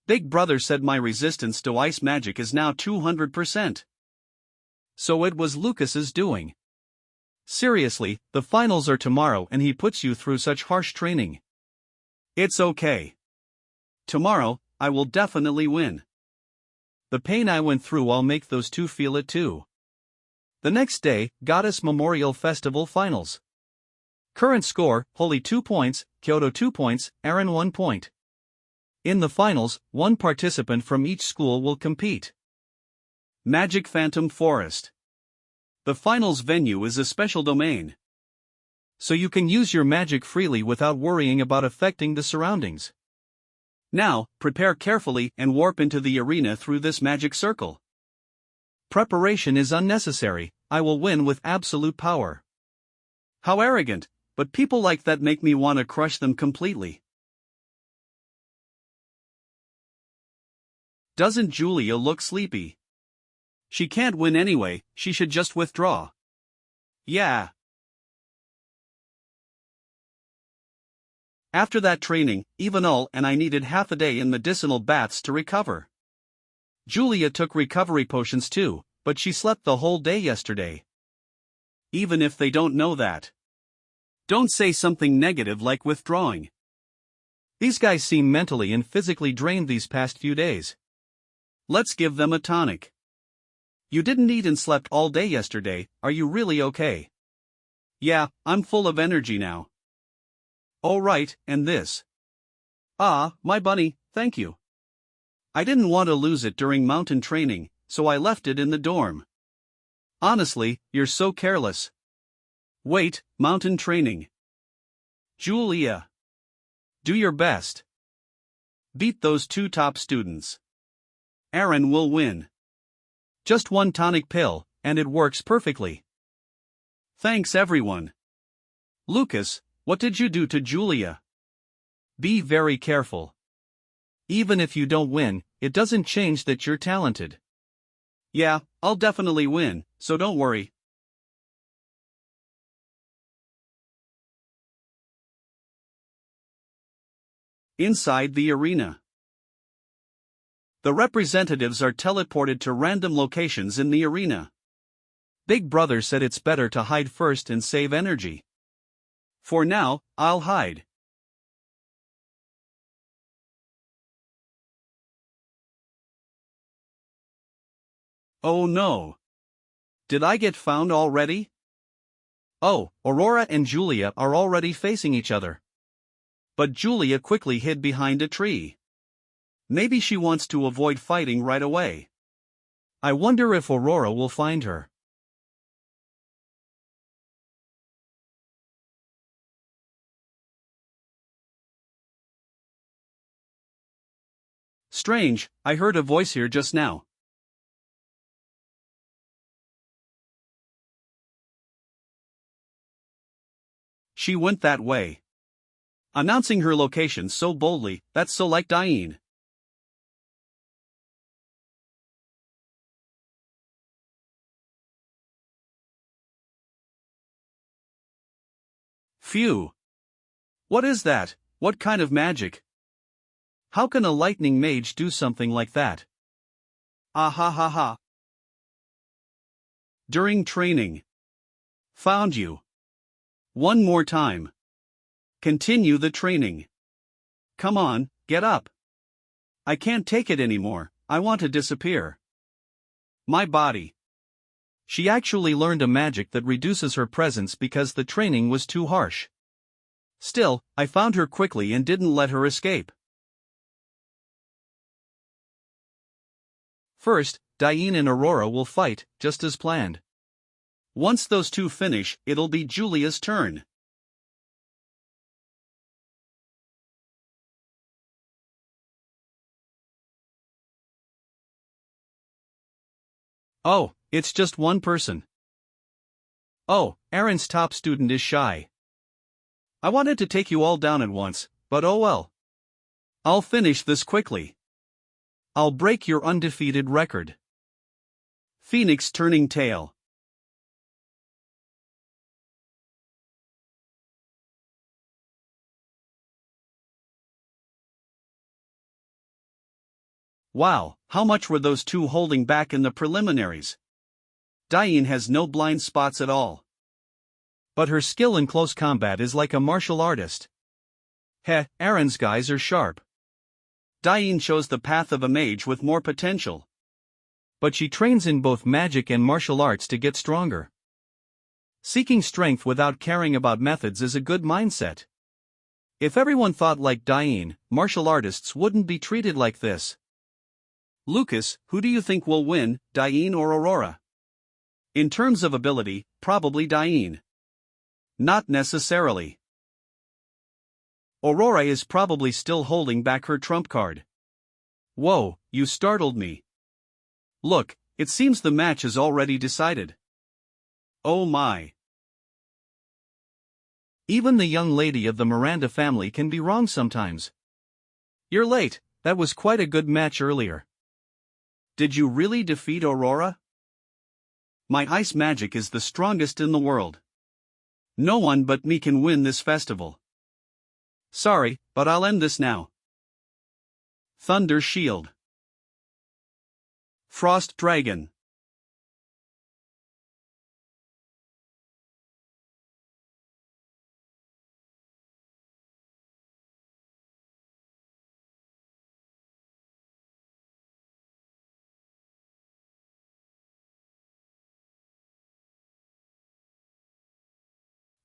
Big brother said my resistance to ice magic is now 200%. So it was Lucas's doing. Seriously, the finals are tomorrow and he puts you through such harsh training. It's okay. Tomorrow, I will definitely win. The pain I went through, I'll make those two feel it too. The next day, Goddess Memorial Festival Finals. Current score, Holy 2 points, Kyoto 2 points, Aaron 1 point. In the finals, one participant from each school will compete. Magic Phantom Forest. The finals venue is a special domain. So you can use your magic freely without worrying about affecting the surroundings. Now, prepare carefully and warp into the arena through this magic circle. Preparation is unnecessary, I will win with absolute power. How arrogant, but people like that make me want to crush them completely. Doesn't Julia look sleepy? She can't win anyway, she should just withdraw. Yeah. After that training, even Ul and I needed half a day in medicinal baths to recover. Julia took recovery potions too, but she slept the whole day yesterday. Even if they don't know that. Don't say something negative like withdrawing. These guys seem mentally and physically drained these past few days. Let's give them a tonic. You didn't eat and slept all day yesterday, are you really okay? Yeah, I'm full of energy now. Oh right, and this. Ah, my bunny, thank you. I didn't want to lose it during mountain training, so I left it in the dorm. Honestly, you're so careless. Wait, mountain training. Julia. Do your best. Beat those two top students. Aaron will win. Just one tonic pill, and it works perfectly. Thanks everyone. Lucas, what did you do to Julia? Be very careful. Even if you don't win, it doesn't change that you're talented. Yeah, I'll definitely win, so don't worry. Inside the arena. The representatives are teleported to random locations in the arena. Big Brother said it's better to hide first and save energy. For now, I'll hide. Oh no. Did I get found already? Oh, Aurora and Julia are already facing each other. But Julia quickly hid behind a tree. Maybe she wants to avoid fighting right away. I wonder if Aurora will find her. Strange, I heard a voice here just now. She went that way. Announcing her location so boldly, that's so like Diane. Phew. What is that? What kind of magic? How can a lightning mage do something like that? Ah ha ha ha. During training. Found you. One more time. Continue the training. Come on, get up. I can't take it anymore, I want to disappear. My body. She actually learned a magic that reduces her presence because the training was too harsh. Still, I found her quickly and didn't let her escape. First, Diane and Aurora will fight, just as planned. Once those two finish, it'll be Julia's turn. Oh, it's just one person. Oh, Aaron's top student is shy. I wanted to take you all down at once, but oh well. I'll finish this quickly. I'll break your undefeated record. Phoenix turning tail. Wow, how much were those two holding back in the preliminaries? Diane has no blind spots at all. But her skill in close combat is like a martial artist. Heh, Aaron's guys are sharp. Diane chose the path of a mage with more potential. But she trains in both magic and martial arts to get stronger. Seeking strength without caring about methods is a good mindset. If everyone thought like Diane, martial artists wouldn't be treated like this. Lucas, who do you think will win, Diane or Aurora? In terms of ability, probably Diane. Not necessarily. Aurora is probably still holding back her trump card. Whoa, you startled me. Look, it seems the match is already decided. Oh my. Even the young lady of the Miranda family can be wrong sometimes. You're late, that was quite a good match earlier. Did you really defeat Aurora? My ice magic is the strongest in the world. No one but me can win this festival. Sorry, but I'll end this now. Thunder Shield. Frost Dragon.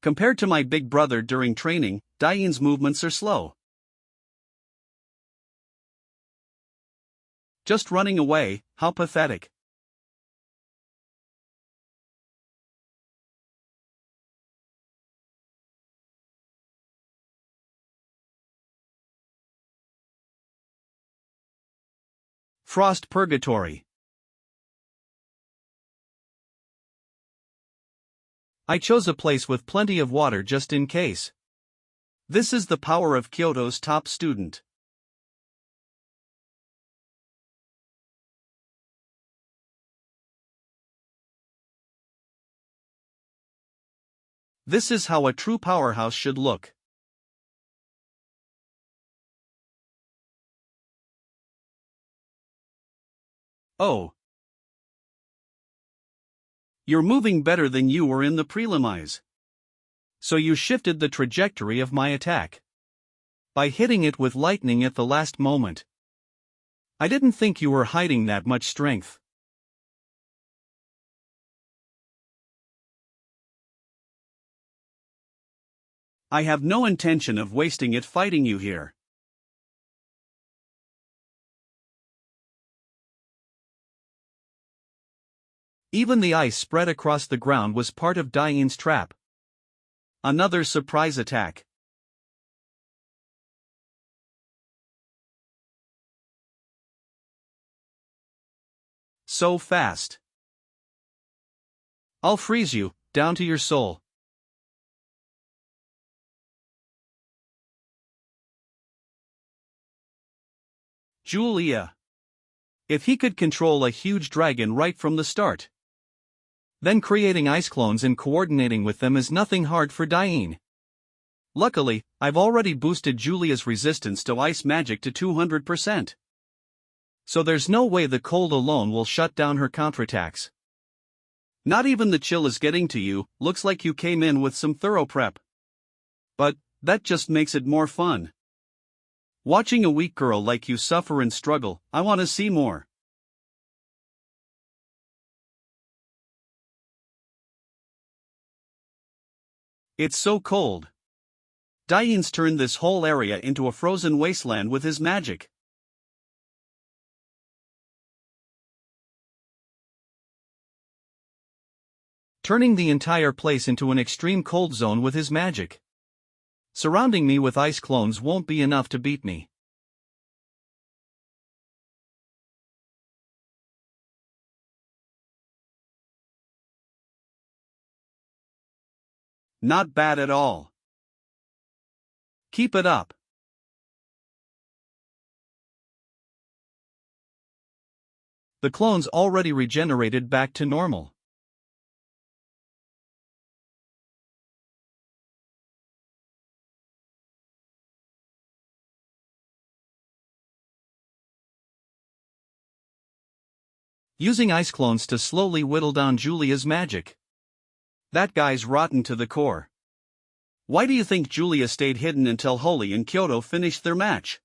Compared to my big brother during training, Diane's movements are slow. Just running away, how pathetic. Frost Purgatory. I chose a place with plenty of water just in case. This is the power of Kyoto's top student. This is how a true powerhouse should look. Oh. You're moving better than you were in the prelims. So you shifted the trajectory of my attack by hitting it with lightning at the last moment. I didn't think you were hiding that much strength. I have no intention of wasting it fighting you here. Even the ice spread across the ground was part of Diane's trap. Another surprise attack. So fast. I'll freeze you, down to your soul. Julia. If he could control a huge dragon right from the start, then creating ice clones and coordinating with them is nothing hard for Diane. Luckily, I've already boosted Julia's resistance to ice magic to 200%. So there's no way the cold alone will shut down her counterattacks. Not even the chill is getting to you. Looks like you came in with some thorough prep. But that just makes it more fun. Watching a weak girl like you suffer and struggle, I want to see more. It's so cold. Diane's turned this whole area into a frozen wasteland with his magic. Turning the entire place into an extreme cold zone with his magic. Surrounding me with ice clones won't be enough to beat me. Not bad at all. Keep it up. The clones already regenerated back to normal. Using ice clones to slowly whittle down Julia's magic. That guy's rotten to the core. Why do you think Julia stayed hidden until Holy and Kyoto finished their match?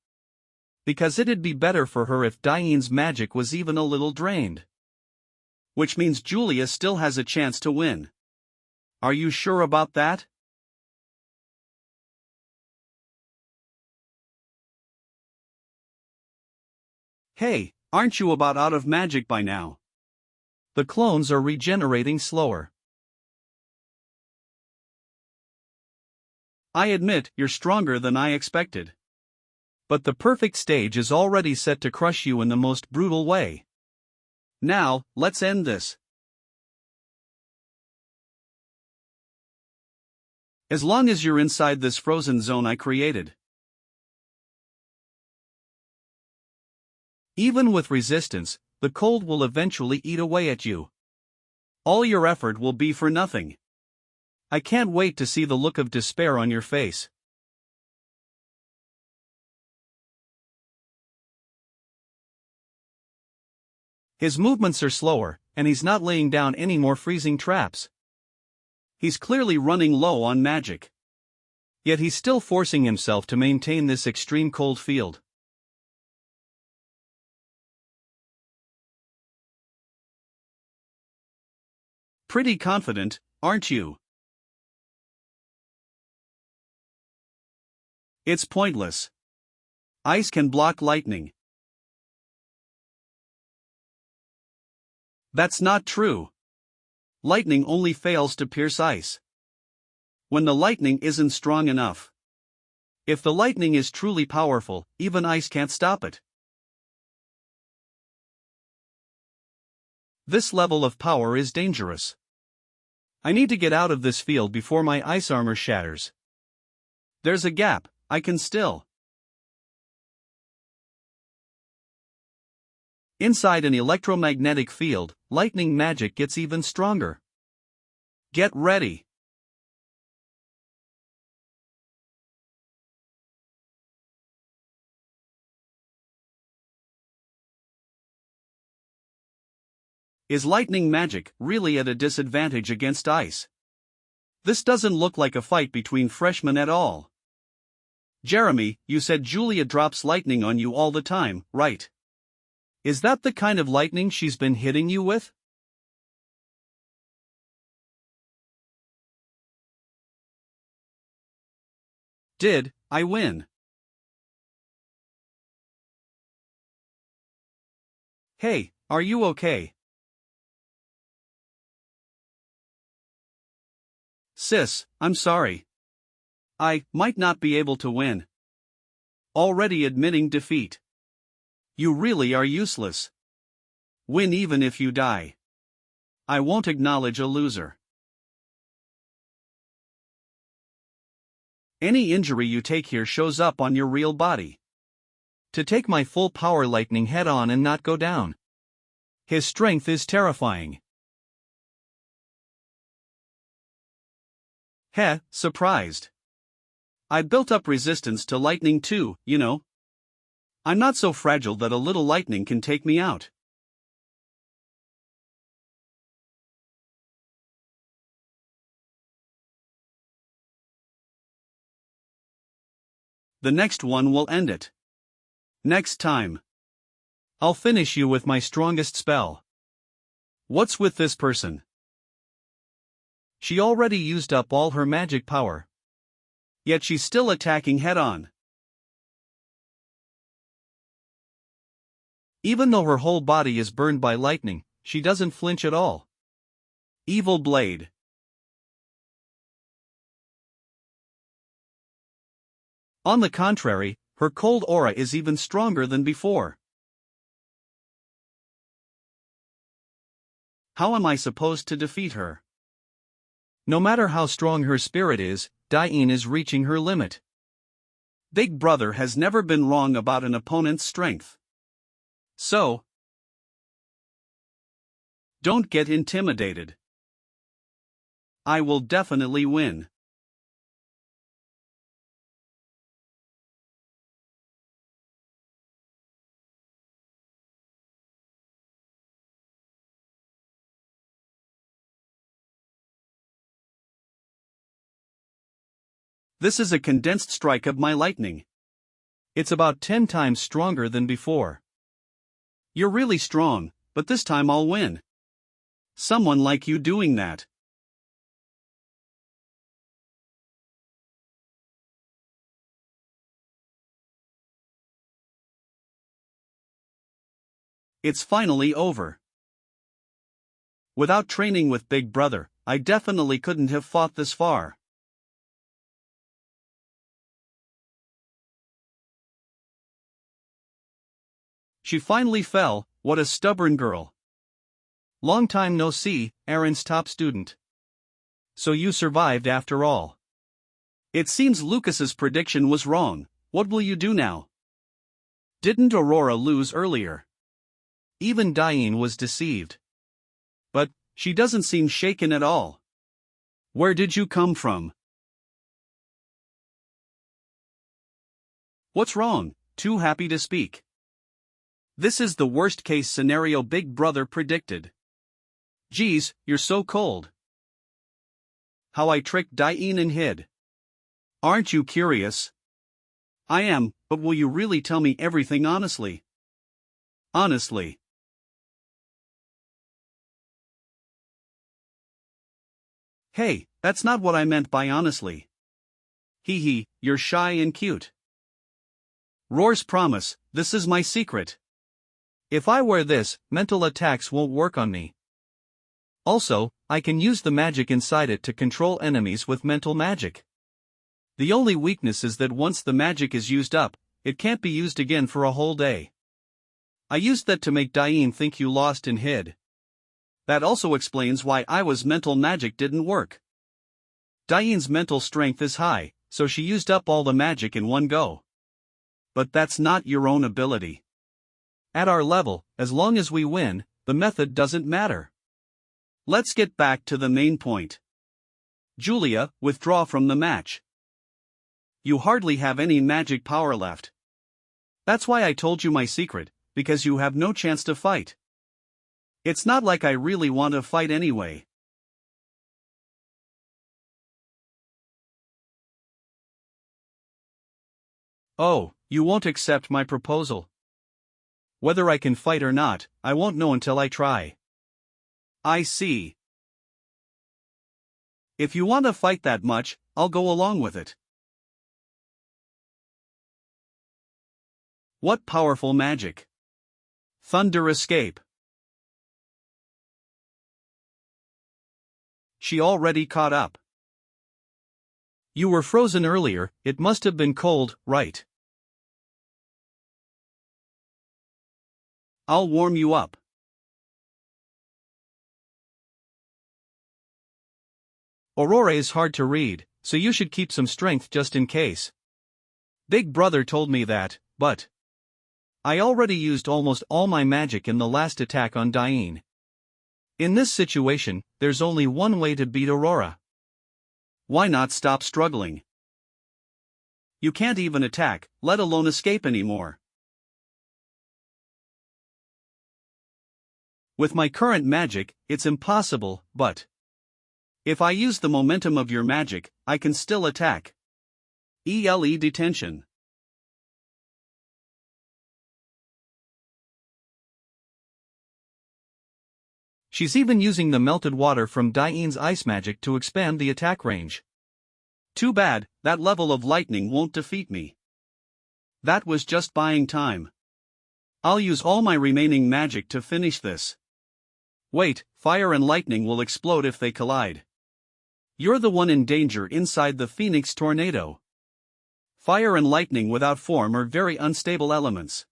Because it'd be better for her if Diane's magic was even a little drained. Which means Julia still has a chance to win. Are you sure about that? Hey, aren't you about out of magic by now? The clones are regenerating slower. I admit, you're stronger than I expected. But the perfect stage is already set to crush you in the most brutal way. Now, let's end this. As long as you're inside this frozen zone I created. Even with resistance, the cold will eventually eat away at you. All your effort will be for nothing. I can't wait to see the look of despair on your face. His movements are slower, and he's not laying down any more freezing traps. He's clearly running low on magic. Yet he's still forcing himself to maintain this extreme cold field. Pretty confident, aren't you? It's pointless. Ice can block lightning. That's not true. Lightning only fails to pierce ice when the lightning isn't strong enough. If the lightning is truly powerful, even ice can't stop it. This level of power is dangerous. I need to get out of this field before my ice armor shatters. There's a gap, I can still. Inside an electromagnetic field, lightning magic gets even stronger. Get ready. Is lightning magic really at a disadvantage against ice? This doesn't look like a fight between freshmen at all. Jeremy, you said Julia drops lightning on you all the time, right? Is that the kind of lightning she's been hitting you with? Did I win? Hey, are you okay? Sis, I'm sorry. I might not be able to win. Already admitting defeat. You really are useless. Win even if you die. I won't acknowledge a loser. Any injury you take here shows up on your real body. To take my full power lightning head on and not go down. His strength is terrifying. Heh, surprised. I built up resistance to lightning too, you know. I'm not so fragile that a little lightning can take me out. The next one will end it. Next time. I'll finish you with my strongest spell. What's with this person? She already used up all her magic power. Yet she's still attacking head-on. Even though her whole body is burned by lightning, she doesn't flinch at all. Evil blade. On the contrary, her cold aura is even stronger than before. How am I supposed to defeat her? No matter how strong her spirit is, Diane is reaching her limit. Big Brother has never been wrong about an opponent's strength. So, don't get intimidated. I will definitely win. This is a condensed strike of my lightning. It's about 10 times stronger than before. You're really strong, but this time I'll win. Someone like you doing that. It's finally over. Without training with Big Brother, I definitely couldn't have fought this far. She finally fell, what a stubborn girl. Long time no see, Aaron's top student. So you survived after all. It seems Lucas's prediction was wrong. What will you do now? Didn't Aurora lose earlier? Even Diane was deceived. But she doesn't seem shaken at all. Where did you come from? What's wrong? Too happy to speak. This is the worst-case scenario Big Brother predicted. Geez, you're so cold. How I tricked Diane and hid. Aren't you curious? I am, but will you really tell me everything honestly? Honestly. Hey, that's not what I meant by honestly. Hee hee, you're shy and cute. Roar's promise, this is my secret. If I wear this, mental attacks won't work on me. Also, I can use the magic inside it to control enemies with mental magic. The only weakness is that once the magic is used up, it can't be used again for a whole day. I used that to make Diane think you lost and hid. That also explains why Iwa's mental magic didn't work. Diane's mental strength is high, so she used up all the magic in one go. But that's not your own ability. At our level, as long as we win, the method doesn't matter. Let's get back to the main point. Julia, withdraw from the match. You hardly have any magic power left. That's why I told you my secret, because you have no chance to fight. It's not like I really want to fight anyway. Oh, you won't accept my proposal. Whether I can fight or not, I won't know until I try. I see. If you want to fight that much, I'll go along with it. What powerful magic! Thunder escape. She already caught up. You were frozen earlier, it must have been cold, right? I'll warm you up. Aurora is hard to read, so you should keep some strength just in case. Big Brother told me that, but I already used almost all my magic in the last attack on Diane. In this situation, there's only one way to beat Aurora. Why not stop struggling? You can't even attack, let alone escape anymore. With my current magic, it's impossible, but if I use the momentum of your magic, I can still attack. ELE detention. She's even using the melted water from Diane's ice magic to expand the attack range. Too bad, that level of lightning won't defeat me. That was just buying time. I'll use all my remaining magic to finish this. Wait, fire and lightning will explode if they collide. You're the one in danger inside the Phoenix tornado. Fire and lightning without form are very unstable elements.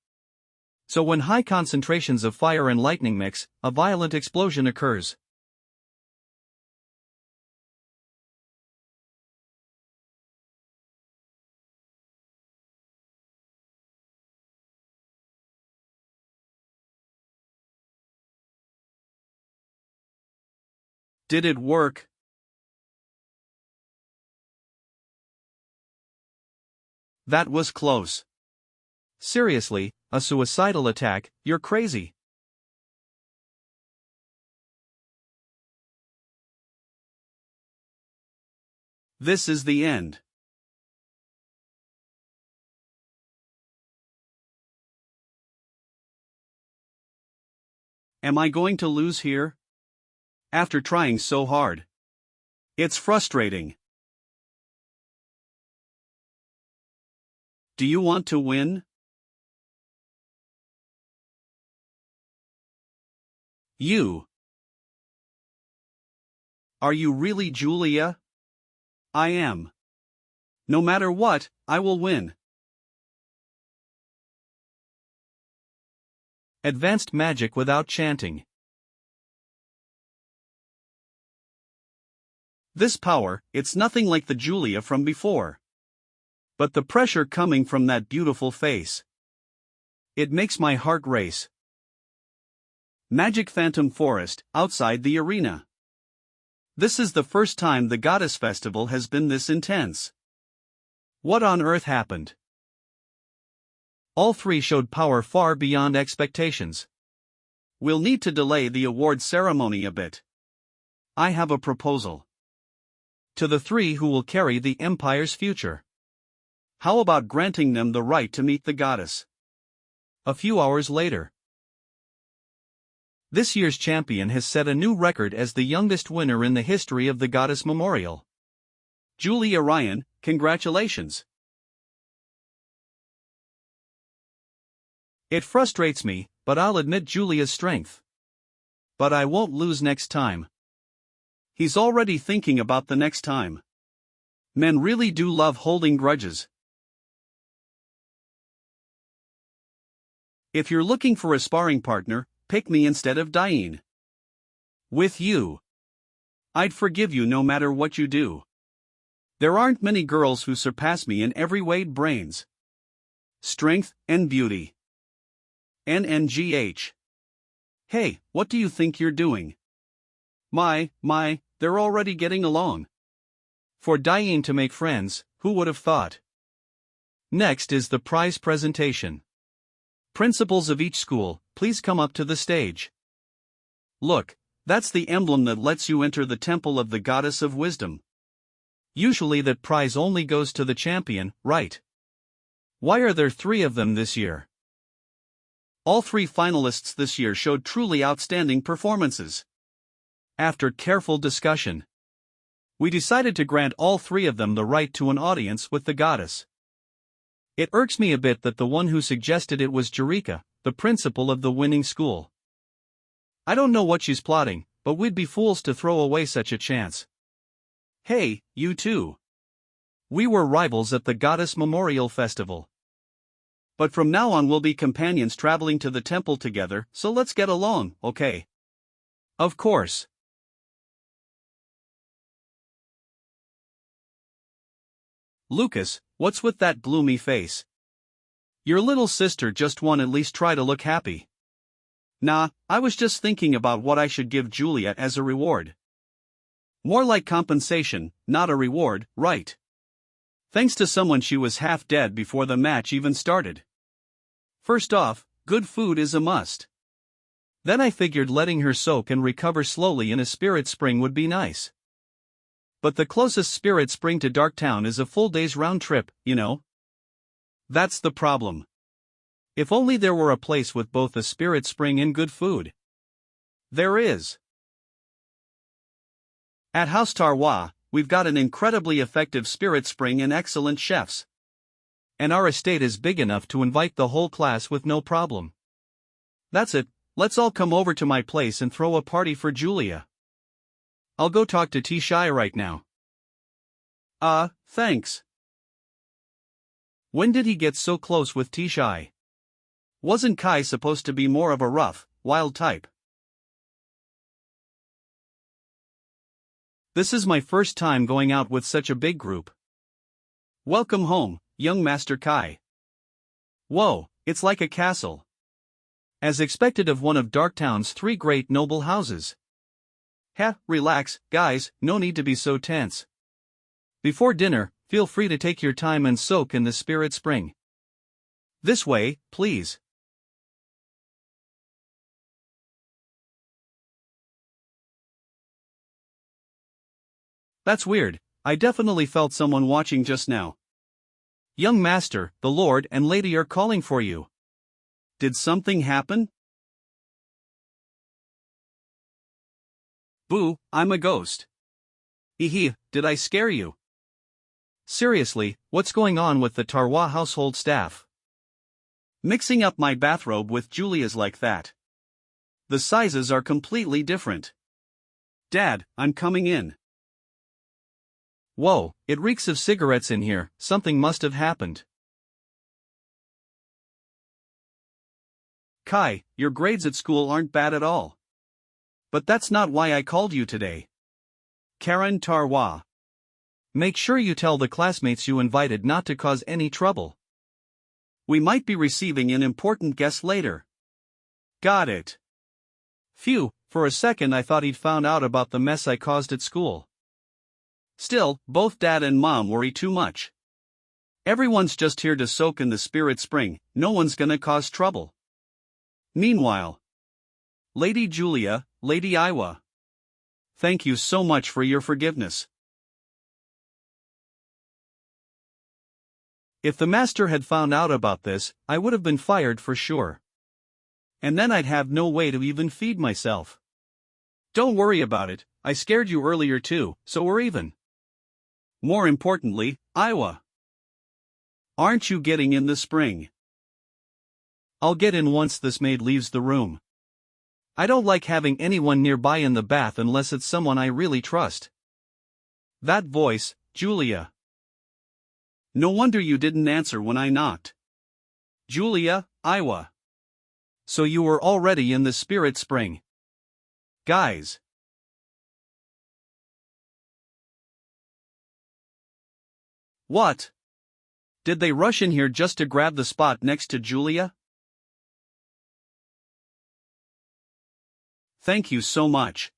So when high concentrations of fire and lightning mix, a violent explosion occurs. Did it work? That was close. Seriously, a suicidal attack, you're crazy. This is the end. Am I going to lose here? After trying so hard. It's frustrating. Do you want to win? You. Are you really Julia? I am. No matter what, I will win. Advanced magic without chanting. This power, it's nothing like the Julia from before. But the pressure coming from that beautiful face. It makes my heart race. Magic Phantom Forest, outside the arena. This is the first time the Goddess Festival has been this intense. What on earth happened? All three showed power far beyond expectations. We'll need to delay the award ceremony a bit. I have a proposal. To the three who will carry the Empire's future. How about granting them the right to meet the goddess? A few hours later. This year's champion has set a new record as the youngest winner in the history of the Goddess Memorial. Julia Ryan, congratulations. It frustrates me, but I'll admit Julia's strength. But I won't lose next time. He's already thinking about the next time. Men really do love holding grudges. If you're looking for a sparring partner, pick me instead of Diane. With you, I'd forgive you no matter what you do. There aren't many girls who surpass me in every way: brains, strength, and beauty. NNGH. Hey, what do you think you're doing? My, they're already getting along. For Diane to make friends, who would have thought? Next is the prize presentation. Principals of each school, please come up to the stage. Look, that's the emblem that lets you enter the temple of the goddess of wisdom. Usually that prize only goes to the champion, right? Why are there 3 of them this year? All 3 finalists this year showed truly outstanding performances. After careful discussion, we decided to grant all 3 of them the right to an audience with the goddess. It irks me a bit that the one who suggested it was Jerica, the principal of the winning school. I don't know what she's plotting, but we'd be fools to throw away such a chance. Hey, you two. We were rivals at the Goddess Memorial Festival. But from now on we'll be companions traveling to the temple together, so let's get along, okay? Of course. Lucas, what's with that gloomy face? Your little sister just won, at least try to look happy. Nah, I was just thinking about what I should give Julia as a reward. More like compensation, not a reward, right? Thanks to someone, she was half dead before the match even started. First off, good food is a must. Then I figured letting her soak and recover slowly in a spirit spring would be nice. But the closest spirit spring to Darktown is a full day's round trip, you know? That's the problem. If only there were a place with both a spirit spring and good food. There is. At House Tarwa, we've got an incredibly effective spirit spring and excellent chefs. And our estate is big enough to invite the whole class with no problem. That's it, let's all come over to my place and throw a party for Julia. I'll go talk to Xianxia right now. Thanks. When did he get so close with Xianxia? Wasn't Kai supposed to be more of a rough, wild type? This is my first time going out with such a big group. Welcome home, young Master Kai. Whoa, it's like a castle. As expected of one of Darktown's 3 great noble houses. Relax, guys, no need to be so tense. Before dinner, feel free to take your time and soak in the spirit spring. This way, please. That's weird, I definitely felt someone watching just now. Young master, the lord and lady are calling for you. Did something happen? Boo, I'm a ghost. Did I scare you? Seriously, what's going on with the Tarwa household staff? Mixing up my bathrobe with Julia's like that. The sizes are completely different. Dad, I'm coming in. Whoa, it reeks of cigarettes in here, something must have happened. Kai, your grades at school aren't bad at all. But that's not why I called you today. Karen Tarwa. Make sure you tell the classmates you invited not to cause any trouble. We might be receiving an important guest later. Got it. Phew, for a second I thought he'd found out about the mess I caused at school. Still, both Dad and Mom worry too much. Everyone's just here to soak in the spirit spring, no one's gonna cause trouble. Meanwhile, Lady Julia, Lady Iwa. Thank you so much for your forgiveness. If the master had found out about this, I would have been fired for sure. And then I'd have no way to even feed myself. Don't worry about it, I scared you earlier too, so we're even. More importantly, Iwa. Aren't you getting in the spring? I'll get in once this maid leaves the room. I don't like having anyone nearby in the bath unless it's someone I really trust. That voice, Julia. No wonder you didn't answer when I knocked. Julia, Iwa. So you were already in the spirit spring. Guys. What? Did they rush in here just to grab the spot next to Julia? Thank you so much.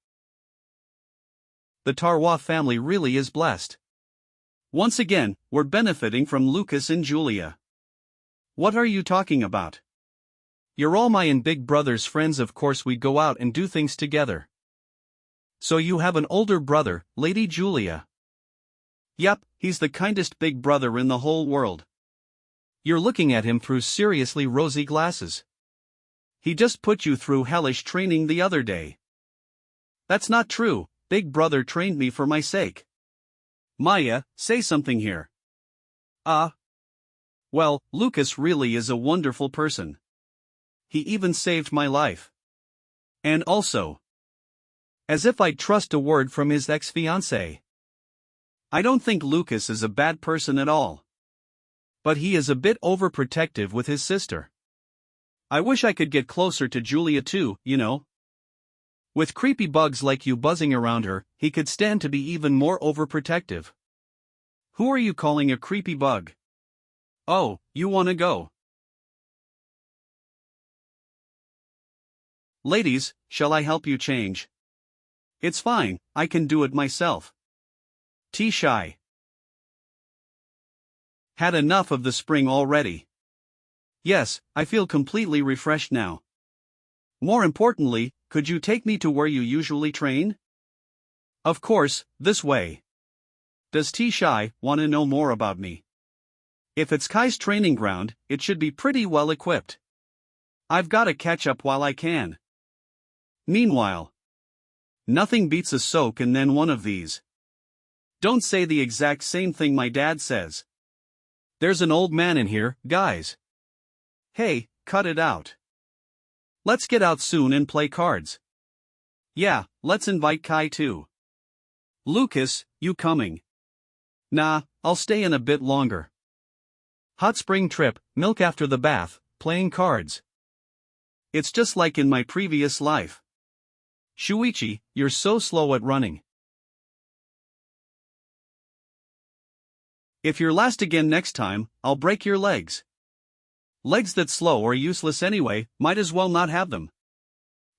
The Tarwa family really is blessed. Once again, we're benefiting from Lucas and Julia. What are you talking about? You're all my and Big Brother's friends, of course we go out and do things together. So you have an older brother, Lady Julia. Yep, he's the kindest big brother in the whole world. You're looking at him through seriously rosy glasses. He just put you through hellish training the other day. That's not true, Big Brother trained me for my sake. Maya, say something here. Well, Lucas really is a wonderful person. He even saved my life. And also, as if I'd trust a word from his ex-fiancée. I don't think Lucas is a bad person at all. But he is a bit overprotective with his sister. I wish I could get closer to Julia too, you know. With creepy bugs like you buzzing around her, he could stand to be even more overprotective. Who are you calling a creepy bug? Oh, you wanna go? Ladies, shall I help you change? It's fine, I can do it myself. Shy. Had enough of the spring already. Yes, I feel completely refreshed now. More importantly, could you take me to where you usually train? Of course, this way. Does Shy want to know more about me? If it's Kai's training ground, it should be pretty well equipped. I've got to catch up while I can. Meanwhile, nothing beats a soak and then one of these. Don't say the exact same thing my dad says. There's an old man in here, guys. Hey, cut it out. Let's get out soon and play cards. Yeah, let's invite Kai too. Lucas, you coming? Nah, I'll stay in a bit longer. Hot spring trip, milk after the bath, playing cards. It's just like in my previous life. Shuichi, you're so slow at running. If you're last again next time, I'll break your legs. Legs that slow are useless anyway, might as well not have them.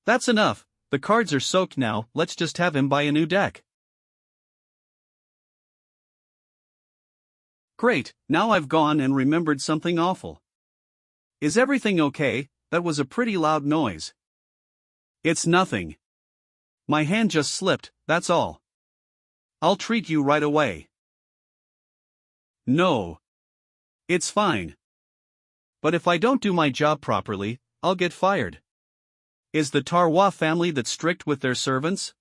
That's enough, the cards are soaked now, let's just have him buy a new deck. Great, now I've gone and remembered something awful. Is everything okay? That was a pretty loud noise. It's nothing. My hand just slipped, that's all. I'll treat you right away. No. It's fine. But if I don't do my job properly, I'll get fired. Is the Tarwa family that strict with their servants?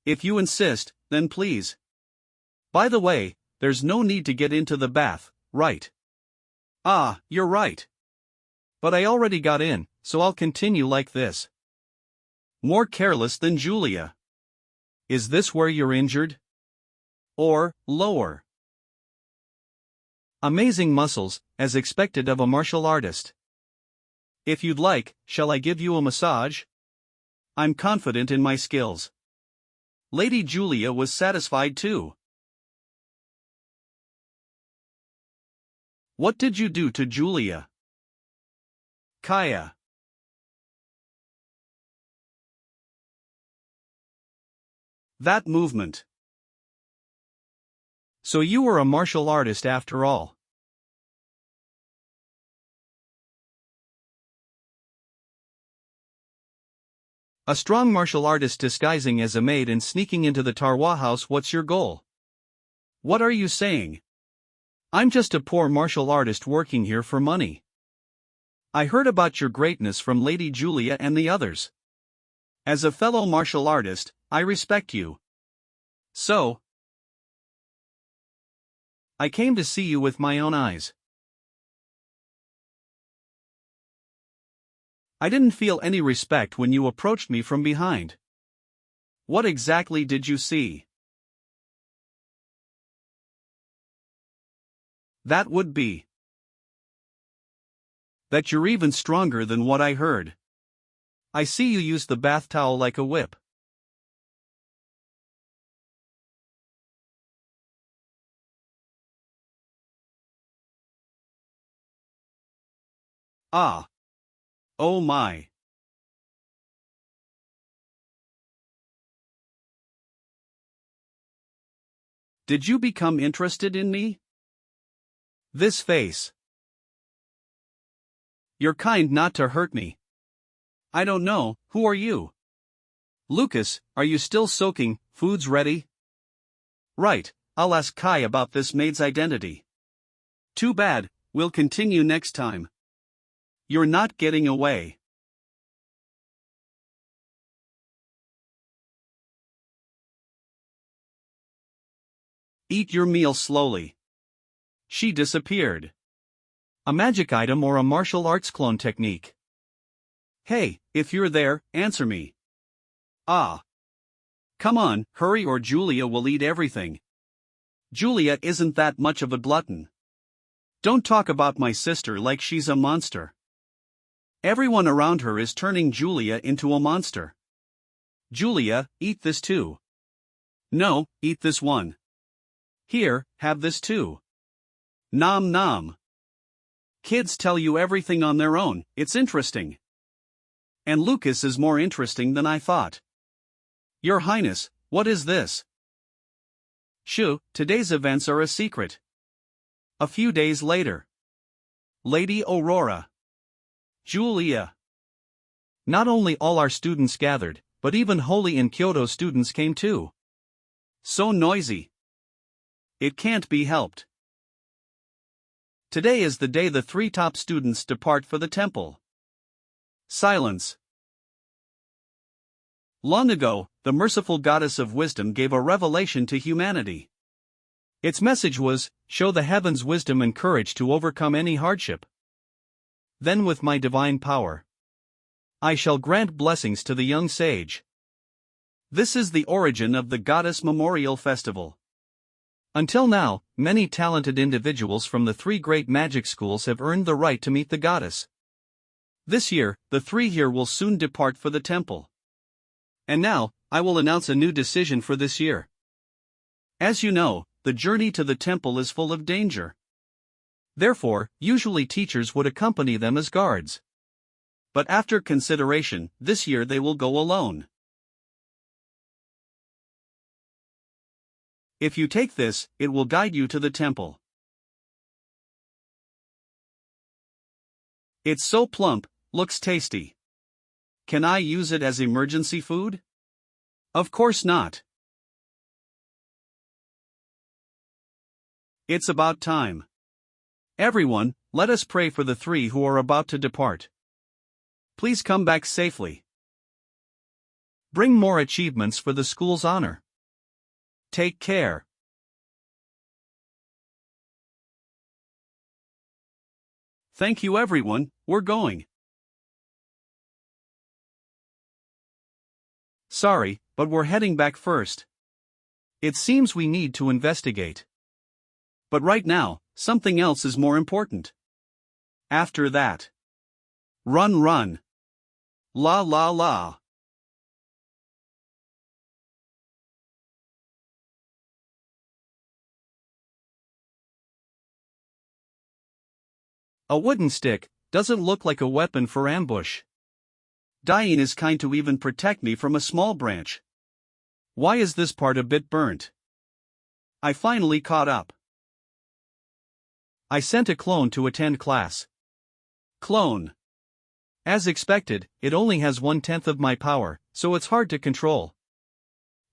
If you insist, then please. By the way, there's no need to get into the bath, right? Ah, you're right. But I already got in, so I'll continue like this. More careless than Julia. Is this where you're injured? Or, lower? Amazing muscles, as expected of a martial artist. If you'd like, shall I give you a massage? I'm confident in my skills. Lady Julia was satisfied too. What did you do to Julia? Kaya. That movement. So you were a martial artist after all. A strong martial artist disguising as a maid and sneaking into the Tarwa house. What's your goal? What are you saying? I'm just a poor martial artist working here for money. I heard about your greatness from Lady Julia and the others. As a fellow martial artist, I respect you. So, I came to see you with my own eyes. I didn't feel any respect when you approached me from behind. What exactly did you see? That would be that you're even stronger than what I heard. I see you use the bath towel like a whip. Ah. Oh my. Did you become interested in me? This face. You're kind not to hurt me. I don't know, who are you? Lucas, are you still soaking? Food's ready? Right, I'll ask Kai about this maid's identity. Too bad, we'll continue next time. You're not getting away. Eat your meal slowly. She disappeared. A magic item or a martial arts clone technique? Hey, if you're there, answer me. Ah. Come on, hurry or Julia will eat everything. Julia isn't that much of a glutton. Don't talk about my sister like she's a monster. Everyone around her is turning Julia into a monster. Julia, eat this too. No, eat this one. Here, have this too. Nom nom. Kids tell you everything on their own, it's interesting. And Lucas is more interesting than I thought. Your Highness, what is this? Shoo, today's events are a secret. A few days later. Lady Aurora. Julia. Not only all our students gathered, but even Holy in Kyoto students came too. So noisy. It can't be helped. Today is the day the 3 top students depart for the temple. Silence. Long ago, the merciful goddess of wisdom gave a revelation to humanity. Its message was, show the heavens wisdom and courage to overcome any hardship. Then with my divine power, I shall grant blessings to the young sage. This is the origin of the Goddess Memorial Festival. Until now, many talented individuals from the 3 great magic schools have earned the right to meet the goddess. This year, the 3 here will soon depart for the temple. And now, I will announce a new decision for this year. As you know, the journey to the temple is full of danger. Therefore, usually teachers would accompany them as guards. But after consideration, this year they will go alone. If you take this, it will guide you to the temple. It's so plump, looks tasty. Can I use it as emergency food? Of course not. It's about time. Everyone, let us pray for the 3 who are about to depart. Please come back safely. Bring more achievements for the school's honor. Take care. Thank you everyone, we're going. Sorry, but we're heading back first. It seems we need to investigate. But right now, something else is more important. After that. Run run. La la la. A wooden stick doesn't look like a weapon for ambush. Dying is kind to even protect me from a small branch. Why is this part a bit burnt? I finally caught up. I sent a clone to attend class. Clone. As expected, it only has 1/10 of my power, so it's hard to control.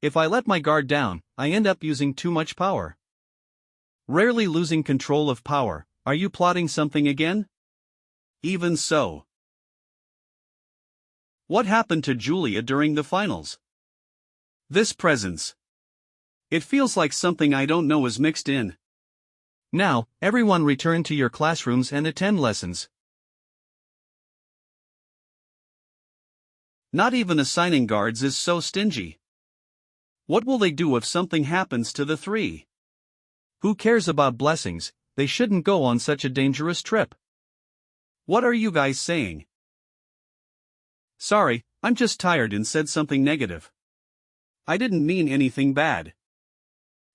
If I let my guard down, I end up using too much power. Rarely losing control of power. Are you plotting something again? Even so. What happened to Julia during the finals? This presence. It feels like something I don't know is mixed in. Now, everyone return to your classrooms and attend lessons. Not even assigning guards is so stingy. What will they do if something happens to the three? Who cares about blessings? They shouldn't go on such a dangerous trip. What are you guys saying? Sorry, I'm just tired and said something negative. I didn't mean anything bad.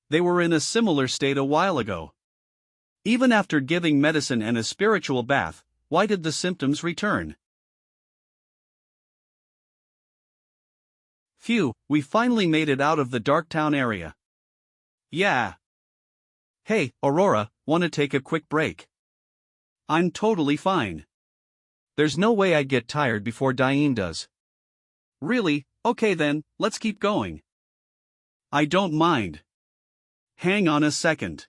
They were in a similar state a while ago. Even after giving medicine and a spiritual bath, why did the symptoms return? Phew, we finally made it out of the dark town area. Yeah. Hey, Aurora, wanna take a quick break? I'm totally fine. There's no way I'd get tired before Diane does. Really? Okay then, let's keep going. I don't mind. Hang on a second.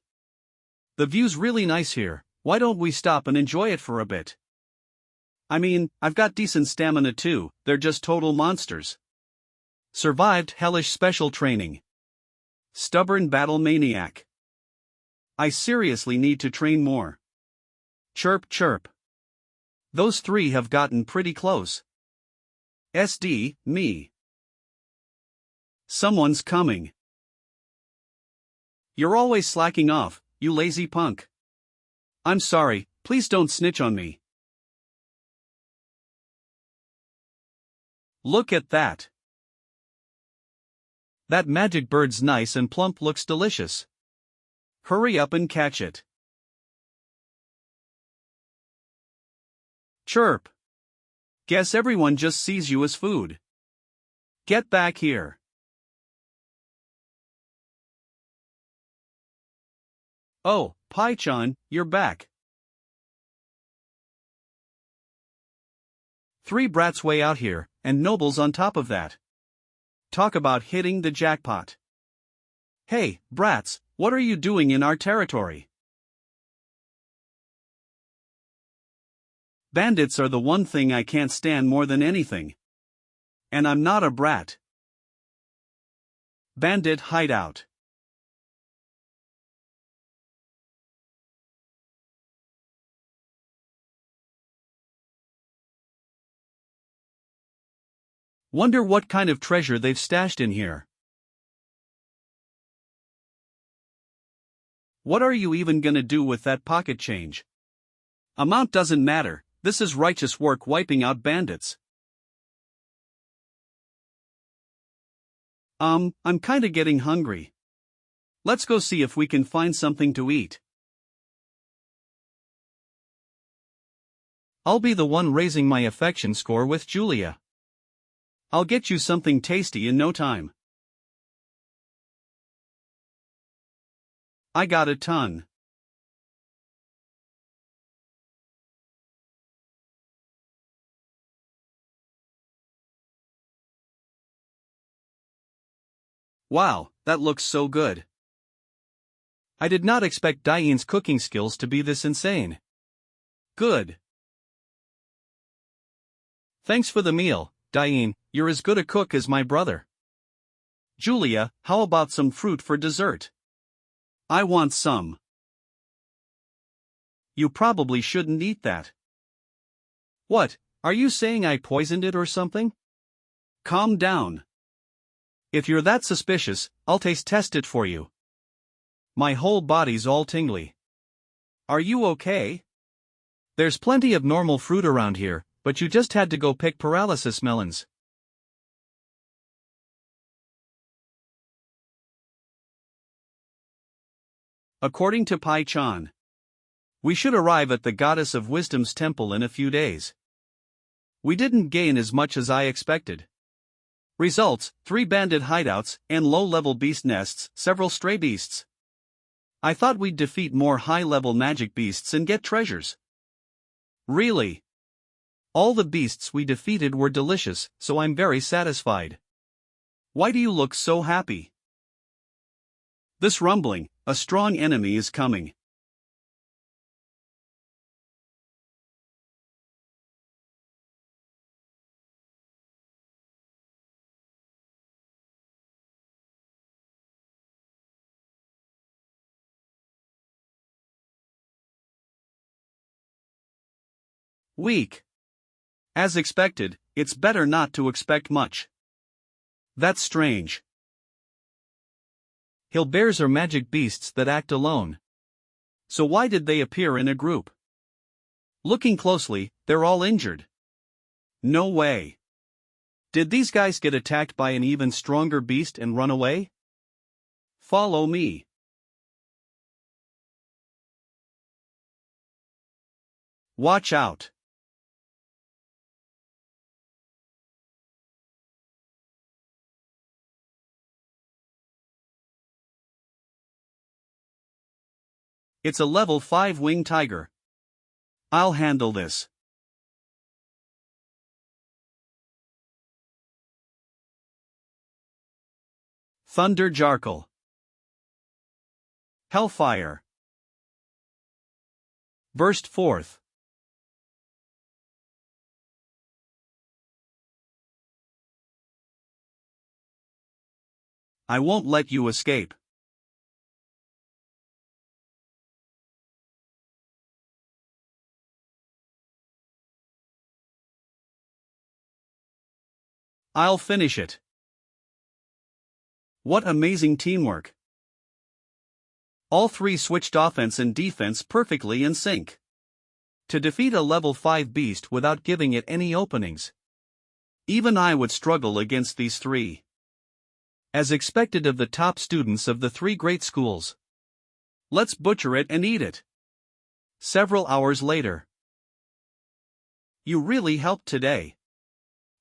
The view's really nice here, why don't we stop and enjoy it for a bit? I mean, I've got decent stamina too, they're just total monsters. Survived hellish special training. Stubborn battle maniac. I seriously need to train more. Chirp chirp. Those three have gotten pretty close. SD, me. Someone's coming. You're always slacking off, you lazy punk. I'm sorry, please don't snitch on me. Look at that. That magic bird's nice and plump, looks delicious. Hurry up and catch it. Chirp. Guess everyone just sees you as food. Get back here. Oh, Pai-chan, you're back. Three brats way out here, and nobles on top of that. Talk about hitting the jackpot. Hey, brats, what are you doing in our territory? Bandits are the one thing I can't stand more than anything. And I'm not a brat. Bandit hideout. Wonder what kind of treasure they've stashed in here. What are you even gonna do with that pocket change? Amount doesn't matter, this is righteous work wiping out bandits. I'm kinda getting hungry. Let's go see if we can find something to eat. I'll be the one raising my affection score with Julia. I'll get you something tasty in no time. I got a ton. Wow, that looks so good. I did not expect Diane's cooking skills to be this insane. Good. Thanks for the meal, Diane, you're as good a cook as my brother. Julia, how about some fruit for dessert? I want some. You probably shouldn't eat that. What, are you saying I poisoned it or something? Calm down. If you're that suspicious, I'll taste test it for you. My whole body's all tingly. Are you okay? There's plenty of normal fruit around here, but you just had to go pick paralysis melons. According to Pai-chan, we should arrive at the Goddess of Wisdom's temple in a few days. We didn't gain as much as I expected. Results, 3 bandit hideouts, and low-level beast nests, several stray beasts. I thought we'd defeat more high-level magic beasts and get treasures. Really? All the beasts we defeated were delicious, so I'm very satisfied. Why do you look so happy? This rumbling, a strong enemy is coming. Weak. As expected, it's better not to expect much. That's strange. Hill bears are magic beasts that act alone. So why did they appear in a group? Looking closely, they're all injured. No way. Did these guys get attacked by an even stronger beast and run away? Follow me. Watch out. It's a level 5 winged tiger. I'll handle this. Thunder Jarkle. Hellfire. Burst forth. I won't let you escape. I'll finish it. What amazing teamwork. All three switched offense and defense perfectly in sync. To defeat a level 5 beast without giving it any openings. Even I would struggle against these three. As expected of the top students of the 3 great schools. Let's butcher it and eat it. Several hours later. You really helped today.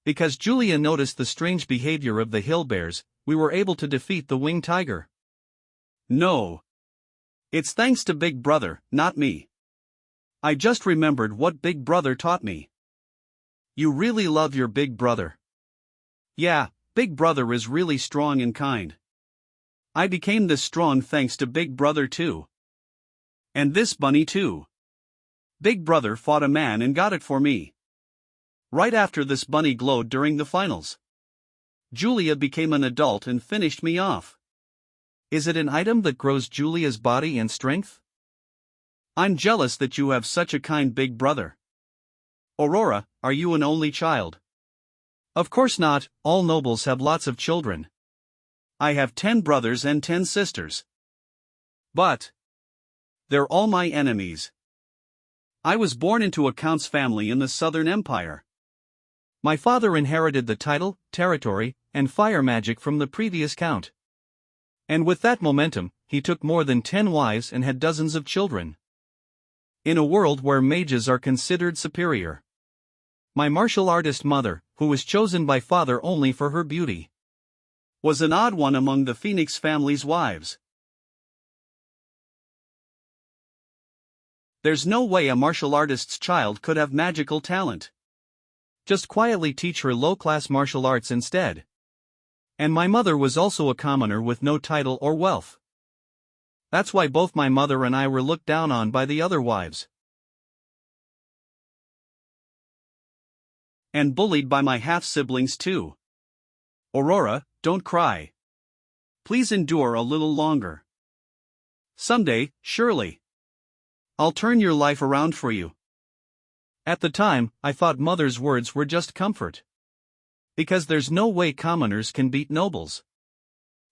Because Julia noticed the strange behavior of the hill bears, we were able to defeat the winged tiger. No. It's thanks to Big Brother, not me. I just remembered what Big Brother taught me. You really love your Big Brother. Yeah, Big Brother is really strong and kind. I became this strong thanks to Big Brother too. And this bunny too. Big Brother fought a man and got it for me. Right after this bunny glowed during the finals. Julia became an adult and finished me off. Is it an item that grows Julia's body and strength? I'm jealous that you have such a kind big brother. Aurora, are you an only child? Of course not, all nobles have lots of children. I have 10 brothers and 10 sisters. But they're all my enemies. I was born into a count's family in the Southern Empire. My father inherited the title, territory, and fire magic from the previous count. And with that momentum, he took more than 10 wives and had dozens of children. In a world where mages are considered superior. My martial artist mother, who was chosen by father only for her beauty, was an odd one among the Phoenix family's wives. There's no way a martial artist's child could have magical talent. Just quietly teach her low-class martial arts instead. And my mother was also a commoner with no title or wealth. That's why both my mother and I were looked down on by the other wives. And bullied by my half-siblings too. Aurora, don't cry. Please endure a little longer. Someday, surely, I'll turn your life around for you. At the time, I thought mother's words were just comfort. Because there's no way commoners can beat nobles.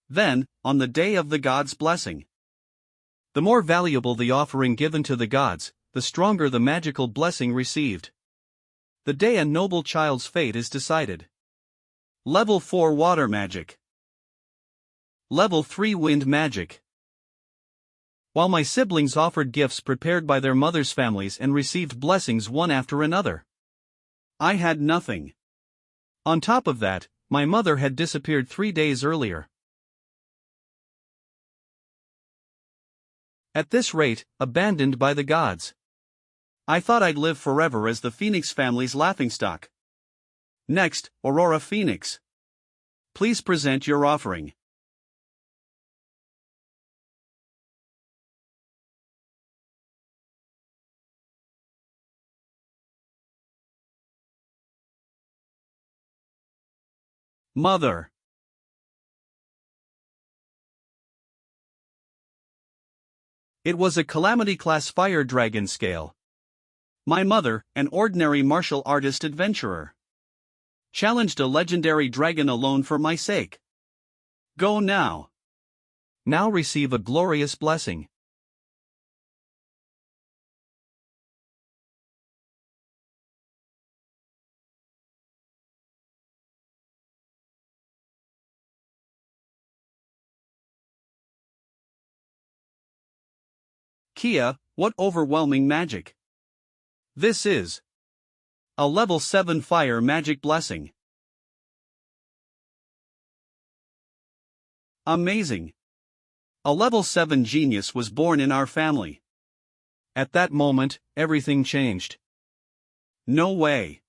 Then, on the day of the gods' blessing, the more valuable the offering given to the gods, the stronger the magical blessing received. The day a noble child's fate is decided. Level 4 water magic. Level 3 wind magic. While my siblings offered gifts prepared by their mothers' families and received blessings one after another, I had nothing. On top of that, my mother had disappeared 3 days earlier. At this rate, abandoned by the gods. I thought I'd live forever as the Phoenix family's laughingstock. Next, Aurora Phoenix. Please present your offering. Mother. It was a Calamity-class fire dragon scale. My mother, an ordinary martial artist adventurer. challenged a legendary dragon alone for my sake. Go now. Now receive a glorious blessing. Kia, what overwhelming magic! This is a level 7 fire magic blessing. Amazing! A level 7 genius was born in our family. At that moment, everything changed. No way.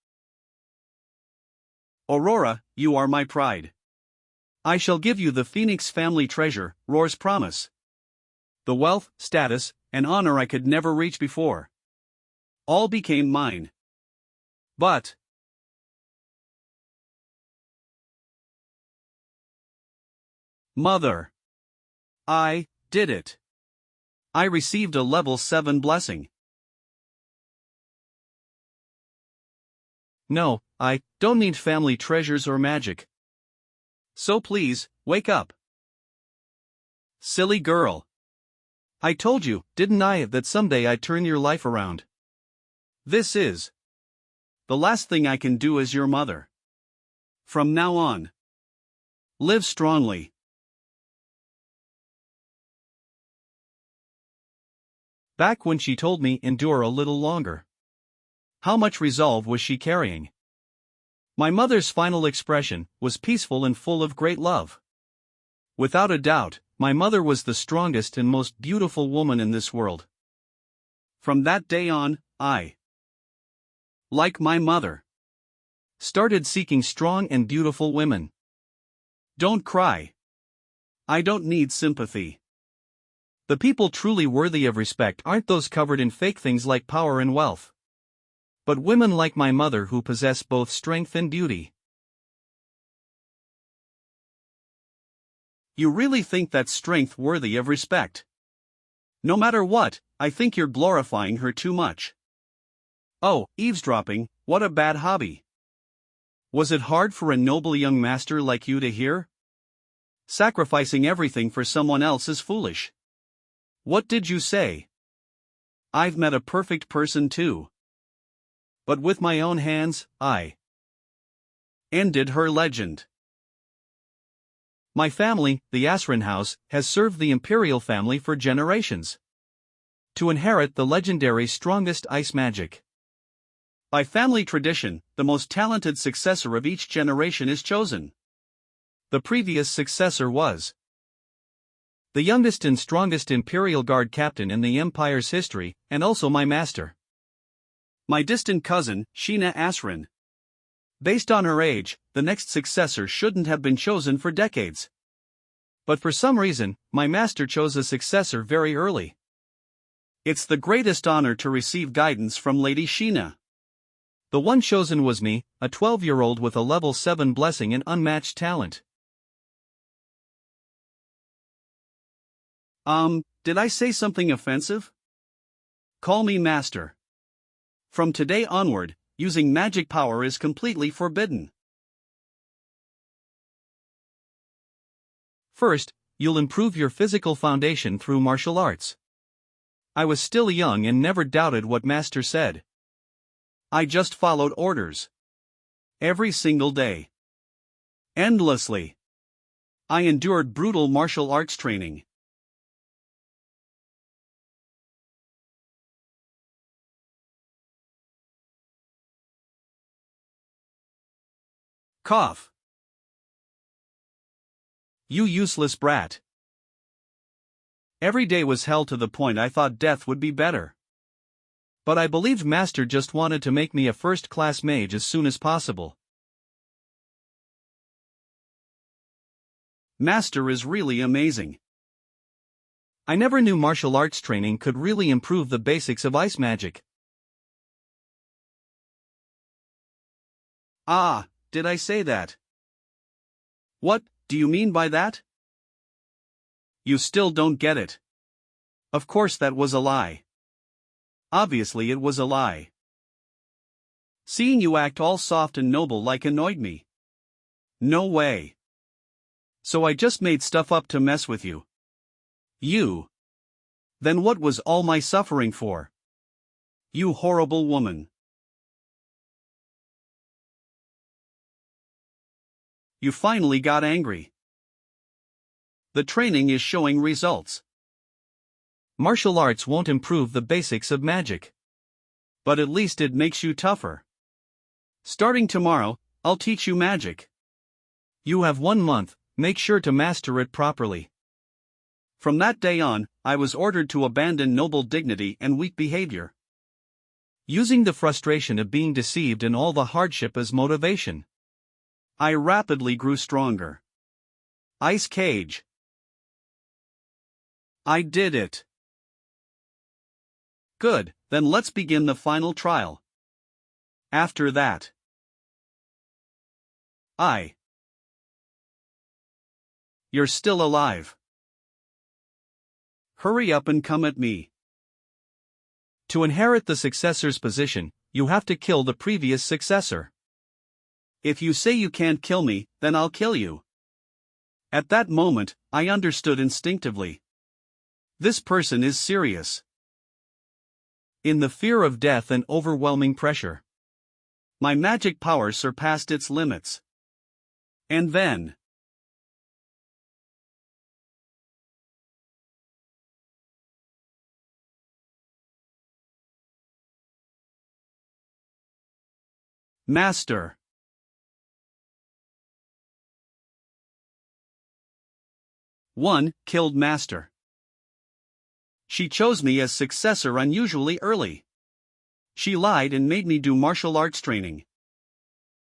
Aurora, you are my pride. I shall give you the Phoenix family treasure, Roar's promise. The wealth, status, and honor I could never reach before. All became mine. But Mother, I did it. I received a level 7 blessing. No, I don't need family treasures or magic. So please, wake up. Silly girl. I told you, didn't I, that someday I'd turn your life around. This is the last thing I can do as your mother. From now on, live strongly. Back when she told me endure a little longer. How much resolve was she carrying? My mother's final expression was peaceful and full of great love. Without a doubt, my mother was the strongest and most beautiful woman in this world. From that day on, I, like my mother, started seeking strong and beautiful women. Don't cry. I don't need sympathy. The people truly worthy of respect aren't those covered in fake things like power and wealth, but women like my mother who possess both strength and beauty. You really think that's strength worthy of respect? No matter what, I think you're glorifying her too much. Oh, eavesdropping, what a bad hobby. Was it hard for a noble young master like you to hear? Sacrificing everything for someone else is foolish. What did you say? I've met a perfect person too. But with my own hands, I ended her legend. My family, the Asura house, has served the imperial family for generations. To inherit the legendary strongest ice magic. By family tradition, the most talented successor of each generation is chosen. The previous successor was the youngest and strongest Imperial Guard captain in the Empire's history, and also my master. My distant cousin, Sheena Asrin. Based on her age, the next successor shouldn't have been chosen for decades. But for some reason, my master chose a successor very early. It's the greatest honor to receive guidance from Lady Sheena. The one chosen was me, a 12-year-old with a level 7 blessing and unmatched talent. Did I say something offensive? Call me master. From today onward, using magic power is completely forbidden. First, you'll improve your physical foundation through martial arts. I was still young and never doubted what master said. I just followed orders. Every single day. Endlessly. I endured brutal martial arts training. Cough. You useless brat. Every day was hell to the point I thought death would be better. But I believed master just wanted to make me a first-class mage as soon as possible. Master is really amazing. I never knew martial arts training could really improve the basics of ice magic. Ah, did I say that? What do you mean by that? You still don't get it. Of course that was a lie. Obviously it was a lie. Seeing you act all soft and noble like annoyed me. No way. So I just made stuff up to mess with you. You. Then what was all my suffering for? You horrible woman. You finally got angry. The training is showing results. Martial arts won't improve the basics of magic. But at least it makes you tougher. Starting tomorrow, I'll teach you magic. You have 1 month, make sure to master it properly. From that day on, I was ordered to abandon noble dignity and weak behavior. Using the frustration of being deceived and all the hardship as motivation. I rapidly grew stronger. Ice cage. I did it. Good, then let's begin the final trial. After that, You're still alive. Hurry up and come at me. To inherit the successor's position, you have to kill the previous successor. If you say you can't kill me, then I'll kill you. At that moment, I understood instinctively. This person is serious. In the fear of death and overwhelming pressure, my magic power surpassed its limits. And then, Master. One killed Master. She chose me as successor unusually early. She lied and made me do martial arts training.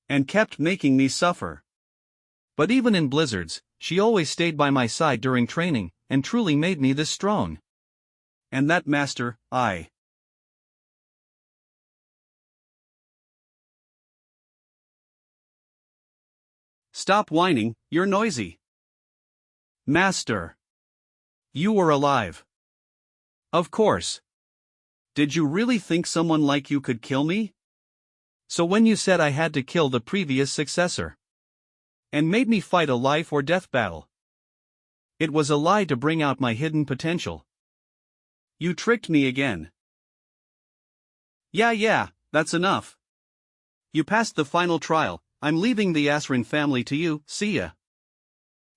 And kept making me suffer. But even in blizzards, she always stayed by my side during training, and truly made me this strong. And that master, I. Stop whining, you're noisy. Master. You were alive. Of course. Did you really think someone like you could kill me? So when you said I had to kill the previous successor, and made me fight a life or death battle, it was a lie to bring out my hidden potential. You tricked me again. Yeah, that's enough. You passed the final trial, I'm leaving the Asuran family to you, see ya.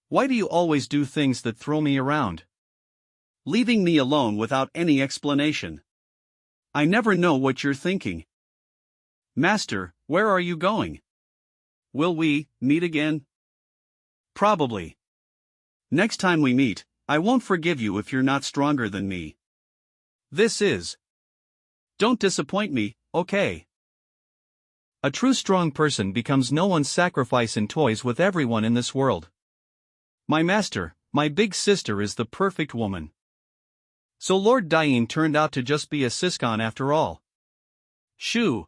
Why do you always do things that throw me around? Leaving me alone without any explanation. I never know what you're thinking. Master, where are you going? Will we meet again? Probably. Next time we meet, I won't forgive you if you're not stronger than me. This is. Don't disappoint me, okay? A true strong person becomes no one's sacrifice and toys with everyone in this world. My master, my big sister is the perfect woman. So Lord Dain turned out to just be a Siskon after all. Shoo.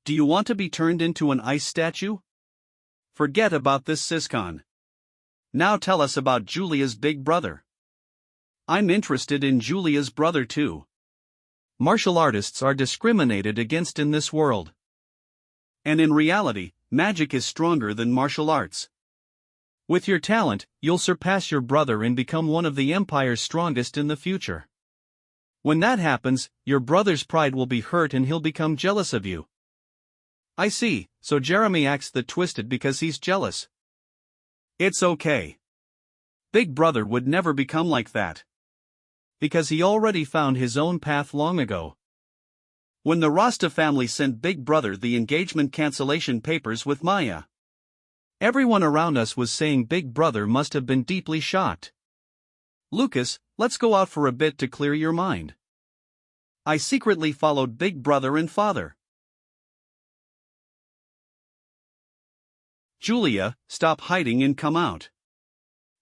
Do you want to be turned into an ice statue? Forget about this Siskon. Now tell us about Julia's big brother. I'm interested in Julia's brother too. Martial artists are discriminated against in this world. And in reality, magic is stronger than martial arts. With your talent, you'll surpass your brother and become one of the Empire's strongest in the future. When that happens, your brother's pride will be hurt and he'll become jealous of you. I see, so Jeremy acts the twisted because he's jealous. It's okay. Big brother would never become like that. Because he already found his own path long ago. When the Rasta family sent Big Brother the engagement cancellation papers with Maya, everyone around us was saying Big Brother must have been deeply shocked. Lucas, let's go out for a bit to clear your mind. I secretly followed Big Brother and Father. Julia, stop hiding and come out.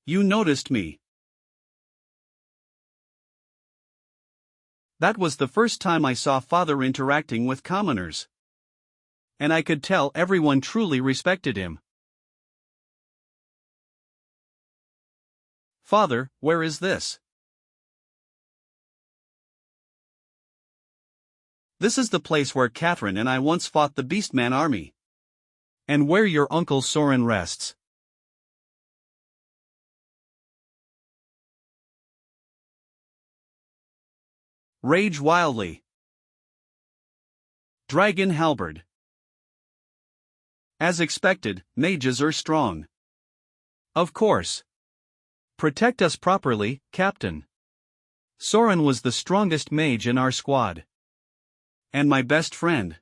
You noticed me. That was the first time I saw Father interacting with commoners. And I could tell everyone truly respected him. Father, where is this? This is the place where Catherine and I once fought the Beastman army. And where your uncle Soren rests. Rage wildly. Dragon halberd. As expected, mages are strong. Of course. Protect us properly, Captain. Soren was the strongest mage in our squad. And my best friend.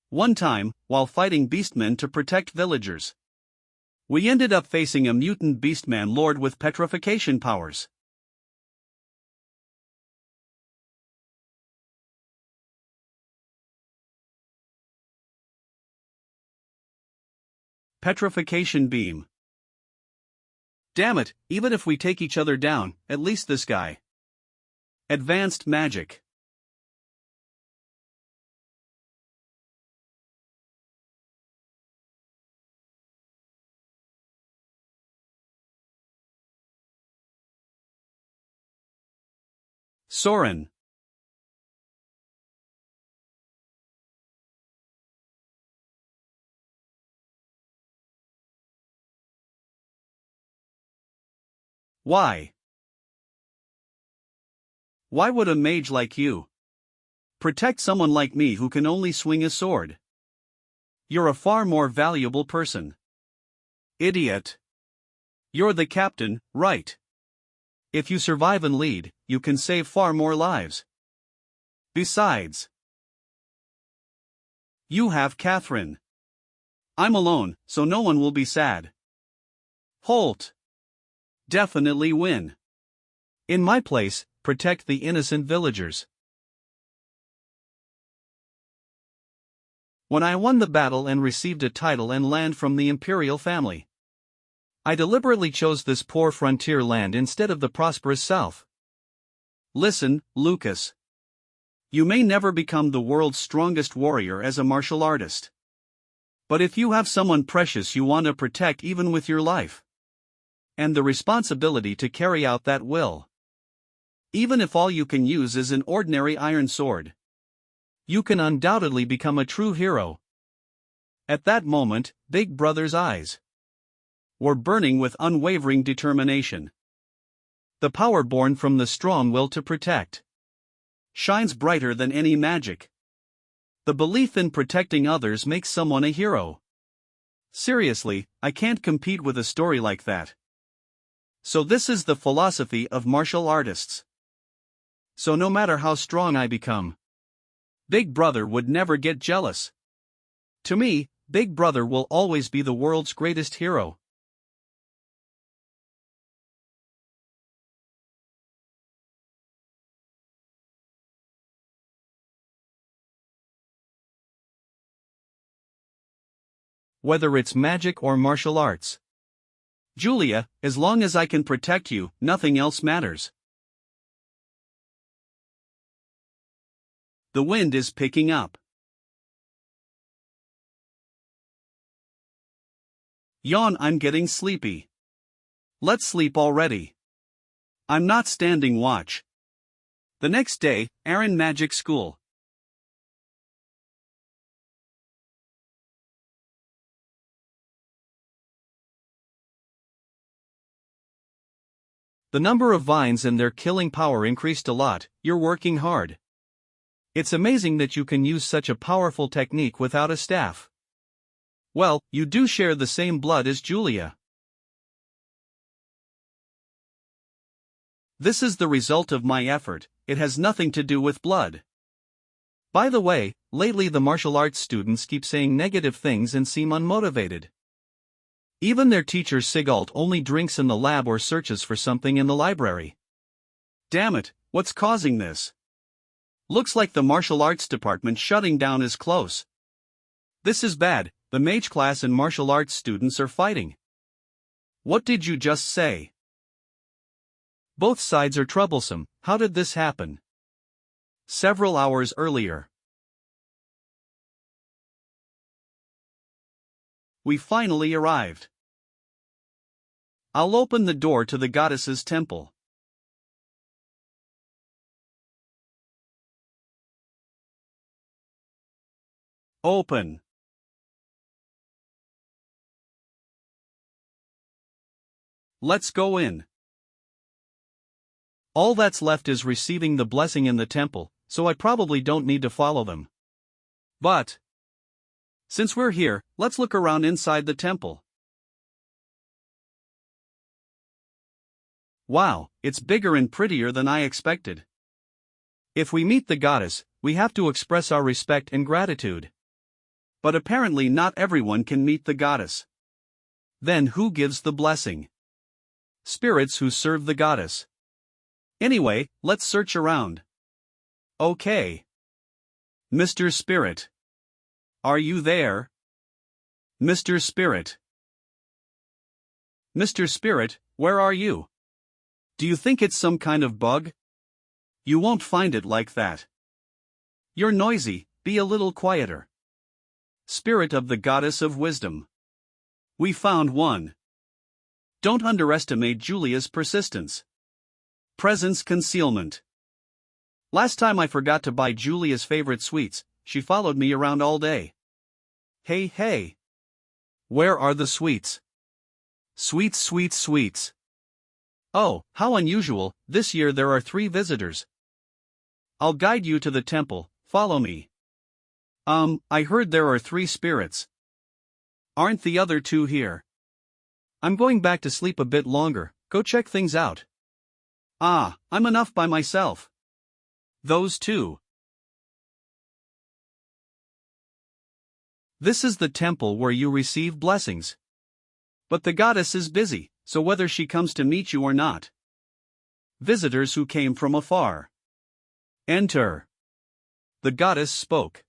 One time, while fighting beastmen to protect villagers, we ended up facing a mutant beastman lord with petrification powers. Petrification beam. Damn it, even if we take each other down, at least this guy. Advanced magic. Soren. Why? Why would a mage like you protect someone like me who can only swing a sword? You're a far more valuable person. Idiot. You're the captain, right? If you survive and lead, you can save far more lives. Besides, you have Catherine. I'm alone, so no one will be sad. Holt. Definitely win. In my place, protect the innocent villagers. When I won the battle and received a title and land from the imperial family, I deliberately chose this poor frontier land instead of the prosperous south. Listen, Lucas. You may never become the world's strongest warrior as a martial artist. But if you have someone precious you want to protect even with your life, and the responsibility to carry out that will, even if all you can use is an ordinary iron sword, you can undoubtedly become a true hero. At that moment, Big Brother's eyes were burning with unwavering determination. The power born from the strong will to protect shines brighter than any magic. The belief in protecting others makes someone a hero. Seriously, I can't compete with a story like that. So this is the philosophy of martial artists. So no matter how strong I become, Big Brother would never get jealous. To me, Big Brother will always be the world's greatest hero. Whether it's magic or martial arts. Julia, as long as I can protect you, nothing else matters. The wind is picking up. Yawn, I'm getting sleepy. Let's sleep already. I'm not standing watch. The next day, Aaron Magic School. The number of vines and their killing power increased a lot. You're working hard. It's amazing that you can use such a powerful technique without a staff. Well, you do share the same blood as Julia. This is the result of my effort, it has nothing to do with blood. By the way, lately the martial arts students keep saying negative things and seem unmotivated. Even their teacher Sigalt only drinks in the lab or searches for something in the library. Damn it, what's causing this? Looks like the martial arts department shutting down is close. This is bad, the mage class and martial arts students are fighting. What did you just say? Both sides are troublesome, how did this happen? Several hours earlier. We finally arrived. I'll open the door to the goddess's temple. Open. Let's go in. All that's left is receiving the blessing in the temple, so I probably don't need to follow them. But since we're here, let's look around inside the temple. Wow, it's bigger and prettier than I expected. If we meet the goddess, we have to express our respect and gratitude. But apparently not everyone can meet the goddess. Then who gives the blessing? Spirits who serve the goddess. Anyway, let's search around. Okay. Mr. Spirit. Are you there? Mr. Spirit. Mr. Spirit, where are you? Do you think it's some kind of bug? You won't find it like that. You're noisy, be a little quieter. Spirit of the goddess of wisdom. We found one. Don't underestimate Julia's persistence. Presence concealment. Last time I forgot to buy Julia's favorite sweets, she followed me around all day. Hey. Where are the sweets? Sweets. Oh, how unusual, this year there are 3 visitors. I'll guide you to the temple, follow me. I heard there are 3 spirits. Aren't the other 2 here? I'm going back to sleep a bit longer, go check things out. I'm enough by myself. Those 2. This is the temple where you receive blessings. But the goddess is busy, so whether she comes to meet you or not. Visitors who came from afar. Enter. The goddess spoke.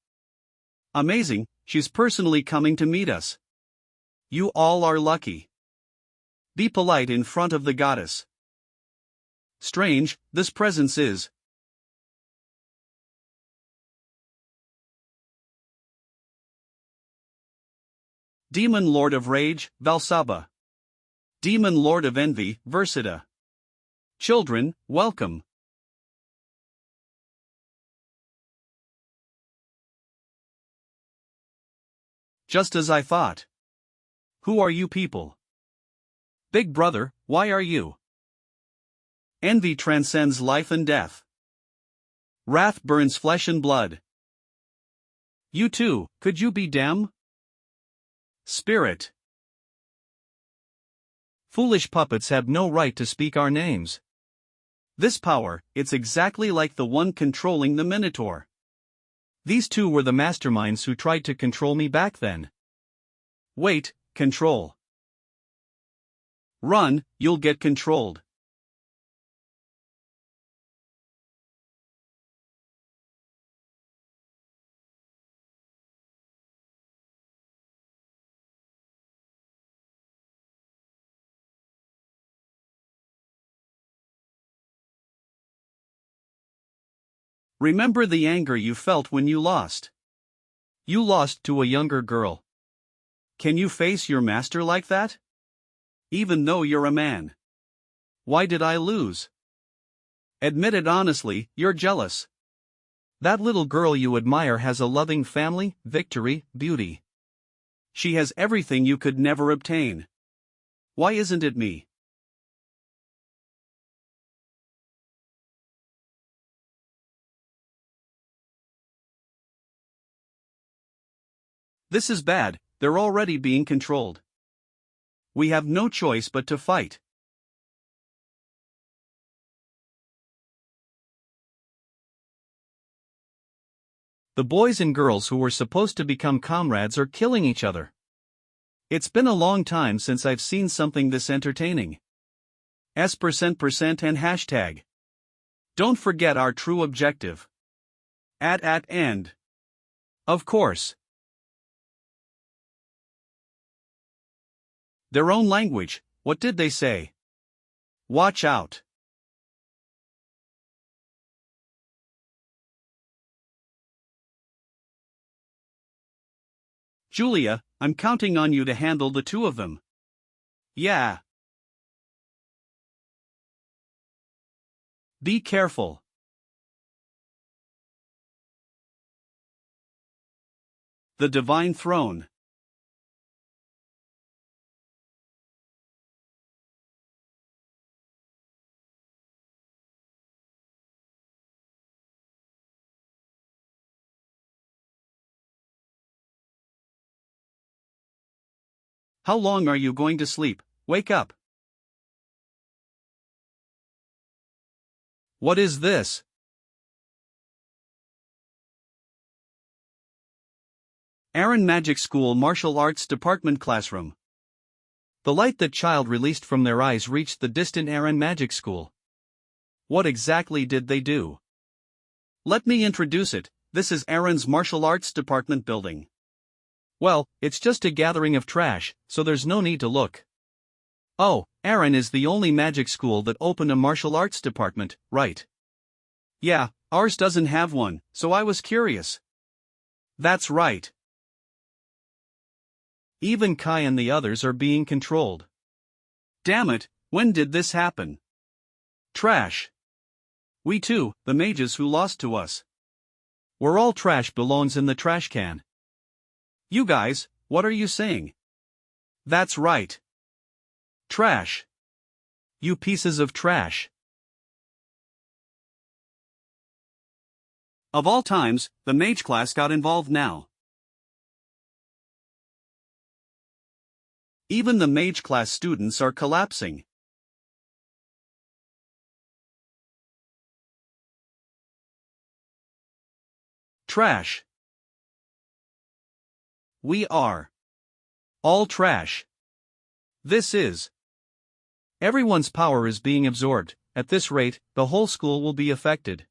Amazing, she's personally coming to meet us. You all are lucky. Be polite in front of the goddess. Strange, this presence is. Demon Lord of Rage, Valsaba. Demon Lord of Envy, Versita. Children, welcome. Just as I thought. Who are you people? Big brother, why are you? Envy transcends life and death. Wrath burns flesh and blood. You too, could you be Dem? Spirit. Foolish puppets have no right to speak our names. This power, it's exactly like the one controlling the Minotaur. These 2 were the masterminds who tried to control me back then. Wait, control. Run, you'll get controlled. Remember the anger you felt when you lost. You lost to a younger girl. Can you face your master like that? Even though you're a man. Why did I lose? Admit it honestly, you're jealous. That little girl you admire has a loving family, victory, beauty. She has everything you could never obtain. Why isn't it me? This is bad, they're already being controlled. We have no choice but to fight. The boys and girls who were supposed to become comrades are killing each other. It's been a long time since I've seen something this entertaining. S%% and hashtag. Don't forget our true objective. At end. Of course. Their own language, what did they say? Watch out. Julia, I'm counting on you to handle the 2 of them. Yeah. Be careful. The Divine Throne. How long are you going to sleep? Wake up. What is this? Aaron Magic School Martial Arts Department Classroom. The light that child released from their eyes reached the distant Aaron Magic School. What exactly did they do? Let me introduce it. This is Aaron's Martial Arts Department building. Well, it's just a gathering of trash, so there's no need to look. Oh, Aaron is the only magic school that opened a martial arts department, right? Yeah, ours doesn't have one, so I was curious. That's right. Even Kai and the others are being controlled. Damn it, when did this happen? Trash. We too, the mages who lost to us. We're all trash belongs in the trash can. You guys, what are you saying? That's right. Trash. You pieces of trash. Of all times, the mage class got involved now. Even the mage class students are collapsing. Trash. We are all trash. This is. Everyone's power is being absorbed. At this rate, the whole school will be affected.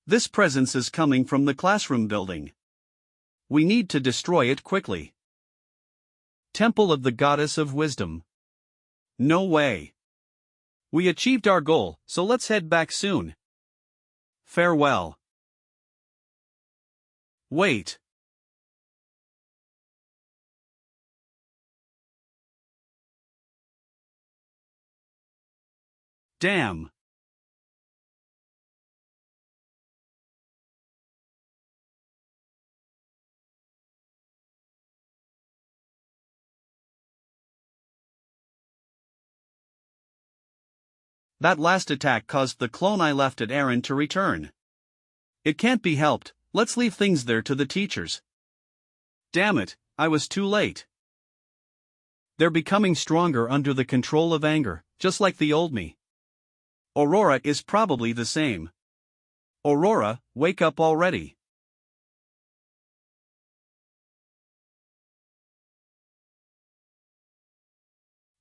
This presence is coming from the classroom building. We need to destroy it quickly. Temple of the Goddess of Wisdom. No way. We achieved our goal, so let's head back soon. Farewell. Wait. Damn. That last attack caused the clone I left at Aaron to return. It can't be helped, let's leave things there to the teachers. Damn it, I was too late. They're becoming stronger under the control of anger, just like the old me. Aurora is probably the same. Aurora, wake up already.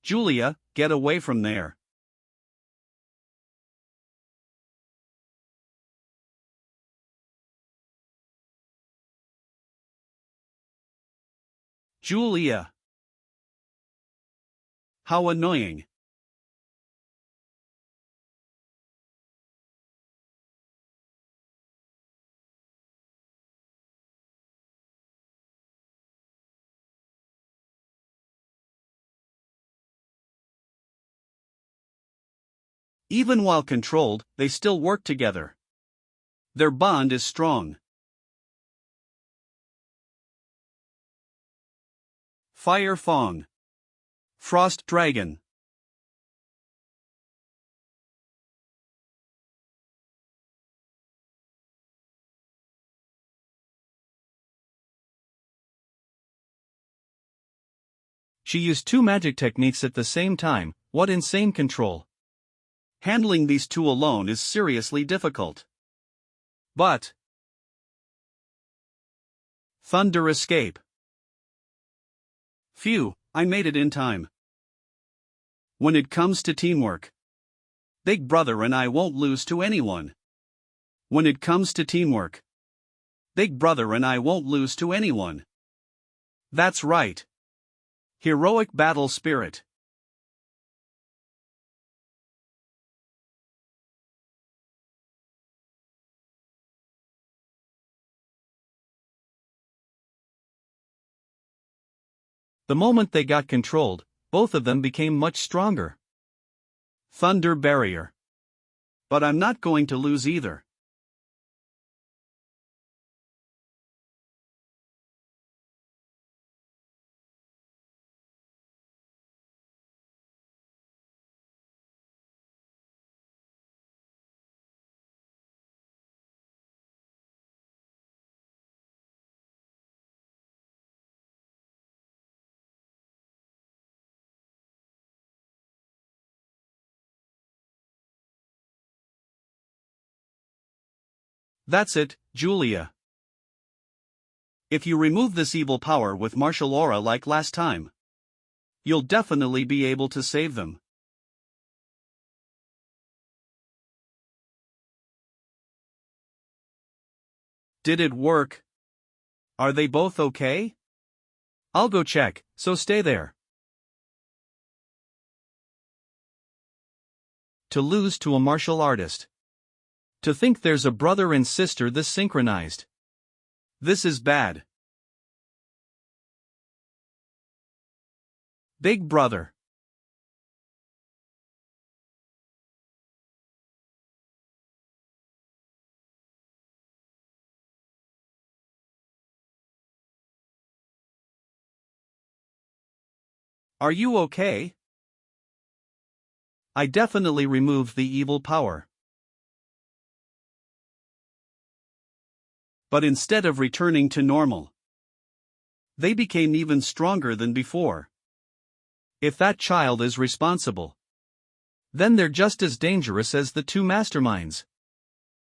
Julia, get away from there. Julia. How annoying. Even while controlled, they still work together. Their bond is strong. Fire Fong. Frost Dragon. She used two magic techniques at the same time. What insane control. Handling these two alone is seriously difficult. But Thunder Escape. Phew, I made it in time. When it comes to teamwork, Big Brother and I won't lose to anyone. When it comes to teamwork, Big Brother and I won't lose to anyone. That's right. Heroic battle spirit. The moment they got controlled, both of them became much stronger. Thunder Barrier. But I'm not going to lose either. That's it, Julia. If you remove this evil power with martial aura like last time, you'll definitely be able to save them. Did it work? Are they both okay? I'll go check, so stay there. To lose to a martial artist. To think there's a brother and sister this synchronized. This is bad. Big brother. Are you okay? I definitely removed the evil power. But instead of returning to normal, they became even stronger than before. If that child is responsible, then they're just as dangerous as the two masterminds.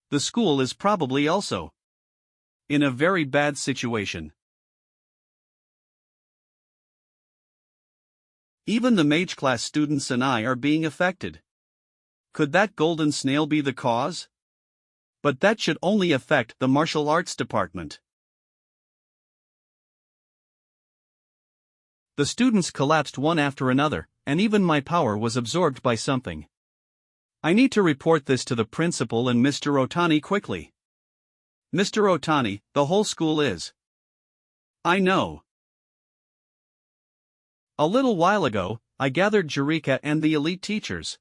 The school is probably also in a very bad situation. Even the mage class students and I are being affected. Could that golden snail be the cause? But that should only affect the martial arts department. The students collapsed one after another, and even my power was absorbed by something. I need to report this to the principal and Mr. Otani quickly. Mr. Otani, the whole school is. I know. A little while ago, I gathered Jurika and the elite teachers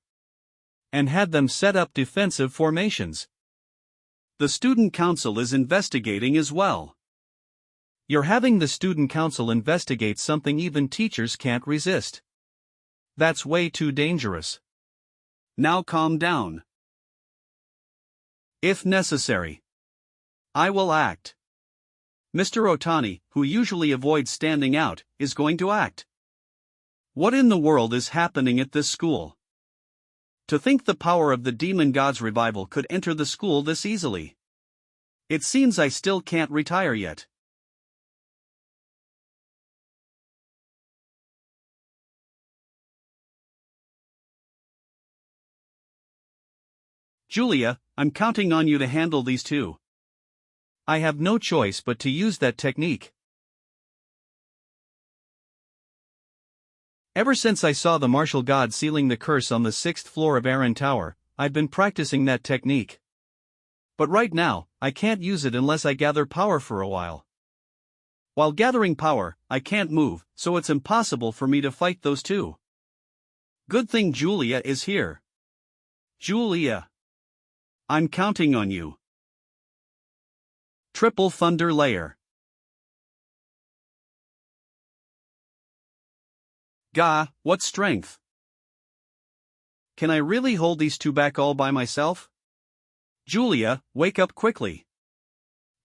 and had them set up defensive formations. The student council is investigating as well. You're having the student council investigate something even teachers can't resist. That's way too dangerous. Now calm down. If necessary, I will act. Mr. Otani, who usually avoids standing out, is going to act. What in the world is happening at this school? To think the power of the demon god's revival could enter the school this easily. It seems I still can't retire yet. Julia, I'm counting on you to handle these two. I have no choice but to use that technique. Ever since I saw the martial god sealing the curse on the 6th floor of Aaron Tower, I've been practicing that technique. But right now, I can't use it unless I gather power for a while. While gathering power, I can't move, so it's impossible for me to fight those two. Good thing Julia is here. Julia, I'm counting on you. Triple Thunder Layer. Gah, what strength! Can I really hold these two back all by myself? Julia, wake up quickly.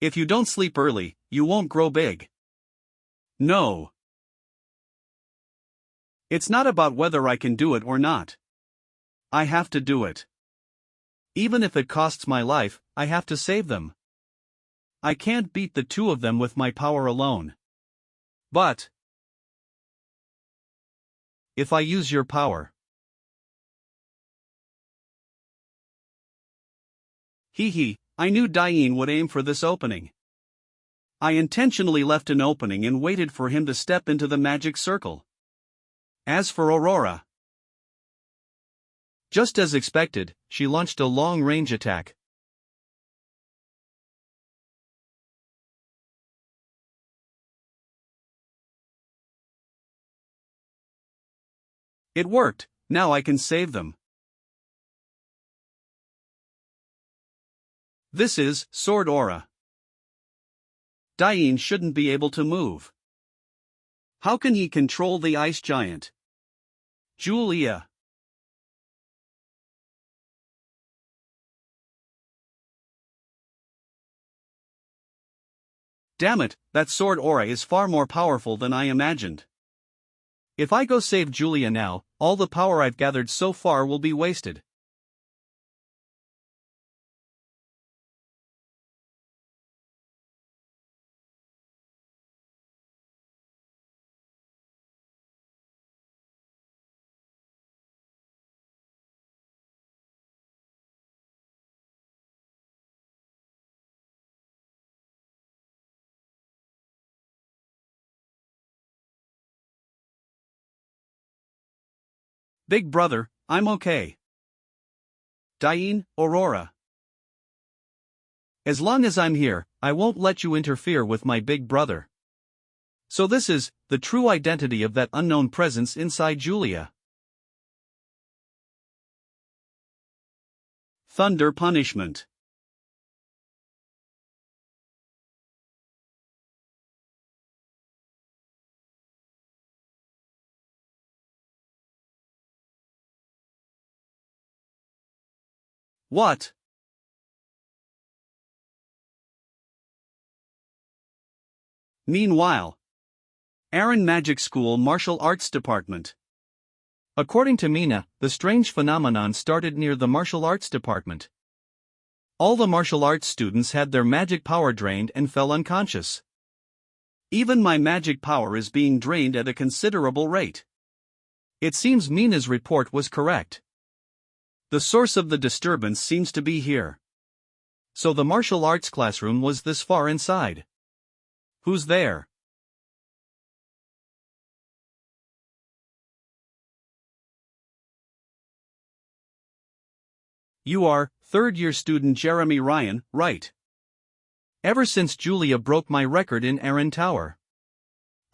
If you don't sleep early, you won't grow big. No. It's not about whether I can do it or not. I have to do it. Even if it costs my life, I have to save them. I can't beat the two of them with my power alone. But if I use your power. I knew Diane would aim for this opening. I intentionally left an opening and waited for him to step into the magic circle. As for Aurora, just as expected, she launched a long-range attack. It worked, now I can save them. This is sword aura. Dain shouldn't be able to move. How can he control the ice giant? Julia. Damn it, that sword aura is far more powerful than I imagined. If I go save Julia now, all the power I've gathered so far will be wasted. Big brother, I'm okay. Dain, Aurora. As long as I'm here, I won't let you interfere with my big brother. So this is the true identity of that unknown presence inside Julia. Thunder punishment. What? Meanwhile, Aaron Magic School Martial Arts Department. According to Mina, the strange phenomenon started near the martial arts department. All the martial arts students had their magic power drained and fell unconscious. Even my magic power is being drained at a considerable rate. It seems Mina's report was correct. The source of the disturbance seems to be here. So the martial arts classroom was this far inside. Who's there? You are, third-year student Jeremy Ryan, right? Ever since Julia broke my record in Aaron Tower.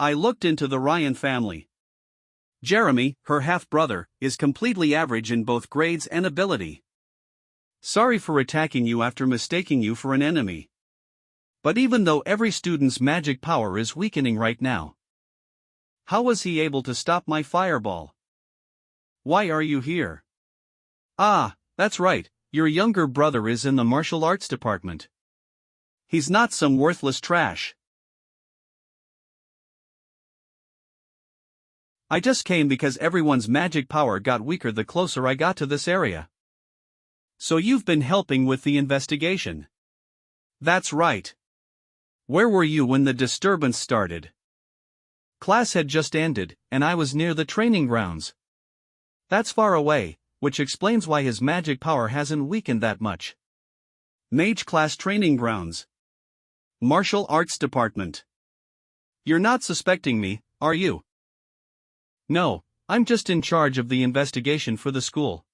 I looked into the Ryan family. Jeremy, her half-brother, is completely average in both grades and ability. Sorry for attacking you after mistaking you for an enemy. But even though every student's magic power is weakening right now, how was he able to stop my fireball? Why are you here? Ah, that's right, your younger brother is in the martial arts department. He's not some worthless trash. I just came because everyone's magic power got weaker the closer I got to this area. So you've been helping with the investigation. That's right. Where were you when the disturbance started? Class had just ended, and I was near the training grounds. That's far away, which explains why his magic power hasn't weakened that much. Mage class training grounds. Martial arts department. You're not suspecting me, are you? No, I'm just in charge of the investigation for the school.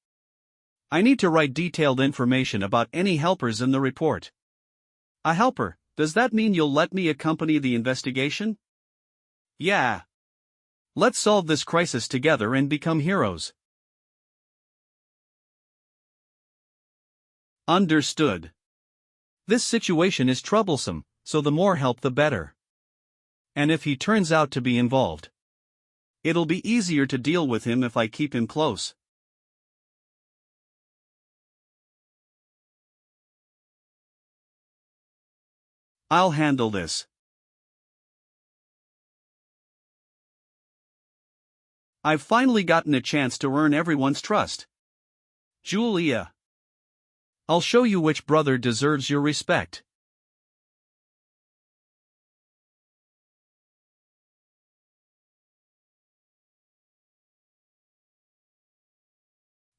I need to write detailed information about any helpers in the report. A helper, does that mean you'll let me accompany the investigation? Yeah. Let's solve this crisis together and become heroes. Understood. This situation is troublesome, so the more help the better. And if he turns out to be involved, it'll be easier to deal with him if I keep him close. I'll handle this. I've finally gotten a chance to earn everyone's trust. Julia. I'll show you which brother deserves your respect.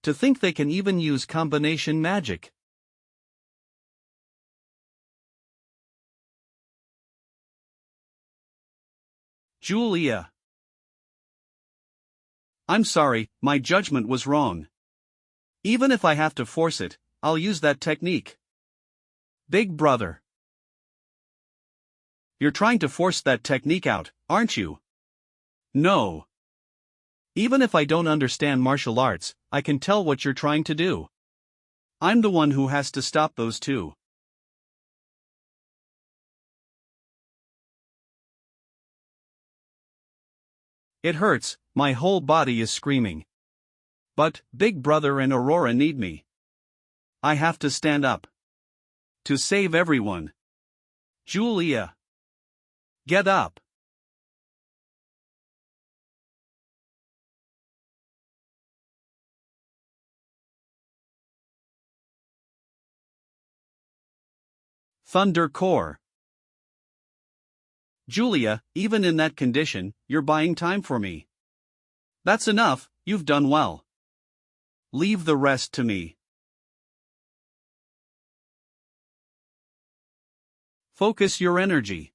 To think they can even use combination magic. Julia. I'm sorry, my judgment was wrong. Even if I have to force it, I'll use that technique. Big brother. You're trying to force that technique out, aren't you? No. Even if I don't understand martial arts, I can tell what you're trying to do. I'm the one who has to stop those two. It hurts, my whole body is screaming. But, Big Brother and Aurora need me. I have to stand up. To save everyone. Julia. Get up. Thunder Core. Julia, even in that condition, you're buying time for me. That's enough, you've done well. Leave the rest to me. Focus your energy.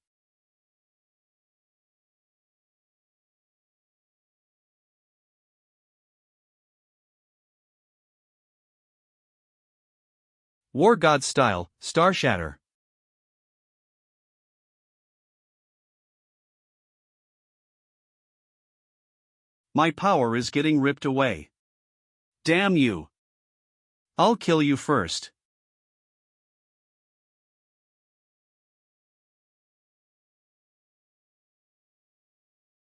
War God style, Star Shatter. My power is getting ripped away. Damn you. I'll kill you first.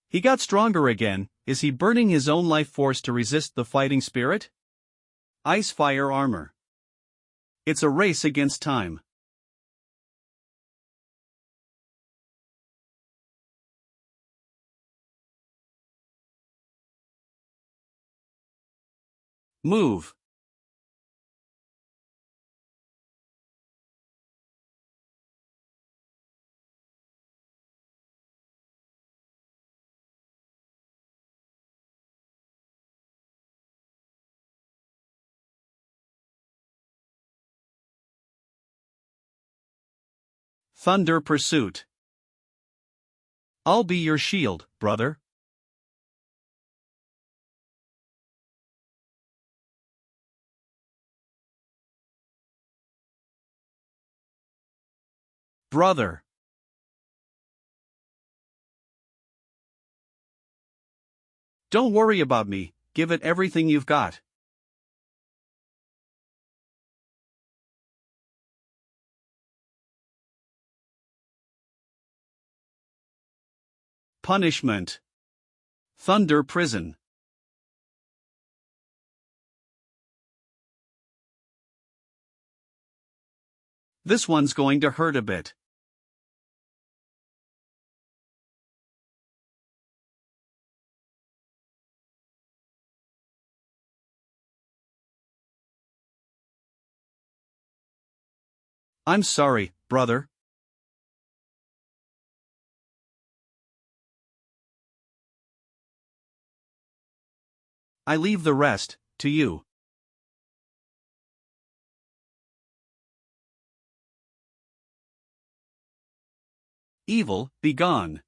He got stronger again. Is he burning his own life force to resist the fighting spirit? Ice Fire Armor. It's a race against time. Move. Thunder Pursuit. I'll be your shield, brother. Brother. Don't worry about me, give it everything you've got. Punishment. Thunder Prison. This one's going to hurt a bit. I'm sorry, brother. I leave the rest to you. Evil, be gone.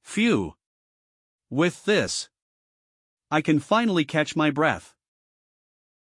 Phew. With this, I can finally catch my breath.